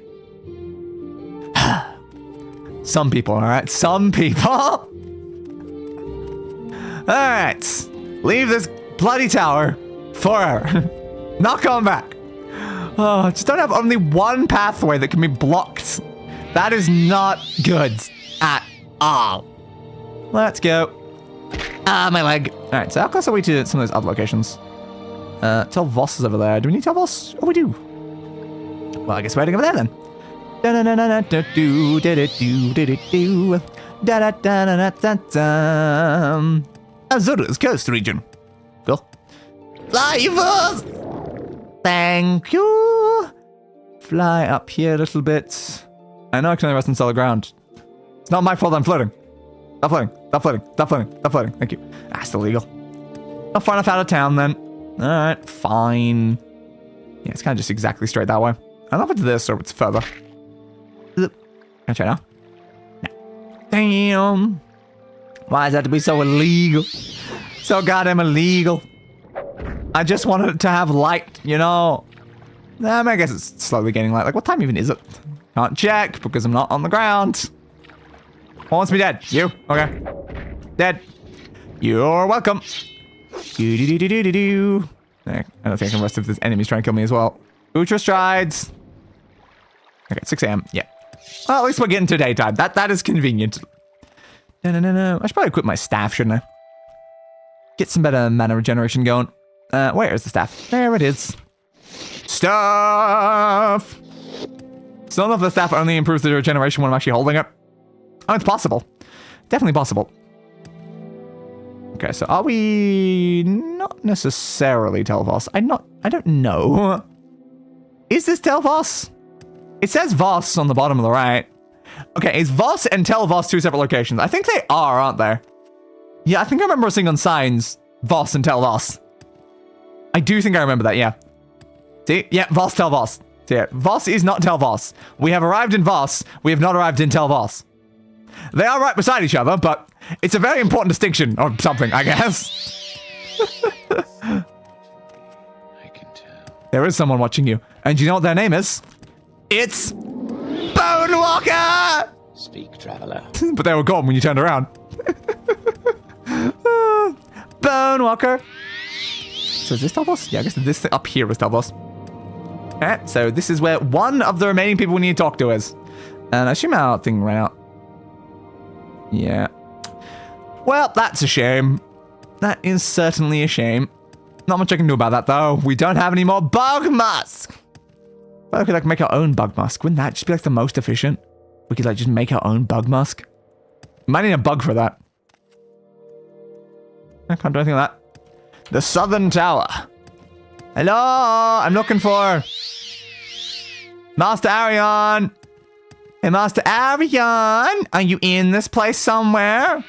Some people, alright? Some people. Alright. Leave this bloody tower forever. Not coming back. Oh, just don't have only one pathway that can be blocked. That is not good at all. Let's go. Ah, my leg. Alright, so how close are we to some of those other locations? Tel Voss is over there. Do we need Tel Voss? Oh, we do. Well, I guess we're heading over there then. Azura's coast region. Cool. Fly first! Thank you. Fly up here a little bit. I know I can only rest on solid ground. It's not my fault I'm floating. Stop floating. Thank you. Ah, still illegal. Not far enough out of town then. Alright, fine. Yeah, it's kind of just exactly straight that way. I don't know if it's this or if it's further. Can I try now? No. Damn. Why does that have to be so illegal? So goddamn illegal. I just wanted it to have light, you know? I guess it's slowly getting light. Like, what time even is it? Can't check because I'm not on the ground. Who wants me dead? You? Okay. Dead. You're welcome. Do-do-do-do-do-do. I don't think I can rest if there's enemies trying to kill me as well. Ultra strides. Okay, 6 a.m. Yeah. Well, at least we're getting to daytime. That is convenient. No. I should probably equip my staff, shouldn't I? Get some better mana regeneration going. Where is the staff? There it is. Stuff! So I don't know if the staff only improves the regeneration when I'm actually holding it. Oh, it's possible. Definitely possible. Okay, so are we not necessarily Telvos? I don't know. Is this Telvos? It says Voss on the bottom of the right. Okay, is Voss and Telvos two separate locations? I think they are, aren't they? Yeah, I think I remember seeing on signs Voss and Telvos. I do think I remember that, yeah. See? Yeah, Voss, Telvos. See it. Voss is not Telvos. We have arrived in Voss. We have not arrived in Telvos. They are right beside each other, but it's a very important distinction or something, I guess. I can tell. There is someone watching you. And you know what their name is? It's Bone Walker! Speak, traveler. But they were gone when you turned around. Bone Walker. So is this Telvos? Yeah, I guess this thing up here is Telvos. Alright, so this is where one of the remaining people we need to talk to is. And I assume our thing ran out. Yeah. Well, that's a shame. That is certainly a shame. Not much I can do about that, though. We don't have any more bug musk. Well, we could, like, make our own bug musk. Wouldn't that just be, like, the most efficient? We could, like, just make our own bug musk. Might need a bug for that. I can't do anything with that. The Southern Tower. Hello? I'm looking for Master Arion. Hey, Master Arion, are you in this place somewhere?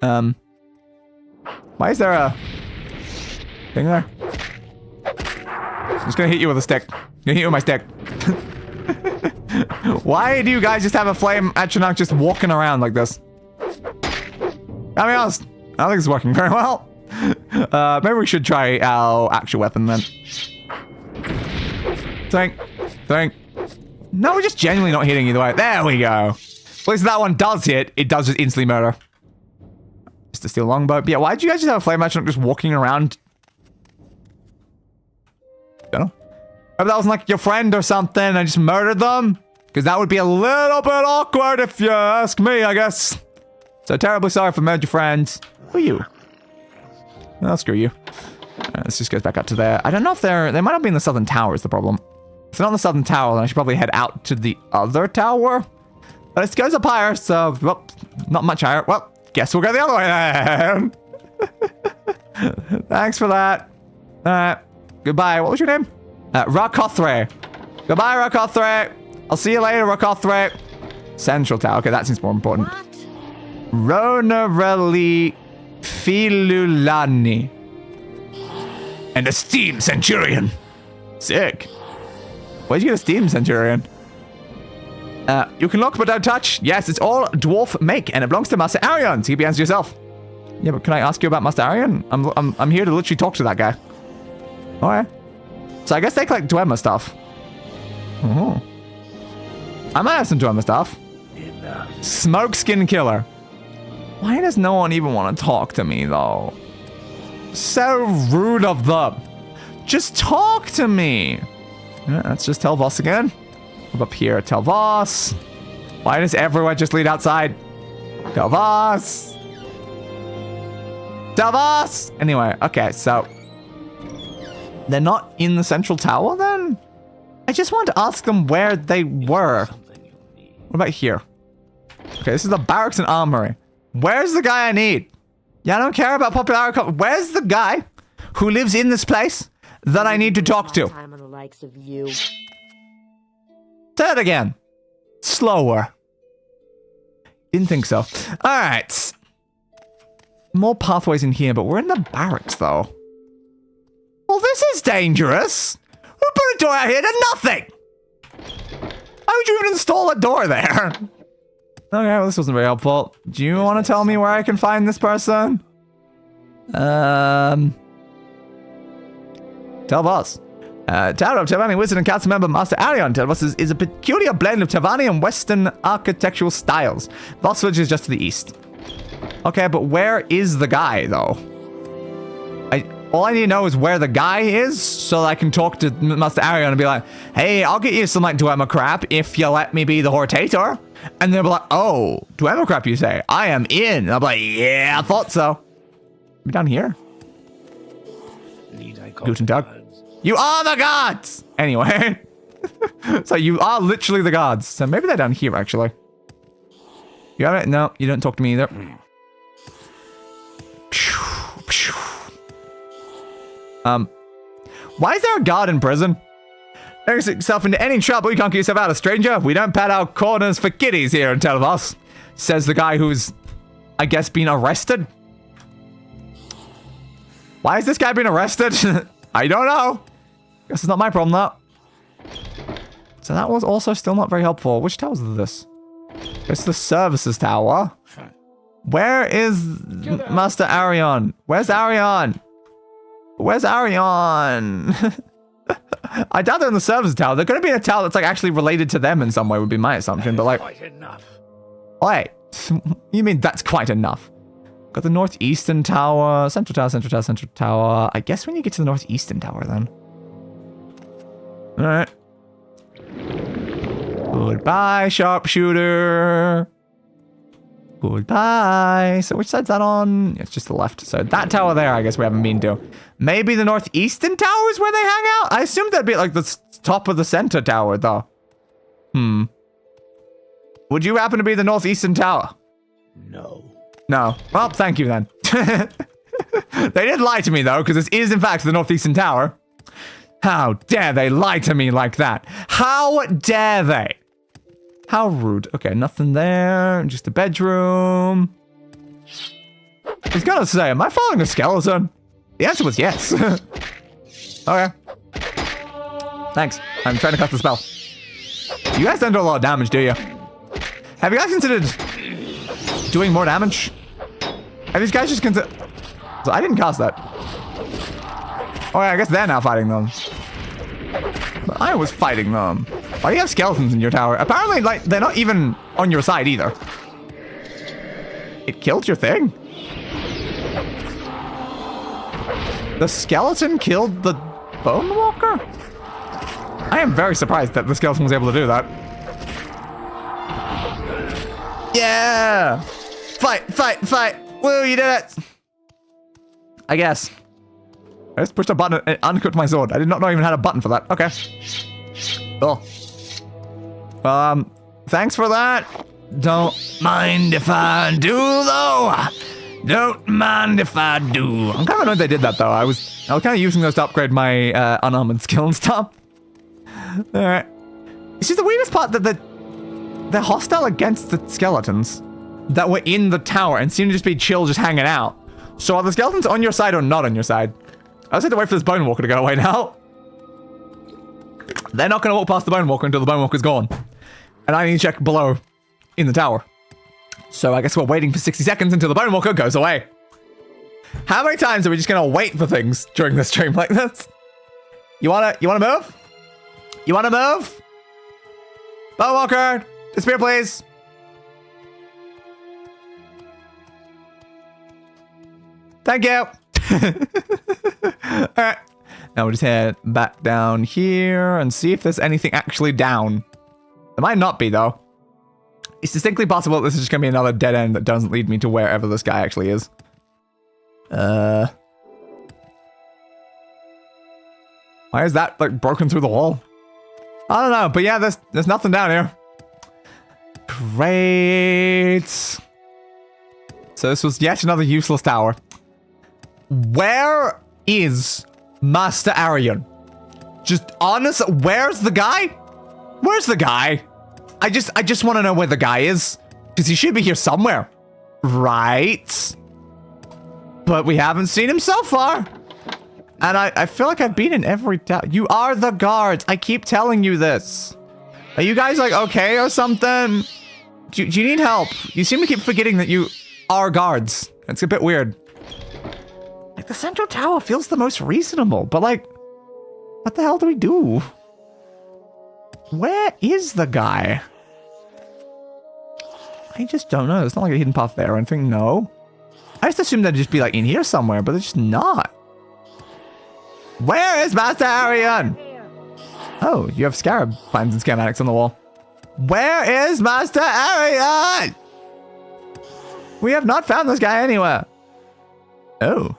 Why is there a thing there? I'm just gonna hit you with a stick. I'm gonna hit you with my stick. Why do you guys just have a flame atronach just walking around like this? I mean, I don't think it's working very well. Maybe we should try our actual weapon then. Think. No, we're just genuinely not hitting either way. There we go. At least that one does hit. It does just instantly murder. Just a steel longbow. But yeah, why did you guys just have a flame atronach just walking around? Don't know. Maybe that wasn't like your friend or something and I just murdered them? Because that would be a little bit awkward if you ask me, I guess. So terribly sorry for murdered your friends. Who are you? Well, screw you. This just goes back up to there. I don't know if they might not be in the Southern Tower is the problem. If they're not in the Southern Tower, then I should probably head out to the other tower. But it goes up higher, so, well, not much higher. Well, guess we'll go the other way then. Thanks for that. Alright. Goodbye. What was your name? Rakothre. Goodbye, Rakothre. I'll see you later, Rakothre. Central Tower. Okay, that seems more important. Ronarelli Filulani. And a steam centurion. Sick. Where'd you get a steam centurion? You can look but don't touch. Yes, it's all dwarf make, and it belongs to Master Arion. Keep your hands to yourself. Yeah, but can I ask you about Master Arion? I'm here to literally talk to that guy. Alright. So I guess they collect Dwemer stuff. Oh. I might have some Dwemer stuff. Smokeskin killer. Why does no one even want to talk to me, though? So rude of them. Just talk to me. Yeah, that's just Telvos again. Up here, Telvos. Why does everyone just lead outside? Telvos. Telvos. Anyway, okay, so they're not in the central tower then? I just wanted to ask them where they were. What about here? Okay, this is the barracks and armory. Where's the guy I need? Yeah, I don't care about popularity. Where's the guy who lives in this place that I need to talk to? Time on the likes of you. Say it again. Slower. Didn't think so. Alright. More pathways in here, but we're in the barracks, though. Well, this is dangerous. Who put a door out here to nothing? How would you even install a door there? Okay, well, this wasn't very helpful. Do you want to tell me where I can find this person? Tell us. Tower of Telvanni Wizard and Council member Master Arion tells us is a peculiar blend of Telvanni and Western architectural styles. Voss Village is just to the east. Okay, but where is the guy, though? All I need to know is where the guy is, so that I can talk to Master Arion and be like, hey, I'll get you some like Dwemer crap if you let me be the Hortator. And they'll be like, oh, Dwemer crap, you say? I am in. And I'll be like, yeah, I thought so. Be down here. Guten Tag. You are the gods! Anyway. So you are literally the gods. So maybe they're down here, actually. You have it? No, you don't talk to me either. Why is there a guard in prison? Don't get yourself into any trouble. You can't get yourself out, a stranger. We don't pat our corners for kiddies here in Tel Voss. Says the guy who's, I guess, been arrested. Why is this guy being arrested? I don't know. Guess it's not my problem, though. So that was also still not very helpful. Which tower is this? It's the services tower. Where is Master Arion? Where's Arion? Where's Arion? I doubt they're in the services tower. They're going to be in a tower that's like actually related to them in some way would be my assumption. But like, wait, you mean that's quite enough? Got the northeastern tower, central tower, central tower, central tower. I guess when you get to the northeastern tower then. All right. Goodbye, sharpshooter. Goodbye. So which side's that on? It's just the left. So that tower there, I guess we haven't been to. Maybe the northeastern tower is where they hang out? I assumed that'd be like the top of the center tower, though. Would you happen to be the northeastern tower? No. No. Well, thank you then. They did lie to me, though, because this is, in fact, the northeastern tower. How dare they lie to me like that? How dare they? How rude. Okay, nothing there. Just a bedroom. I was gonna say, am I following a skeleton? The answer was yes. Okay. Thanks. I'm trying to cast the spell. You guys don't do a lot of damage, do you? Have you guys considered doing more damage? Have these guys just considered... So I didn't cast that. Oh yeah, I guess they're now fighting them. But I was fighting them. Why do you have skeletons in your tower? Apparently, like, they're not even on your side either. It killed your thing? The skeleton killed the Bone Walker? I am very surprised that the skeleton was able to do that. Yeah! Fight, fight, fight! Woo, you did it! I guess. I just pushed a button and uncooked my sword. I did not know I even had a button for that. Okay. Oh. Thanks for that. Don't mind if I do, though. Don't mind if I do. I'm kind of annoyed they did that, though. I was kind of using those to upgrade my unarmored skill and stuff. Alright. It's just the weirdest part that they're hostile against the skeletons that were in the tower and seem to just be chill, just hanging out. So are the skeletons on your side or not on your side? I just had to wait for this Bone Walker to go away now. They're not going to walk past the Bone Walker until the Bone Walker's gone. And I need to check below in the tower. So I guess we're waiting for 60 seconds until the Bone Walker goes away. How many times are we just going to wait for things during this stream like this? You wanna move? You wanna move? Bone Walker, disappear please. Thank you. Alright. Now we'll just head back down here and see if there's anything actually down. There might not be, though. It's distinctly possible that this is just going to be another dead end that doesn't lead me to wherever this guy actually is. Why is that, like, broken through the wall? I don't know, but yeah, there's nothing down here. Great. So this was yet another useless tower. Where is Master Arion? Just honest, where's the guy? Where's the guy? I just want to know where the guy is. Because he should be here somewhere. Right? But we haven't seen him so far. And I feel like I've been in every town. You are the guards. I keep telling you this. Are you guys like okay or something? Do you need help? You seem to keep forgetting that you are guards. It's a bit weird. Like, the central tower feels the most reasonable, but like, what the hell do we do? Where is the guy? I just don't know. It's not like a hidden path there or anything. No. I just assumed that'd just be like in here somewhere, but it's just not. Where is Master Arian? Oh, you have scarab plans and schematics on the wall. Where is Master Arian? We have not found this guy anywhere. Oh.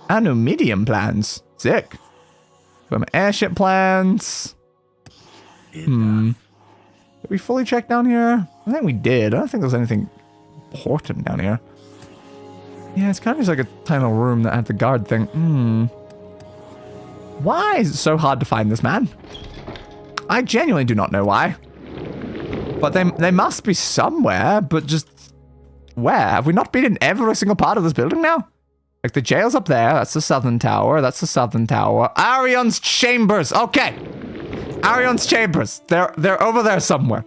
Anumidium plans. Sick. Some airship plans. Did we fully check down here? I think we did. I don't think there was anything important down here. Yeah, it's kind of just like a tiny little room that had the guard thing. Why is it so hard to find this man? I genuinely do not know why. But they must be somewhere, but just where? Have we not been in every single part of this building now? Like, the jail's up there. That's the southern tower. That's the southern tower. Arion's chambers. Okay. Arion's chambers. They're over there somewhere.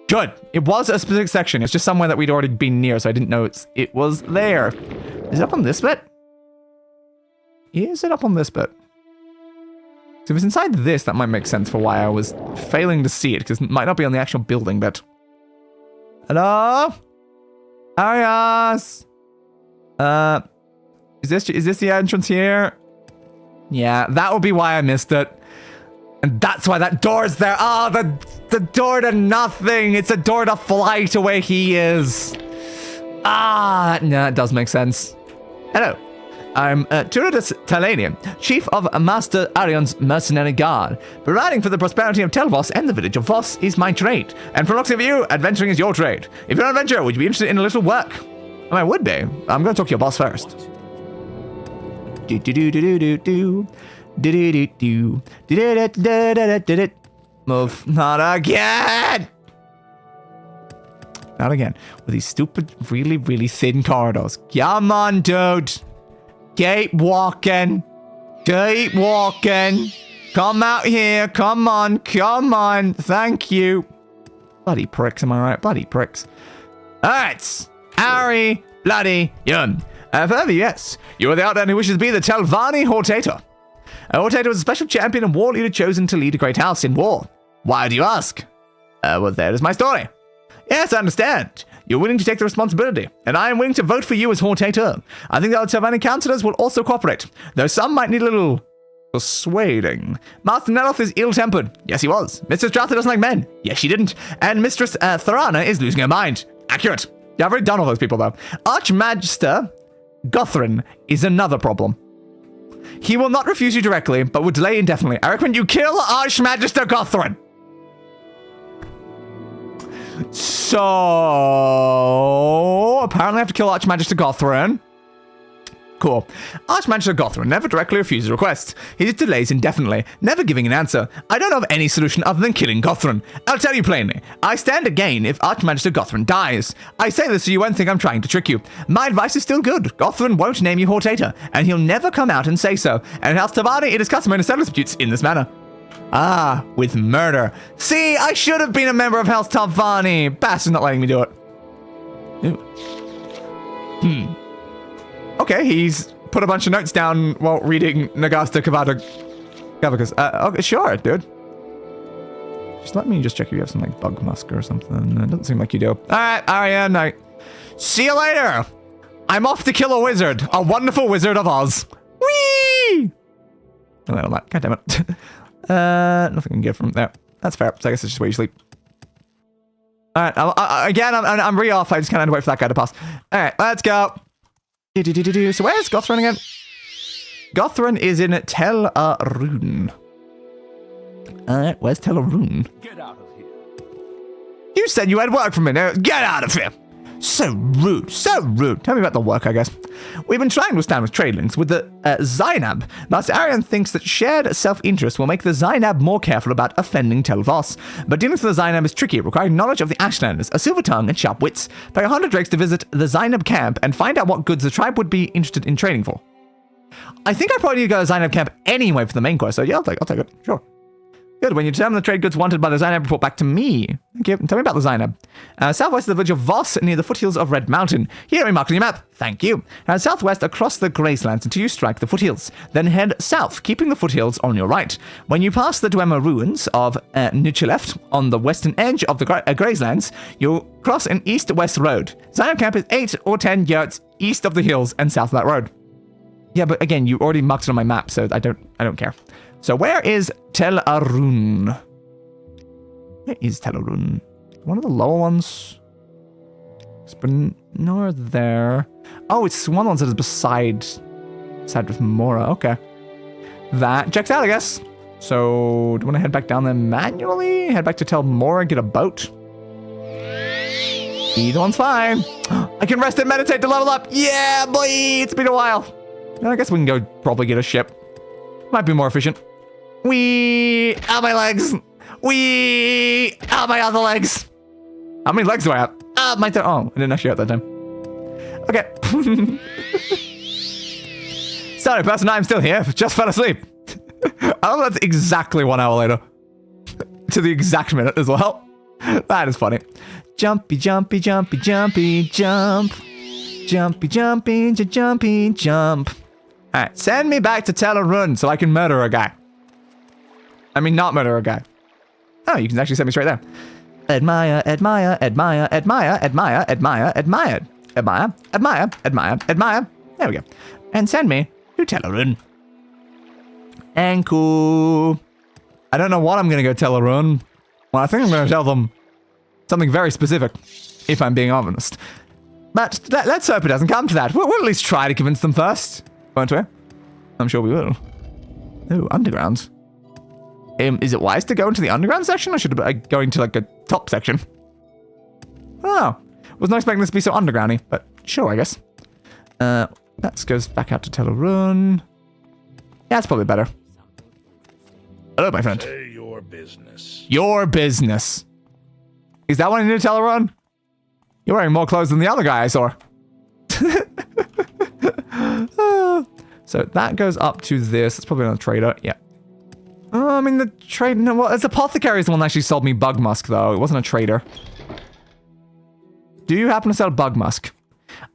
Good. It was a specific section. It's just somewhere that we'd already been near, so I didn't know it was there. Is it up on this bit? Is it up on this bit? So if it's inside this, that might make sense for why I was failing to see it, because it might not be on the actual building bit. Hello? Arias? Is this the entrance here? Yeah, that would be why I missed it. And that's why that door's there. Oh, the door to nothing. It's a door to flight to where he is. Ah, no, it does make sense. Hello. I'm Turidus Telvanni, chief of Master Arion's mercenary guard. Providing for the prosperity of Telvos and the village of Voss is my trade. And from the looks of you, adventuring is your trade. If you're an adventurer, would you be interested in a little work? Well, I would be. I'm going to talk to your boss first. Move. Not again! Not again. With these stupid, really, really thin corridors. Come on, dude. Keep walking. Keep walking. Come out here. Come on. Come on. Thank you. Bloody pricks, am I right? Bloody pricks. Alright. Ari, bloody Yun. Further, yes. You are the outlander who wishes to be the Telvanni Hortator. Hortator was a special champion and war leader chosen to lead a great house in war. Why do you ask? Well, there is my story. Yes, I understand. You're willing to take the responsibility, and I am willing to vote for you as Hortator. I think the other Telvanni councillors will also cooperate, though some might need a little persuading. Master Neloth is ill-tempered. Yes, he was. Mistress Dratha doesn't like men. Yes, she didn't. And Mistress Thorana is losing her mind. Accurate. Yeah, I've already done all those people, though. Archmagister Gothrin is another problem. He will not refuse you directly, but will delay indefinitely. I recommend you kill Archmagister Gothrin. So, apparently I have to kill Archmagister Gothrin. Cool. Archmagister Gothrin never directly refuses requests. He just delays indefinitely, never giving an answer. I don't have any solution other than killing Gothrin. I'll tell you plainly. I stand to gain if Archmagister Gothrin dies. I say this so you won't think I'm trying to trick you. My advice is still good. Gothrin won't name you Hortator, and he'll never come out and say so. And in House Telvanni, it is customary to settle disputes in this manner. Ah, with murder. See, I should have been a member of House Telvanni. Bastard's not letting me do it. Ooh. Okay, he's put a bunch of notes down while reading Nagasta Kavacus. Okay, sure, dude. Just let me just check if you have some, like, bug musk or something. It doesn't seem like you do. Alright, Ariane, see you later. I'm off to kill a wizard. A wonderful wizard of Oz. Whee! Oh, that. God damn it. Nothing I can get from there. That's fair. So I guess it's just where you sleep. Alright, again, I'm re-off. I just kind of wait for that guy to pass. Alright, let's go. So where's Gothrin again? Gothrin is in Tel-Arun. Alright, where's Tel-Arun? Get out of here. You said you had work for me. Now get out of here. So rude, so rude. Tell me about the work, I guess. We've been trying to establish trade links with the Zainab. Master Arian thinks that shared self-interest will make the Zainab more careful about offending Telvos. But dealing with the Zainab is tricky, requiring knowledge of the Ashlanders, a silver tongue, and sharp wits. Pay 100 drakes to visit the Zainab camp and find out what goods the tribe would be interested in trading for. I think I probably need to go to the Zainab camp anyway for the main quest, so yeah, I'll take it. Sure. Good. When you determine the trade goods wanted by the Zainab, report back to me. Thank you. Tell me about the Zainab. Southwest of the village of Voss, near the foothills of Red Mountain. Here we mark on your map. Thank you. Southwest across the Gracelands until you strike the foothills. Then head south, keeping the foothills on your right. When you pass the Dwemer ruins of Nichileft on the western edge of the Gracelands, you'll cross an east-west road. Zainab camp is 8 or 10 yards east of the hills and south of that road. Yeah, but again, you already marked it on my map, so I don't care. So where is Tel Arun? Where is Tel Arun? One of the lower ones? But nor there. Oh, it's one of the ones that is beside with Mora. Okay. That checks out, I guess. So, do you want to head back down there manually? Head back to Tel Mora, get a boat? Either one's fine. I can rest and meditate to level up. Yeah, boy! It's been a while. I guess we can go probably get a ship. Might be more efficient. Wee! Out my legs! Wee! Out my other legs! How many legs do I have? My third. Oh, I didn't actually have that time. Okay. Sorry, person, I'm still here. Just fell asleep. Oh, that's exactly 1 hour later. To the exact minute as well. That is funny. Jumpy, jumpy, jumpy, jumpy, jump. Jumpy, jumpy, jumpy, jump. Alright, send me back to Tel Arun so I can murder a guy. I mean, not murder a guy. Oh, you can actually send me straight there. Admire, admire, admire, admire, admire, admire, admire, admire, admire, admire, admire. There we go. And send me to Tel Arun. And cool. I don't know what I'm going to go Tel Arun. Well, I think I'm going to tell them something very specific, if I'm being honest. But let's hope it doesn't come to that. We'll at least try to convince them first, won't we? I'm sure we will. Ooh, underground. Is it wise to go into the underground section, or should I go into like a top section? Oh, wasn't expecting this to be so undergroundy, but sure, I guess. That goes back out to Tel Arun. Yeah, that's probably better. Hello, my friend. Say your business. Your business. Is that what I need to Tel Arun? You're wearing more clothes than the other guy I saw. So that goes up to this. It's probably another trader. Yeah. I mean, the trade. No, well, it's Apothecary is the one that actually sold me bug musk, though. It wasn't a trader. Do you happen to sell bug musk?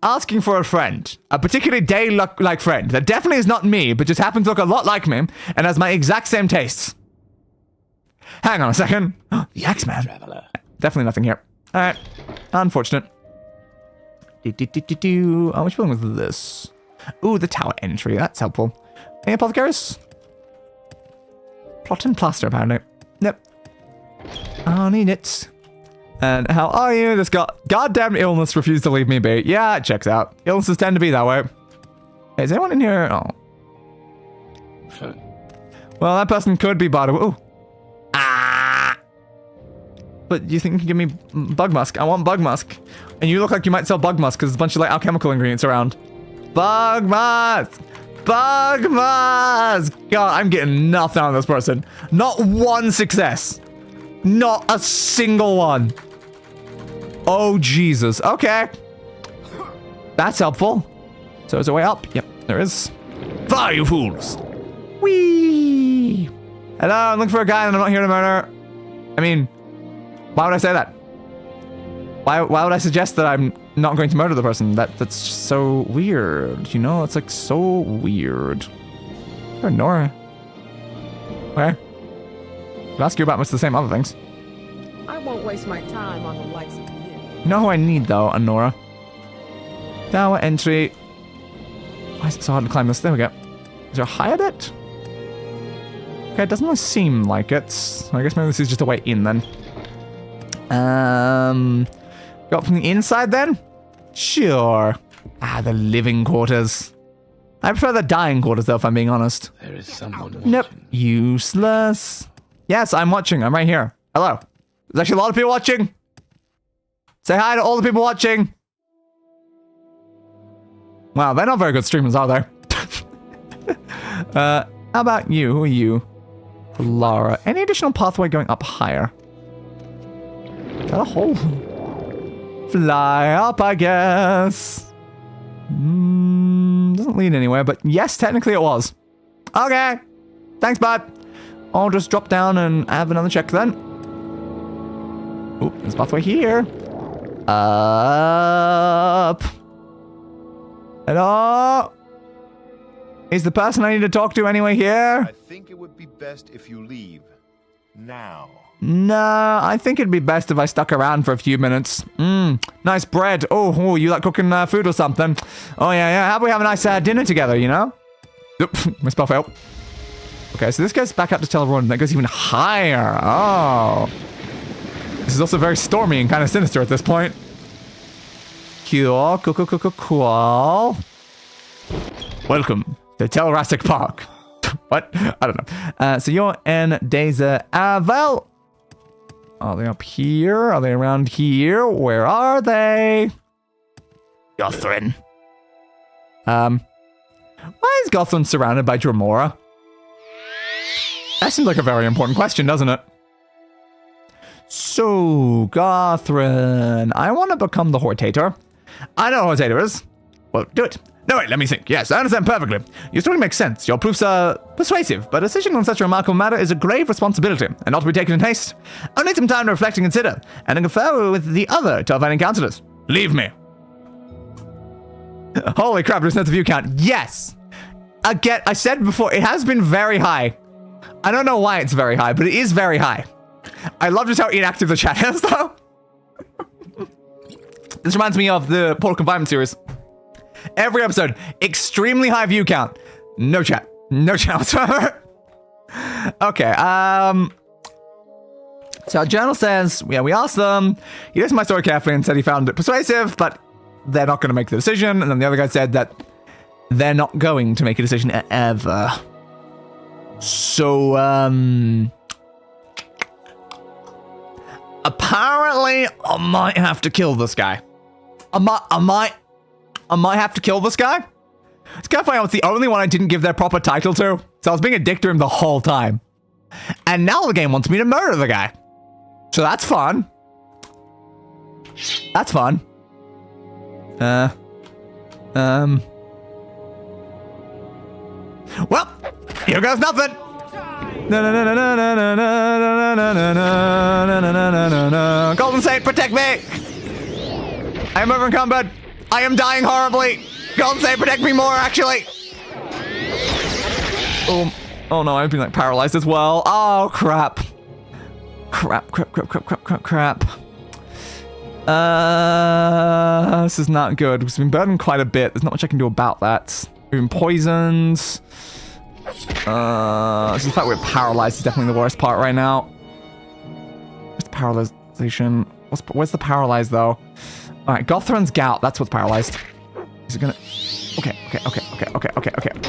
Asking for a friend. A particularly day-like friend. That definitely is not me, but just happens to look a lot like me and has my exact same tastes. Hang on a second. The Axeman. Traveler. Definitely nothing here. Alright. Unfortunate. Oh, which building was this? Ooh, the tower entry. That's helpful. Any apothecaries? Plot and plaster, apparently. Nope. I don't need it. And how are you? This goddamn illness refused to leave me be. Yeah, it checks out. Illnesses tend to be that way. Hey, is anyone in here? Oh. Well, that person could be bottom. Ooh. Ah! But you think you can give me bug musk? I want bug musk. And you look like you might sell bug musk because there's a bunch of like alchemical ingredients around. Bug musk! Bug musk! God, I'm getting nothing out of this person. Not one success. Not a single one. Oh, Jesus. Okay. That's helpful. So is there a way up? Yep, there is. Fire, you fools! Whee! Hello, I'm looking for a guy and I'm not here to murder. I mean, why would I say that? Why would I suggest that I'm not going to murder the person? That's so weird, you know? It's like so weird. Or Nora. Okay. I'll ask you about much the same other things. I won't waste my time on the likes of you. You know who I need, though, Anora? Tower entry. Why is it so hard to climb this? There we go. Is there a higher bit? Okay, it doesn't really seem like it. I guess maybe this is just a way in, then. Go up from the inside, then? Sure. Ah, the living quarters. I prefer the dying quarters, though, if I'm being honest. There is someone watching. Nope. Useless. Yes, I'm watching. I'm right here. Hello. There's actually a lot of people watching. Say hi to all the people watching. Wow, they're not very good streamers, are they? How about you? Who are you? Lara. Any additional pathway going up higher? Is that a hole? Fly up, I guess. Doesn't lead anywhere, but yes, technically it was. Okay. Thanks, bud. I'll just drop down and have another check then. Oh, there's a pathway here. Up. Hello? Is the person I need to talk to anyway here? I think it would be best if you leave now. No, I think it'd be best if I stuck around for a few minutes. Nice bread. Oh, you like cooking food or something? Oh, yeah. How about we have a nice dinner together, you know? Oop, my spell failed. Okay, so this goes back up to Telvanni. That goes even higher. Oh. This is also very stormy and kind of sinister at this point. Cool. Welcome to Telrassic Park. What? I don't know. So you're in Deza Avel. Are they up here? Are they around here? Where are they? Gothrin. Why is Gothrin surrounded by Dremora? That seems like a very important question, doesn't it? So, Gothrin, I want to become the Hortator. I know what Hortator is. Well, do it. No, wait, let me think. Yes, I understand perfectly. Your story makes sense. Your proofs are persuasive, but a decision on such a remarkable matter is a grave responsibility, and not to be taken in haste. I'll need some time to reflect and consider, and to confer with the other Telvanni counselors. Leave me. Holy crap, there's no view count. Yes! Again, I said before, it has been very high. I don't know why it's very high, but it is very high. I love just how inactive the chat is, though. This reminds me of the Portal Confinement series. Every episode, extremely high view count. No chat. No chat whatsoever. Okay, so our journal says, yeah, we asked them. He listened to my story carefully and said he found it persuasive, but they're not going to make the decision. And then the other guy said that they're not going to make a decision ever. So, apparently, I might have to kill this guy. I might have to kill this guy. It's kind of funny. I was the only one I didn't give their proper title to, so I was being a dick to him the whole time. And now the game wants me to murder the guy. So that's fun. That's fun. Well, here goes nothing. Golden Saint, protect me! I am overencumbered. I am dying horribly. Golden Saint, protect me more, actually. Oh no, I've been like paralyzed as well. Oh crap. Crap. This is not good. We've been burning quite a bit. There's not much I can do about that. We've been poisoned. So the fact we're paralyzed is definitely the worst part right now. Where's the paralyzation? Where's the paralyzed though? Alright, Gothran's gout. That's what's paralyzed. Is it gonna... Okay.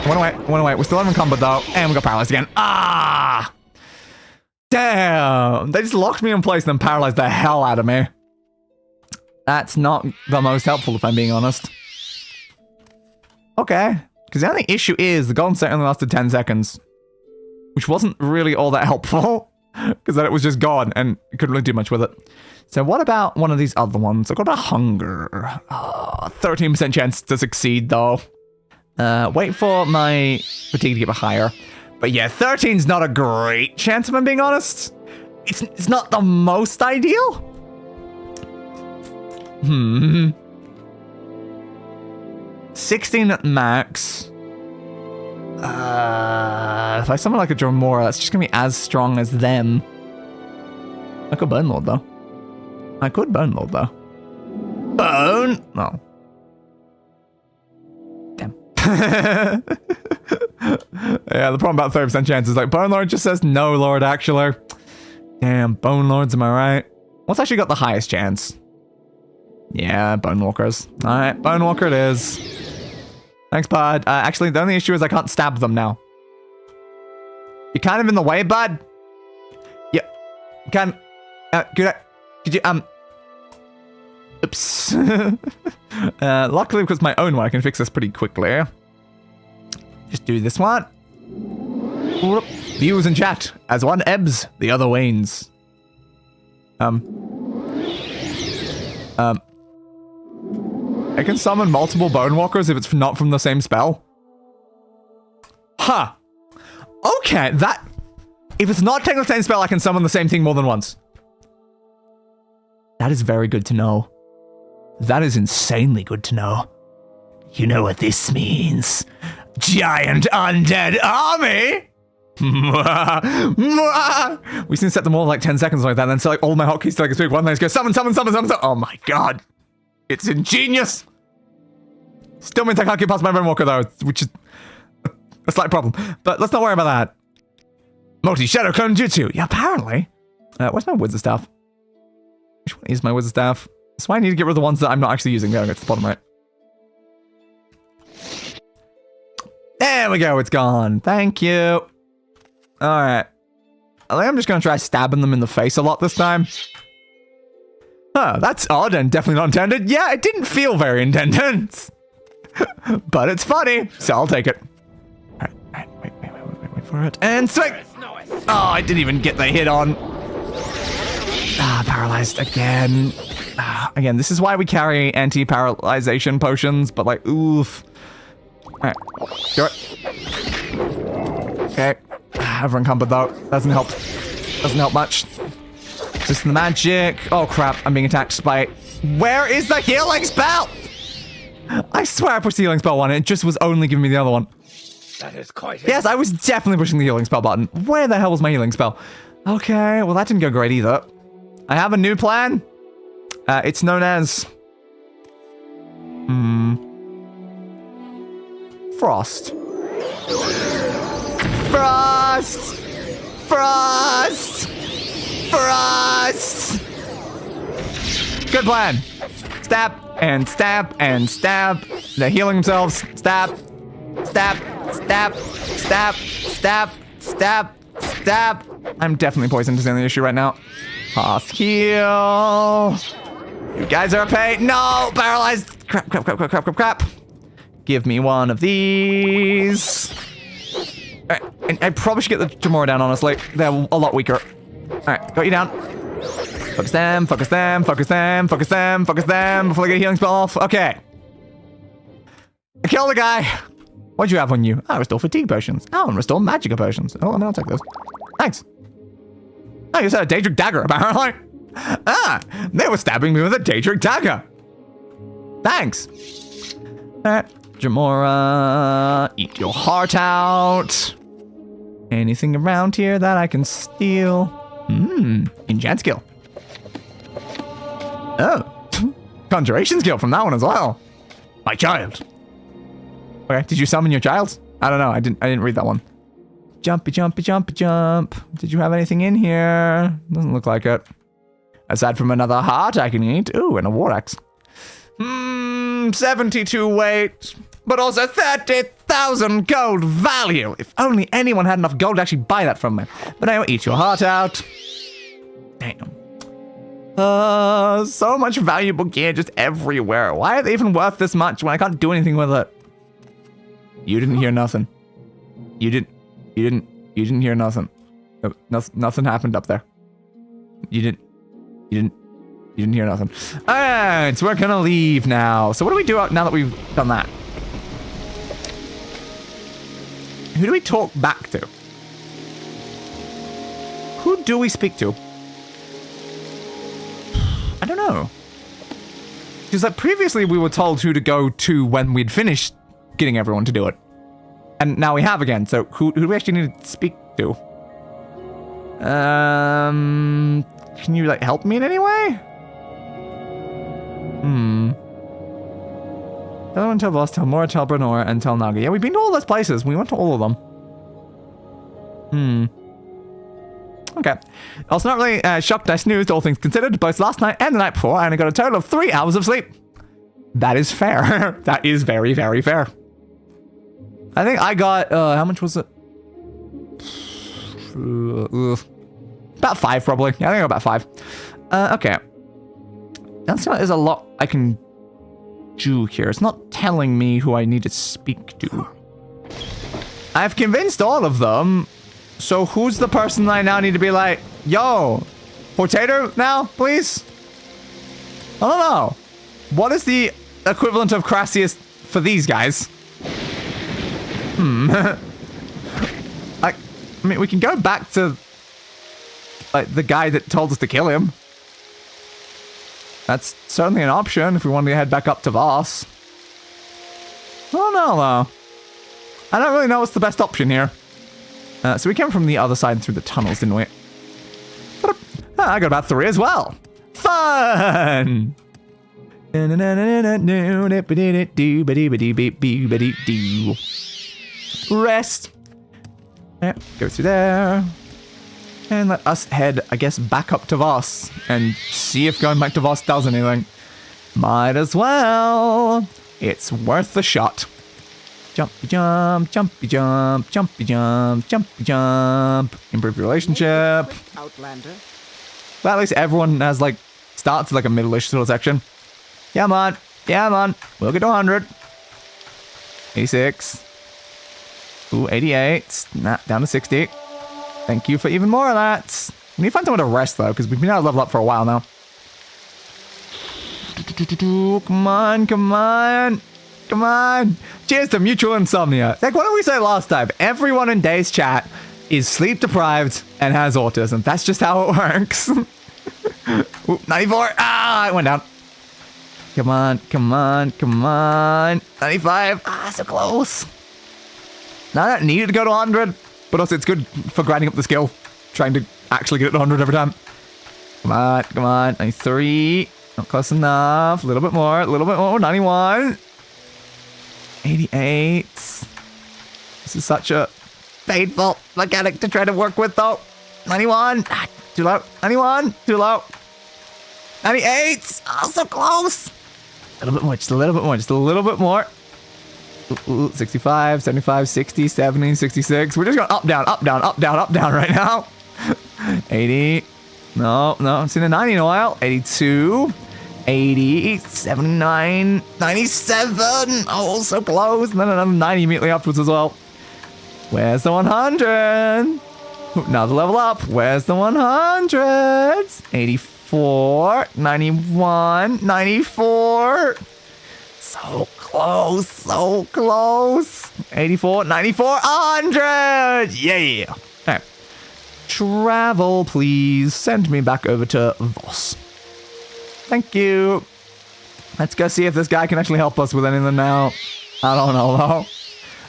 One away. We're still unencumbered though. And we got paralyzed again. Ah! Damn! They just locked me in place and then paralyzed the hell out of me. That's not the most helpful, if I'm being honest. Okay. Because the only issue is the golden state only lasted 10 seconds. Which wasn't really all that helpful. Because then it was just gone and you couldn't really do much with it. So what about one of these other ones? I've got a hunger. 13% chance to succeed though. Wait for my fatigue to get higher. But yeah, 13's not a great chance if I'm being honest. It's not the most ideal. 16 at max. If I summon like a Dremora, that's just gonna be as strong as them. I could Bone Lord though. Bone? No. Damn. Yeah, the problem about 30% chance is like Bone Lord just says no, Lord, actually. Damn, Bone Lords, am I right? What's actually got the highest chance? Yeah, Bone Walkers. Alright, Bone Walker it is. Thanks, bud. Actually, the only issue is I can't stab them now. You're kind of in the way, bud. Yeah. You can... could you, Oops. Luckily, because my own one, I can fix this pretty quickly. Just do this one. Views in chat. As one ebbs, the other wanes. I can summon multiple Bone Walkers if it's not from the same spell. Huh. Okay, If it's not technically the same spell, I can summon the same thing more than once. That is very good to know. That is insanely good to know. You know what this means? Giant undead army? We seem to set them all like 10 seconds like that, and then select all my hotkeys to like a big one, then just go summon, summon, summon, summon, summon. Oh my god. It's ingenious. Still means I can't get past my Runewalker though, which is a slight problem. But let's not worry about that. Multi-Shadow Clone Jutsu. Yeah, apparently. Where's my Wizard Staff? Which one is my Wizard Staff? That's why I need to get rid of the ones that I'm not actually using. There, it's the bottom right. There we go, it's gone. Thank you. Alright. I think I'm just going to try stabbing them in the face a lot this time. Huh, that's odd and definitely not intended. Yeah, it didn't feel very intended. But it's funny, so I'll take it. Alright, wait for it. And swing! Oh, I didn't even get the hit on. Paralyzed again. Again, this is why we carry anti-paralyzation potions, but like, oof. Alright, do it. Okay. Over encumbered though. Doesn't help. Doesn't help much. Just the magic. Oh crap, I'm being attacked by... Where is the healing spell? I swear I pushed the healing spell one, and it just was only giving me the other one. That is quite... Yes, I was definitely pushing the healing spell button. Where the hell was my healing spell? Okay, well that didn't go great either. I have a new plan. It's known as... Frost. Frost! Frost! Frost! Good plan. Stab and stab and stab. They're healing themselves. Stab. Stab. Stab. Stab. Stab. Stab. Stab. I'm definitely poisoned is the only issue right now. Half heal. You guys are a pain. No! Paralyzed! Crap, crap, crap, crap, crap, crap, crap. Give me one of these. Alright, I probably should get the Jamora down, honestly. They're a lot weaker. Alright, got you down. Focus them, focus them, focus them, focus them, focus them before they get a healing spell off. Okay. I killed the guy. What'd you have on you? Oh, restore fatigue potions. Oh, and restore magica potions. Oh, I mean, I'll take those. Thanks. Oh, you said a Daedric dagger, apparently. Ah, they were stabbing me with a Daedric dagger. Thanks. Alright, Jamora, eat your heart out. Anything around here that I can steal? Enchant skill. Oh, conjuration skill from that one as well. My child. Okay, did you summon your child? I don't know. I didn't read that one. Jumpy, jumpy, jumpy, jump. Did you have anything in here? Doesn't look like it. Aside from another heart I can eat. Ooh, and a war axe. 72 weight, but also 30,000 gold value. If only anyone had enough gold to actually buy that from me. But I will eat your heart out. Damn. So much valuable gear just everywhere. Why are they even worth this much when I can't do anything with it? You didn't hear nothing. You didn't hear nothing. Nothing happened up there. You didn't hear nothing. Alright, so we're gonna leave now. So what do we do now that we've done that? Who do we talk back to? Who do we speak to? I don't know. Because like previously we were told who to go to when we'd finished getting everyone to do it. And now we have again, so who do we actually need to speak to? Can you like help me in any way? Tell one, tell Voss, tell Mora, tell Brenor, and tell Naga. Yeah, we've been to all those places. We went to all of them. Okay. Also not really shocked I snoozed, all things considered, both last night and the night before, and I got a total of 3 hours of sleep. That is fair. That is very, very fair. I think I got, how much was it? About 5, probably. Yeah, I think I got about 5. Okay. That seems like there's a lot I can do here. It's not telling me who I need to speak to. I've convinced all of them. So who's the person I now need to be like, yo, Hortator now, please? I don't know. What is the equivalent of Crassius for these guys? I mean, we can go back to like the guy that told us to kill him. That's certainly an option if we want to head back up to Voss. I don't know, though. I don't really know what's the best option here. So we came from the other side through the tunnels, didn't we? I got about 3 as well. Fun! Rest. Yeah, go through there. And let us head, I guess, back up to Voss and see if going back to Voss does anything. Might as well. It's worth the shot. Jumpy jump, jumpy jump, jumpy jump, jumpy jump. Improve your relationship. Outlander. Well, at least everyone has, like, starts like a middle-ish sort of section. Come on. Come on. We'll get to 100. 86. Ooh, 88. Nah, down to 60. Thank you for even more of that. We need to find somewhere to rest, though, because we've been out of level up for a while now. Come on, come on. Come on. Cheers to mutual insomnia. Like, what did we say last time? Everyone in Day's chat is sleep deprived and has autism. That's just how it works. Ooh, 94. Ah, it went down. Come on, come on, come on. 95. Ah, so close. Now that needed to go to 100, but also it's good for grinding up the skill. Trying to actually get it to 100 every time. Come on, come on. 93. Not close enough. A little bit more, 91. 88. This is such a painful mechanic to try to work with, though. 91. Ah, too low. 91. Too low. 98. Oh, so close. A little bit more. Just a little bit more. Just a little bit more. Ooh, 65, 75, 60, 70, 66. We're just going up, down, up, down, up, down, up, down right now. 80. No, no. I've seen a 90 in a while. 82. 80, 79, 97. Oh, so close. And then another 90 immediately afterwards as well. Where's the 100? Another level up. Where's the 100s? 84, 91, 94. So close, so close. 84, 94, 100. Yeah. All right. Travel, please. Send me back over to Voss. Thank you. Let's go see if this guy can actually help us with anything now. I don't know, though.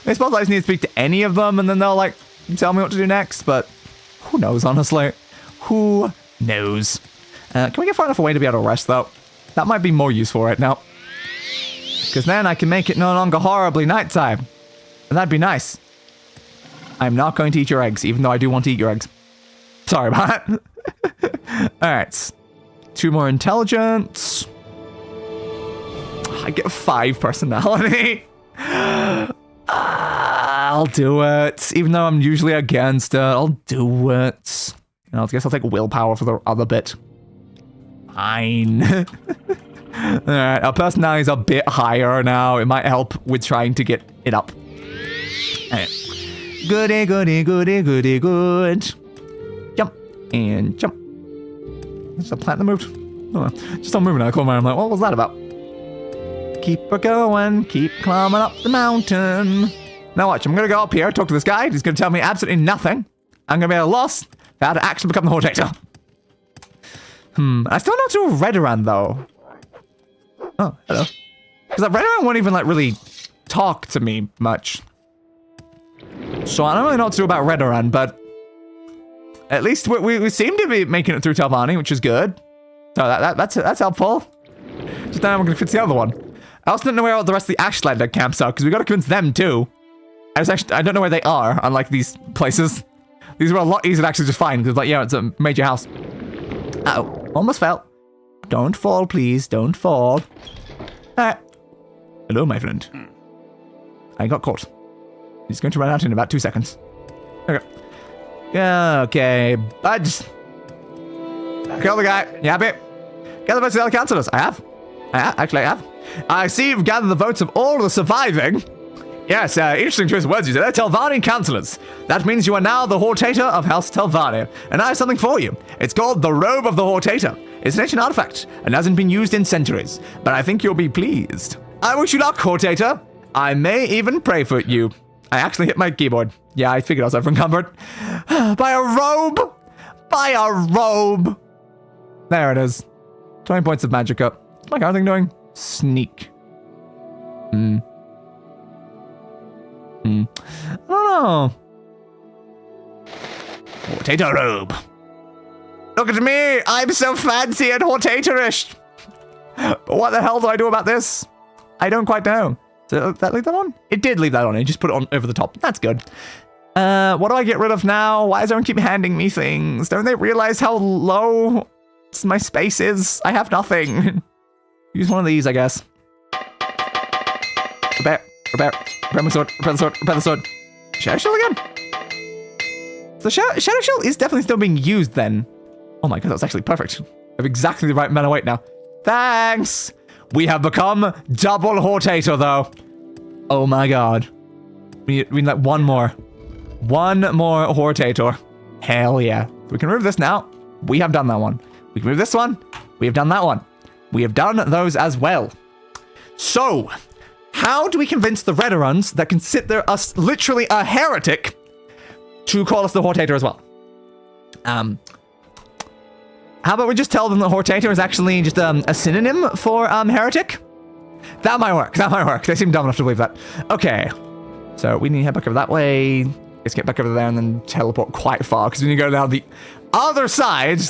I suppose I just need to speak to any of them, and then they'll, like, tell me what to do next, but who knows, honestly? Who knows? Can we get far enough away to be able to rest, though? That might be more useful right now. Because then I can make it no longer horribly nighttime. And that'd be nice. I'm not going to eat your eggs, even though I do want to eat your eggs. Sorry about that. Alright. 2 more intelligence. I get 5 personality. I'll do it. Even though I'm usually against it, I'll do it. I guess I'll take willpower for the other bit. Fine. Alright, our personality is a bit higher now. It might help with trying to get it up. Alright. Goody, goody, goody, goody, good. Jump. And jump. There's a plant that moved. Oh, just not moving out of the corner. I'm like, what was that about? Keep her going. Keep climbing up the mountain. Now watch, I'm going to go up here, talk to this guy. He's going to tell me absolutely nothing. I'm going to be at a loss for how to actually become the Hortator. I still don't know to Redoran, though. Oh, hello. Because Redoran won't even, like, really talk to me much. So I don't really know what to do about Redoran, but at least we seem to be making it through Telvanni, which is good. So that's helpful. Just now I'm going to fix the other one. I also don't know where all the rest of the Ashlander camps are, because we got to convince them too. I don't know where they are, unlike these places. These were a lot easier to actually just find, because, like, yeah, it's a major house. Uh-oh. Almost fell. Don't fall, please. Don't fall. Hello, my friend. I got caught. He's going to run out in about 2 seconds. Okay. Okay, buds. Kill the guy. You happy? Gather votes of the other councillors. I have. Actually, I have. I see you've gathered the votes of all the surviving. Yes, interesting choice of words you said. They're Telvanni councillors. That means you are now the Hortator of House Telvanni. And I have something for you. It's called the Robe of the Hortator. It's an ancient artifact and hasn't been used in centuries. But I think you'll be pleased. I wish you luck, Hortator. I may even pray for you. I actually hit my keyboard. Yeah, I figured I was encumbered. By a robe. Buy a robe. There it is. 20 points of magic up. What's my card thing doing? Sneak. I don't know. Hortator robe. Look at me. I'm so fancy and hortatorish. But what the hell do I do about this? I don't quite know. Did that leave that on? It did leave that on. It just put it on over the top. That's good. What do I get rid of now? Why does everyone keep handing me things? Don't they realize how low my space is? I have nothing. Use one of these, I guess. Repair my sword, repair the sword. Shadow Shield again? The Shadow Shield is definitely still being used then. Oh my god, that's actually perfect. I have exactly the right amount of weight now. Thanks! We have become double Hortator though. Oh my god. We need like one more. One more Hortator. Hell yeah. We can remove this now. We have done that one. We can remove this one. We have done that one. We have done those as well. So, how do we convince the Redorans that consider us literally a heretic to call us the Hortator as well? How about we just tell them that Hortator is actually just a synonym for heretic? That might work. That might work. They seem dumb enough to believe that. Okay. So we need to head back over that way. Let's get back over there and then teleport quite far because we need to go down the other side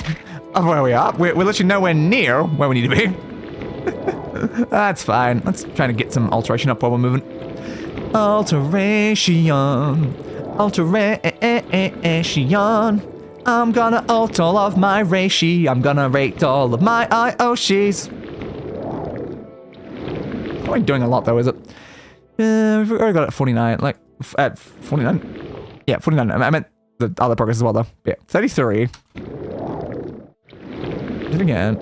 of where we are. We're literally nowhere near where we need to be. That's fine. Let's try to get some alteration up while we're moving. Alteration. I'm gonna alt all of my reishi. I'm gonna rate all of my IOShies. Not really doing a lot though, is it? We've already got it at 49. Like, at 49? Yeah, 49. I meant the other progress as well though. Yeah, 33. Do it again.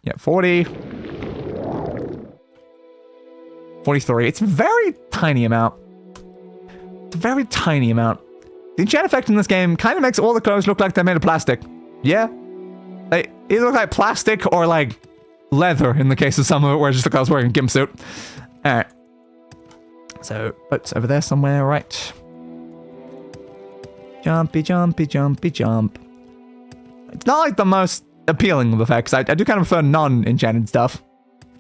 Yeah, 40. 43. It's a very tiny amount. It's a very tiny amount. The enchant effect in this game kind of makes all the clothes look like they're made of plastic. Yeah? They either look like plastic or like leather in the case of some of it where it's just like I was wearing a gimp suit. Alright. So, boat's over there somewhere, right? Jumpy, jumpy, jumpy, jump. It's not like the most appealing of effects. I do kind of prefer non-enchanted stuff.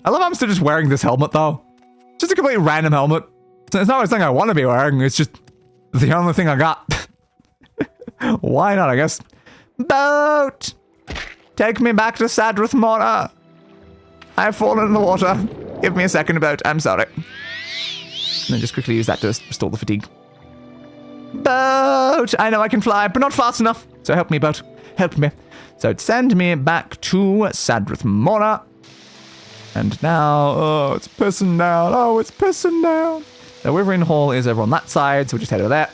I love how I'm still just wearing this helmet though. Just a completely random helmet. It's not something I want to be wearing, it's just the only thing I got. Why not, I guess. Boat! Take me back to Sadrith Mora. I've fallen in the water. Give me a second, boat. I'm sorry. And then just quickly use that to restore the fatigue. Boat! I know I can fly, but not fast enough. So help me, boat. Help me. So send me back to Sadrith Mora. And now, oh, it's pissing down. Oh, it's pissing down. The Wyvern Hall is over on that side, so we'll just head over there.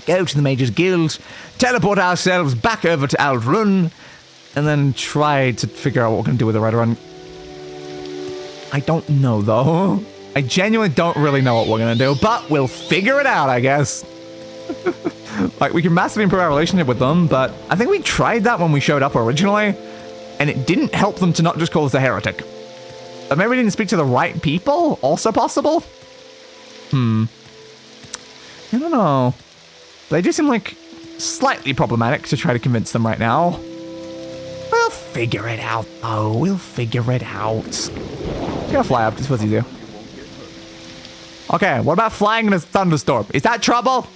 Go to the Mage's Guild, teleport ourselves back over to Aldrun, and then try to figure out what we're going to do with the Redoran. I don't know, though. I genuinely don't really know what we're going to do, but we'll figure it out, I guess. Like, we can massively improve our relationship with them, but I think we tried that when we showed up originally, and it didn't help them to not just call us a heretic. But maybe we didn't speak to the right people? Also possible? I don't know. They do seem like slightly problematic to try to convince them right now. We'll figure it out, though. We'll figure it out. Just gotta fly up. This was easier. Okay, what about flying in a thunderstorm? Is that trouble?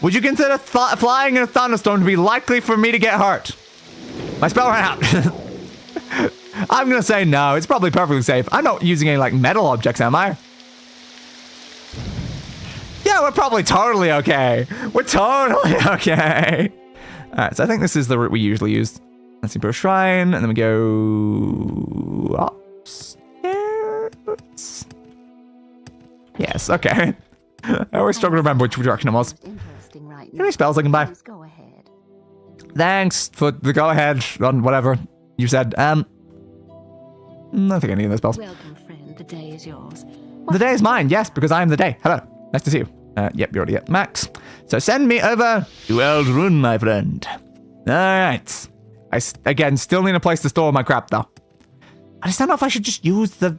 Would you consider flying in a thunderstorm to be likely for me to get hurt? My spell ran out. I'm gonna say no. It's probably perfectly safe. I'm not using any, like, metal objects, am I? Yeah, we're probably totally okay. We're totally okay. Alright, so I think this is the route we usually use. Let's see, a shrine, and then we go upstairs. Yes, okay. I always struggle to remember which direction it was. Any spells I can buy? Go ahead. Thanks for the go-ahead on whatever you said. I don't think I need those spells. Welcome, friend. The day is yours. The day is mine, yes, because I am the day. Hello. Nice to see you. Yep, you're already at max. So send me over to Eldrun, my friend. Alright. Again, still need a place to store my crap, though. I just don't know if I should just use the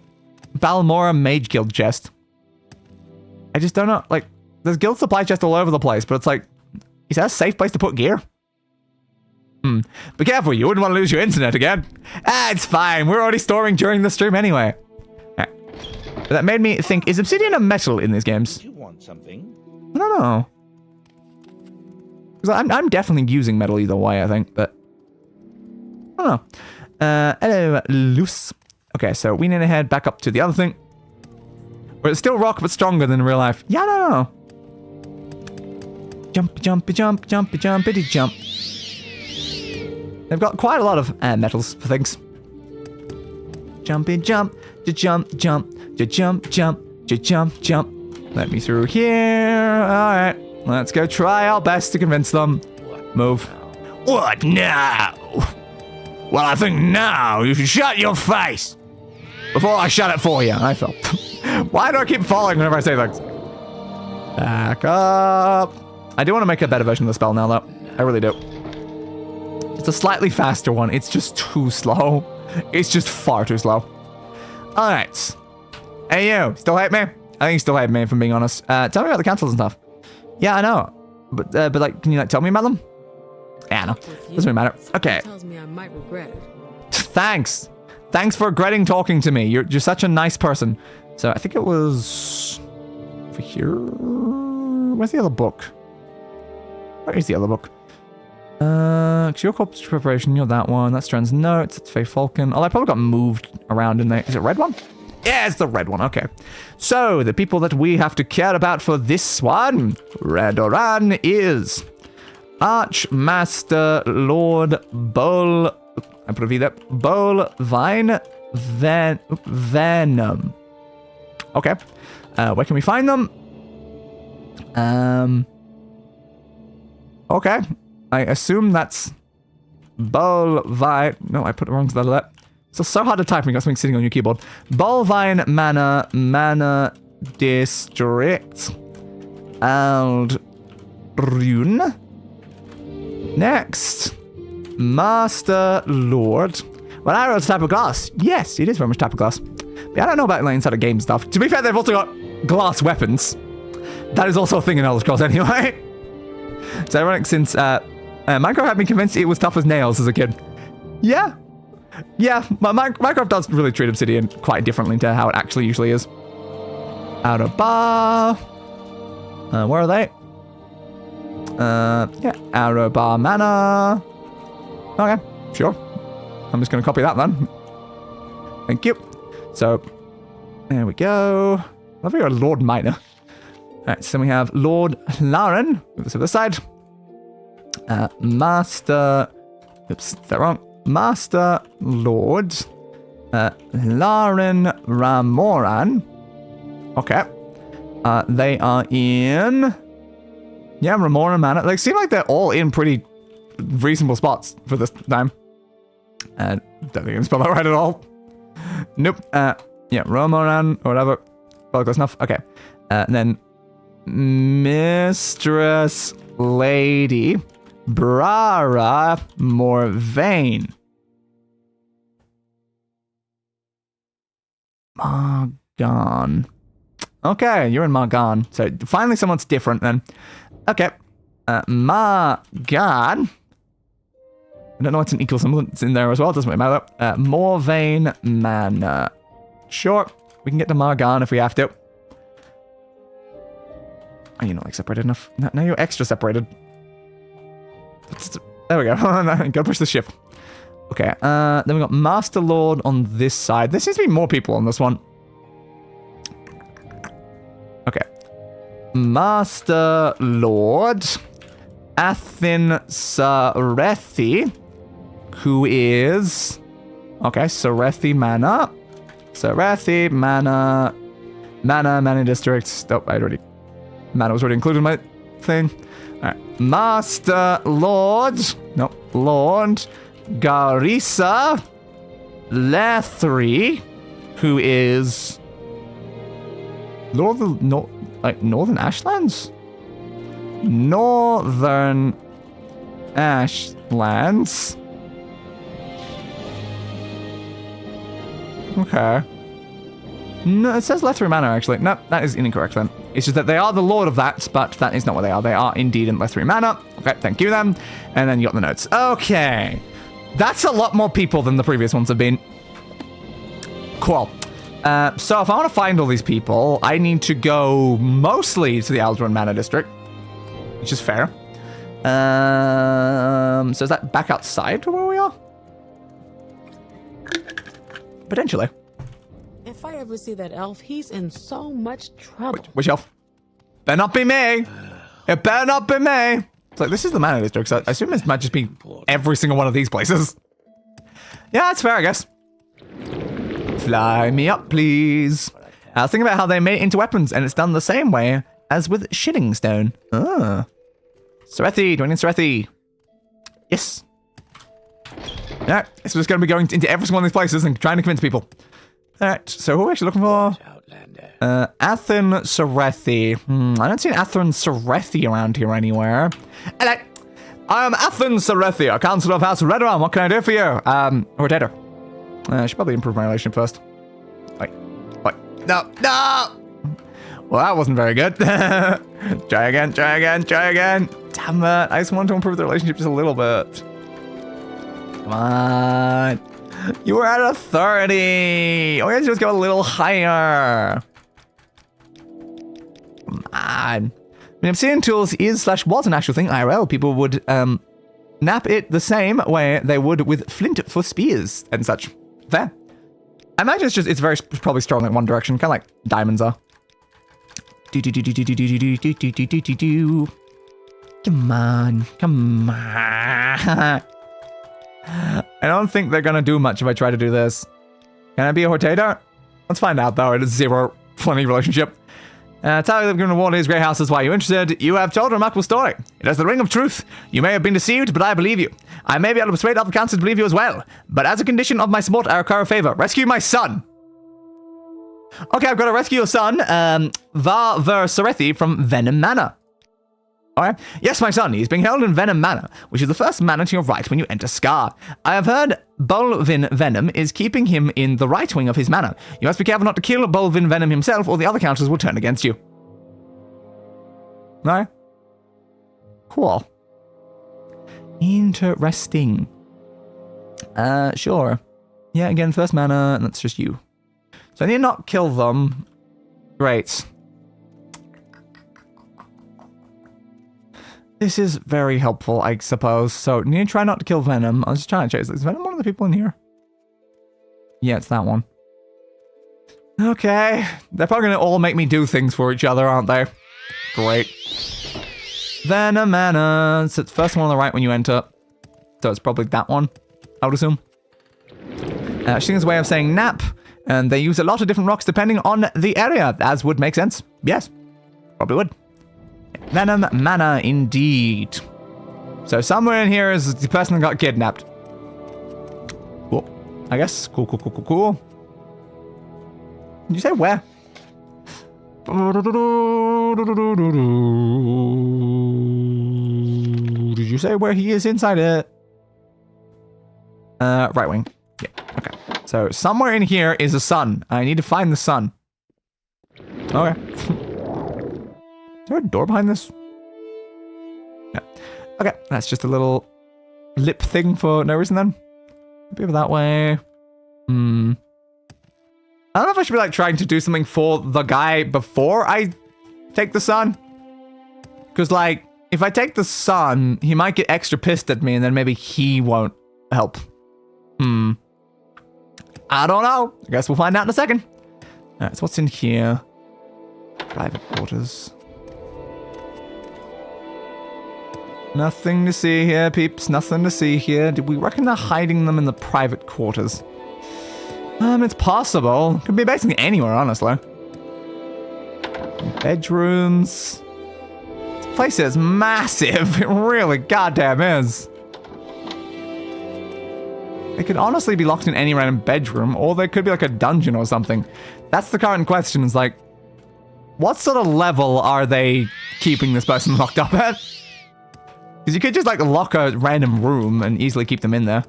Balmora Mage Guild chest. I just don't know. Like, there's guild supply chest all over the place, but it's like, is that a safe place to put gear? Be careful, you wouldn't want to lose your internet again. It's fine. We're already storing during the stream anyway. Right. But that made me think, is obsidian a metal in these games? You want something? I don't know. 'Cause I'm definitely using metal either way, I think, but I don't know. Hello, loose. Okay, so we need to head back up to the other thing. Where it's still rock, but stronger than in real life. Yeah, I don't know. Jumpy, jumpy, jump, jumpy, jumpity, jump. They've got quite a lot of metals for things. Jumpy, jump, jump, jump, jump, jump, jump, jump. Let me through here. All right, let's go try our best to convince them. Move. What now? Well, I think now you should shut your face before I shut it for you. I fell. Why do I keep falling whenever I say things? Back up. I do want to make a better version of the spell now, though. I really do. It's a slightly faster one. It's just too slow. It's just far too slow. All right. Hey, you. Still hate me? I think you still hate me, if I'm being honest. Tell me about the cancels and stuff. Yeah, I know. But like, can you, like, tell me about them? Yeah, no. Doesn't really matter. Okay. Tells me I might regret it. Thanks. Thanks for regretting talking to me. You're such a nice person. So I think it was over here. Where's the other book? Where is the other book? Your corpse preparation. You're that one. That's Strand's notes. It's Faye Falcon. Oh, I probably got moved around in there. Is it red one? Yeah, it's the red one. Okay. So the people that we have to care about for this one, Redoran, is Archmaster Lord Bull. I put a V there. Bolvine Venom. Okay. Where can we find them? Okay. I assume that's Bolvine. No, I put it wrong to the left. It's so hard to type when you got something sitting on your keyboard. Bolvine Manor District. Aldrune. Next. Master Lord. Well, arrow's type of glass. Yes, it is very much type of glass. But I don't know about like inside of game stuff. To be fair, they've also got glass weapons. That is also a thing in Elder Scrolls anyway. It's ironic since Minecraft had me convinced it was tough as nails as a kid. Yeah. Yeah, Minecraft does really treat obsidian quite differently to how it actually usually is. Outer bar. Where are they? Yeah, Outer bar manor. Okay, sure. I'm just going to copy that then. Thank you. So, there we go. I love you're a Lord Miner. Alright, so then we have Lord Hlaalu. Move this to the side. Master... Oops, is that wrong? Master Lord Hlaalu Ramoran. Okay. They are in... Yeah, Ramoran Manor. They seem like they're all in pretty reasonable spots for this time. Don't think I can spell that right at all. Nope. Yeah, Ramoran or whatever. Well, close enough. Okay. And then Mistress Lady Brara Morvain. Margan. Okay, you're in Margan. So finally someone's different then. Okay. Margan. I don't know what's an equal symbol. It's in there as well. It doesn't really matter. Morvain Manor. Sure. We can get to Margan if we have to. Oh, you're not like separated enough. Now you're extra separated. There we go. Gotta push the shift. Okay. Then we got Master Lord on this side. There seems to be more people on this one. Okay. Master Lord Athin Sarethi, who is... Okay, Sarethi Manor. Sarethi Manor. Manor District. Oh, Manor was already included in my thing. Alright. Master Lord. No, Lord Garissa Lethri, who is... Northern Ashlands? Northern Ashlands. Okay. No, it says Lethri Manor, actually. No, that is incorrect then. It's just that they are the lord of that, but that is not what they are. They are indeed in less 3 mana. Okay, thank you then. And then you got the notes. Okay. That's a lot more people than the previous ones have been. Cool. So if I want to find all these people, I need to go mostly to the Alderaan Manor District, which is fair. So is that back outside where we are? Potentially. If I ever see that elf, he's in so much trouble. Which elf? Better not be me. It better not be me. It's like, this is the Manor District, so I assume this might just be every single one of these places. Yeah, that's fair, I guess. Fly me up, please. I was thinking about how they made it into weapons, and it's done the same way as with Shilling Stone. Ah. Serethi, join in Serethi. Yes. Alright, so we're just going to be going into every single one of these places and trying to convince people. Alright, so who are we actually looking for? Athen Serethi. I don't see an Athen Serethi around here anywhere. Hello. I am Athen Serethi, a Councillor of House Redoran. What can I do for you? Hortator. I should probably improve my relation first. Wait. No. Well, that wasn't very good. Try again. Damn it. I just wanted to improve the relationship just a little bit. Come on. You were at a 30. Oh, yeah, just go a little higher. Come on. I mean, obsidian tools was an actual thing. IRL, people would nap it the same way they would with flint for spears and such. Fair. I imagine it's very probably strong in one direction, kind of like diamonds are. Come on. I don't think they're gonna do much if I try to do this. Can I be a Hortator? Let's find out though. It is zero funny relationship. Tell you that given reward his great house is why you're interested. You have told a remarkable story. It has the ring of truth. You may have been deceived, but I believe you. I may be able to persuade other councils to believe you as well. But as a condition of my support, I require a favor. Rescue my son. Okay, I've got to rescue your son, Var Serethi from Venom Manor. Alright. Yes, my son. He's being held in Venom Manor, which is the first manor to your right when you enter Scar. I have heard Bolvin Venom is keeping him in the right wing of his manor. You must be careful not to kill Bolvin Venom himself, or the other councillors will turn against you. Alright. Cool. Interesting. Sure. Yeah, again, first manor, and that's just you. So I need to not kill them. Great. This is very helpful, I suppose. So, need to try not to kill Venom. I was just trying to chase. Is Venom one of the people in here? Yeah, it's that one. Okay. They're probably going to all make me do things for each other, aren't they? Great. Venom Manor. So it's the first one on the right when you enter. So it's probably that one, I would assume. Shing's way of saying nap. And they use a lot of different rocks depending on the area, as would make sense. Yes. Probably would. Venom Manor, indeed. So somewhere in here is the person that got kidnapped. Cool. I guess. Cool. Did you say where? Did you say where he is inside it? Right wing. Yeah, okay. So somewhere in here is a sun. I need to find the sun. Okay. Is there a door behind this? Yeah. Okay, that's just a little lip thing for no reason then. Maybe over that way. I don't know if I should be like trying to do something for the guy before I take the sun. Because like, if I take the sun, he might get extra pissed at me and then maybe he won't help. I don't know. I guess we'll find out in a second. Alright, so what's in here? Private quarters. Nothing to see here, peeps. Nothing to see here. Did we reckon they're hiding them in the private quarters? It's possible. Could be basically anywhere, honestly. Bedrooms. This place is massive. It really goddamn is. They could honestly be locked in any random bedroom, or they could be like a dungeon or something. That's the current question, is like, what sort of level are they keeping this person locked up at? Because you could just like lock a random room and easily keep them in there.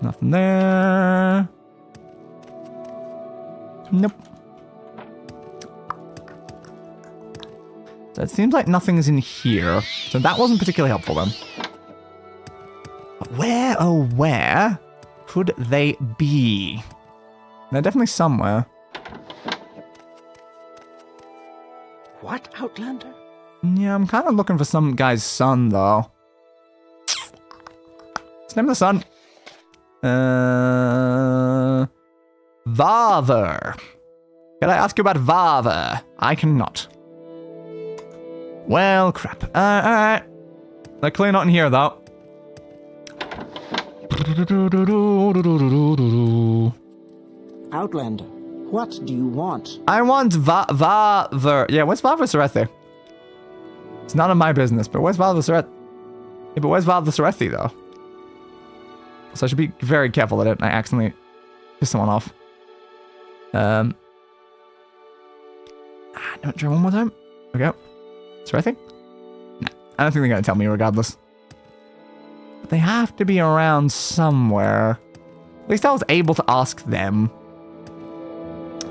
Nothing there. Nope. It seems like nothing's in here. So that wasn't particularly helpful then. But where, oh where could they be? They're definitely somewhere. What, Outlander? Yeah, I'm kind of looking for some guy's son, though. What's the name of the son? Varver. Can I ask you about Varver? I cannot. Well, crap. Alright. They're clearly not in here, though. Outlander, what do you want? I want Varver. Yeah, where's Varver Serethi? It's none of my business, but where's Varver Serethi? Yeah, but where's Varver Serethi, though? So I should be very careful that I accidentally piss someone off. No, try one more time. Okay. Serethi? No, I don't think they're going to tell me regardless. But they have to be around somewhere. At least I was able to ask them.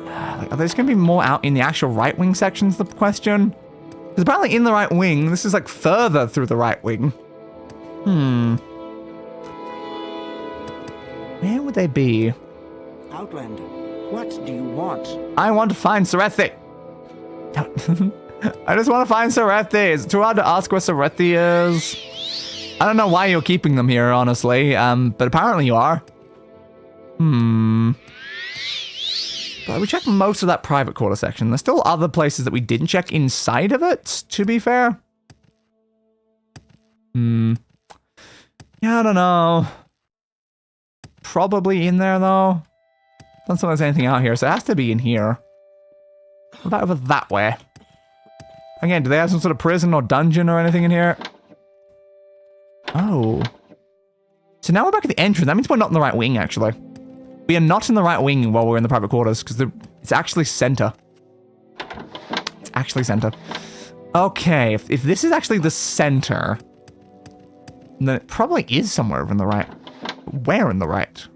Like, are there just going to be more out in the actual right wing sections, the question? Because apparently in the right wing, this is like further through the right wing. Where would they be? Outlander, what do you want? I want to find Serethi. I just want to find Serethi. Is it too hard to ask where Serethi is? I don't know why you're keeping them here, honestly. But apparently you are. But we checked most of that private quarter section. There's still other places that we didn't check inside of it, to be fair. Yeah, I don't know. Probably in there, though. Don't think there's anything out here, so it has to be in here. What about over that way? Again, do they have some sort of prison or dungeon or anything in here? Oh. So now we're back at the entrance. That means we're not in the right wing, actually. We are not in the right wing while we're in the private quarters, because it's actually center. It's actually center. Okay, if this is actually the center, then it probably is somewhere over in the right. Where in the right?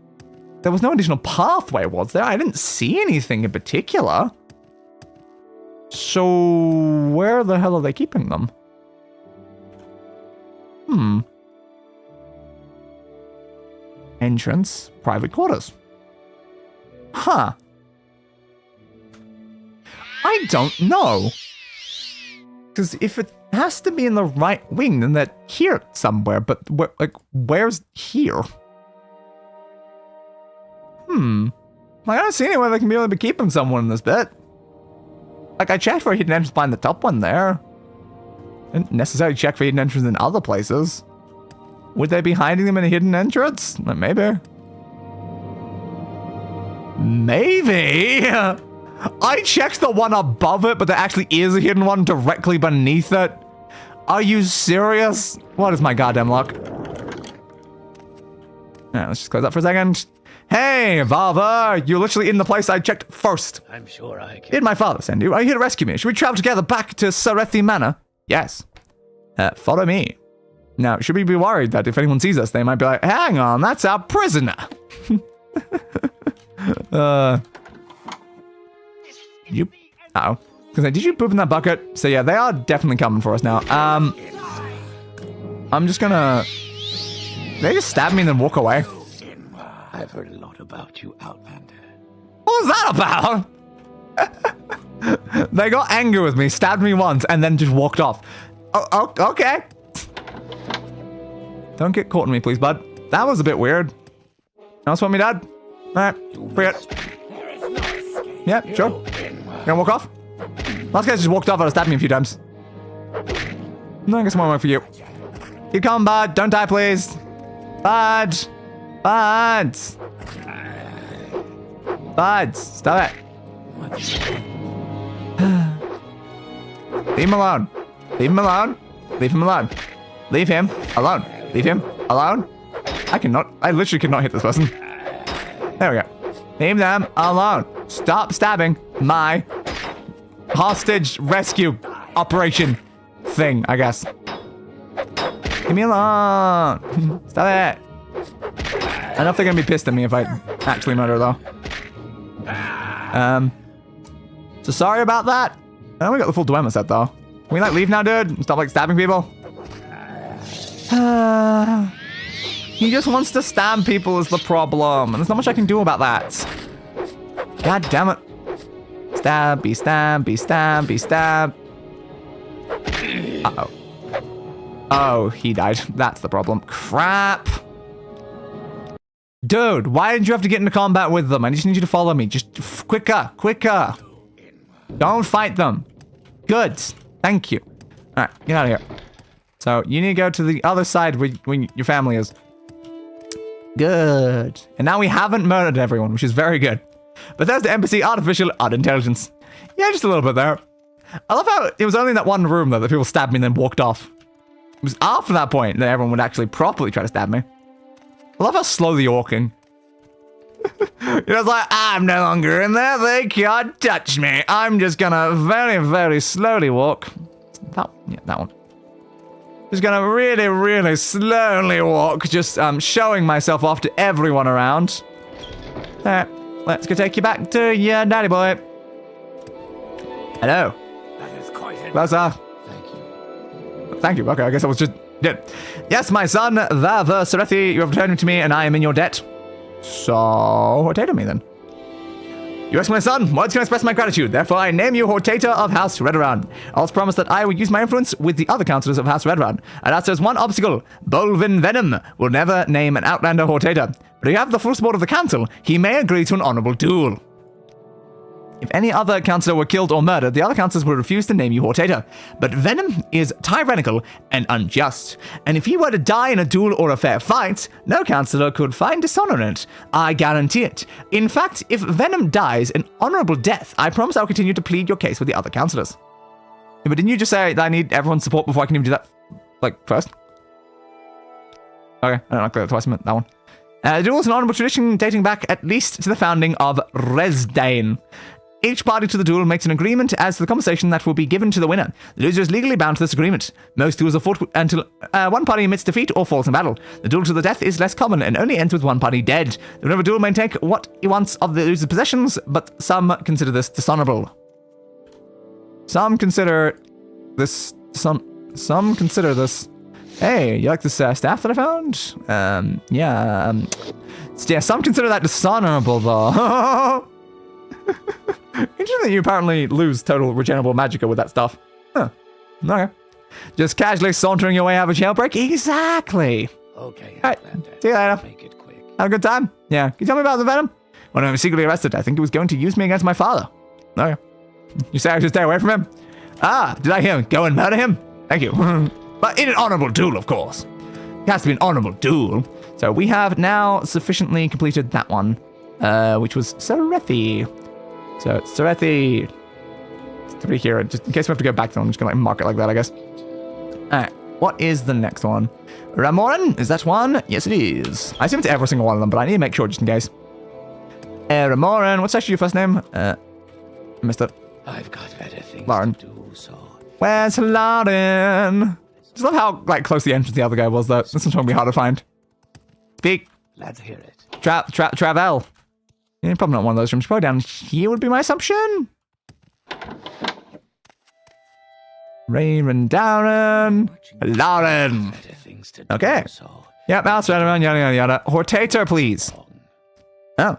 There was no additional pathway, was there? I didn't see anything in particular. So, where the hell are they keeping them? Entrance, private quarters. Huh. I don't know. Because if it has to be in the right wing, then they're here somewhere. But, where's here? Like, I don't see anywhere they can be able to be keeping someone in this bit. Like, I checked for a hidden entrance behind the top one there. Didn't necessarily check for hidden entrance in other places. Would they be hiding them in a hidden entrance? Maybe. Maybe? I checked the one above it, but there actually is a hidden one directly beneath it. Are you serious? What is my goddamn luck? Alright, let's just close that for a second. Hey, Varver! You're literally in the place I checked first. I'm sure I can. Did my father send you? Are you here to rescue me? Should we travel together back to Serethi Manor? Yes. Follow me. Now, should we be worried that if anyone sees us, they might be like, hang on, that's our prisoner. You... Uh-oh. Did you poop in that bucket? So yeah, they are definitely coming for us now. I'm just gonna... They just stab me and then walk away. I've heard a lot about you, Outlander. What was that about? They got angry with me, stabbed me once, and then just walked off. Oh, okay. Don't get caught on me, please, bud. That was a bit weird. Else want me, Dad? Alright, forget. Yeah, sure. You gonna walk off? Last guy just walked off and stabbed me a few times. No, I guess one more for you. Keep calm, bud. Don't die, please. Bud. Bud. Bud. Stop it. Leave him alone. Leave him alone. Leave him alone. Leave him alone. Leave him alone. I literally cannot hit this person. There we go. Leave them alone. Stop stabbing my hostage rescue operation thing, I guess. Leave me alone. Stop it. I don't know if they're gonna be pissed at me if I actually murder, though. So sorry about that. I only got the full Dwemer set, though. Can we, like, leave now, dude? Stop, like, stabbing people? He just wants to stab people is the problem. And there's not much I can do about that. God damn it. Stab, be stab, be stab, be stab. Uh-oh. Oh, he died. That's the problem. Crap. Dude, why did you have to get into combat with them? I just need you to follow me. Just quicker, quicker. Don't fight them. Good. Thank you. All right, get out of here. So you need to go to the other side where your family is. Good. And now we haven't murdered everyone, which is very good. But there's the NPC artificial unintelligence. Yeah, just a little bit there. I love how it was only in that one room though that people stabbed me and then walked off. It was after that point that everyone would actually properly try to stab me. I love how slow you're walking. It's like, I'm no longer in there, they can't touch me. I'm just gonna very, very slowly walk. That one. Just gonna really, really slowly walk, just showing myself off to everyone around. Alright, let's go take you back to your daddy boy. Hello. That is quite Closer. Thank you. Thank you. Okay, I guess I was just dead. Yes, my son, the Serethi, you have returned to me, and I am in your debt. So, Hortator me then. You ask my son, words can express my gratitude. Therefore, I name you Hortator of House Redoran. I also promise that I will use my influence with the other councillors of House Redoran. And as there's one obstacle, Bolvin Venom will never name an Outlander Hortator. But if you have the full support of the council, he may agree to an honourable duel. If any other councillor were killed or murdered, the other councillors would refuse to name you Hortator. But Venom is tyrannical and unjust, and if he were to die in a duel or a fair fight, no councillor could find dishonour in it. I guarantee it. In fact, if Venom dies an honourable death, I promise I'll continue to plead your case with the other councillors. Yeah, but didn't you just say that I need everyone's support before I can even do that, like, first? Okay, I don't like that twice, I meant that one. The duel is an honourable tradition dating back at least to the founding of Resdain. Each party to the duel makes an agreement as to the compensation that will be given to the winner. The loser is legally bound to this agreement. Most duels are fought until one party admits defeat or falls in battle. The duel to the death is less common and only ends with one party dead. The winner of a duel may take what he wants of the loser's possessions, but some consider this dishonorable. Some consider this... Some consider this... Hey, you like this staff that I found? Yeah, some consider that dishonorable, though. Interesting that you apparently lose total regenerable magicka with that stuff. Huh. Okay. Just casually sauntering your way out of a jailbreak? Exactly. Okay, Alright, see you later. Make it quick. Have a good time. Yeah. Can you tell me about the Venom? When I was secretly arrested, I think he was going to use me against my father. Okay. You say I should stay away from him? Ah, did I hear him go and murder him? Thank you. But in an honorable duel, of course. It has to be an honorable duel. So we have now sufficiently completed that one, which was Serethi. So, Serethi, 3 here, just in case we have to go back to them, I'm just going to like mark it like that, I guess. Alright, what is the next one? Redoran, is that one? Yes, it is. I assume it's every single one of them, but I need to make sure just in case. Redoran, what's actually your first name? I missed it. I've got better things Lauren. to do, so... Where's Lauren? Just love how like close the entrance the other guy was, though. This one's going to be hard to find. Speak. Let's hear it. Travel. Yeah, probably not one of those rooms. Probably down here would be my assumption. Redoran. Lauren. Okay. Yep, mouse right around, yada, yada, yada. Hortator, please. Oh.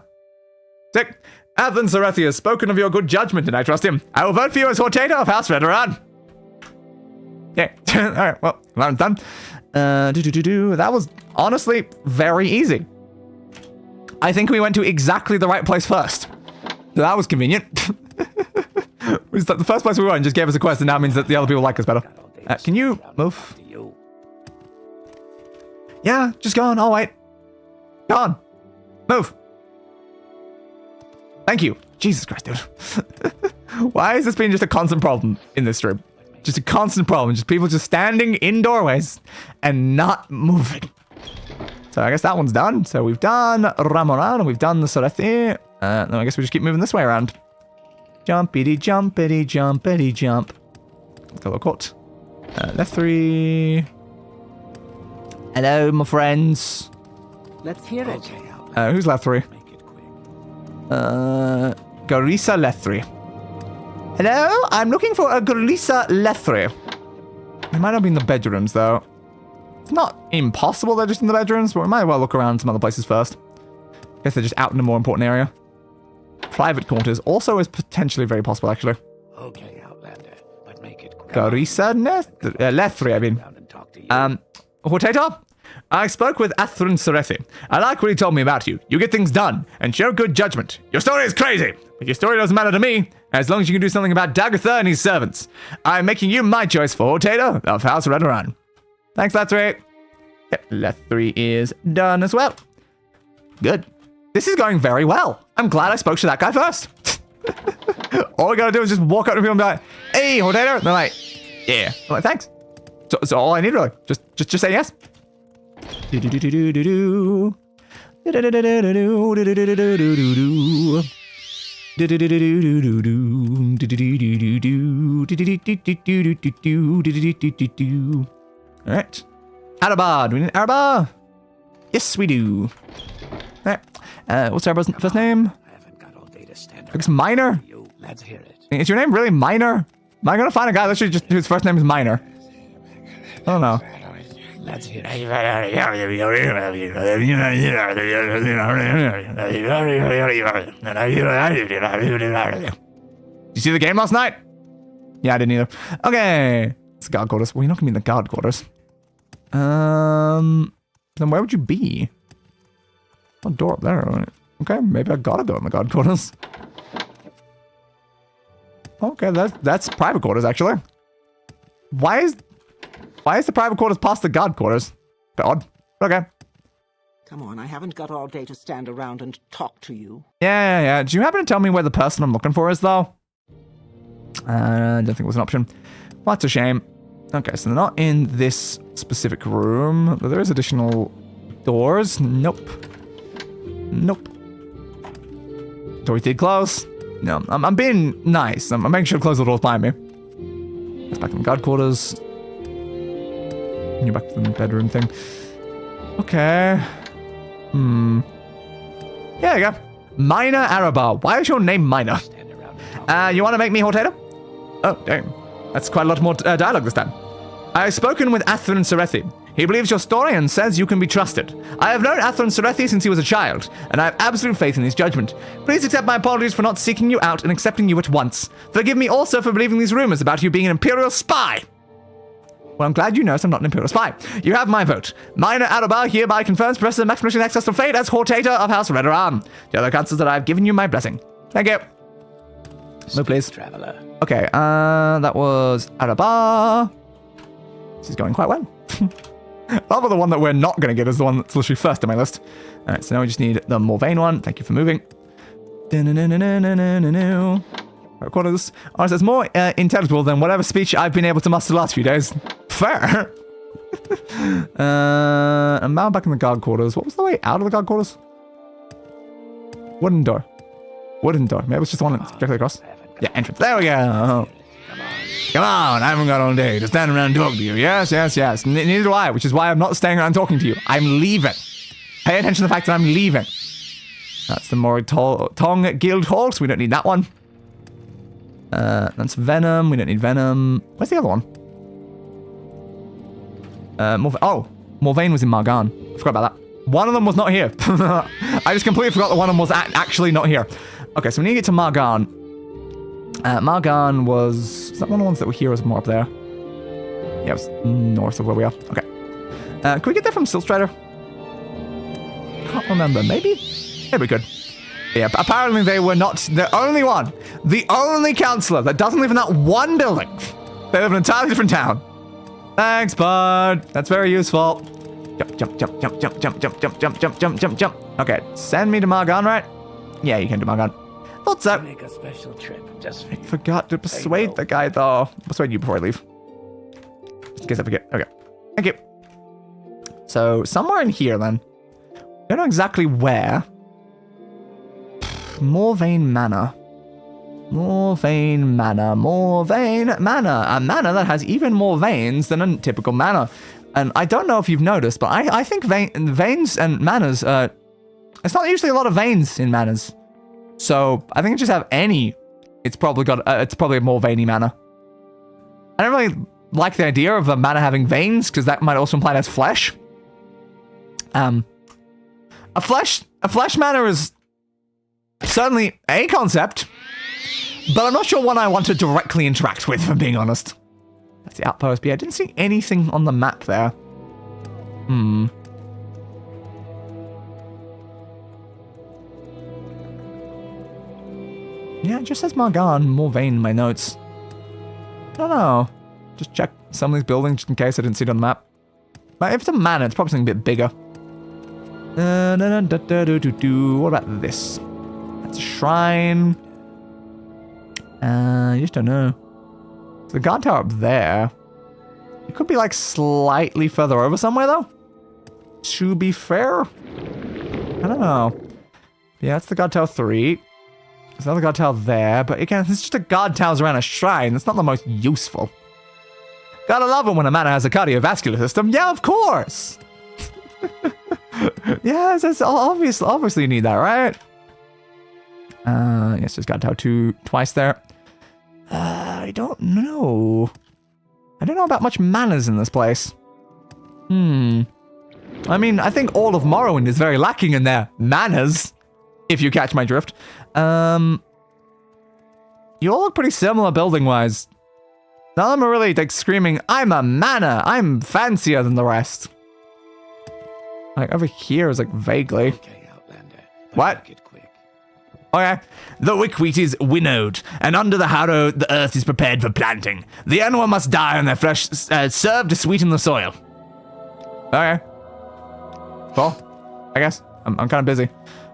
Sick. Athen Serethi has spoken of your good judgment, and I trust him. I will vote for you as Hortator of House Redoran. Yeah. Alright, well, Lauren's done. That was honestly very easy. I think we went to exactly the right place first. So that was convenient. The first place we went just gave us a quest, and now means that the other people like us better. Can you move? Yeah, just go on. I'll wait. Go on. Move. Thank you. Jesus Christ, dude. Why has this been just a constant problem in this stream? Just a constant problem. Just people just standing in doorways and not moving. So I guess that one's done. So we've done Redoran and we've done the Serethi. Then I guess we just keep moving this way around. Jumpity, jumpity, jumpity, jump. Let's go court. Left 3. Hello, my friends. Let's hear it. Who's left 3? Garisa left 3. Hello? I'm looking for a Crassius Lethri. They might not be in the bedrooms, though. It's not impossible they're just in the bedrooms, but we might well look around some other places first. Guess they're just out in a more important area. Private quarters also is potentially very possible, actually. Okay, Outlander, but make it quick. Crassius Lethri, I mean. Hortator? I spoke with Athrun Serethi. I like what he told me about you. You get things done, and show good judgment. Your story is crazy, but your story doesn't matter to me, as long as you can do something about Daggerfall and his servants. I'm making you my choice for Hortator of House Redoran. Thanks, Lethri. Yep, Lethri is done as well. Good. This is going very well. I'm glad I spoke to that guy first. All I gotta do is just walk up to people and be like, hey, Hortator. And they're like, yeah. I'm like, thanks. So all I need really. Just say yes. Alright. Araba. Do we need Araba? Yes, we do. Alright. What's Araba's first name? I haven't got all data standard. It's Minor. Let's hear it. Is your name really Minor? Am I gonna find a guy literally just whose first name is Minor? I don't know. Let's hear it. You see the game last night? Yeah, I didn't either. Okay. It's the guard quarters. Well, you're not gonna be in the guard quarters. Then where would you be? Oh, door up there. Okay, maybe I gotta go in the guard quarters. Okay, that's private quarters, actually. Why is the private quarters past the guard quarters? Bit odd. Okay. Come on, I haven't got all day to stand around and talk to you. Yeah. Do you happen to tell me where the person I'm looking for is, though? I don't think it was an option. Well, that's a shame. Okay, so they're not in this specific room. There is additional doors. Nope. Door did close. No, I'm being nice. I'm making sure to close the doors behind me. That's back in the guard quarters. And you're back to the bedroom thing. Okay. Yeah, there you go. Minor Araba. Why is your name Minor? You want to make me Hortator? Oh, dang. That's quite a lot more dialogue this time. I've spoken with Athrun Serethi. He believes your story and says you can be trusted. I have known Athrun Serethi since he was a child, and I have absolute faith in his judgment. Please accept my apologies for not seeking you out and accepting you at once. Forgive me also for believing these rumors about you being an Imperial spy. Well, I'm glad you know I'm not an Imperial spy. You have my vote. Minor Araba hereby confirms Professor Hexecaster La Fadé as Hortator of House Redoran. The other counsels that I have given you my blessing. Thank you. No, please. Traveler. Okay, that was Araba. This is going quite well. Rather the one that we're not going to get is the one that's literally first on my list. Alright, so now we just need the Morvain one. Thank you for moving. Quarters. Honestly, it's more intelligible than whatever speech I've been able to muster the last few days. Fair. I'm now back in the guard quarters. What was the way out of the guard quarters? Wooden door. Maybe it's just the one that's directly across. Yeah, entrance. There we go. Come on, I haven't got all day to stand around and talk to you. Yes. Neither do I, which is why I'm not staying around talking to you. I'm leaving. Pay attention to the fact that I'm leaving. That's the Moritong Guild Hall, so we don't need that one. That's Venom. We don't need Venom. Where's the other one? Morvain was in Margan. I forgot about that. One of them was not here. I just completely forgot that one of them was actually not here. Okay, so we need to get to Margan. Margan was... Is that one of the ones that were here or was more up there? Yeah, it was north of where we are. Okay. Can we get there from Siltstrider? Can't remember. Maybe? Yeah, we could. Yeah, apparently they were not the only one. The only counselor that doesn't live in that one building. They live in an entirely different town. Thanks, bud. That's very useful. Jump. Okay, send me to Margan, right? Yeah, you can do Margan. Thought so. Make a special trip just for I forgot to persuade the guy, though. I'll persuade you before I leave. In case I forget. Okay. Thank you. So, somewhere in here, then. I don't know exactly where. Morvain Manor. A manor that has even more veins than a typical manor. And I don't know if you've noticed, but I think veins and manors, it's not usually a lot of veins in manors. So I think it just have any it's probably a more veiny mana. I don't really like the idea of a mana having veins, because that might also imply it has flesh. A flesh mana is certainly a concept, but I'm not sure one I want to directly interact with, if I'm being honest. That's the outpost, but yeah, I didn't see anything on the map there. Yeah, it just says Margan, more vein in my notes. I don't know. Just check some of these buildings just in case I didn't see it on the map. But if it's a mana, it's probably something a bit bigger. What about this? That's a shrine. I just don't know. So the guard tower up there. It could be like slightly further over somewhere though. To be fair. I don't know. Yeah, that's the guard tower 3. There's another guard tower there, but again, it's just a guard towers around a shrine. That's not the most useful. Gotta love it when a mana has a cardiovascular system. Yeah, of course. Yes, it's obviously you need that, right? Yes, there's guard tower 2 twice there. I don't know. I don't know about much manas in this place. I mean, I think all of Morrowind is very lacking in their manas, if you catch my drift. You all look pretty similar building-wise. None of them are really like screaming, I'm a mana, I'm fancier than the rest. Like over here is like vaguely. Okay, Outlander. What? Make it quick. Okay. The wickwheat is winnowed, and under the harrow the earth is prepared for planting. The animal must die and their flesh serve to sweeten the soil. Okay. Well, I guess. I'm kind of busy.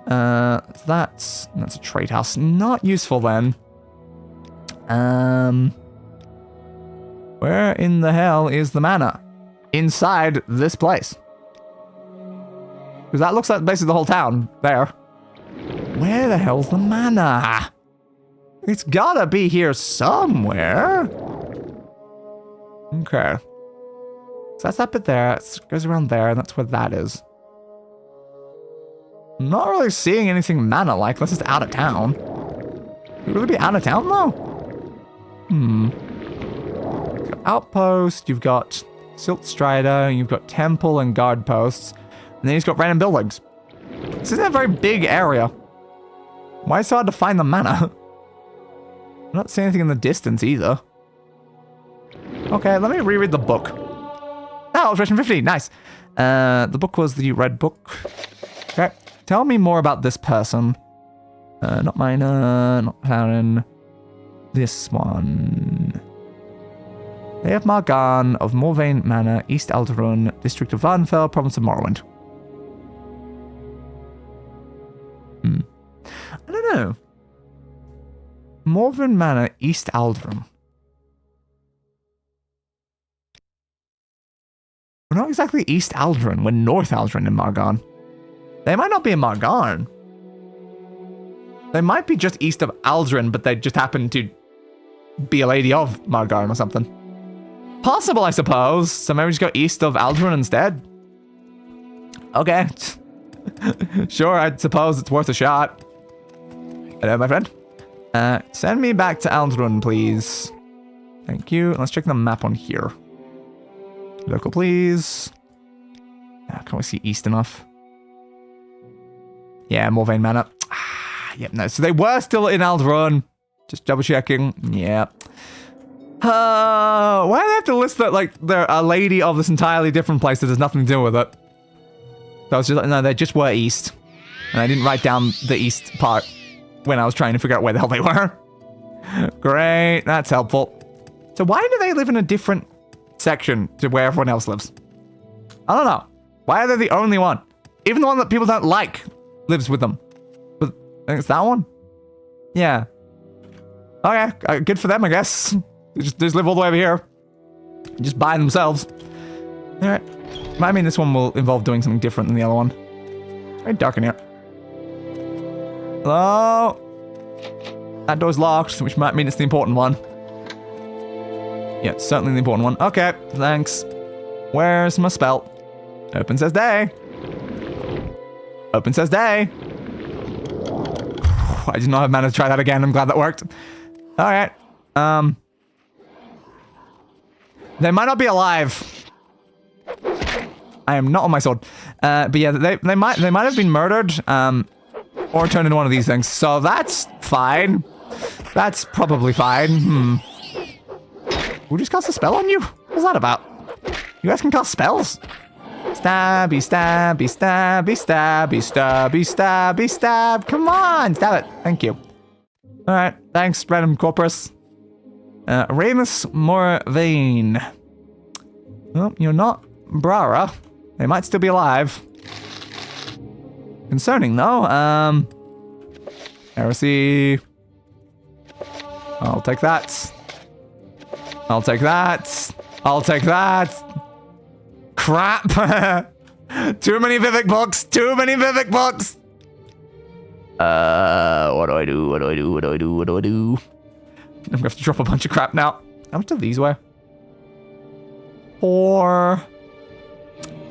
That's a trade house. Not useful then. Where in the hell is the mana? Inside this place. Because that looks like basically the whole town there. Where the hell's the mana? It's gotta be here somewhere. Okay. So that's that bit there. It goes around there, and that's where that is. I'm not really seeing anything mana-like unless it's out of town. Would it really be out of town, though? You've got Outpost, you've got Silt Strider, you've got Temple and Guard Posts, and then you've got random buildings. This isn't a very big area. Why is it so hard to find the mana? I'm not seeing anything in the distance either. Okay, let me reread the book. Oh, illustration 50, nice. The book was the red book. Okay, tell me more about this person. Not Miner, not Claren. This one. They have Margan of Morvain Manor, East Alderun, District of Varnfell, Province of Morrowind. I don't know. Morvain Manor, East Alderun. We're not exactly East Alderun, we're North Alderun in Margan. They might not be in Margan. They might be just east of Alderun, but they just happen to be a lady of Margan or something. Possible, I suppose. So maybe just go east of Alderun instead. Okay. Sure, I suppose it's worth a shot. Hello, my friend. Send me back to Alderun, please. Thank you. Let's check the map on here. Local, please. Can we see east enough? Yeah, Morvain Manor. Yep, no. So they were still in Alderun. Just double checking. Yeah. Why do they have to list that like they're a lady of this entirely different place that has nothing to do with it? So I was just like, no, they just were east. And I didn't write down the east part when I was trying to figure out where the hell they were. Great, that's helpful. So why do they live in a different section to where everyone else lives? I don't know. Why are they the only one? Even the one that people don't like lives with them. But I think it's that one? Yeah. Okay, good for them, I guess. They just live all the way over here. Just by themselves. Alright. I mean, this one will involve doing something different than the other one. It's very dark in here. Hello? That door's locked, which might mean it's the important one. Yeah, it's certainly the important one. Okay, thanks. Where's my spell? Open says day. Open says day. I did not have mana to try that again. I'm glad that worked. Alright. They might not be alive. I am not on my sword. But yeah, they might have been murdered, or turned into one of these things. So that's fine. That's probably fine. Who just cast a spell on you? What's that about? You guys can cast spells? Stabby, stabby, stabby, stabby, stabby, stabby, stab. Come on, stab it. Thank you. Alright, thanks, random corpus. Ramus Morrowind. Well, you're not Brara. They might still be alive. Concerning, though. Heresy. I'll take that. I'll take that. I'll take that. Crap. Too many Vivek books. Too many Vivek books. What do I do? What do I do? What do I do? What do I do? I'm gonna have to drop a bunch of crap now. How much do these weigh? 4.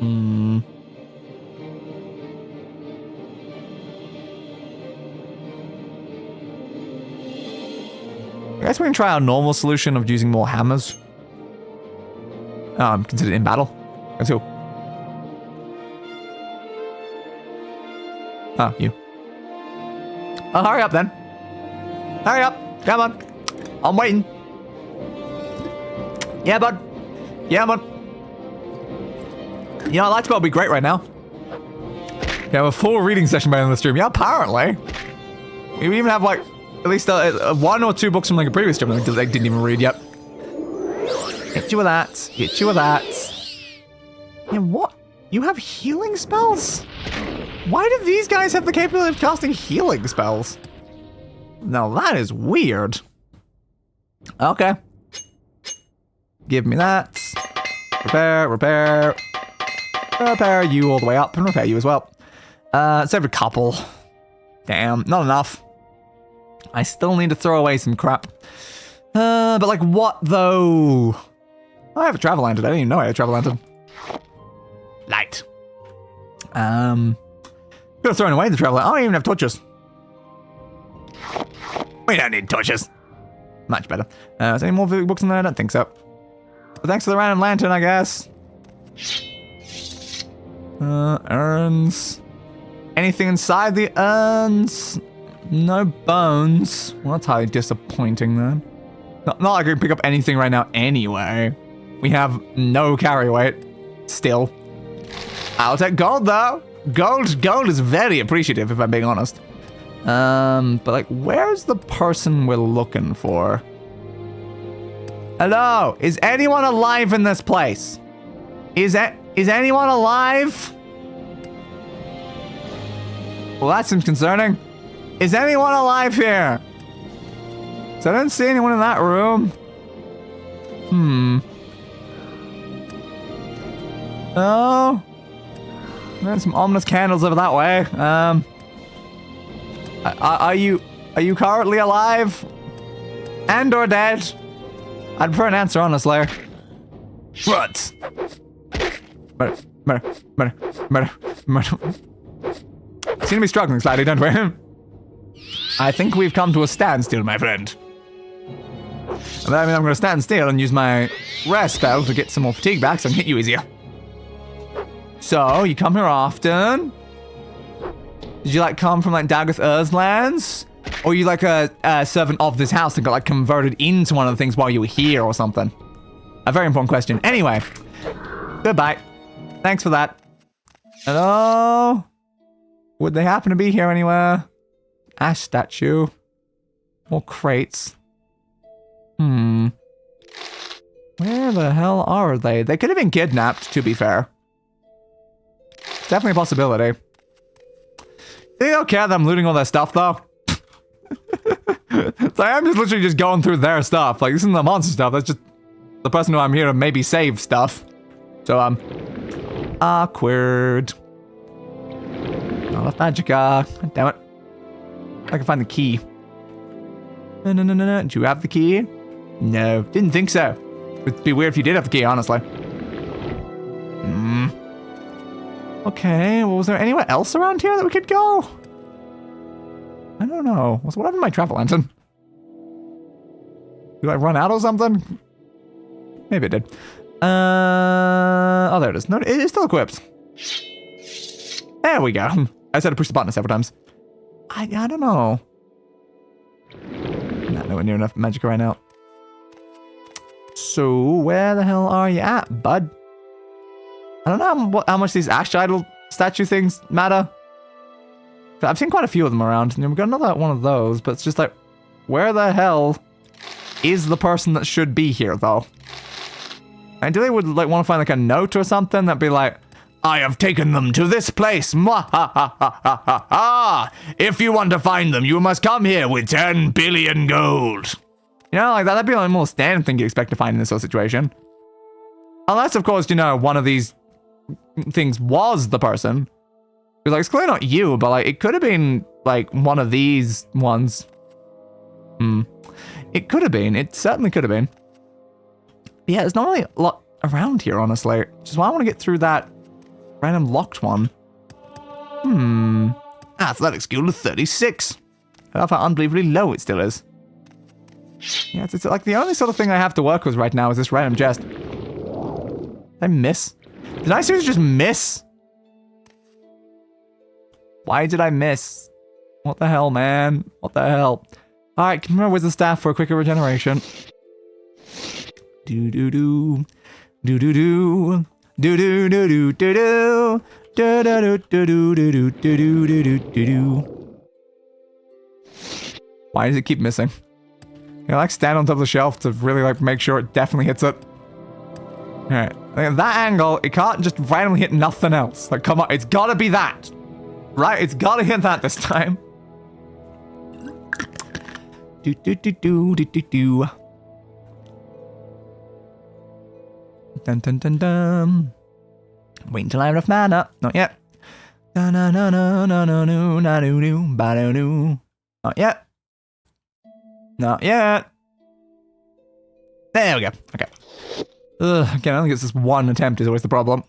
I guess we can try our normal solution of using more hammers. Considered in battle. Let's go. Oh, you. Oh, hurry up then. Hurry up. Come on. I'm waiting. Yeah, bud. Yeah, bud. You know, Light Spell would be great right now. We have a full reading session by the end of the stream. Yeah, apparently. We even have, like, at least 1 or 2 books from, like, a previous stream that they didn't even read yet. Hit you with that. Hit you with that. Yeah, what? You have healing spells? Why do these guys have the capability of casting healing spells? Now that is weird. Okay. Give me that. Repair, repair. Repair you all the way up and repair you as well. Save a couple. Damn, not enough. I still need to throw away some crap. But like what though? I have a travel lantern. I didn't even know I had a travel lantern. Light. Could have thrown away the travel lantern. I don't even have torches. We don't need torches. Much better. Is there any more books in there? I don't think so. But thanks for the random lantern, I guess. Urns. Anything inside the urns? No bones. Well, that's highly disappointing then. Not like I can pick up anything right now anyway. We have no carry weight. Still. I'll take gold though. Gold is very appreciative if I'm being honest. But like, where's the person we're looking for? Hello? Is anyone alive in this place? Is anyone alive? Well, that seems concerning. Is anyone alive here? So I didn't see anyone in that room. Oh. There's some ominous candles over that way. Are you currently alive? And or dead? I'd prefer an answer, honestly. What? Murder. Seem to be struggling slightly, don't we? I think we've come to a standstill, my friend. And that means I'm going to stand still and use my rest spell to get some more fatigue back so I can hit you easier. So, you come here often? Did you, like, come from, like, Daggerfall lands? Or are you, like, a servant of this house that got, like, converted into one of the things while you were here or something? A very important question. Anyway. Goodbye. Thanks for that. Hello? Would they happen to be here anywhere? Ash statue. More crates. Where the hell are they? They could have been kidnapped, to be fair. Definitely a possibility. They don't care that I'm looting all their stuff, though. So I'm just literally just going through their stuff. Like, this isn't the monster stuff. That's just the person who I'm here to maybe save stuff. So, awkward. I left Magicka. God damn it. I can find the key. No. Do you have the key? No. Didn't think so. It'd be weird if you did have the key, honestly. Okay, well, was there anywhere else around here that we could go? I don't know. What happened to my travel lantern? Did I run out or something? Maybe it did. Oh, there it is. No, it is still equipped. There we go. I said to push the button several times. I don't know. Not nowhere near enough magic right now. So, where the hell are you at, bud? I don't know how much these Ash Idol statue things matter. I've seen quite a few of them around. And we've got another one of those, but it's just like, where the hell is the person that should be here, though? And do they would like want to find like a note or something that'd be like, I have taken them to this place. Mwahahahaha. If you want to find them, you must come here with 10 billion gold. You know, like that'd be like a more standard thing you expect to find in this sort of situation. Unless, of course, you know, one of these things was the person. Because, like, it's clearly not you, but, like, it could have been, like, one of these ones. It could have been. It certainly could have been. But yeah, there's not really a lot around here, honestly. Which is why I want to get through that random locked one. Athletic skill of 36. I love how unbelievably low it still is. Yeah, it's like the only sort of thing I have to work with right now is this random chest. Did I miss? Did I seriously just miss? Why did I miss? What the hell, man? What the hell? Alright, come on with the staff for a quicker regeneration. Do-do-do. Do-do-do. Do-do-do-do-do-do. Do-do-do-do-do-do-do-do-do-do. Why does it keep missing? You know, like stand on top of the shelf to really like make sure it definitely hits it. Alright. Like, that angle, it can't just randomly hit nothing else. Like, come on, it's gotta be that. Right? It's gotta hit that this time. Do-do-do-do-do-do-do. Dun-dun-dun-dun. Wait until I have enough mana. Not yet. Not yet. Not yet. There we go. Okay. Again, I think it's just one attempt is always the problem.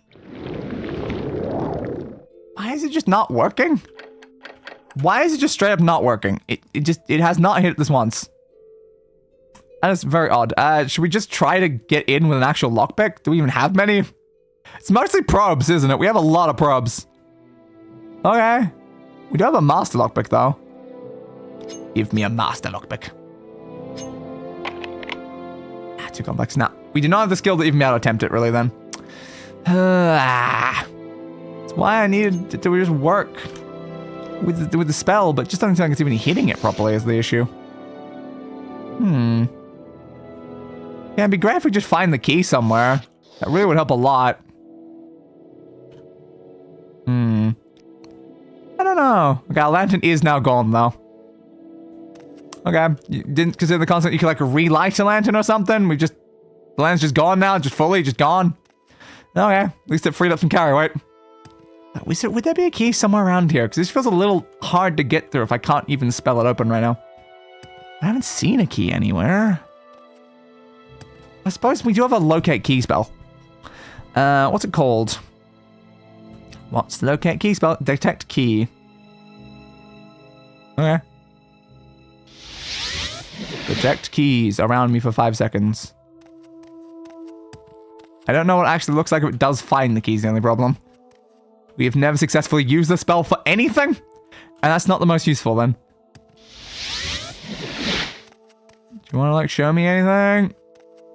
Why is it just not working? Why is it just straight up not working? It has not hit this once. That is very odd. Should we just try to get in with an actual lockpick? Do we even have many? It's mostly probes, isn't it? We have a lot of probes. Okay. We do have a master lockpick, though. Give me a master lockpick. Too complex. Nah, we do not have the skill to even be able to attempt it, really, then. That's why I needed to just work with the spell, but just don't think it's even hitting it properly is the issue. Yeah, it'd be great if we just find the key somewhere. That really would help a lot. I don't know. Okay, our lantern is now gone, though. Okay, you didn't consider the concept you could like relight a lantern or something? The lantern's just gone now, just fully, just gone. Okay, at least it freed up some carry weight. Would there be a key somewhere around here? Because this feels a little hard to get through if I can't even spell it open right now. I haven't seen a key anywhere. I suppose we do have a locate key spell. What's it called? What's the locate key spell? Detect key. Okay. Detect keys around me for 5 seconds. I don't know what it actually looks like if it does find the keys, the only problem. We have never successfully used the spell for anything, and that's not the most useful then. Do you want to like show me anything?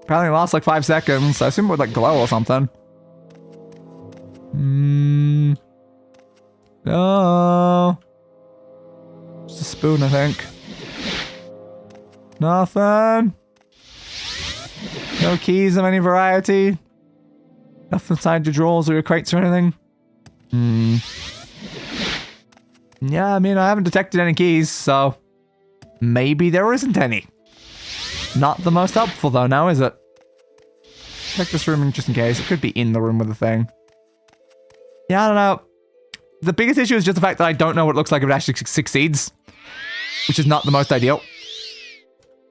Apparently it lasts like 5 seconds, so I assume it would like glow or something. No. Just a spoon, I think. Nothing. No keys of any variety. Nothing inside your drawers or your crates or anything. Yeah, I mean, I haven't detected any keys, so maybe there isn't any. Not the most helpful though, now is it? Check this room just in case. It could be in the room with the thing. Yeah, I don't know. The biggest issue is just the fact that I don't know what it looks like if it actually succeeds. Which is not the most ideal.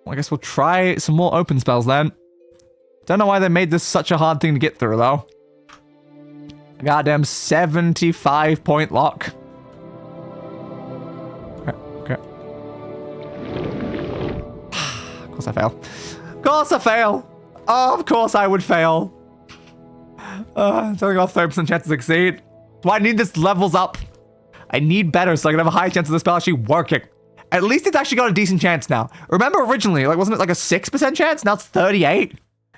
Well, I guess we'll try some more open spells then. Don't know why they made this such a hard thing to get through, though. A goddamn 75-point lock. Okay. Of course I fail. Of course I fail. Oh, of course I would fail. It's only got 30% chance to succeed. Do I need this levels up? I need better so I can have a high chance of the spell actually working. At least it's actually got a decent chance now. Remember originally, like, wasn't it like a 6% chance? Now it's 38.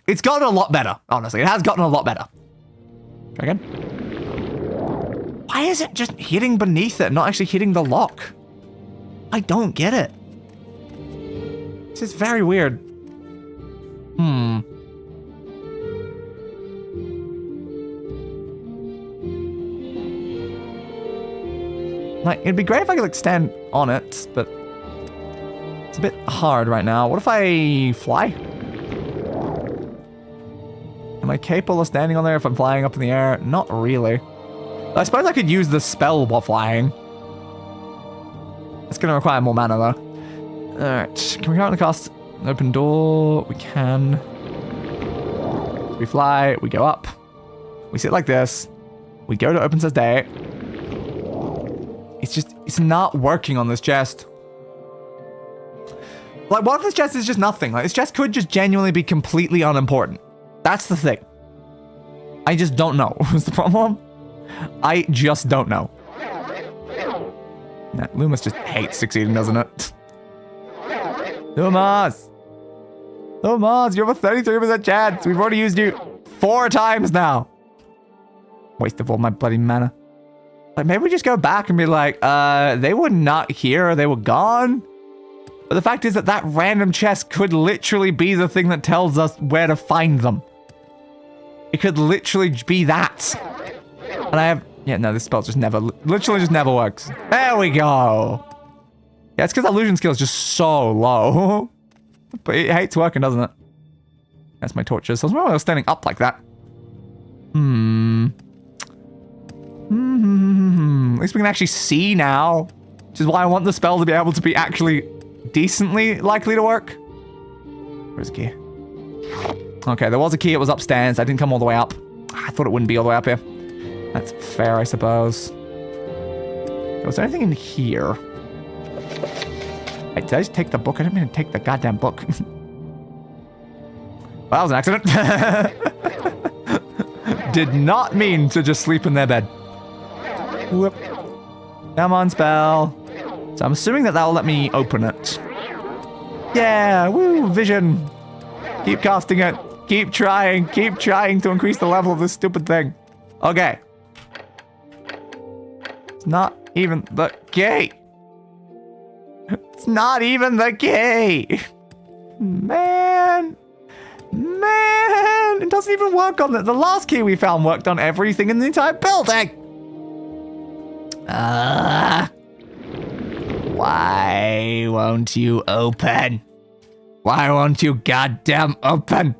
It's gotten a lot better, honestly. It has gotten a lot better. Try again. Why is it just hitting beneath it, not actually hitting the lock? I don't get it. This is very weird. Like, it'd be great if I could, like, stand on it, but it's a bit hard right now. What if I fly? Am I capable of standing on there if I'm flying up in the air? Not really. I suppose I could use the spell while flying. It's going to require more mana, though. Alright, can we currently cast an open door? We can. We fly, we go up. We sit like this. We go to open says day. It's not working on this chest. Like, what if this chest is just nothing? Like, this chest could just genuinely be completely unimportant. That's the thing. I just don't know. What's the problem? I just don't know. Nah, Loomis just hates succeeding, doesn't it? Loomis! Loomis, you have a 33% chance. We've already used you 4 times now. Waste of all my bloody mana. Like, maybe we just go back and be like, they were not here, they were gone. But the fact is that that random chest could literally be the thing that tells us where to find them. It could literally be that. And I have... Yeah, no, this spell just never... Literally just never works. There we go. Yeah, it's because illusion skill is just so low. But it hates working, doesn't it? That's my torches. So I was wondering why I was standing up like that. At least we can actually see now. Which is why I want the spell to be able to be actually decently likely to work. Where's the key? Okay, there was a key. It was upstairs. I didn't come all the way up. I thought it wouldn't be all the way up here. That's fair, I suppose. Was there anything in here? Hey, did I just take the book? I didn't mean to take the goddamn book. Well, that was an accident. Did not mean to just sleep in their bed. Whoop. Come on, spell. So I'm assuming that will let me open it. Yeah, woo, vision. Keep casting it. Keep trying to increase the level of this stupid thing. Okay. It's not even the key. It's not even the key. Man. It doesn't even work on the last key we found worked on everything in the entire building. Why won't you open? Why won't you goddamn open?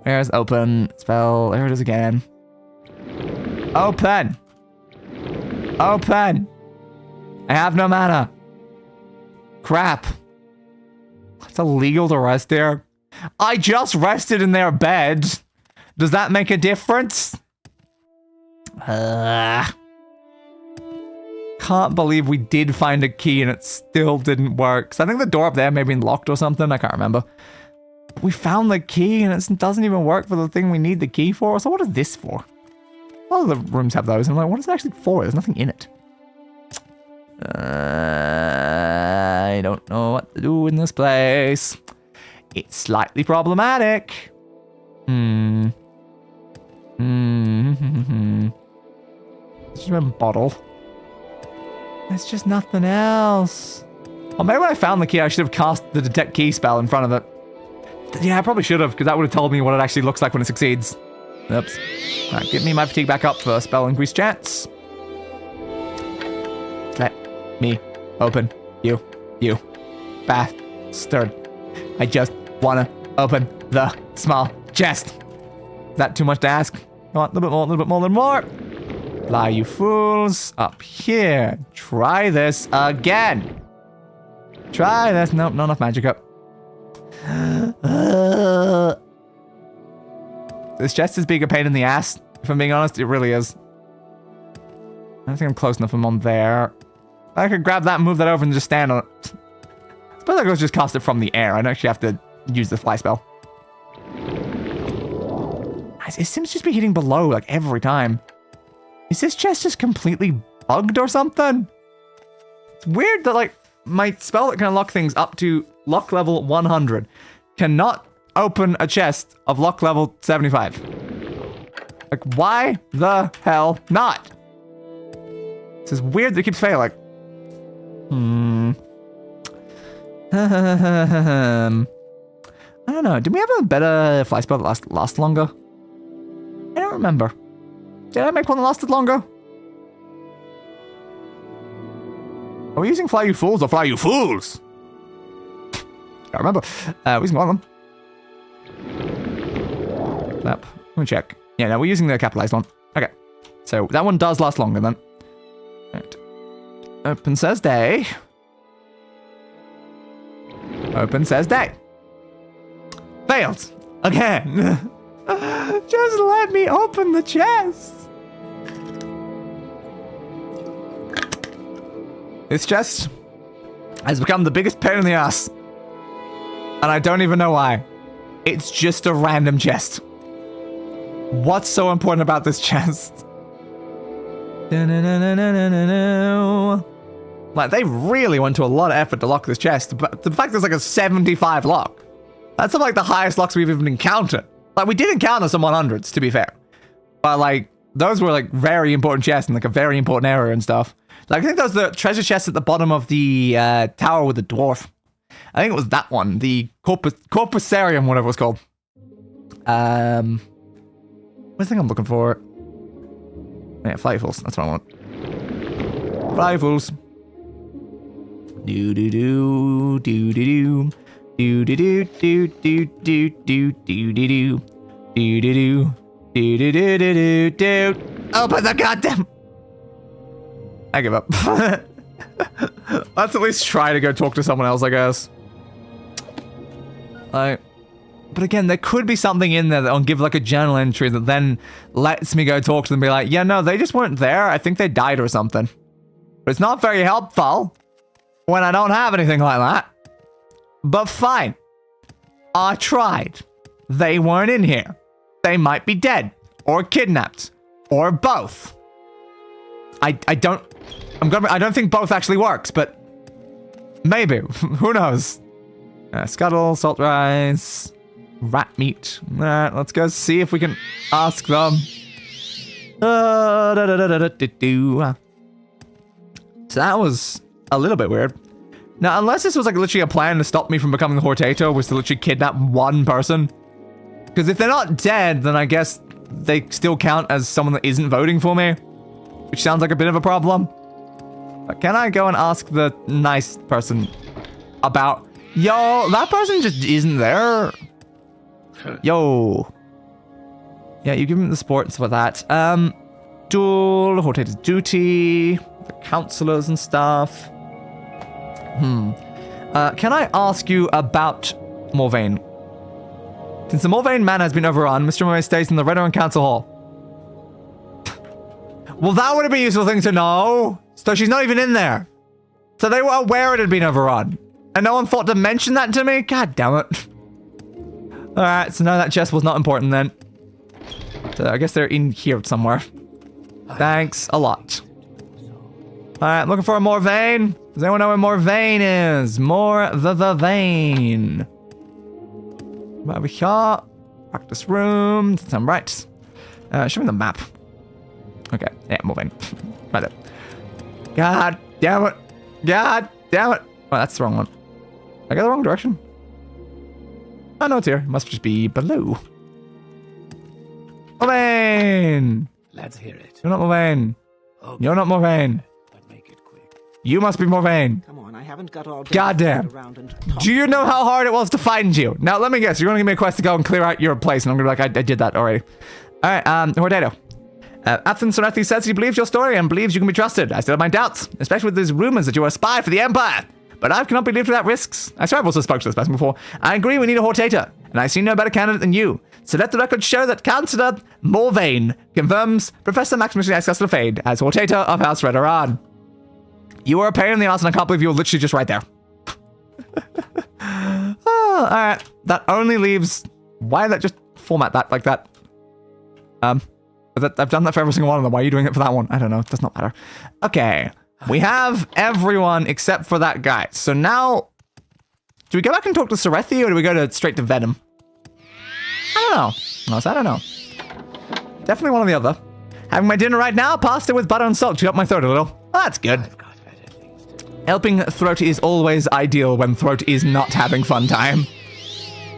Where's open? Spell. There it is again. Open. Open. I have no mana. Crap. It's illegal to rest there. I just rested in their bed. Does that make a difference? Can't believe we did find a key and it still didn't work. So I think the door up there may have been locked or something. I can't remember. We found the key and it doesn't even work for the thing we need the key for. So what is this for? All the rooms have those. And I'm like, what is it actually for? There's nothing in it. I don't know what to do in this place. It's slightly problematic. It's just a bottle. There's just nothing else. Or maybe when I found the key, I should have cast the detect key spell in front of it. Yeah, I probably should have, because that would have told me what it actually looks like when it succeeds. Oops. Alright, give me my fatigue back up for spell increase chance. Let me open you bastard. I just wanna open the small chest. Is that too much to ask? Come on, a little bit more. Fly, you fools. Up here. Try this again. Try this. Nope, not enough magic up. This chest is being a pain in the ass. If I'm being honest, it really is. I don't think I'm close enough. I'm on there. I could grab that and move that over and just stand on it. I suppose I could just cast it from the air. I don't actually have to use the fly spell. It seems to just be hitting below, like, every time. Is this chest just completely bugged or something? It's weird that, like, my spell that can unlock things up to lock level 100 cannot open a chest of lock level 75. Like, why the hell not? This is weird that it keeps failing. I don't know. Did we have a better fly spell that last longer? I don't remember. Did I make one that lasted longer? Are we using Fly You Fools or Fly You Fools? Can't remember. We're using one of them. Yep. Let me check. Yeah, no, we're using the capitalized one. Okay. So that one does last longer then. Right. Open says day. Open says day. Failed. Again. Just let me open the chest. This chest has become the biggest pain in the ass. And I don't even know why. It's just a random chest. What's so important about this chest? Like, they really went to a lot of effort to lock this chest, but the fact there's like a 75 lock. That's like the highest locks we've even encountered. Like, we did encounter some 100s, to be fair. But, like, those were, like, very important chests in, like, a very important area and stuff. Like, I think that was the treasure chest at the bottom of the tower with the dwarf. I think it was that one. The Corpusarium, whatever it was called. What's the thing I'm looking for? Yeah, Flyfuls. That's what I want. Flyfuls. Do-do-do. Do-do-do. Do-do-do. Do-do-do. Do-do-do. Do-do-do. Do-do-do-do-do. Open the goddamn... I give up. Let's at least try to go talk to someone else, I guess. But again, there could be something in there that'll give like a journal entry that then lets me go talk to them and be like, yeah, no, they just weren't there. I think they died or something. But it's not very helpful when I don't have anything like that. But fine. I tried. They weren't in here. They might be dead or kidnapped or both. I don't think both actually works, but maybe. Who knows? Scuttle, salt rice, rat meat. Alright, let's go see if we can ask them. So that was a little bit weird. Now, unless this was like literally a plan to stop me from becoming the Hortator, was to literally kidnap one person. Because if they're not dead, then I guess they still count as someone that isn't voting for me. Which sounds like a bit of a problem. But can I go and ask the nice person about... Yo, that person just isn't there. Yo. Yeah, you give him the support and stuff like that. Duel, Hortator's duty, the counselors and stuff. Can I ask you about Morrowind? Since the Morrowind Manor has been overrun, Mr. Morrowind stays in the Redoran Council Hall. Well, that would have been a useful thing to know. So she's not even in there. So they were aware it had been overrun. And no one thought to mention that to me? God damn it. Alright, so no, that chest was not important then. So I guess they're in here somewhere. Thanks a lot. Alright, looking for a Morrowind. Does anyone know where Morrowind is? More the vein. Over here. Practice room. I'm right. Show me the map. Okay, yeah, Morrowind. Right there. God damn it. God damn it. Oh, that's the wrong one. I got the wrong direction. Oh, no, it's here. It must just be below. Morrowind! Let's hear it. You're not Morrowind. Okay. You're not Morrowind. But make it quick. You must be Morrowind. Come on, I haven't got all day Goddamn. around and Do you know how hard it was to find you? Now, let me guess. You're going to give me a quest to go and clear out your place, and I'm going to be like, I did that already. Alright, Hortator. Athens Sonethi says he believes your story and believes you can be trusted. I still have my doubts, especially with these rumors that you are a spy for the Empire. But I cannot be lived without risks. I swear I've also spoken to this person before. I agree we need a Hortator, and I see no better candidate than you. So let the record show that Councillor Morrowind confirms Professor Hexecaster La Fadé as Hortator of House Redoran. You are a pain in the ass, and I can't believe you were literally just right there. Oh, alright. That only leaves... Why did that just format that like that? But I've done that for every single one of them. Why are you doing it for that one? I don't know. It does not matter. Okay. We have everyone except for that guy. So now, do we go back and talk to Serethi, or do we go straight to Venom? I don't know. I don't know. Definitely one or the other. Having my dinner right now. Pasta with butter and salt. Chew up my throat a little. Oh, that's good. Helping Throat is always ideal when Throat is not having fun time.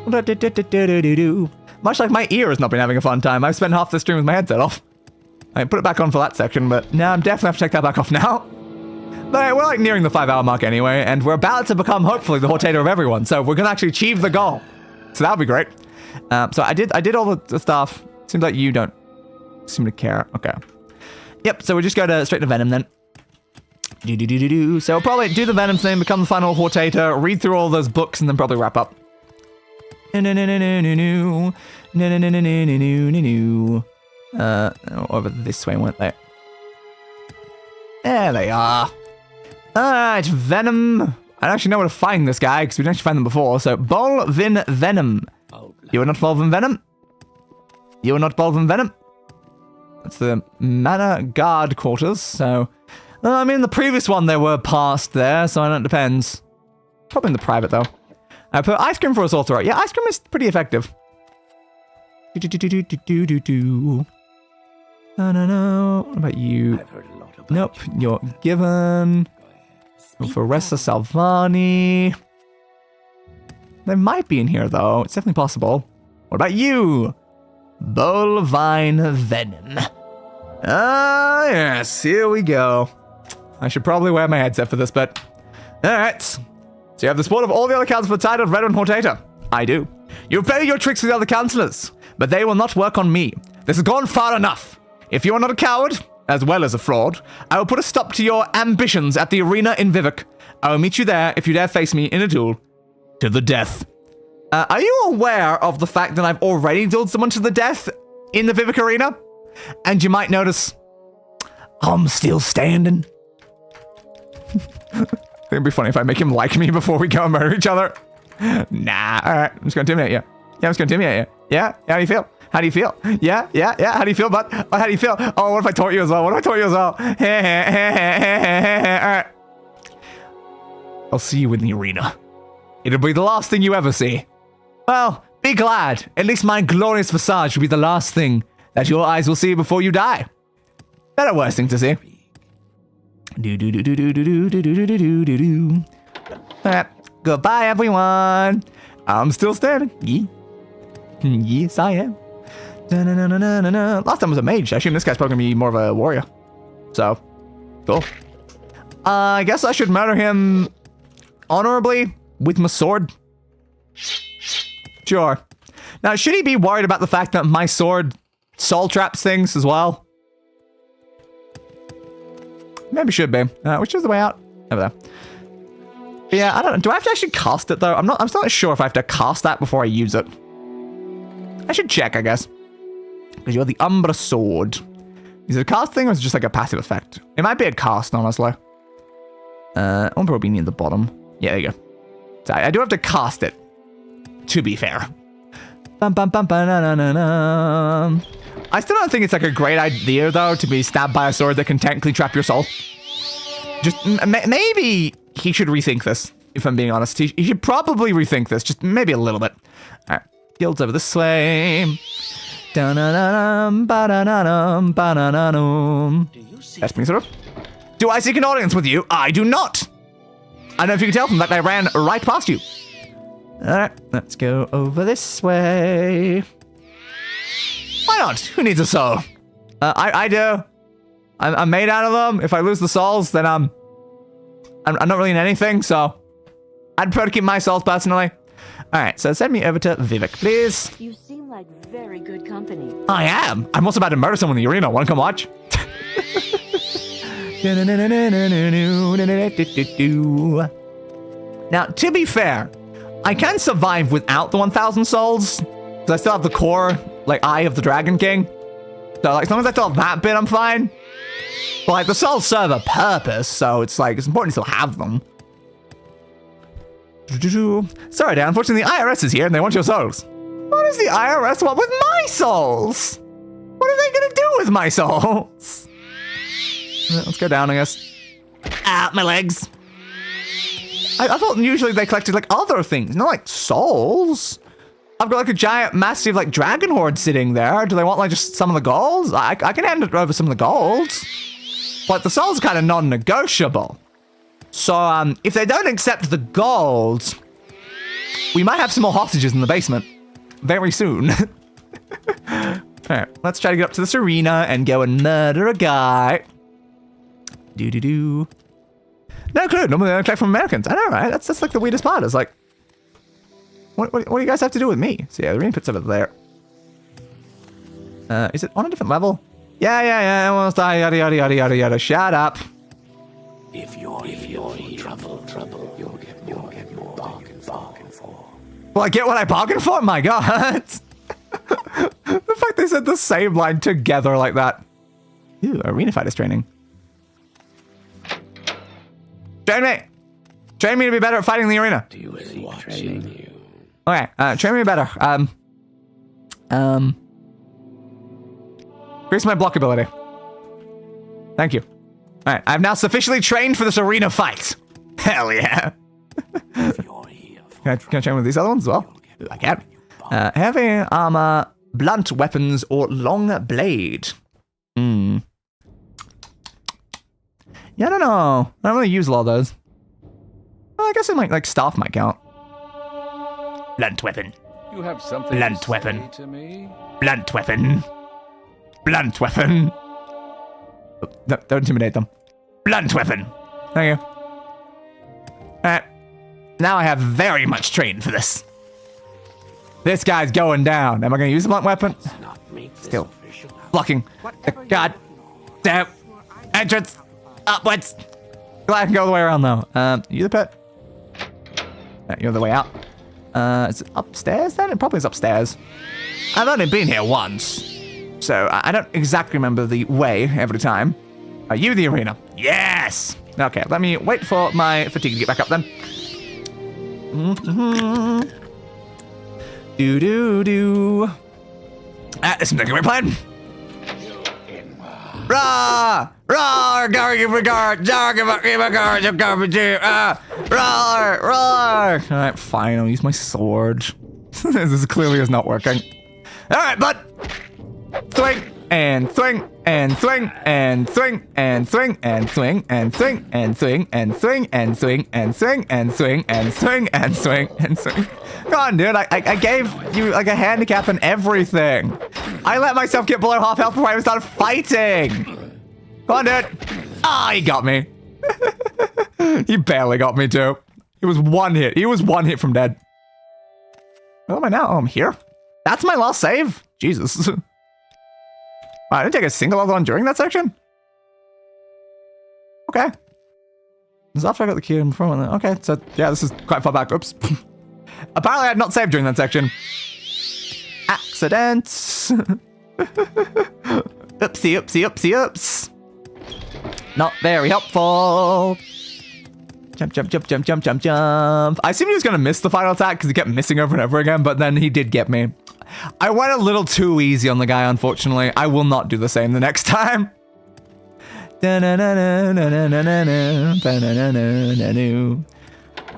Much like my ear has not been having a fun time. I've spent half the stream with my headset off. I put it back on for that section, but now I'm definitely have to take that back off now. But we're like nearing the 5-hour mark anyway, and we're about to become hopefully the Hortator of everyone, so we're gonna actually achieve the goal. So that'll be great. So I did all the stuff. Seems like you don't seem to care. Okay. Yep, so we just go straight to Venom then. So we'll probably do the Venom thing, become the final Hortator, read through all those books, and then probably wrap up. Over this way, weren't they? There they are. Alright, Venom. I don't actually know where to find this guy, because we didn't actually find them before. So, Bolvin Venom. You are not Bolvin Venom? You are not Bolvin Venom? That's the Manor Guard quarters, so... I mean, the previous one they were past there, so I don't know, it depends. Probably in the private, though. I put ice cream for a sore throat. Yeah, ice cream is pretty effective. No. What about you? I've heard a lot about Nope, you're given. Professor Telvanni. They might be in here, though. It's definitely possible. What about you? Bovine Venom. Ah, yes, here we go. I should probably wear my headset for this, but... Alright. So you have the support of all the other councils for the title of Redoran Hortator. I do. You've played your tricks with the other councillors, but they will not work on me. This has gone far enough. If you are not a coward, as well as a fraud, I will put a stop to your ambitions at the arena in Vivek. I will meet you there if you dare face me in a duel. To the death. Are you aware of the fact that I've already dueled someone to the death in the Vivek arena? And you might notice, I'm still standing. I think it'd be funny if I make him like me before we go and murder each other. Nah, alright, I'm just gonna intimidate you. Yeah, I'm just gonna intimidate you. Yeah? How do you feel? How do you feel? Yeah? How do you feel, bud? Oh, how do you feel? Oh, what if I taunt you as well? What if I taunt you as well? Alright. I'll see you in the arena. It'll be the last thing you ever see. Well, be glad. At least my glorious visage will be the last thing that your eyes will see before you die. Better worse thing to see. Goodbye, everyone. I'm still standing. Yes, I am. Last time was a mage. I assume this guy's probably gonna be more of a warrior. So, cool. I guess I should murder him honorably with my sword. Sure. Now, should he be worried about the fact that my sword soul traps things as well? Maybe should be. Which is the way out? Over there. But yeah, I don't know. Do I have to actually cast it though? I'm still not sure if I have to cast that before I use it. I should check, I guess. Because you're the Umbra Sword. Is it a cast thing or is it just like a passive effect? It might be a cast, honestly. I'll probably be near the bottom. Yeah, there you go. So I do have to cast it. To be fair. I still don't think it's like a great idea though to be stabbed by a sword that can technically trap your soul. Just maybe he should rethink this, if I'm being honest. He should probably rethink this, just maybe a little bit. All right, guilds over this way. That's me, sort of. Do I seek an audience with you? I do not. I don't know if you can tell from that I ran right past you. All right, let's go over this way. Why not? Who needs a soul? I do. I'm made out of them. If I lose the souls, then I'm not really in anything, so I'd prefer to keep my souls personally. All right, so send me over to Vivek, please. You seem like very good company. I am. I'm also about to murder someone in the arena. Want to come watch? Now, to be fair, I can survive without the 1,000 souls, because I still have the core, like, Eye of the Dragon King. So, like, as long as I still have that bit, I'm fine. But, like, the souls serve a purpose, so it's, like, it's important to still have them. Sorry, Dan, unfortunately, the IRS is here, and they want your souls. What does the IRS want with my souls? What have with my souls. Let's go down, I guess. Ah, my legs. I thought usually they collected like other things, not like souls. I've got like a giant, massive like dragon horde sitting there. Do they want like just some of the golds? I can hand it over some of the golds. But the souls are kind of non-negotiable. So if they don't accept the gold, we might have some more hostages in the basement very soon. Alright, let's try to get up to this arena and go and murder a guy. Do. No clue. Normally they don't collect from Americans. I know, right? That's like the weirdest part. It's like, what do you guys have to do with me? So yeah, the arena pit's over there. Is it on a different level? Yeah. Almost die. Yada. Shut up. If you're in trouble, you'll get more bargain for. Well, I get what I bargained for? My God. The fact they said the same line together like that. Ooh, arena fighters training. Train me to be better at fighting in the arena. Do you think training you? Okay, train me better. Increase my block ability. Thank you. Alright, I'm now sufficiently trained for this arena fight. Hell yeah. Can I train with these other ones as well? I can. Heavy armor, blunt weapons, or long blade. Yeah, I don't know. I don't really use a lot of those. Well, I guess it might, like, staff might count. Blunt weapon. You have something Blunt to weapon. say to me? Blunt weapon. Blunt weapon. Oh, no, don't intimidate them. Blunt weapon. Thank you. Alright. Now I have very much trained for this. This guy's going down. Am I going to use a blunt weapon? Still. Blocking. God. Damn. Entrance. Upwards. Glad I can go the way around though. You the pit? You're the way out. Is it upstairs then? It probably is upstairs. I've only been here once, so I don't exactly remember the way every time. Are you the arena? Yes! Okay, let me wait for my fatigue to get back up then. Do. This is a great plan. Rah! Roar! Regard! Roar! Alright, fine, I'll use my sword. This clearly is not working. Alright, but swing and swing and swing and swing and swing and swing and swing and swing and swing and swing and swing and swing and swing and swing and swing. Come on, dude, I gave you like a handicap and everything. I let myself get below half health before I even started fighting. Come on, dude. Ah, he got me. He barely got me too. He was one hit. He was one hit from dead. Where am I now? Oh, I'm here. That's my last save? Jesus. Wow, I didn't take a single other one during that section? Okay. This is after I got the key in front. Okay, so yeah, this is quite far back. Oops. Apparently I had not saved during that section. Accidents. Oopsie. Not very helpful. Jump. I assumed he was going to miss the final attack because he kept missing over and over again, but then he did get me. I went a little too easy on the guy, unfortunately. I will not do the same the next time.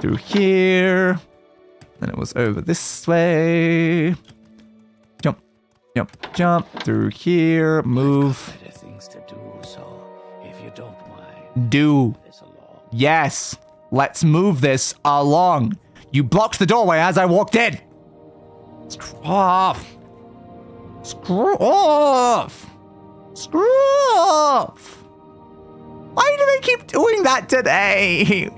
Through here. Then it was over this way. Jump. Through here. Move. Better things to do, so if you don't mind. Do. Yes. Let's move this along. You blocked the doorway as I walked in. Screw off. Why do they keep doing that today?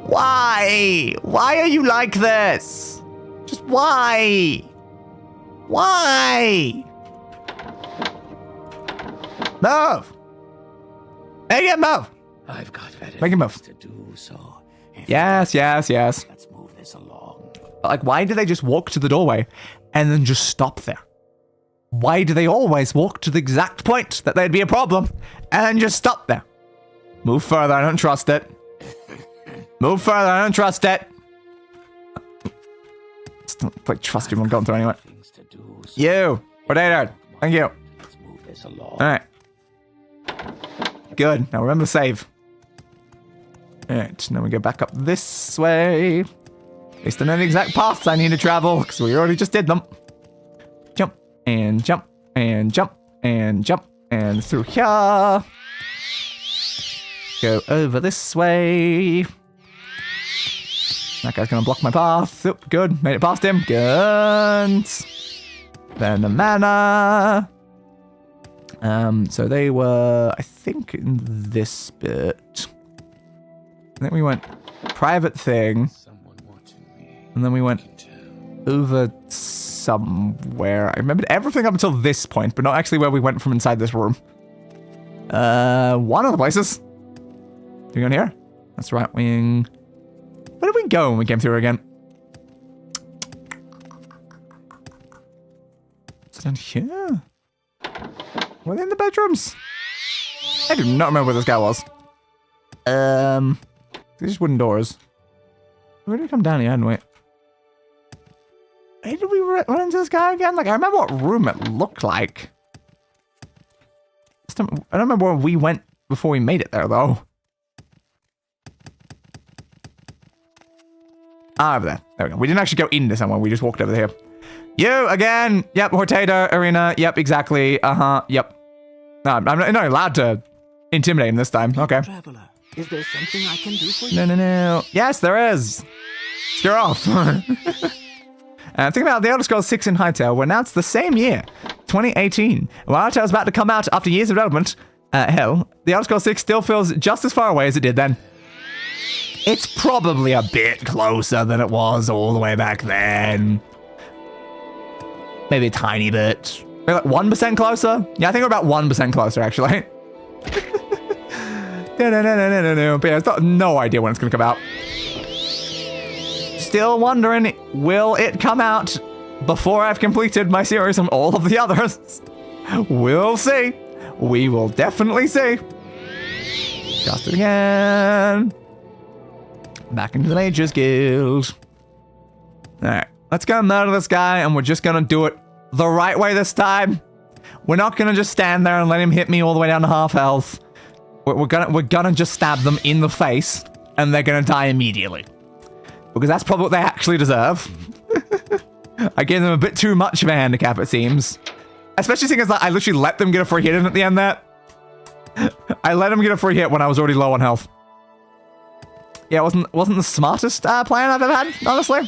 Why? Why are you like this? Just why? Why? Move. Make it move. I've got better Make him move. things to do, so Yes. let's move this along. Like, why do they just walk to the doorway and then just stop there? Why do they always walk to the exact point that there'd be a problem and then just stop there? Move further, I don't trust it. Move further, I don't trust it. Still, like, trust you, I'm going through anyway. You, Hortator, thank you. There's a law. Alright. Good. Now remember to save. Alright, now we go back up this way. Based on the exact paths I need to travel, because we already just did them. Jump, and jump, and jump, and jump, and through here. Go over this way. That guy's gonna block my path. Oh, good, made it past him. Good. Then the mana. So they were, I think, in this bit. I think we went private thing. And then we went over somewhere. I remembered everything up until this point, but not actually where we went from inside this room. One of the places. Do we go in here? That's right wing. Where did we go when we came through again? It's down here. Were they in the bedrooms? I do not remember where this guy was. These just wooden doors. Where did we come down here, hadn't we? Hey, did we run into this guy again? Like, I remember what room it looked like. I don't remember where we went before we made it there, though. Ah, over there. There we go. We didn't actually go into somewhere. We just walked over here. You, again. Yep, Hortator Arena. Yep, exactly. Uh-huh. Yep. No, I'm not allowed to intimidate him this time. Okay. Traveler, is there something I can do for you? No. Yes, there is. Scare off. Think about the Elder Scrolls 6 in Hytale were announced the same year, 2018. While Hytale was about to come out after years of development, hell, the Elder Scrolls 6 still feels just as far away as it did then. It's probably a bit closer than it was all the way back then. Maybe a tiny bit. Maybe like 1% closer? Yeah, I think we're about 1% closer, actually. But yeah, I've got no idea when it's going to come out. Still wondering, will it come out before I've completed my series on all of the others? We'll see. We will definitely see. Just it again. Back into the Mages Guild. Alright, let's go murder this guy, and we're just gonna do it the right way this time. We're not gonna just stand there and let him hit me all the way down to half health. We're gonna just stab them in the face, and they're gonna die immediately. Because that's probably what they actually deserve. I gave them a bit too much of a handicap, it seems. Especially seeing as I literally let them get a free hit in at the end there. I let them get a free hit when I was already low on health. Yeah, it wasn't the smartest plan I've ever had, honestly.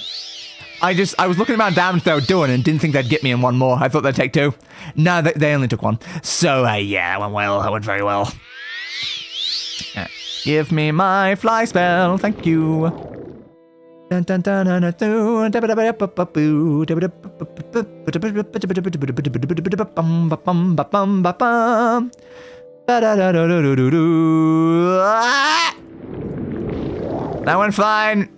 I was looking at the amount of damage they were doing and didn't think they'd get me in one more. I thought they'd take two. No, they only took one. So, yeah, it went well. It went very well. Give me my fly spell. Thank you. Dun, dun, dun, dun, dun, dun, dun, that went fine.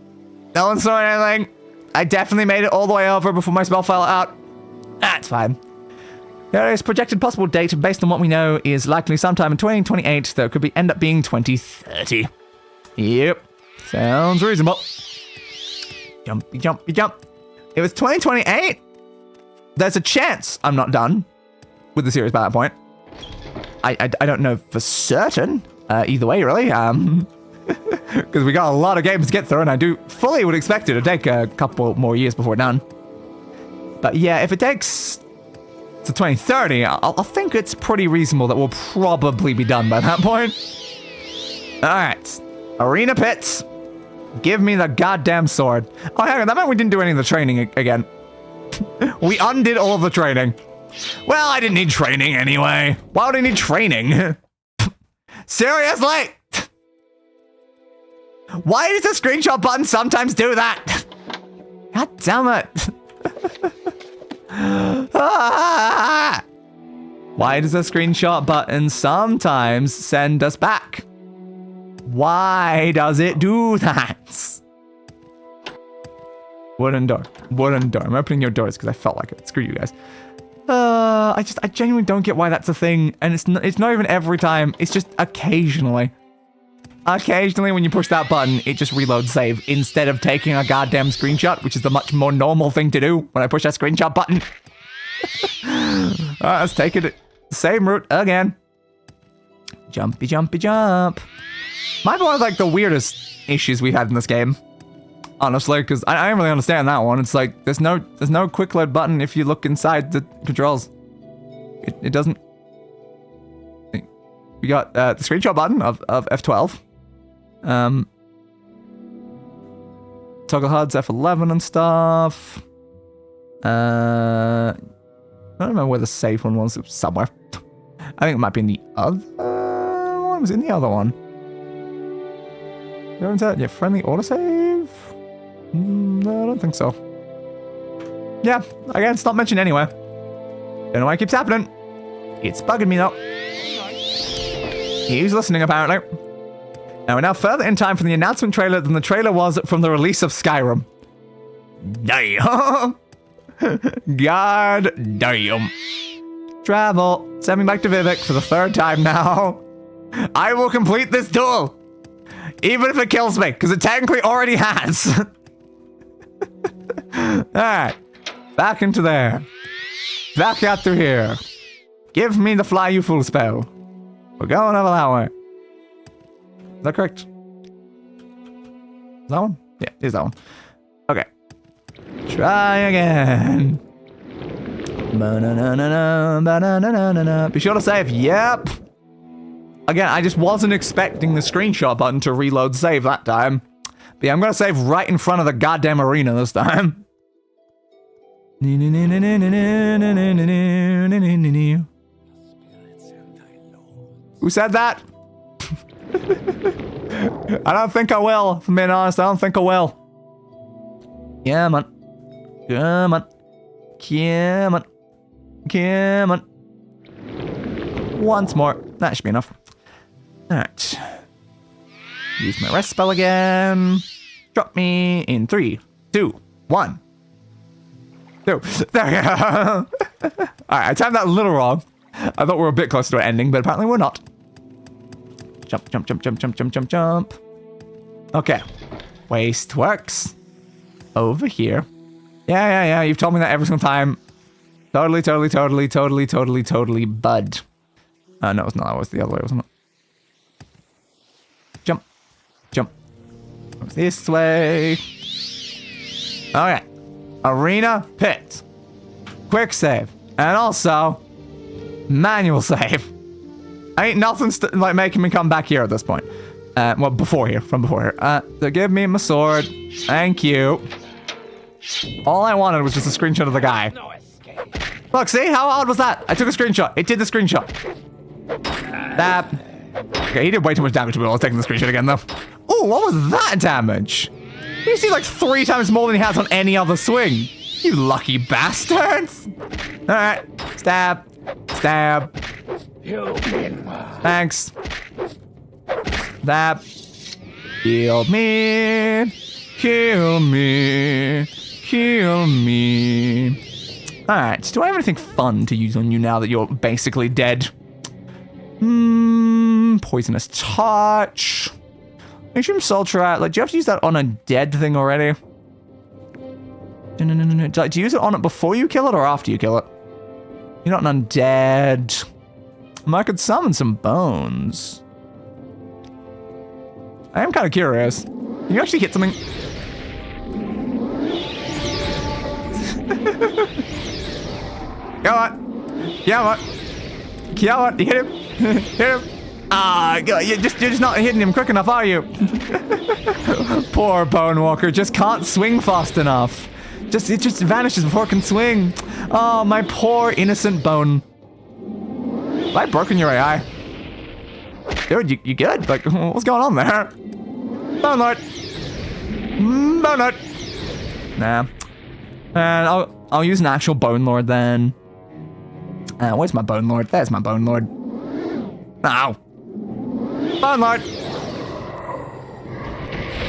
No one saw anything. I definitely made it all the way over before my spell fell out. That's fine. There is projected possible date based on what we know is likely sometime in 2028, though it could end up being 2030. Yep. Sounds reasonable. Jumpy, jumpy, jump. It was 2028? There's a chance I'm not done with the series by that point. I don't know for certain. Either way, really. Because we got a lot of games to get through, and I do fully would expect it to take a couple more years before we're done. But yeah, if it takes to 2030, I'll think it's pretty reasonable that we'll probably be done by that point. Alright. Arena Pits. Give me the goddamn sword. Oh, hang on, that meant we didn't do any of the training again. We undid all of the training. Well, I didn't need training anyway. Why would I need training? Seriously? Why does the screenshot button sometimes do that? God damn it. Why does the screenshot button sometimes send us back? Why does it do that? Wooden door. Wooden door. I'm opening your doors because I felt like it. Screw you guys. I genuinely don't get why that's a thing. And it's not even every time. It's just occasionally. Occasionally when you push that button, it just reloads save instead of taking a goddamn screenshot, which is the much more normal thing to do when I push that screenshot button. Alright, let's take it. Same route again. Jumpy, jumpy, jump. Might be one of like the weirdest issues we had in this game. Honestly, because I don't really understand that one. It's like there's no quick load button if you look inside the controls. It doesn't. We got the screenshot button of F12. Toggle HUDs F11 and stuff. I don't remember where the save one was. It was somewhere. I think it might be in the other one. Was it in the other one? Yeah, friendly autosave? No, I don't think so. Yeah, again, it's not mentioned anywhere. Don't know why it keeps happening. It's bugging me though. He's listening apparently. Now we're now further in time from the announcement trailer than the trailer was from the release of Skyrim. Damn. God damn. Travel. Send me back to Vivek for the 3rd time now. I will complete this duel. Even if it kills me, because it technically already has. Alright. Back into there. Back out through here. Give me the fly you fool spell. We're going over that way. Is that correct? Is that one? Yeah, it is that one. Okay. Try again. Be sure to save. Yep. Again, I just wasn't expecting the screenshot button to reload save that time. But yeah, I'm going to save right in front of the goddamn arena this time. Who said that? I don't think I will, if I'm being honest. I don't think I will. Come on. Come on. Come on. Come on. Once more. That should be enough. Alright. Use my rest spell again. Drop me in 3, 2, 1. 2. There we go. Alright, I timed that a little wrong. I thought we were a bit closer to an ending, but apparently we're not. Jump, jump, jump, jump, jump, jump, jump, jump. Okay. Waste works. Over here. Yeah. You've told me that every single time. Totally, bud. No, it's not. That was the other way, wasn't it? Jump. Jump. Goes this way. Okay. Arena pit. Quick save. And also, manual save. Ain't nothing like making me come back here at this point. Well, from before here. So give me my sword. Thank you. All I wanted was just a screenshot of the guy. Look, see? How odd was that? I took a screenshot. It did the screenshot. That. Okay, he did way too much damage to me while I was taking the screenshot again, though. Oh, what was that damage? You see like 3 times more than he has on any other swing. You lucky bastards. Alright. Stab. Stab. Thanks. Stab. Heal me. Heal me. Heal me. Alright, do I have anything fun to use on you now that you're basically dead? Poisonous touch. Mushroom Sultrat. Like, do you have to use that on a dead thing already? No. Do you use it on it before you kill it or after you kill it? You're not an undead. I could summon some bones. I am kind of curious. Can you actually hit something? Come on. Come on. Come on. Hit him. Hit him. Ah, you're just not hitting him quick enough, are you? Poor Bone Walker just can't swing fast enough. It just vanishes before it can swing. Oh, my poor innocent Bone. Have I broken your AI? Dude, you good? Like, what's going on there? Bone Lord. Bone Lord. Nah. And I'll use an actual Bone Lord then. Where's my Bone Lord? There's my Bone Lord. Ow. Bone Lord. You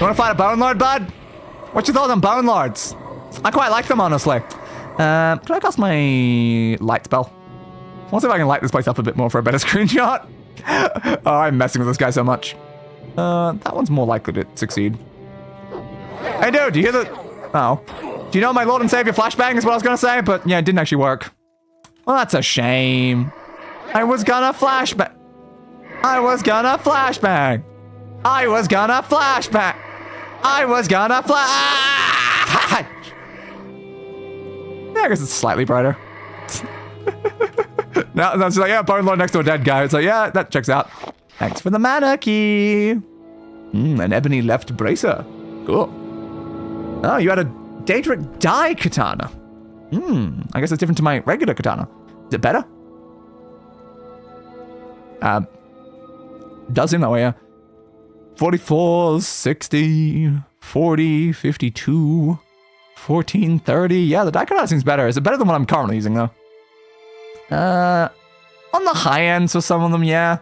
wanna fight a Bone Lord, bud? What's your thoughts on Bone Lords? I quite like them, honestly. Can I cast my light spell? Let's see if I can light this place up a bit more for a better screenshot. Oh, I'm messing with this guy so much. That one's more likely to succeed. Hey, dude, do you hear the... Oh. Do you know my Lord and Savior flashbang is what I was gonna say? But yeah, it didn't actually work. Well, that's a shame. I was gonna flashback. I was gonna flashback. I was gonna flashback. I was gonna flash. Yeah, I guess it's slightly brighter. No, that's like, yeah, Bone Lord next to a dead guy. It's like, yeah, that checks out. Thanks for the mana key. An ebony left bracer. Cool. Oh, you had a Daedric dye katana. I guess it's different to my regular katana. Is it better? Does seem that way, yeah. 44, 60, 40, 52, 14, 30. Yeah, the dye katana seems better. Is it better than what I'm currently using, though? On the high end for some of them, yeah.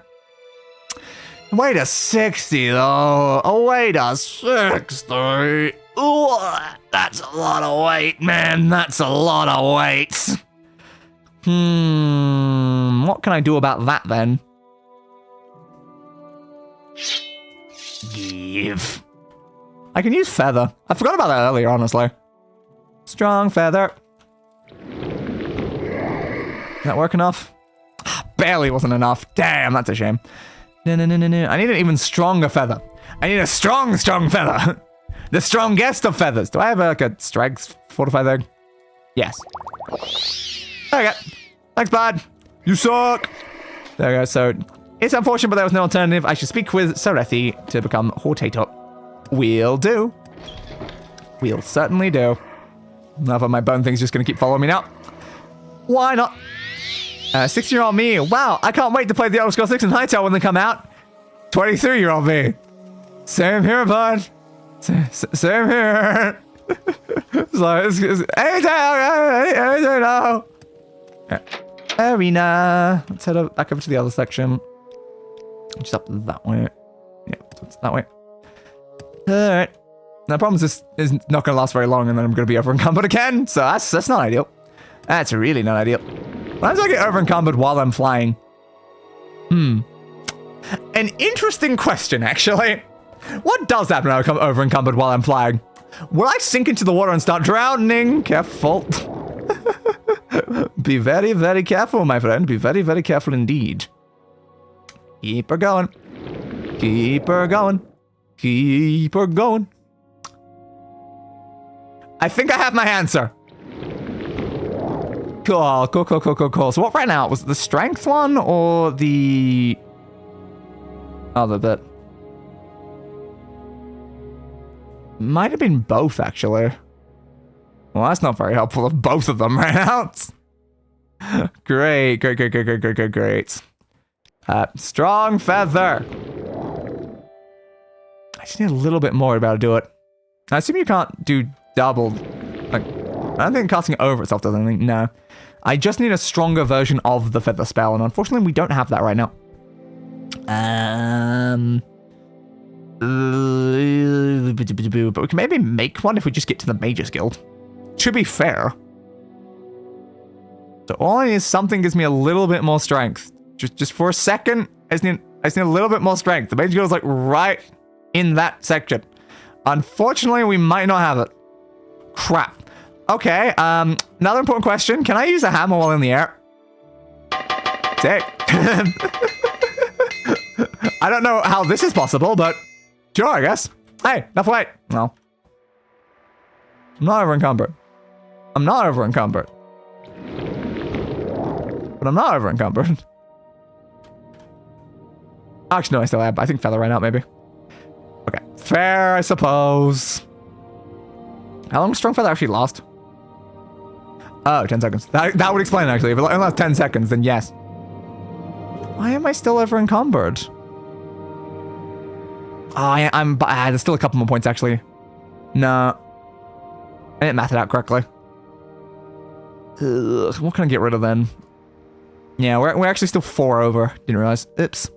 Wait a 60, though. Oh, wait a 60. Ooh, that's a lot of weight, man. That's a lot of weight. What can I do about that, then? Give. I can use feather. I forgot about that earlier, honestly. Strong feather. Does that work enough? Barely wasn't enough. Damn, that's a shame. No. I need an even stronger feather. I need a strong feather. The strongest of feathers. Do I have like a strength fortified thing? Yes. Okay. Thanks, bud. You suck. There we go. So it's unfortunate, but there was no alternative. I should speak with Sarethi to become Hortator. We'll do. We'll certainly do. Enough of my bone thing's just gonna keep following me now. Why not? 16-year-old me. Wow, I can't wait to play the Elder Scrolls 6 in Hightower when they come out. 23-year-old me. Same here, bud. Same here. Anything now. Arena. Let's head back over to the other section. Just up that way. Yeah, it's that way. Alright. Now, the problem is this is not going to last very long, and then I'm going to be over encumbered again. So that's not ideal. That's really not ideal. Why do I get over encumbered while I'm flying? An interesting question, actually. What does happen when I become over encumbered while I'm flying? Will I sink into the water and start drowning? Careful. Be very, very careful, my friend. Be very, very careful indeed. Keep her going. Keep her going. Keep her going. I think I have my answer. Cool. So what right now? Was it the strength one or the other bit? Might have been both, actually. Well, that's not very helpful if both of them ran out. Great. Strong feather. I just need a little bit more to be able to do it. I assume you can't do double. Like, I don't think casting it over itself does anything. No. I just need a stronger version of the feather spell, and unfortunately we don't have that right now. But we can maybe make one if we just get to the Mage's Guild. To be fair. So all I need is something gives me a little bit more strength. Just for a second, I just need a little bit more strength. The Mage's Guild is like right in that section. Unfortunately, we might not have it. Crap. Okay, another important question. Can I use a hammer while in the air? Sick. I don't know how this is possible, but sure, I guess. Hey, enough weight. No. I'm not over encumbered. But I'm not over encumbered. Actually, no, I still have. I think feather ran out, maybe. Okay, fair, I suppose. How long does strong feather actually last? Oh, 10 seconds. That would explain it, actually. If it only lasts 10 seconds, then yes. Why am I still over encumbered? Oh, I'm there's still a couple more points, actually. No. I didn't math it out correctly. Ugh, what can I get rid of then? Yeah, we're actually still 4 over. Didn't realize. Oops.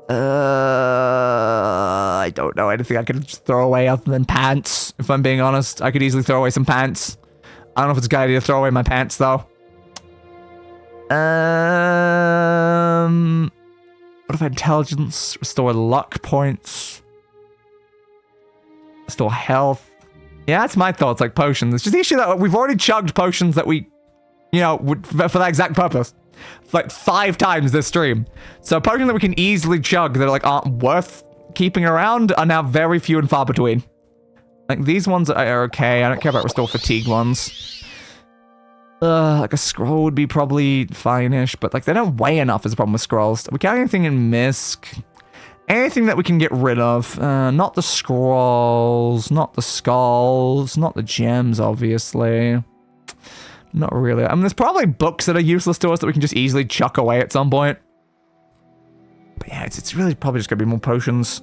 I don't know anything I could just throw away other than pants, if I'm being honest. I could easily throw away some pants. I don't know if it's a good idea to throw away my pants, though. What if intelligence? Restore luck points. Restore health. Yeah, that's my thoughts, like potions. It's just the issue that we've already chugged potions that we, for that exact purpose. like 5 times this stream. So potions that we can easily chug that like aren't worth keeping around are now very few and far between. Like these ones are okay. I don't care about restore fatigue ones. Like a scroll would be probably fine-ish, but like they don't weigh enough is the problem with scrolls. We got anything in Misk? Anything that we can get rid of. Not the scrolls, not the skulls, not the gems, obviously. Not really. I mean, there's probably books that are useless to us that we can just easily chuck away at some point. But yeah, it's really probably just gonna be more potions.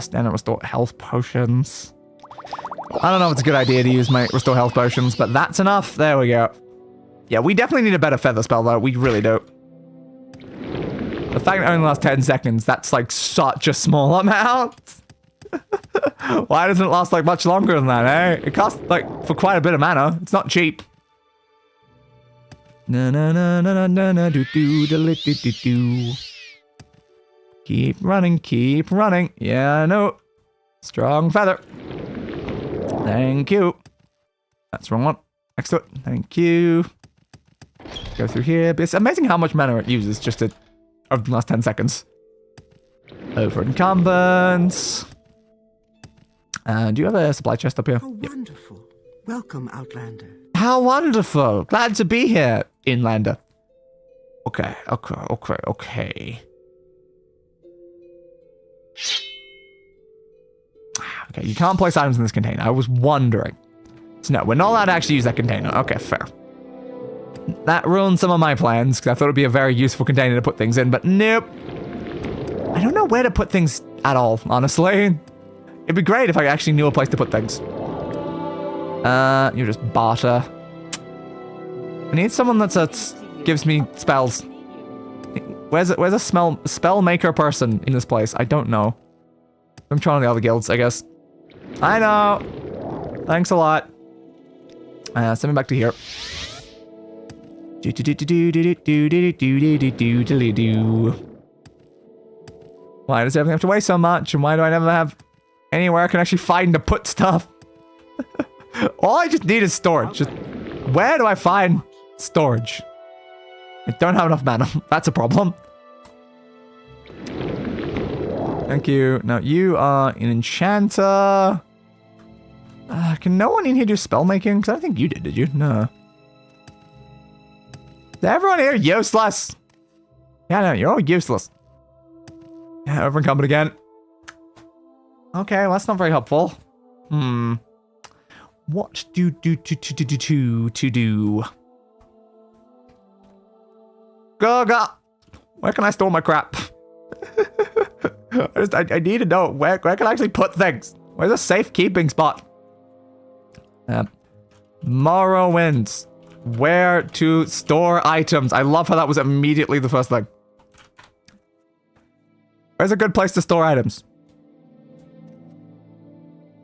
Standard restore health potions. I don't know if it's a good idea to use my restore health potions, but that's enough. There we go. Yeah, we definitely need a better feather spell, though. We really do. The fact it only lasts 10 seconds, that's like such a small amount. Why doesn't it last like much longer than that, eh? It costs like for quite a bit of mana. It's not cheap. Na na na na na na do do do do do do. Keep running, keep running. Yeah, I know. Strong feather. Thank you. That's the wrong one. Next to it. Thank you. Go through here. But it's amazing how much mana it uses just to over the last 10 seconds. Over incumbents. Do you have a supply chest up here? Oh, wonderful. Welcome, Outlander. How wonderful. Glad to be here, Inlander. Okay. Okay, you can't place items in this container. I was wondering. So no, we're not allowed to actually use that container. Okay, fair. That ruined some of my plans, because I thought it would be a very useful container to put things in, but nope. I don't know where to put things at all, honestly. It'd be great if I actually knew a place to put things. You're just barter. I need someone that gives me spells. Where's a spell maker person in this place? I don't know. I'm trying the other guilds, I guess. I know. Thanks a lot. Send me back to here. Why does everything have to weigh so much? And why do I never have anywhere I can actually find to put stuff? All I just need is storage. Just where do I find storage? I don't have enough mana. That's a problem. Thank you. Now you are an enchanter. Can no one in here do spell making? Because I don't think you did you? No. Is everyone here useless? Yeah, no, you're all useless. Yeah, over incumbent again. Okay, well, that's not very helpful. What to do? Go. Where can I store my crap? I need to know where can I actually put things. Where's a safekeeping spot? Morrowind. Where to store items. I love how that was immediately the first thing. Where's a good place to store items?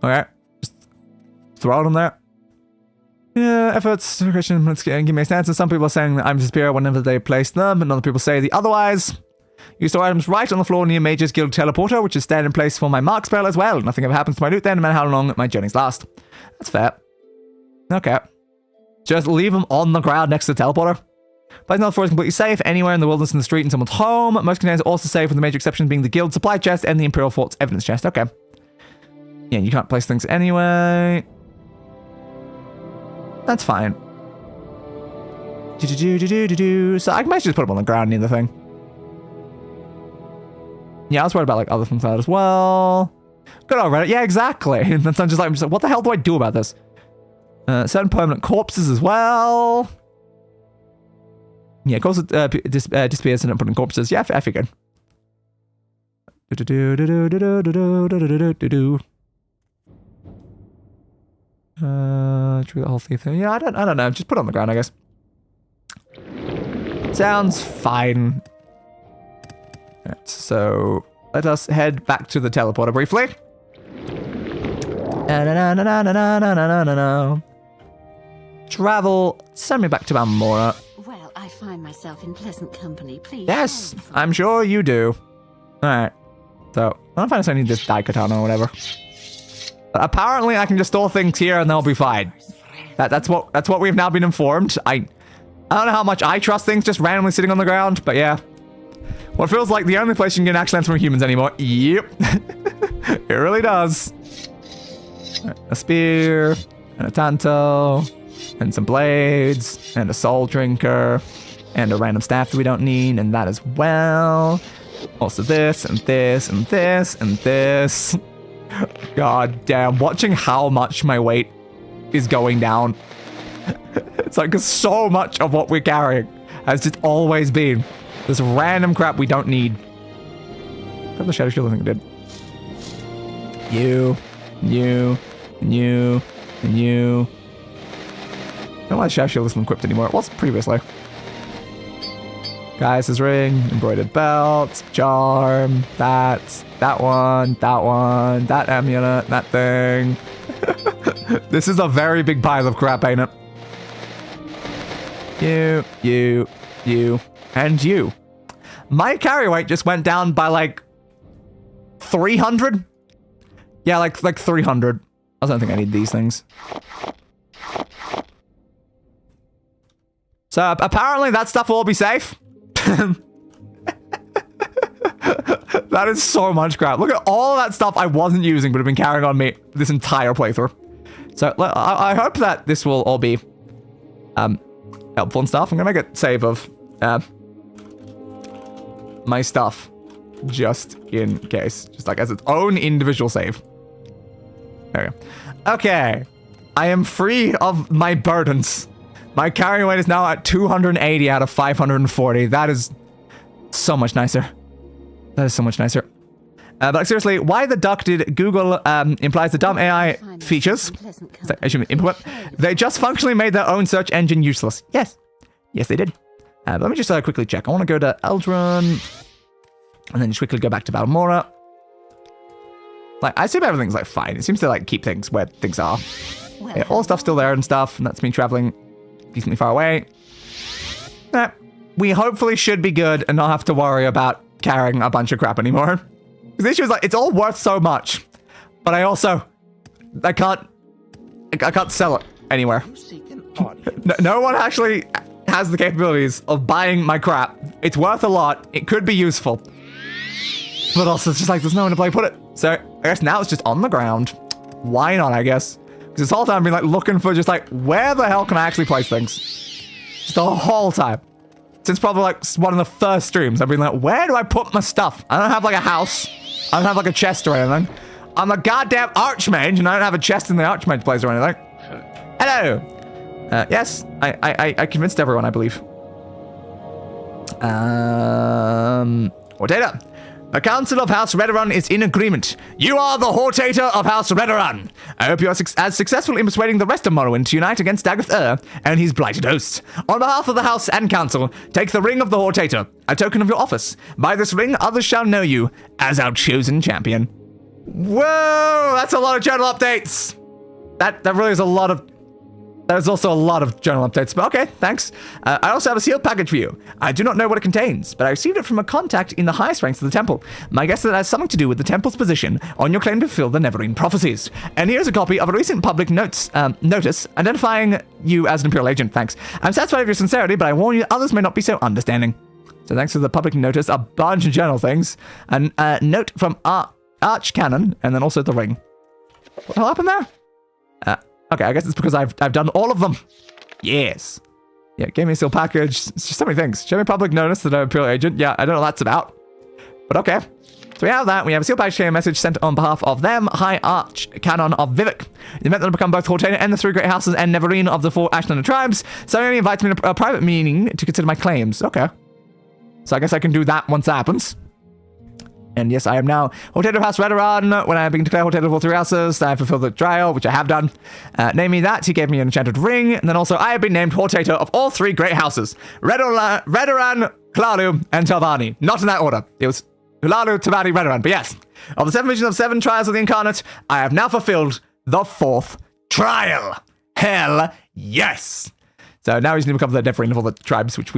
Okay. Just throw them there. Yeah, efforts, Christian, let's give me a stance. And some people are saying that I'm superior whenever they place them, and other people say the otherwise. You store items right on the floor near Mage's Guild Teleporter, which is standing in place for my mark spell as well. Nothing ever happens to my loot then, no matter how long my journeys last. That's fair. Okay. Just leave them on the ground next to the teleporter. Place on the floor is completely safe, anywhere in the wilderness, in the street, in someone's home. Most containers are also safe, with the major exceptions being the guild supply chest and the Imperial Fort's evidence chest. Okay. Yeah, you can't place things anyway. That's fine. So I can basically just put them on the ground near the thing. Yeah, I was worried about like other things like that as well. Good old Reddit. Yeah, exactly. And then I'm just like, what the hell do I do about this? Certain permanent corpses as well. Yeah, corpses disappears and don't put in corpses. Yeah, I figured. Through the whole thing. Yeah, I don't know. Just put it on the ground, I guess. Sounds fine. Right, so let us head back to the teleporter briefly. Travel. Send me back to Balmora. Well, I find myself in pleasant company. Please. Yes, I'm sure you do. All right. So I don't need this Daikatana or whatever. But apparently, I can just store things here and they'll be fine. That's what we've now been informed. I I don't know how much I trust things just randomly sitting on the ground, but yeah. What feels like the only place you can get actual answers from humans anymore. Yep. It really does. A spear, and a tanto, and some blades, and a soul drinker, and a random staff that we don't need, and that as well. Also this, and this, and this, and this. God damn, watching how much my weight is going down. It's like so much of what we're carrying has just always been this random crap we don't need. Grab the shadow shield, I think I did. You, and you, and you, and you. I don't know why the shadow shield isn't equipped anymore. It was previously. Gaius' ring, embroidered belt, charm, that one, that amulet, that thing. This is a very big pile of crap, ain't it? You, and you. My carry weight just went down by like 300? Yeah, like 300. I don't think I need these things. So apparently that stuff will all be safe. That is so much crap. Look at all of that stuff I wasn't using but have been carrying on me this entire playthrough. So I hope that this will all be helpful and stuff. I'm gonna make a save of my stuff just in case, just like as its own individual save. There we go. Okay, I am free of my burdens. My carrying weight is now at 280 out of 540. That is so much nicer. That is so much nicer. But like, seriously, why the duck did Google implies the dumb AI features I should implement? They just functionally made their own search engine useless. Yes. Yes, they did. Let me just quickly check. I want to go to Eldrun and then just quickly go back to Balmora. Like, I assume everything's like fine. It seems to like keep things where things are. Yeah, all the stuff's still there and stuff, and that's me traveling decently far away. We hopefully should be good and not have to worry about carrying a bunch of crap anymore. The issue is like it's all worth so much, but I can't sell it anywhere. No one actually has the capabilities of buying my crap. It's worth a lot. It could be useful, but also it's just like there's no one to put it. So I guess now it's just on the ground. Why not? I guess because this whole time I've been like looking for just like where the hell can I actually place things? Just the whole time. Since probably like one of the first streams, I've been like, where do I put my stuff? I don't have like a house. I don't have like a chest or anything. I'm a goddamn archmage and I don't have a chest in the archmage place or anything. Hello. Yes, I convinced everyone, I believe. Hortator. The Council of House Redoran is in agreement. You are the Hortator of House Redoran. I hope you are as successful in persuading the rest of Morrowind to unite against Daggerfall and his blighted hosts. On behalf of the House and Council, take the Ring of the Hortator, a token of your office. By this ring, others shall know you as our chosen champion. Whoa, that's a lot of journal updates. That really is a lot of... There's also a lot of journal updates, but okay, thanks. I also have a sealed package for you. I do not know what it contains, but I received it from a contact in the highest ranks of the temple. My guess is that it has something to do with the temple's position on your claim to fulfill the Neverine prophecies. And here's a copy of a recent public notice identifying you as an Imperial agent. Thanks. I'm satisfied of your sincerity, but I warn you others may not be so understanding. So thanks for the public notice, a bunch of journal things, and a note from Archcanon, and then also the ring. What the hell happened there? Okay, I guess it's because I've done all of them. Yes. Yeah, gave me a sealed package. It's just so many things. Show me public notice that I'm an Imperial agent. Yeah, I don't know what that's about. But okay. So we have that. We have a sealed package chain message sent on behalf of them, High Archcanon of Vivek. The event that will become both Hortator and the three great houses and Neverine of the four Ashlander tribes. So he invites me to a private meeting to consider my claims. Okay. So I guess I can do that once that happens. And yes, I am now Hortator of House Redoran. When I have been declared Hortator of all three houses, I have fulfilled the trial, which I have done. Name me that. He gave me an enchanted ring. And then also, I have been named Hortator of all three great houses. Redoran, Hlaalu, and Telvanni. Not in that order. It was Hlaalu, Telvanni, Redoran. But yes, of the 7 visions of 7 trials of the incarnate, I have now fulfilled the 4th trial. Hell yes. So now we just need to become the Neverine of all the tribes, which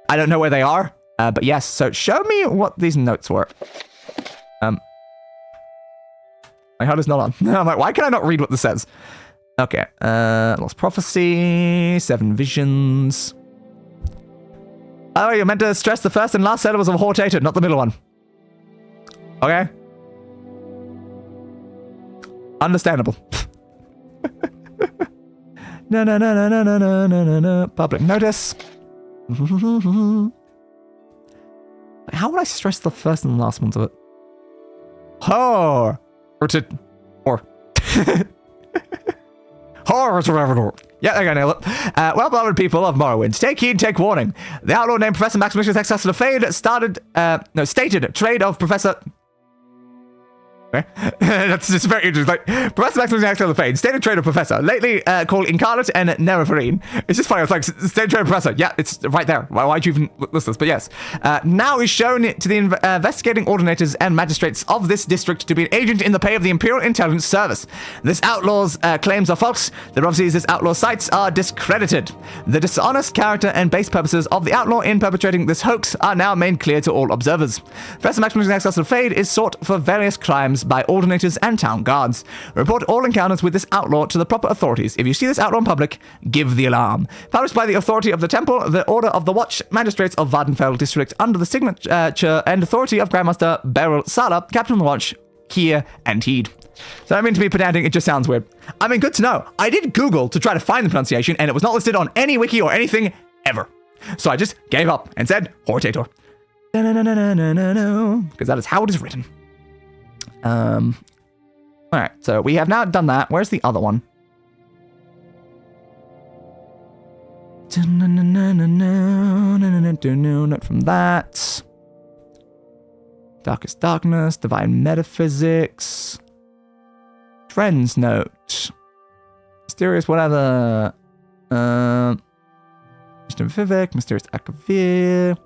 I don't know where they are. But yes, so show me what these notes were. My HUD is not on. I'm like, why can I not read what this says? Okay, Lost Prophecy, 7 Visions. Oh, you're meant to stress the first and last syllables of Hortator, not the middle one. Okay. Understandable. No. Public notice. How would I stress the first and last ones of it? Or. Yeah, I nail it. Well, beloved people of Morrowind, take heed, take warning. The outlaw named Professor Hexecaster La Fadé stated trade of Professor... That's just very interesting. Like, Professor Hexecaster La Fadé, stated trade of Professor, lately called Incarnate and Nerevarine. It's just funny. It's like, stated trade of Professor. Yeah, it's right there. Why'd you even list this? But yes. Now is shown to the investigating ordinators and magistrates of this district to be an agent in the pay of the Imperial Intelligence Service. This outlaw's claims are false. The prophecies this outlaw's cites are discredited. The dishonest character and base purposes of the outlaw in perpetrating this hoax are now made clear to all observers. Professor Hexecaster La Fadé is sought for various crimes by ordinators and town guards. Report all encounters with this outlaw to the proper authorities. If you see this outlaw in public, give the alarm. Published by the authority of the temple, the order of the Watch Magistrates of Vardenfell District under the signature and authority of Grandmaster Beryl Sala, Captain of the Watch, hear and heed. So I mean to be pedantic, it just sounds weird. I mean, good to know. I did Google to try to find the pronunciation, and it was not listed on any wiki or anything ever. So I just gave up and said Hortator. Because that is how it is written. Alright, so we have now done that. Where's the other one? Note from that. Darkest Darkness, Divine Metaphysics. Friends Note. Mysterious whatever. Mr. Vivek, Mysterious Akavir.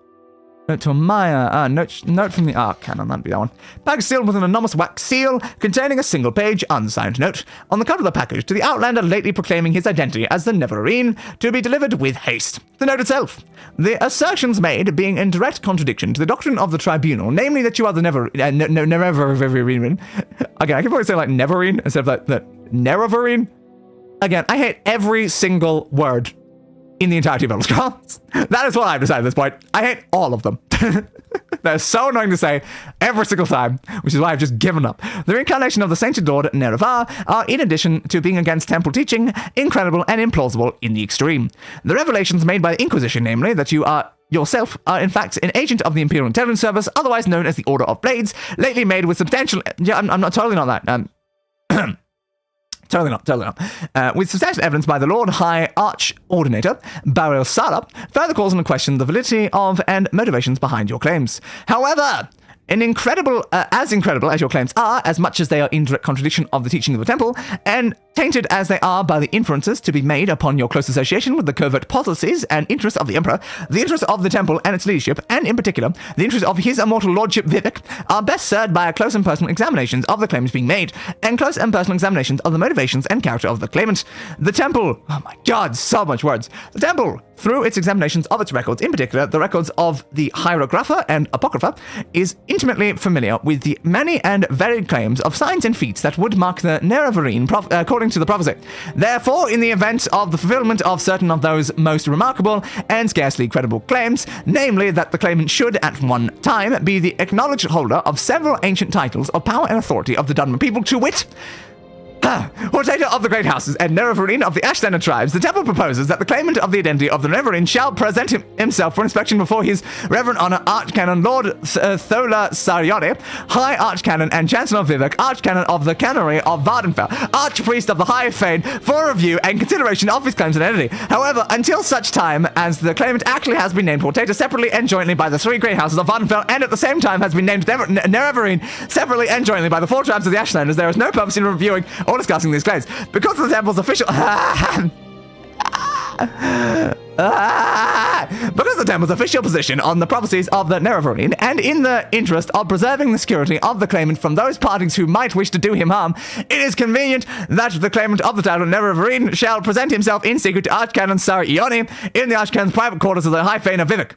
Note to Maya. Note from the Arcanon. That'd be that one. Package sealed with an anonymous wax seal containing a single page unsigned note on the cover of the package to the Outlander lately proclaiming his identity as the Neverine to be delivered with haste. The note itself. The assertions made being in direct contradiction to the doctrine of the tribunal, namely that you are the Neverine. Again, I can probably say like Neverine instead of like the Neverine. Again, I hate every single word in the entirety of Elder Scrolls. That is what I've decided at this point. I hate all of them. They're so annoying to say every single time, which is why I've just given up. The reincarnation of the Sainted Lord Nerevar are, in addition to being against temple teaching, incredible and implausible in the extreme. The revelations made by the Inquisition, namely that you are yourself are in fact an agent of the Imperial Intelligence Service, otherwise known as the Order of Blades, lately made with substantial... Yeah, I'm not totally not that. Totally not. With substantial evidence by the Lord High Arch Ordinator, Beryl Sala, further calls into question the validity of and motivations behind your claims. However, as incredible as your claims are, as much as they are in direct contradiction of the teaching of the temple, and tainted as they are by the inferences to be made upon your close association with the covert policies and interests of the Emperor, the interests of the temple and its leadership, and in particular, the interests of his immortal lordship Vivek, are best served by a close and personal examinations of the claims being made, and close and personal examinations of the motivations and character of the claimant. The temple, oh my god, so much words. The temple, through its examinations of its records, in particular, the records of the Hierographa and Apocrypha, is intimately familiar with the many and varied claims of signs and feats that would mark the Nerevarine according to the prophecy. Therefore, in the event of the fulfillment of certain of those most remarkable and scarcely credible claims, namely that the claimant should at one time be the acknowledged holder of several ancient titles of power and authority of the Dunman people, to wit, Hortator of the Great Houses and Nerevarine of the Ashlander tribes, the temple proposes that the claimant of the identity of the Nerevarine shall present himself for inspection before his Reverend Honor Archcanon Lord Thola Sarione, High Archcanon and Chancellor Vivek, Archcanon of the Canonry of Vardenfell, Archpriest of the High Fane, for review and consideration of his claims and identity. However, until such time as the claimant actually has been named Hortator separately and jointly by the three Great Houses of Vardenfell, and at the same time has been named Nerevarine separately and jointly by the four tribes of the Ashlanders, there is no purpose in reviewing or discussing these claims. Because of the temple's official... because of the temple's official position on the prophecies of the Nerevarine, and in the interest of preserving the security of the claimant from those parties who might wish to do him harm, it is convenient that the claimant of the title Nerevarine shall present himself in secret to Archcanon Sarione in the Archcanon's private quarters of the High Fane of Vivek.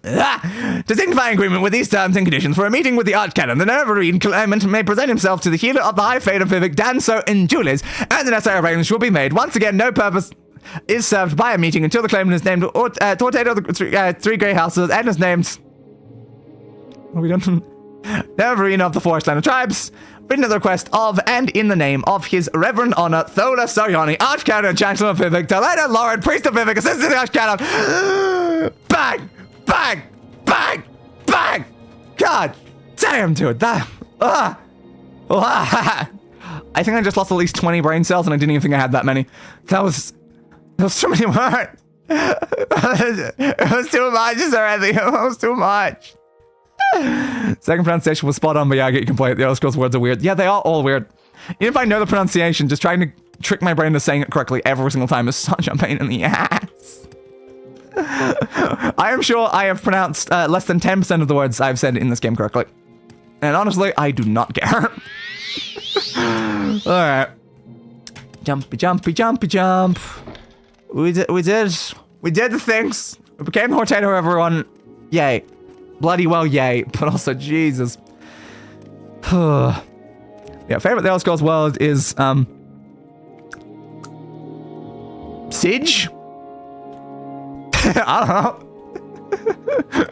To signify agreement with these terms and conditions for a meeting with the Archcanon, the Nerevarine claimant may present himself to the healer of the High Fane of Vivek, Danso and Julius, and the necessary arrangements will be made. Once again, no purpose is served by a meeting until the claimant is named Hortator of the Three Grey Houses and is named... What have we done? Neverine of the Forestland Tribes, written at the request of and in the name of his Reverend Honor Thola Soriani, Archcanon, Chancellor of Vivek, Talena Lauren, Priest of Vivek, Assistant to the Archcanon. Bang! Bang! Bang! Bang! God damn, dude, that... I think I just lost at least 20 brain cells and I didn't even think I had that many. That was too many words. It was too much already. It was too much. Second pronunciation was spot on, but yeah, I get your complaint. The Elder Scrolls words are weird. Yeah, they are all weird. Even if I know the pronunciation, just trying to trick my brain into saying it correctly every single time is such a pain in the ass. I am sure I have pronounced less than 10% of the words I've said in this game correctly. And honestly, I do not care. Alright. Jumpy, jumpy, jumpy, jump. We did the things. We became the Hortator, everyone. Yay. Bloody well, yay. But also, Jesus. Yeah, favorite The Elder Scrolls world is, Siege? I don't know.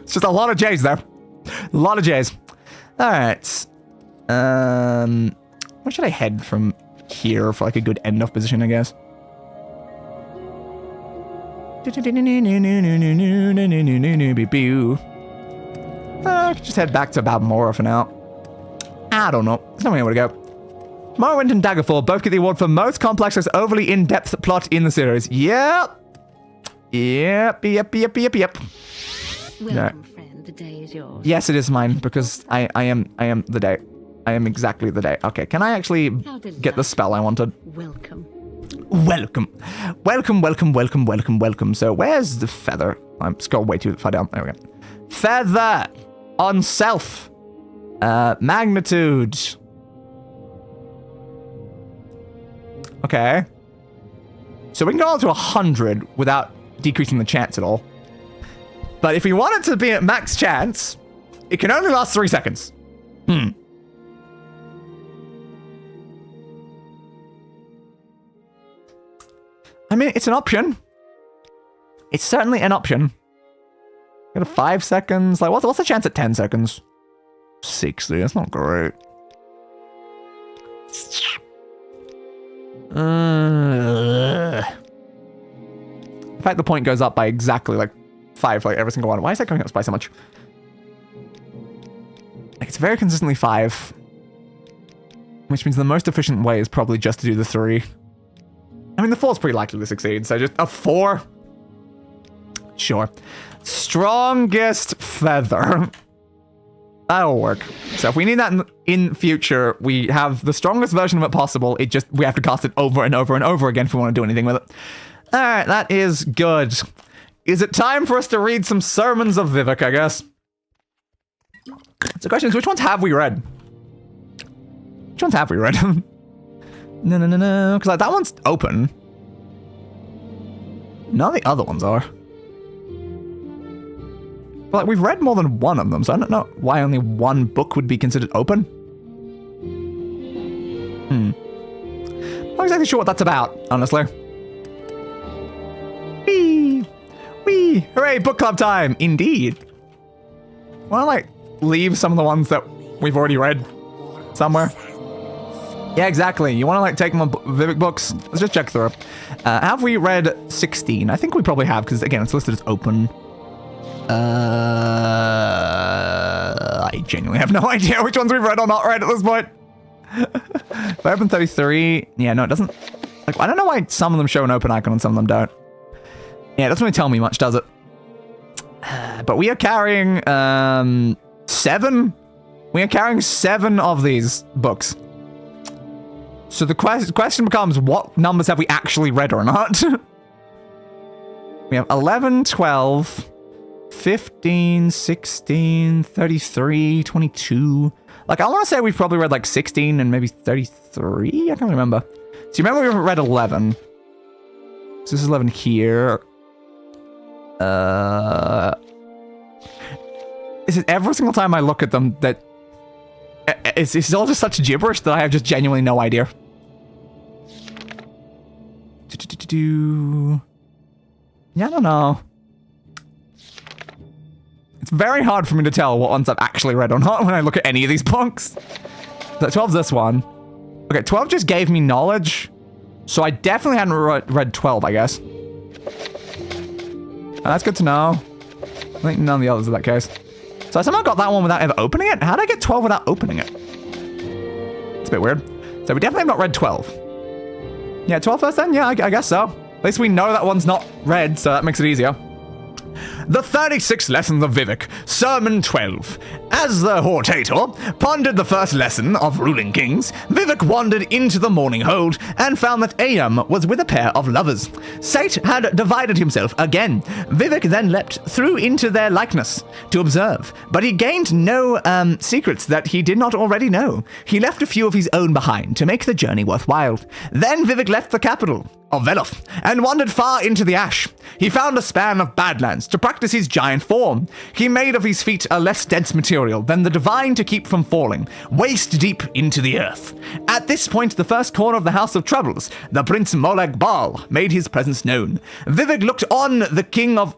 It's just a lot of J's there. A lot of J's. Alright. Where should I head from here for like a good end-off position, I guess? I could just head back to Balmora for now. I don't know. There's no way to go. Morrowind and Daggerfall both get the award for most complex and overly in-depth plot in the series. Yep. Yep. Welcome, friend. The day is yours. Yes, it is mine because I am the day. I am exactly the day. Okay, can I actually get the spell I wanted? Welcome. Welcome. So where's the feather? I'm scrolled way too far down. There we go. Feather on self. Magnitude. Okay. So we can go on to 100 without decreasing the chance at all. But if we want it to be at max chance, it can only last 3 seconds. I mean, it's an option. It's certainly an option. Got a 5 seconds. Like, what's the chance at 10 seconds? 60. That's not great. In fact, the point goes up by exactly like 5 for like every single one. Why is that going up by so much? Like, it's very consistently 5. Which means the most efficient way is probably just to do the 3. I mean, the 4 is pretty likely to succeed, so just a 4. Sure. Strongest feather. That'll work. So if we need that in future, we have the strongest version of it possible. We have to cast it over and over and over again if we want to do anything with it. Alright, that is good. Is it time for us to read some sermons of Vivek, I guess? So the question is, which ones have we read? Which ones have we read? No. Because like, that one's open. None of the other ones are. But like, we've read more than one of them, so I don't know why only one book would be considered open. Not exactly sure what that's about, honestly. Whee! Hooray, book club time! Indeed. Wanna like leave some of the ones that we've already read somewhere? Yeah, exactly. You want to like take my Vivek books? Let's just check through. Have we read 16? I think we probably have, because again, it's listed as open. I genuinely have no idea which ones we've read or not read at this point. If I open 33, yeah, no, it doesn't. Like, I don't know why some of them show an open icon and some of them don't. Yeah, it doesn't really tell me much, does it? But we are carrying 7. We are carrying 7 of these books. So the question becomes, what numbers have we actually read or not? We have 11, 12, 15, 16, 33, 22. Like, I want to say we've probably read like 16 and maybe 33? I can't remember. So you remember we read 11. So this is 11 here. Is it every single time I look at them that it's all just such gibberish that I have just genuinely no idea. Yeah, I don't know. It's very hard for me to tell what ones I've actually read or not when I look at any of these books. So 12's this one. Okay, 12 just gave me knowledge. So I definitely hadn't read 12, I guess. That's good to know. I think none of the others are that case. So I somehow got that one without ever opening it? How did I get 12 without opening it? It's a bit weird. So we definitely have not read 12. Yeah, 12 first then? Yeah, I guess so. At least we know that one's not read, so that makes it easier. The 36 Lessons of Vivek, Sermon 12. As the Hortator pondered the first lesson of ruling kings, Vivek wandered into the morning hold and found that Ayam was with a pair of lovers. Sate had divided himself again. Vivek then leapt through into their likeness to observe, but he gained no secrets that he did not already know. He left a few of his own behind to make the journey worthwhile. Then Vivek left the capital of Veloth and wandered far into the ash. He found a span of badlands to practice his giant form. He made of his feet a less dense material than the divine to keep from falling, waist deep into the earth. At this point, the first corner of the House of Troubles, the Prince Molag Bal, made his presence known. Vivek looked on the king of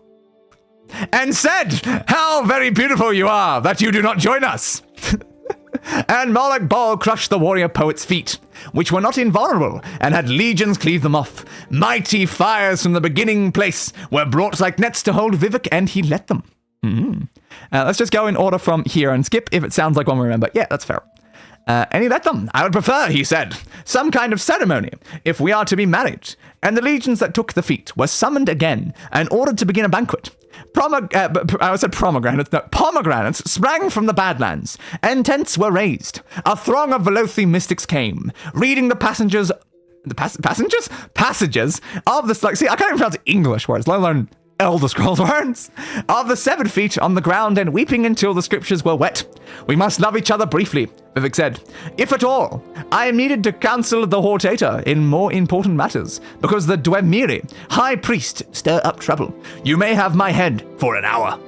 and said, "How very beautiful you are that you do not join us." And Molag Bal crushed the warrior poet's feet, which were not invulnerable, and had legions cleave them off. Mighty fires from the beginning place were brought like nets to hold Vivek, and he let them. Let's just go in order from here and skip if it sounds like one we remember. Yeah, that's fair. And he let them. I would prefer, he said, some kind of ceremony if we are to be married. And the legions that took the feet were summoned again and ordered to begin a banquet. Pomegranates sprang from the Badlands, and tents were raised. A throng of Velothi mystics came, reading the passages of the... See, I can't even pronounce English words, let alone Elder Scrolls words. Of the severed feet on the ground and weeping until the scriptures were wet. We must love each other briefly, Vivek said. If at all, I am needed to counsel the Hortator in more important matters, because the Dwemiri, high priest, stir up trouble. You may have my head for an hour.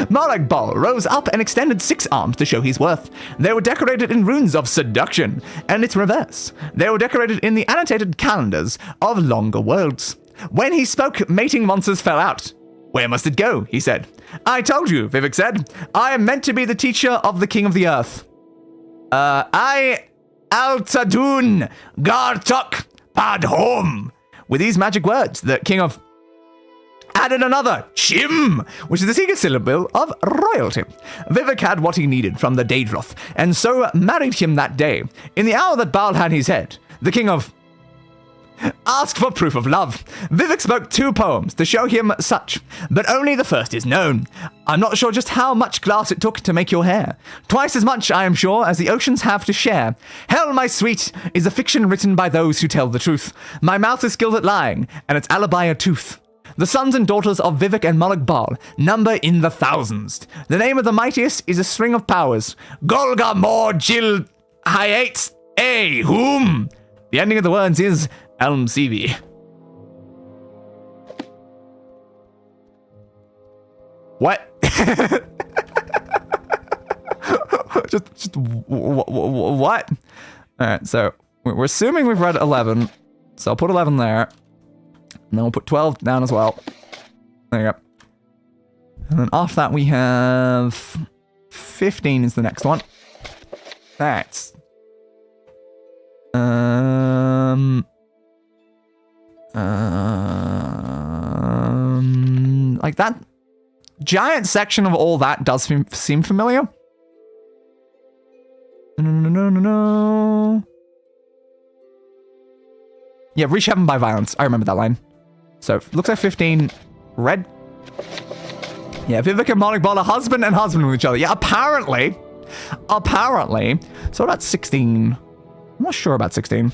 Molag Bal rose up and extended 6 arms to show his worth. They were decorated in runes of seduction, and its reverse. They were decorated in the annotated calendars of longer worlds. When he spoke, mating monsters fell out. Where must it go? He said. I told you, Vivek said. I am meant to be the teacher of the king of the earth. I Altadun Gartok Padhom. With these magic words, the king of added another, Chim, which is the secret syllable of royalty. Vivek had what he needed from the Daedroth, and so married him that day. In the hour that Baal had his head, the king of asked for proof of love. Vivek spoke 2 poems to show him such, but only the first is known. I'm not sure just how much glass it took to make your hair. Twice as much, I am sure, as the oceans have to share. Hell, my sweet, is a fiction written by those who tell the truth. My mouth is skilled at lying, and its alibi a tooth. The sons and daughters of Vivek and Molag Bal number in the thousands. The name of the mightiest is a string of powers. Golga Mor Jil Hayates A Whom. The ending of the words is Elm CV. What? just what? All right, so we're assuming we've read 11, so I'll put 11 there, and then we'll put 12 down as well. There you go. And then off that we have 15 is the next one. That's like that giant section of all that does seem familiar. No. Yeah, reach heaven by violence. I remember that line. So looks like 15 red. Yeah, Vivek and Molag Bal are husband and husband with each other. Yeah, apparently. So that's 16. I'm not sure about 16.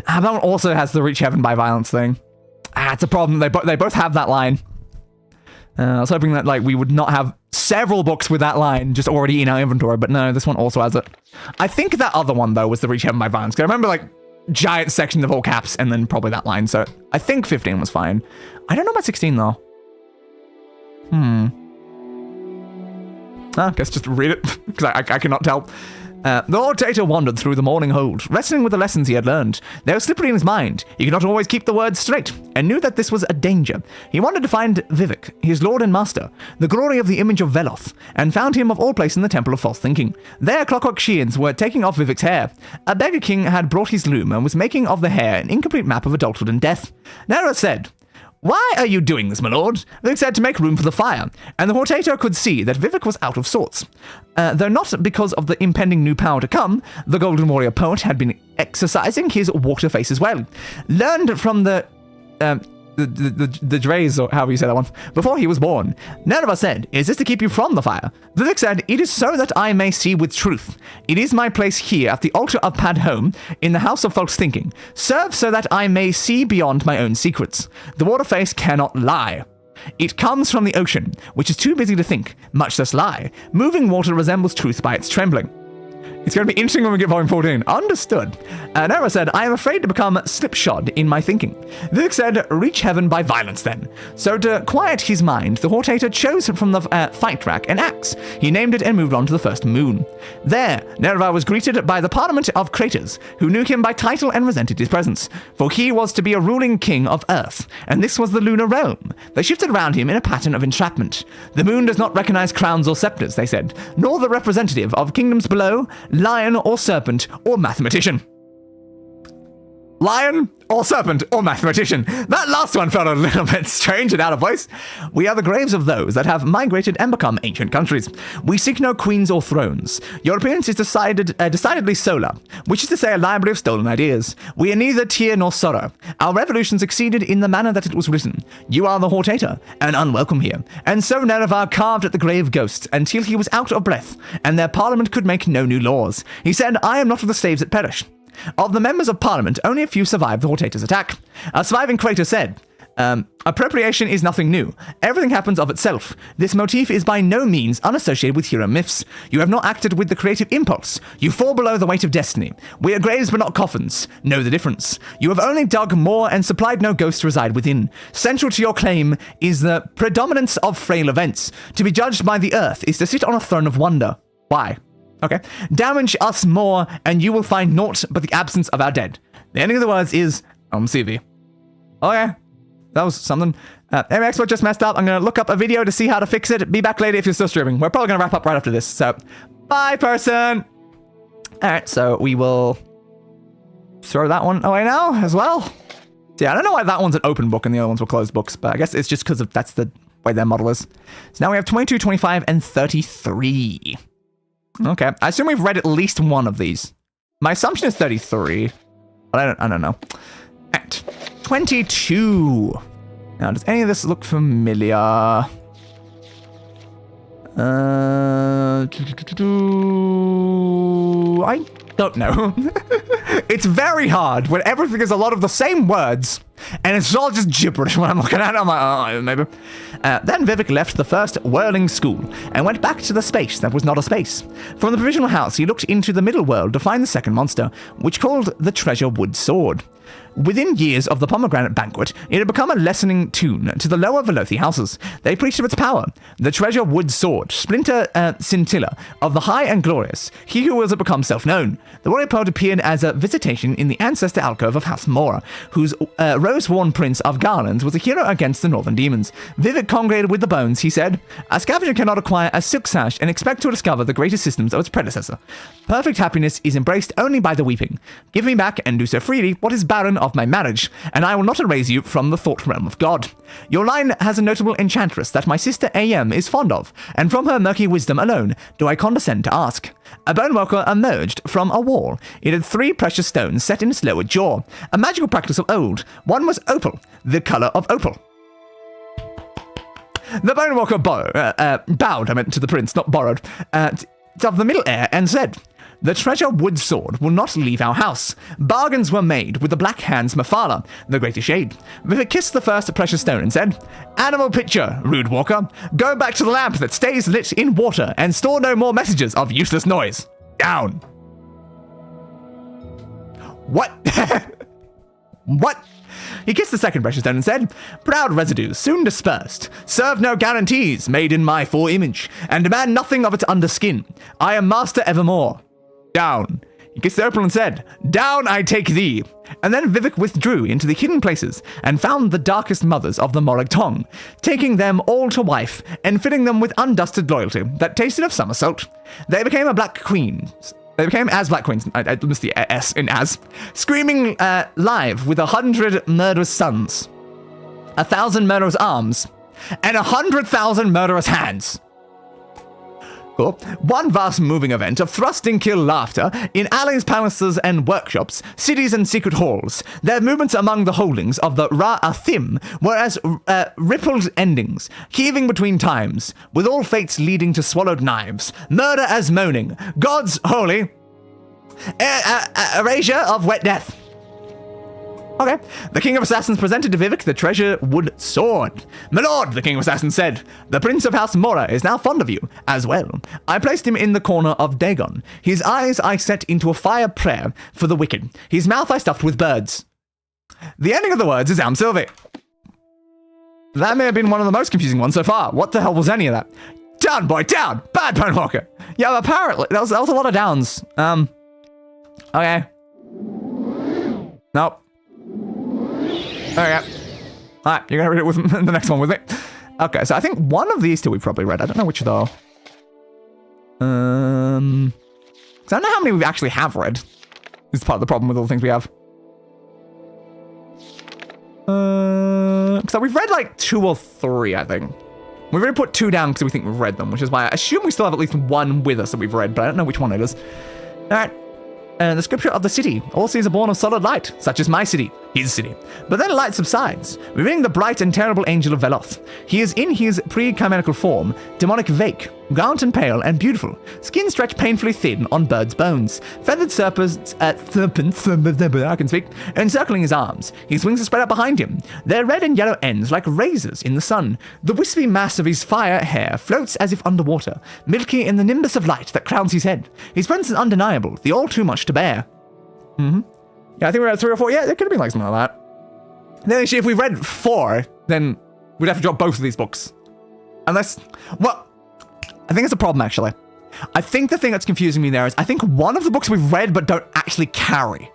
That one also has the reach heaven by violence thing. It's a problem. They both have that line. I was hoping that like we would not have several books with that line just already in our inventory, but no, this one also has it. I think that other one though was the reach heaven by violence. Cause I remember like giant section of all caps and then probably that line. So I think 15 was fine. I don't know about 16 though. I guess just read it because I cannot tell. The Hortator wandered through the morning hold, wrestling with the lessons he had learned. They were slippery in his mind. He could not always keep the words straight, and knew that this was a danger. He wanted to find Vivek, his lord and master, the glory of the image of Veloth, and found him of all places in the Temple of False Thinking. There, clockwork shears were taking off Vivek's hair. A beggar king had brought his loom and was making of the hair an incomplete map of adulthood and death. Nera said, "Why are you doing this, my lord?" Vivek said to make room for the fire, and the Hortator could see that Vivek was out of sorts. Though not because of the impending new power to come, the Golden Warrior poet had been exercising his water face as well. Learned from the Dreys, or however you say that one, before he was born. Nerva said, "Is this to keep you from the fire?" Vivek said, "It is so that I may see with truth. It is my place here at the altar of Padhome, in the house of false thinking. Serve so that I may see beyond my own secrets. The water face cannot lie. It comes from the ocean, which is too busy to think, much less lie. Moving water resembles truth by its trembling." It's going to be interesting when we get volume 14. Understood. Nera said, "I am afraid to become slipshod in my thinking." Vivek said, "Reach heaven by violence then." So to quiet his mind, the Hortator chose from the fight rack an axe. He named it and moved on to the first moon. There, Nerva was greeted by the Parliament of Craters, who knew him by title and resented his presence, for he was to be a ruling king of Earth, and this was the lunar realm. They shifted around him in a pattern of entrapment. The moon does not recognize crowns or scepters, they said, nor the representative of kingdoms below, lion or serpent or mathematician. Lion or serpent or mathematician. That last one felt a little bit strange and out of place. "We are the graves of those that have migrated and become ancient countries. We seek no queens or thrones. Your appearance is decidedly solar, which is to say a library of stolen ideas. We are neither tear nor sorrow. Our revolution succeeded in the manner that it was written. You are the Hortator, and unwelcome here." And so Nerevar carved at the grave ghosts until he was out of breath, and their parliament could make no new laws. He said, "I am not of the slaves that perish." Of the members of parliament, only a few survived the Hortator's attack. A surviving Crater said, "Appropriation is nothing new. Everything happens of itself. This motif is by no means unassociated with hero myths. You have not acted with the creative impulse. You fall below the weight of destiny. We are graves but not coffins. Know the difference. You have only dug more and supplied no ghosts to reside within. Central to your claim is the predominance of frail events. To be judged by the earth is to sit on a throne of wonder. Why? Okay. Damage us more, and you will find naught but the absence of our dead." The ending of the words is CV. Okay. That was something. Area Expert just messed up. I'm going to look up a video to see how to fix it. Be back later if you're still streaming. We're probably going to wrap up right after this. So, bye, person. All right. So, we will throw that one away now as well. Yeah, I don't know why that one's an open book and the other ones were closed books, but I guess it's just because that's the way their model is. So now we have 22, 25, and 33. Okay, I assume we've read at least one of these. My assumption is 33, but I don't know. At 22. Now, does any of this look familiar? I don't know. It's very hard when everything is a lot of the same words, and it's all just gibberish when I'm looking at it. I'm like, oh, maybe. Then Vivek left the first whirling school and went back to the space that was not a space. From the provisional house, he looked into the middle world to find the second monster, which called the Treasure Wood Sword. Within years of the pomegranate banquet, it had become a lessening tune to the lower Velothi houses. They preached of its power. The Treasure Wood Sword, splinter scintilla of the high and glorious, he who was become self-known. The warrior poet appeared as a visitation in the ancestor alcove of House Mora, whose rose-worn prince of garlands was a hero against the northern demons. Vivek congregated with the bones, he said. A scavenger cannot acquire a silk sash and expect to discover the greater systems of its predecessor. Perfect happiness is embraced only by the weeping. Give me back, and do so freely, what is barren of my marriage, and I will not erase you from the thought realm of God. Your line has a notable enchantress that my sister A.M. is fond of, and from her murky wisdom alone do I condescend to ask. A bone walker emerged from a wall. It had 3 precious stones set in its lower jaw, a magical practice of old. One was opal, the color of opal. The bone walker bowed, to the prince, not borrowed, of the middle air, and said, the Treasure Wood Sword will not leave our house. Bargains were made with the Black Hands Mafala, the greater shade. Vivek kissed the first precious stone and said, Animal picture, rude walker. Go back to the lamp that stays lit in water and store no more messages of useless noise. Down. What? What? He kissed the second precious stone and said, Proud residues, soon dispersed. Serve no guarantees made in my foreimage, and demand nothing of its underskin. I am master evermore. Down. He kissed the opal and said, "Down I take thee." And then Vivek withdrew into the hidden places and found the darkest mothers of the Morag Tong, taking them all to wife and filling them with undusted loyalty that tasted of summer salt. They became a black queen. They became as black queens. I missed the S in as. Screaming live with 100 murderous sons, 1,000 murderous arms, and 100,000 murderous hands. Cool. One vast moving event of thrust-and-kill laughter in alleys, palaces, and workshops, cities, and secret halls. Their movements among the holdings of the Ra-Athim were as rippled endings, heaving between times, with all fates leading to swallowed knives, murder as moaning, gods holy, erasure of wet death. Okay. The King of Assassins presented to Vivek the treasure wood sword. "My lord," the King of Assassins said, "the Prince of House Mora is now fond of you, as well." I placed him in the corner of Dagon. His eyes I set into a fire prayer for the wicked. His mouth I stuffed with birds. The ending of the words is Am Sylvie. That may have been one of the most confusing ones so far. What the hell was any of that? Down, boy, down! Bad Ponehawker! Yeah, apparently, that was a lot of downs. Okay. Nope. Okay. Alright, you're gonna read it with the next one with me. Okay, so I think one of these two we probably read. I don't know which though. 'Cause I don't know how many we actually have read. This is part of the problem with all the things we have. 'Cause we've read like 2 or 3, I think. We've already put 2 down because we think we've read them, which is why I assume we still have at least 1 with us that we've read, but I don't know which one it is. Alright. The scripture of the city. All cities are born of solid light, such as my city, his city. But then light subsides, revealing the bright and terrible angel of Veloth. He is in his pre-chimerical form, demonic Vake, gaunt and pale and beautiful, skin stretched painfully thin on bird's bones, feathered serpents, I can speak, encircling his arms. His wings are spread out behind him, their red and yellow ends like razors in the sun. The wispy mass of his fire hair floats as if underwater, milky in the nimbus of light that crowns his head. His presence is undeniable, the all too much to bear. Yeah, I think we're at 3 or 4. Yeah, it could have been like something like that. Then actually, if we read 4, then we'd have to drop both of these books. Unless, well, I think it's a problem, actually. I think the thing that's confusing me there is I think one of the books we've read but don't actually carry.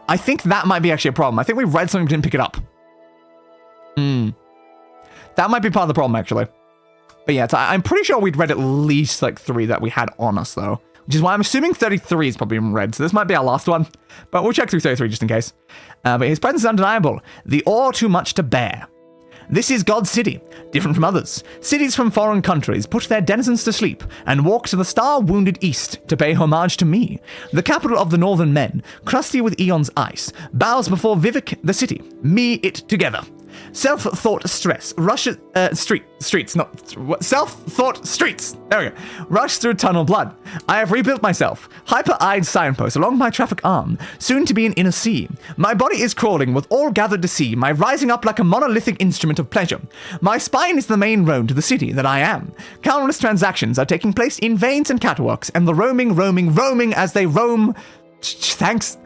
I think that might be actually a problem. I think we read something but didn't pick it up. That might be part of the problem, actually. But yeah, I'm pretty sure we'd read at least like 3 that we had on us, though. Which is why I'm assuming 33 is probably been read, so this might be our last one. But we'll check through 33 just in case. But his presence is undeniable. The all too much to bear. This is God's city, different from others. Cities from foreign countries put their denizens to sleep and walk to the star-wounded east to pay homage to me. The capital of the northern men, crusty with eon's ice, bows before Vivek the city, me it together. Self-thought stress rushes self-thought streets. There we go. Rush through tunnel blood. I have rebuilt myself. Hyper-eyed signpost along my traffic arm, soon to be an inner sea. My body is crawling with all gathered to see, my rising up like a monolithic instrument of pleasure. My spine is the main road to the city that I am. Countless transactions are taking place in veins and catwalks, and the roaming as they roam. Thanks.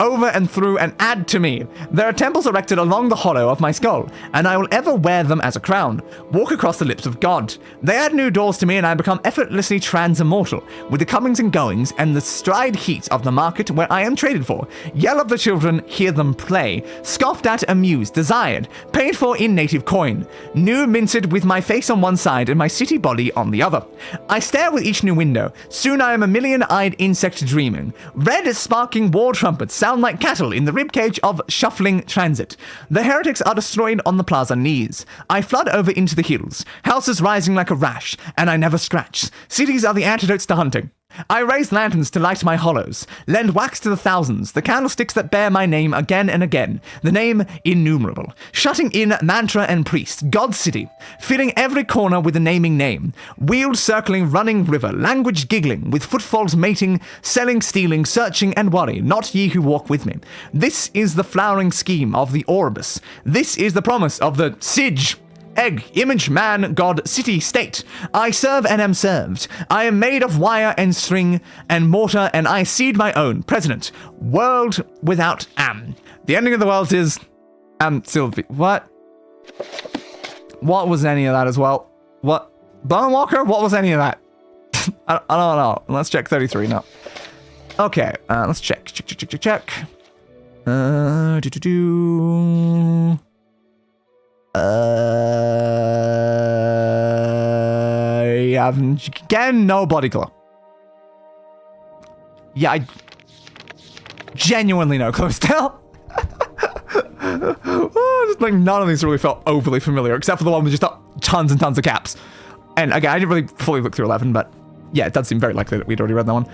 Over and through and add to me. There are temples erected along the hollow of my skull, and I will ever wear them as a crown. Walk across the lips of God. They add new doors to me, and I become effortlessly trans-immortal, with the comings and goings and the stride heat of the market where I am traded for. Yell of the children, hear them play. Scoffed at, amused, desired, paid for in native coin. New minced with my face on one side and my city body on the other. I stare with each new window. Soon I am a million-eyed insect dreaming. Red sparking war trumpets sound like cattle in the ribcage of shuffling transit. The heretics are destroyed on the plaza knees. I flood over into the hills, houses rising like a rash, and I never scratch. Cities are the antidotes to hunting. I raise lanterns to light my hollows, lend wax to the thousands, the candlesticks that bear my name again and again, the name innumerable, shutting in mantra and priest, God's city, filling every corner with a naming name, wheeled circling running river, language giggling, with footfalls mating, selling, stealing, searching, and worry, not ye who walk with me. This is the flowering scheme of the Orbis. This is the promise of the Sige. Egg, image, man, god, city, state. I serve and am served. I am made of wire and string and mortar, and I seed my own. President. World without am. The ending of the world is Sylvie. What? What was any of that as well? What? Bone Walker? What was any of that? I don't know. Let's check 33 now. Okay, let's check. Check. Yeah, again, no bloody clue. Yeah, I genuinely no clue still. Just like none of these really felt overly familiar, except for the one with just tons and tons of caps. And again, I didn't really fully look through 11, but yeah, it does seem very likely that we'd already read that one.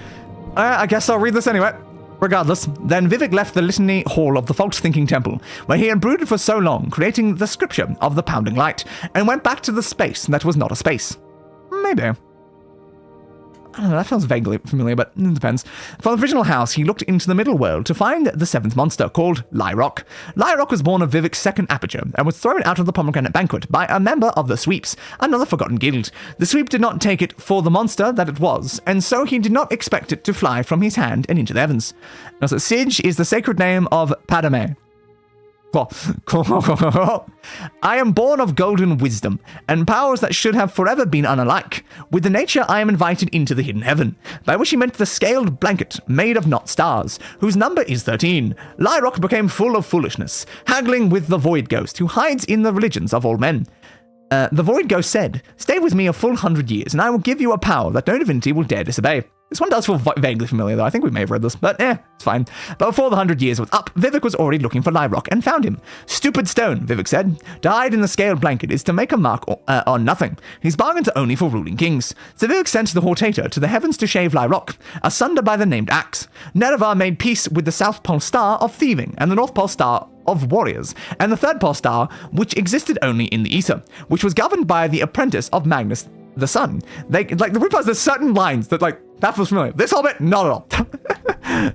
I guess I'll read this anyway. Regardless, then Vivek left the Litany Hall of the False-Thinking Temple, where he had brooded for so long, creating the scripture of the pounding light, and went back to the space that was not a space. Maybe. I don't know, that feels vaguely familiar, but it depends. For the original house, he looked into the middle world to find the seventh monster, called Lyrock. Lyrock was born of Vivek's second aperture, and was thrown out of the pomegranate banquet by a member of the Sweeps, another forgotten guild. The Sweep did not take it for the monster that it was, and so he did not expect it to fly from his hand and into the heavens. Now, so Sige is the sacred name of Padme. I am born of golden wisdom, and powers that should have forever been unalike. With the nature I am invited into the hidden heaven, by which he meant the scaled blanket made of not stars, whose number is 13. Lyrock became full of foolishness, haggling with the void ghost, who hides in the religions of all men. The void ghost said, "Stay with me a full 100 years, and I will give you a power that no divinity will dare disobey." This one does feel vaguely familiar, though. I think we may have read this, but it's fine. But before the 100 years was up, Vivek was already looking for Lyrock and found him. "Stupid stone," Vivek said. "To hide in the scaled blanket is to make a mark on nothing. His bargains are only for ruling kings." So Vivek sent the Hortator to the heavens to shave Lyrock, asunder by the named axe. Nerevar made peace with the South Pole Star of thieving and the North Pole Star of warriors, and the Third Pole Star, which existed only in the ether, which was governed by the apprentice of Magnus the Sun. They, like, the Reapers, there's certain lines that, like, that was familiar. This whole bit, not at all.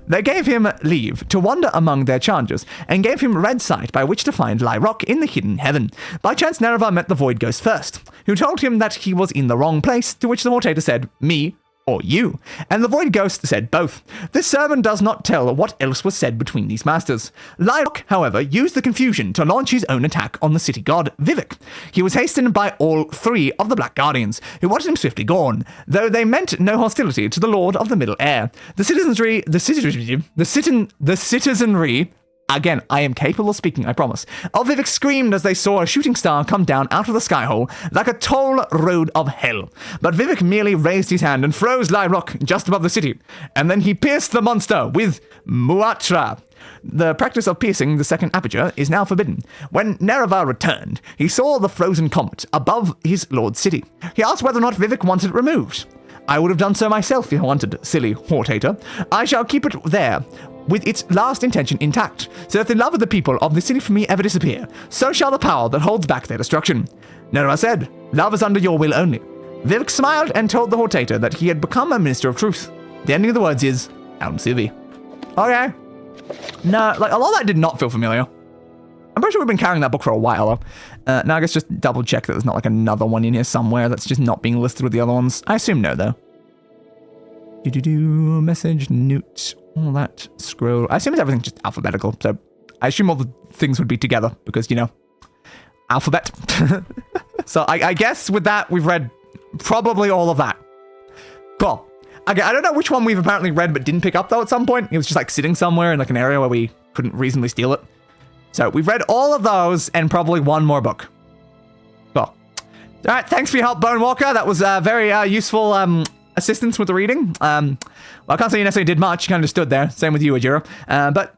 They gave him leave to wander among their chargers, and gave him red sight by which to find Lyrock in the hidden heaven. By chance, Nerevar met the Void Ghost first, who told him that he was in the wrong place, to which the Hortator said, "Me, or you?" And the Void Ghost said both. This sermon does not tell what else was said between these masters. Lyrock, however, used the confusion to launch his own attack on the city god, Vivek. He was hastened by all three of the Black Guardians, who wanted him swiftly gone, though they meant no hostility to the Lord of the Middle Air. The citizenry, again, I am capable of speaking, I promise. Of Vivek screamed as they saw a shooting star come down out of the sky hole like a toll road of hell. But Vivek merely raised his hand and froze Lyrock just above the city. And then he pierced the monster with Muatra. The practice of piercing the second aperture is now forbidden. When Nerevar returned, he saw the frozen comet above his lord's city. He asked whether or not Vivek wanted it removed. "I would have done so myself if I wanted, silly Hortator. I shall keep it there, with its last intention intact, so that the love of the people of the city for me ever disappear, so shall the power that holds back their destruction." Nerevar said, "Love is under your will only." Vivek smiled and told the Hortator that he had become a minister of truth. The ending of the words is, Alm Civi. Okay. No, like, a lot of that did not feel familiar. I'm pretty sure we've been carrying that book for a while, though. Now I guess just double check that there's not like another one in here somewhere that's just not being listed with the other ones. I assume no, though. Message, newt, all that, scroll. I assume it's everything just alphabetical, so I assume all the things would be together because, you know, alphabet. So I guess with that, we've read probably all of that. Cool. Okay, I don't know which one we've apparently read but didn't pick up, though, at some point. It was just like sitting somewhere in like an area where we couldn't reasonably steal it. So we've read all of those and probably one more book. Cool. All right, thanks for your help, Bone Walker. That was very useful assistance with the reading. Well, I can't say you necessarily did much. You kind of just stood there. Same with you, Ajira. But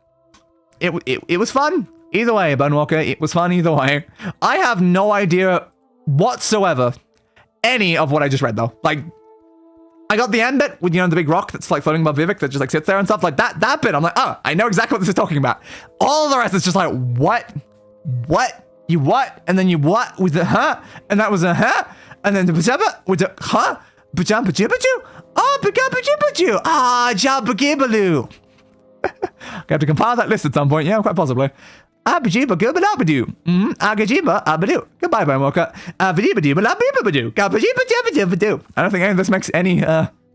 it was fun. Either way, Bone Walker, it was fun either way. I have no idea whatsoever any of what I just read, though. Like, I got the end bit with, you know, the big rock that's like floating above Vivek that just like sits there and stuff like that. That bit, I'm like, oh, I know exactly what this is talking about. All the rest is just like, what? You what? And then you what with the huh? And that was a huh? And then the bajaba with the huh? Bajam bajibaju? Oh, bajabajibaju. Ah, jabagibaloo. I have to compile that list at some point. Yeah, quite possibly. Abajiba gubadabadoo. Agajiba abadoo. Goodbye, Bone Walker. Abadiba labibabadoo. Gabajiba jabadoo. I don't think any of this makes any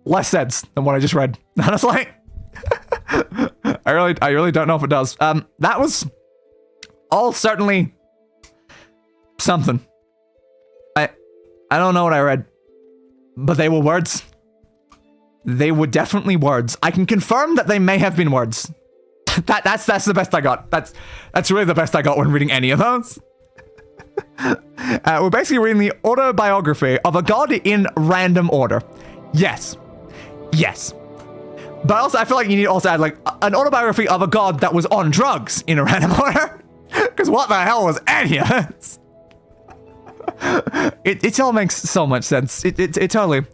less sense than what I just read. Honestly. I really don't know if it does. That was all certainly something. I don't know what I read, but they were words. they were definitely words. I can confirm that they may have been words. That's the best I got. That's really the best I got when reading any of those. We're basically reading the autobiography of a god in random order. Yes. But also, I feel like you need to also add, like, an autobiography of a god that was on drugs in a random order. Because what the hell was any of this? It all makes so much sense. It totally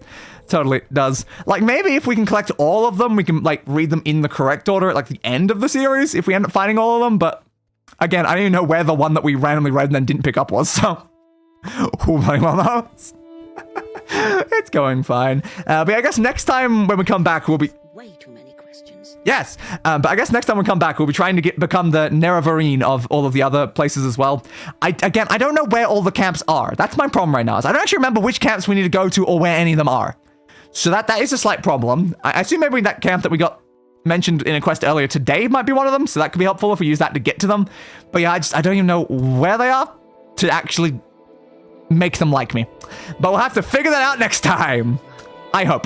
does. Like, maybe if we can collect all of them, we can, like, read them in the correct order at, like, the end of the series, if we end up finding all of them. But, again, I don't even know where the one that we randomly read and then didn't pick up was, so who bloody well knows? It's going fine. But I guess next time when we come back, we'll be... Way too many questions. Yes, but I guess next time we come back, we'll be trying to become the Nerevarine of all of the other places as well. I don't know where all the camps are. That's my problem right now. Is I don't actually remember which camps we need to go to or where any of them are. So that is a slight problem. I assume maybe that camp that we got mentioned in a quest earlier today might be one of them, so that could be helpful if we use that to get to them. But yeah, I don't even know where they are to actually make them like me. But we'll have to figure that out next time. I hope.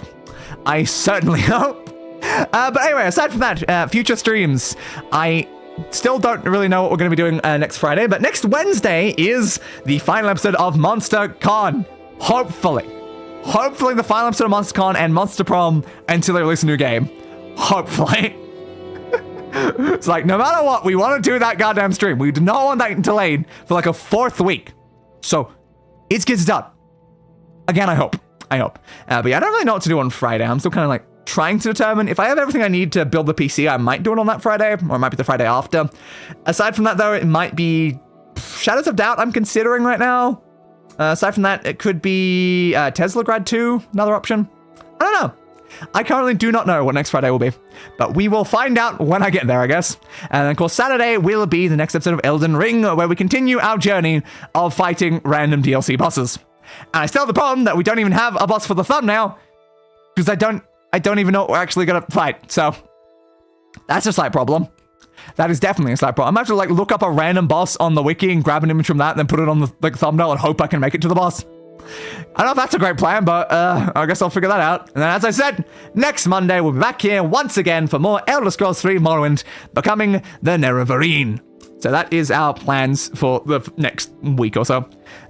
I certainly hope. But anyway, aside from that, future streams. I still don't really know what we're going to be doing next Friday, but next Wednesday is the final episode of Monster Con. Hopefully the final episode of Monster Con and Monster Prom until they release a new game. Hopefully. It's like, no matter what, we want to do that goddamn stream. We do not want that delayed for like a 4th week. So, it gets done. Again, I hope. But yeah, I don't really know what to do on Friday. I'm still kind of like trying to determine if I have everything I need to build the PC. I might do it on that Friday, or it might be the Friday after. Aside from that, though, it might be Shadows of Doubt I'm considering right now. Aside from that, it could be Teslagrad 2, another option. I don't know. I currently do not know what next Friday will be, but we will find out when I get there, I guess. And then, of course, Saturday will be the next episode of Elden Ring, where we continue our journey of fighting random DLC bosses. And I still have the problem that we don't even have a boss for the thumbnail, because I don't even know what we're actually gonna fight. So that's a slight problem. That is definitely a slight problem. I'm gonna have to like look up a random boss on the wiki and grab an image from that and then put it on the like thumbnail and hope I can make it to the boss. I don't know if that's a great plan, but I guess I'll figure that out. And then, as I said, next Monday we'll be back here once again for more Elder Scrolls 3 Morrowind, becoming the Nerevarine. So that is our plans for the next week or so.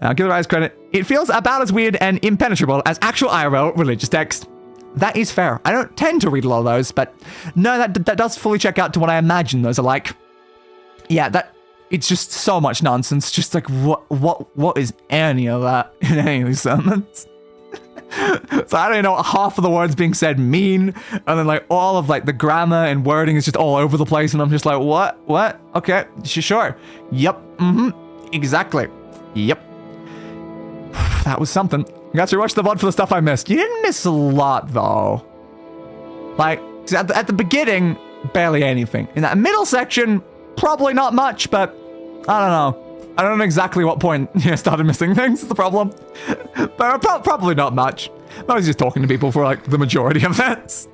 Give the writers credit. It feels about as weird and impenetrable as actual IRL religious text. That is fair. I don't tend to read a lot of those, but no, that does fully check out to what I imagine those are like. Yeah, it's just so much nonsense. Just like, what is any of that in any of these sermons? So I don't even know what half of the words being said mean, and then like all of like the grammar and wording is just all over the place, and I'm just like, what? Okay, sure. Yep. Exactly. Yep. That was something. Got to watch the VOD for the stuff I missed. You didn't miss a lot though. Like at the beginning, barely anything. In that middle section, probably not much, but I don't know. I don't know exactly what point I started missing things, is the problem. But probably not much. I was just talking to people for like the majority of this.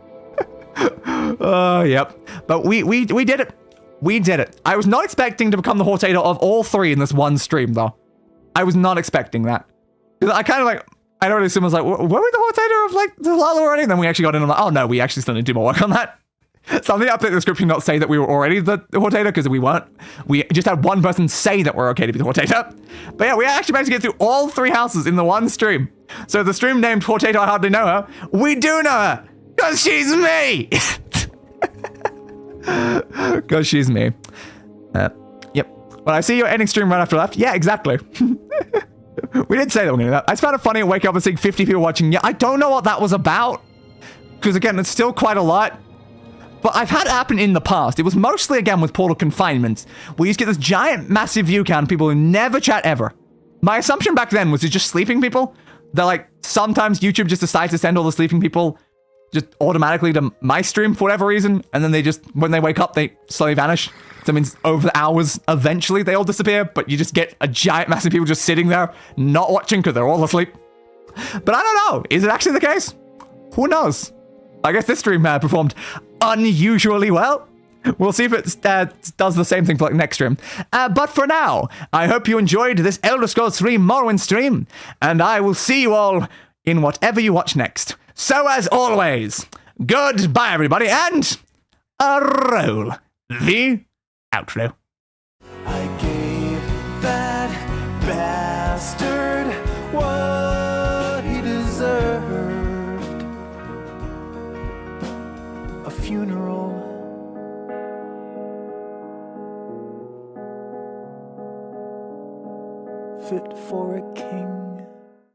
Yep. But we did it. We did it. I was not expecting to become the Hortator of all 3 in this one stream, though. I was not expecting that. Because I kind of like, I don't assume I was like, were we the Hortator of like the Hlaalu already? And then we actually got in and like, oh no, we actually still need to do more work on that. Something update the description not say that we were already the Hortator, because we weren't. We just had one person say that we're okay to be the Hortator. But yeah, we actually managed to get through all 3 houses in the one stream. So the stream named Hortator I Hardly Know Her, we do know her, because she's me. Because she's me. Yep. Well, I see your ending stream right after left. Yeah, exactly. We did say that we're going to do that. I just found it funny to wake up and seeing 50 people watching. Yeah, I don't know what that was about. Because again, it's still quite a lot. But I've had it happen in the past. It was mostly, again, with Portal Confinement, where you just get this giant, massive view count of people who never chat ever. My assumption back then was it's just sleeping people. That, like, sometimes YouTube just decides to send all the sleeping people just automatically to my stream for whatever reason, and then they just, when they wake up, they slowly vanish. So that means over the hours, eventually they all disappear, but you just get a giant, massive people just sitting there, not watching because they're all asleep. But I don't know. Is it actually the case? Who knows? I guess this stream performed unusually well. We'll see if it does the same thing for like next stream. But for now, I hope you enjoyed this Elder Scrolls 3 Morrowind stream, and I will see you all in whatever you watch next. So as always, Goodbye, everybody, and roll the outro. I gave that bastard what he deserved. A funeral. Fit for a king.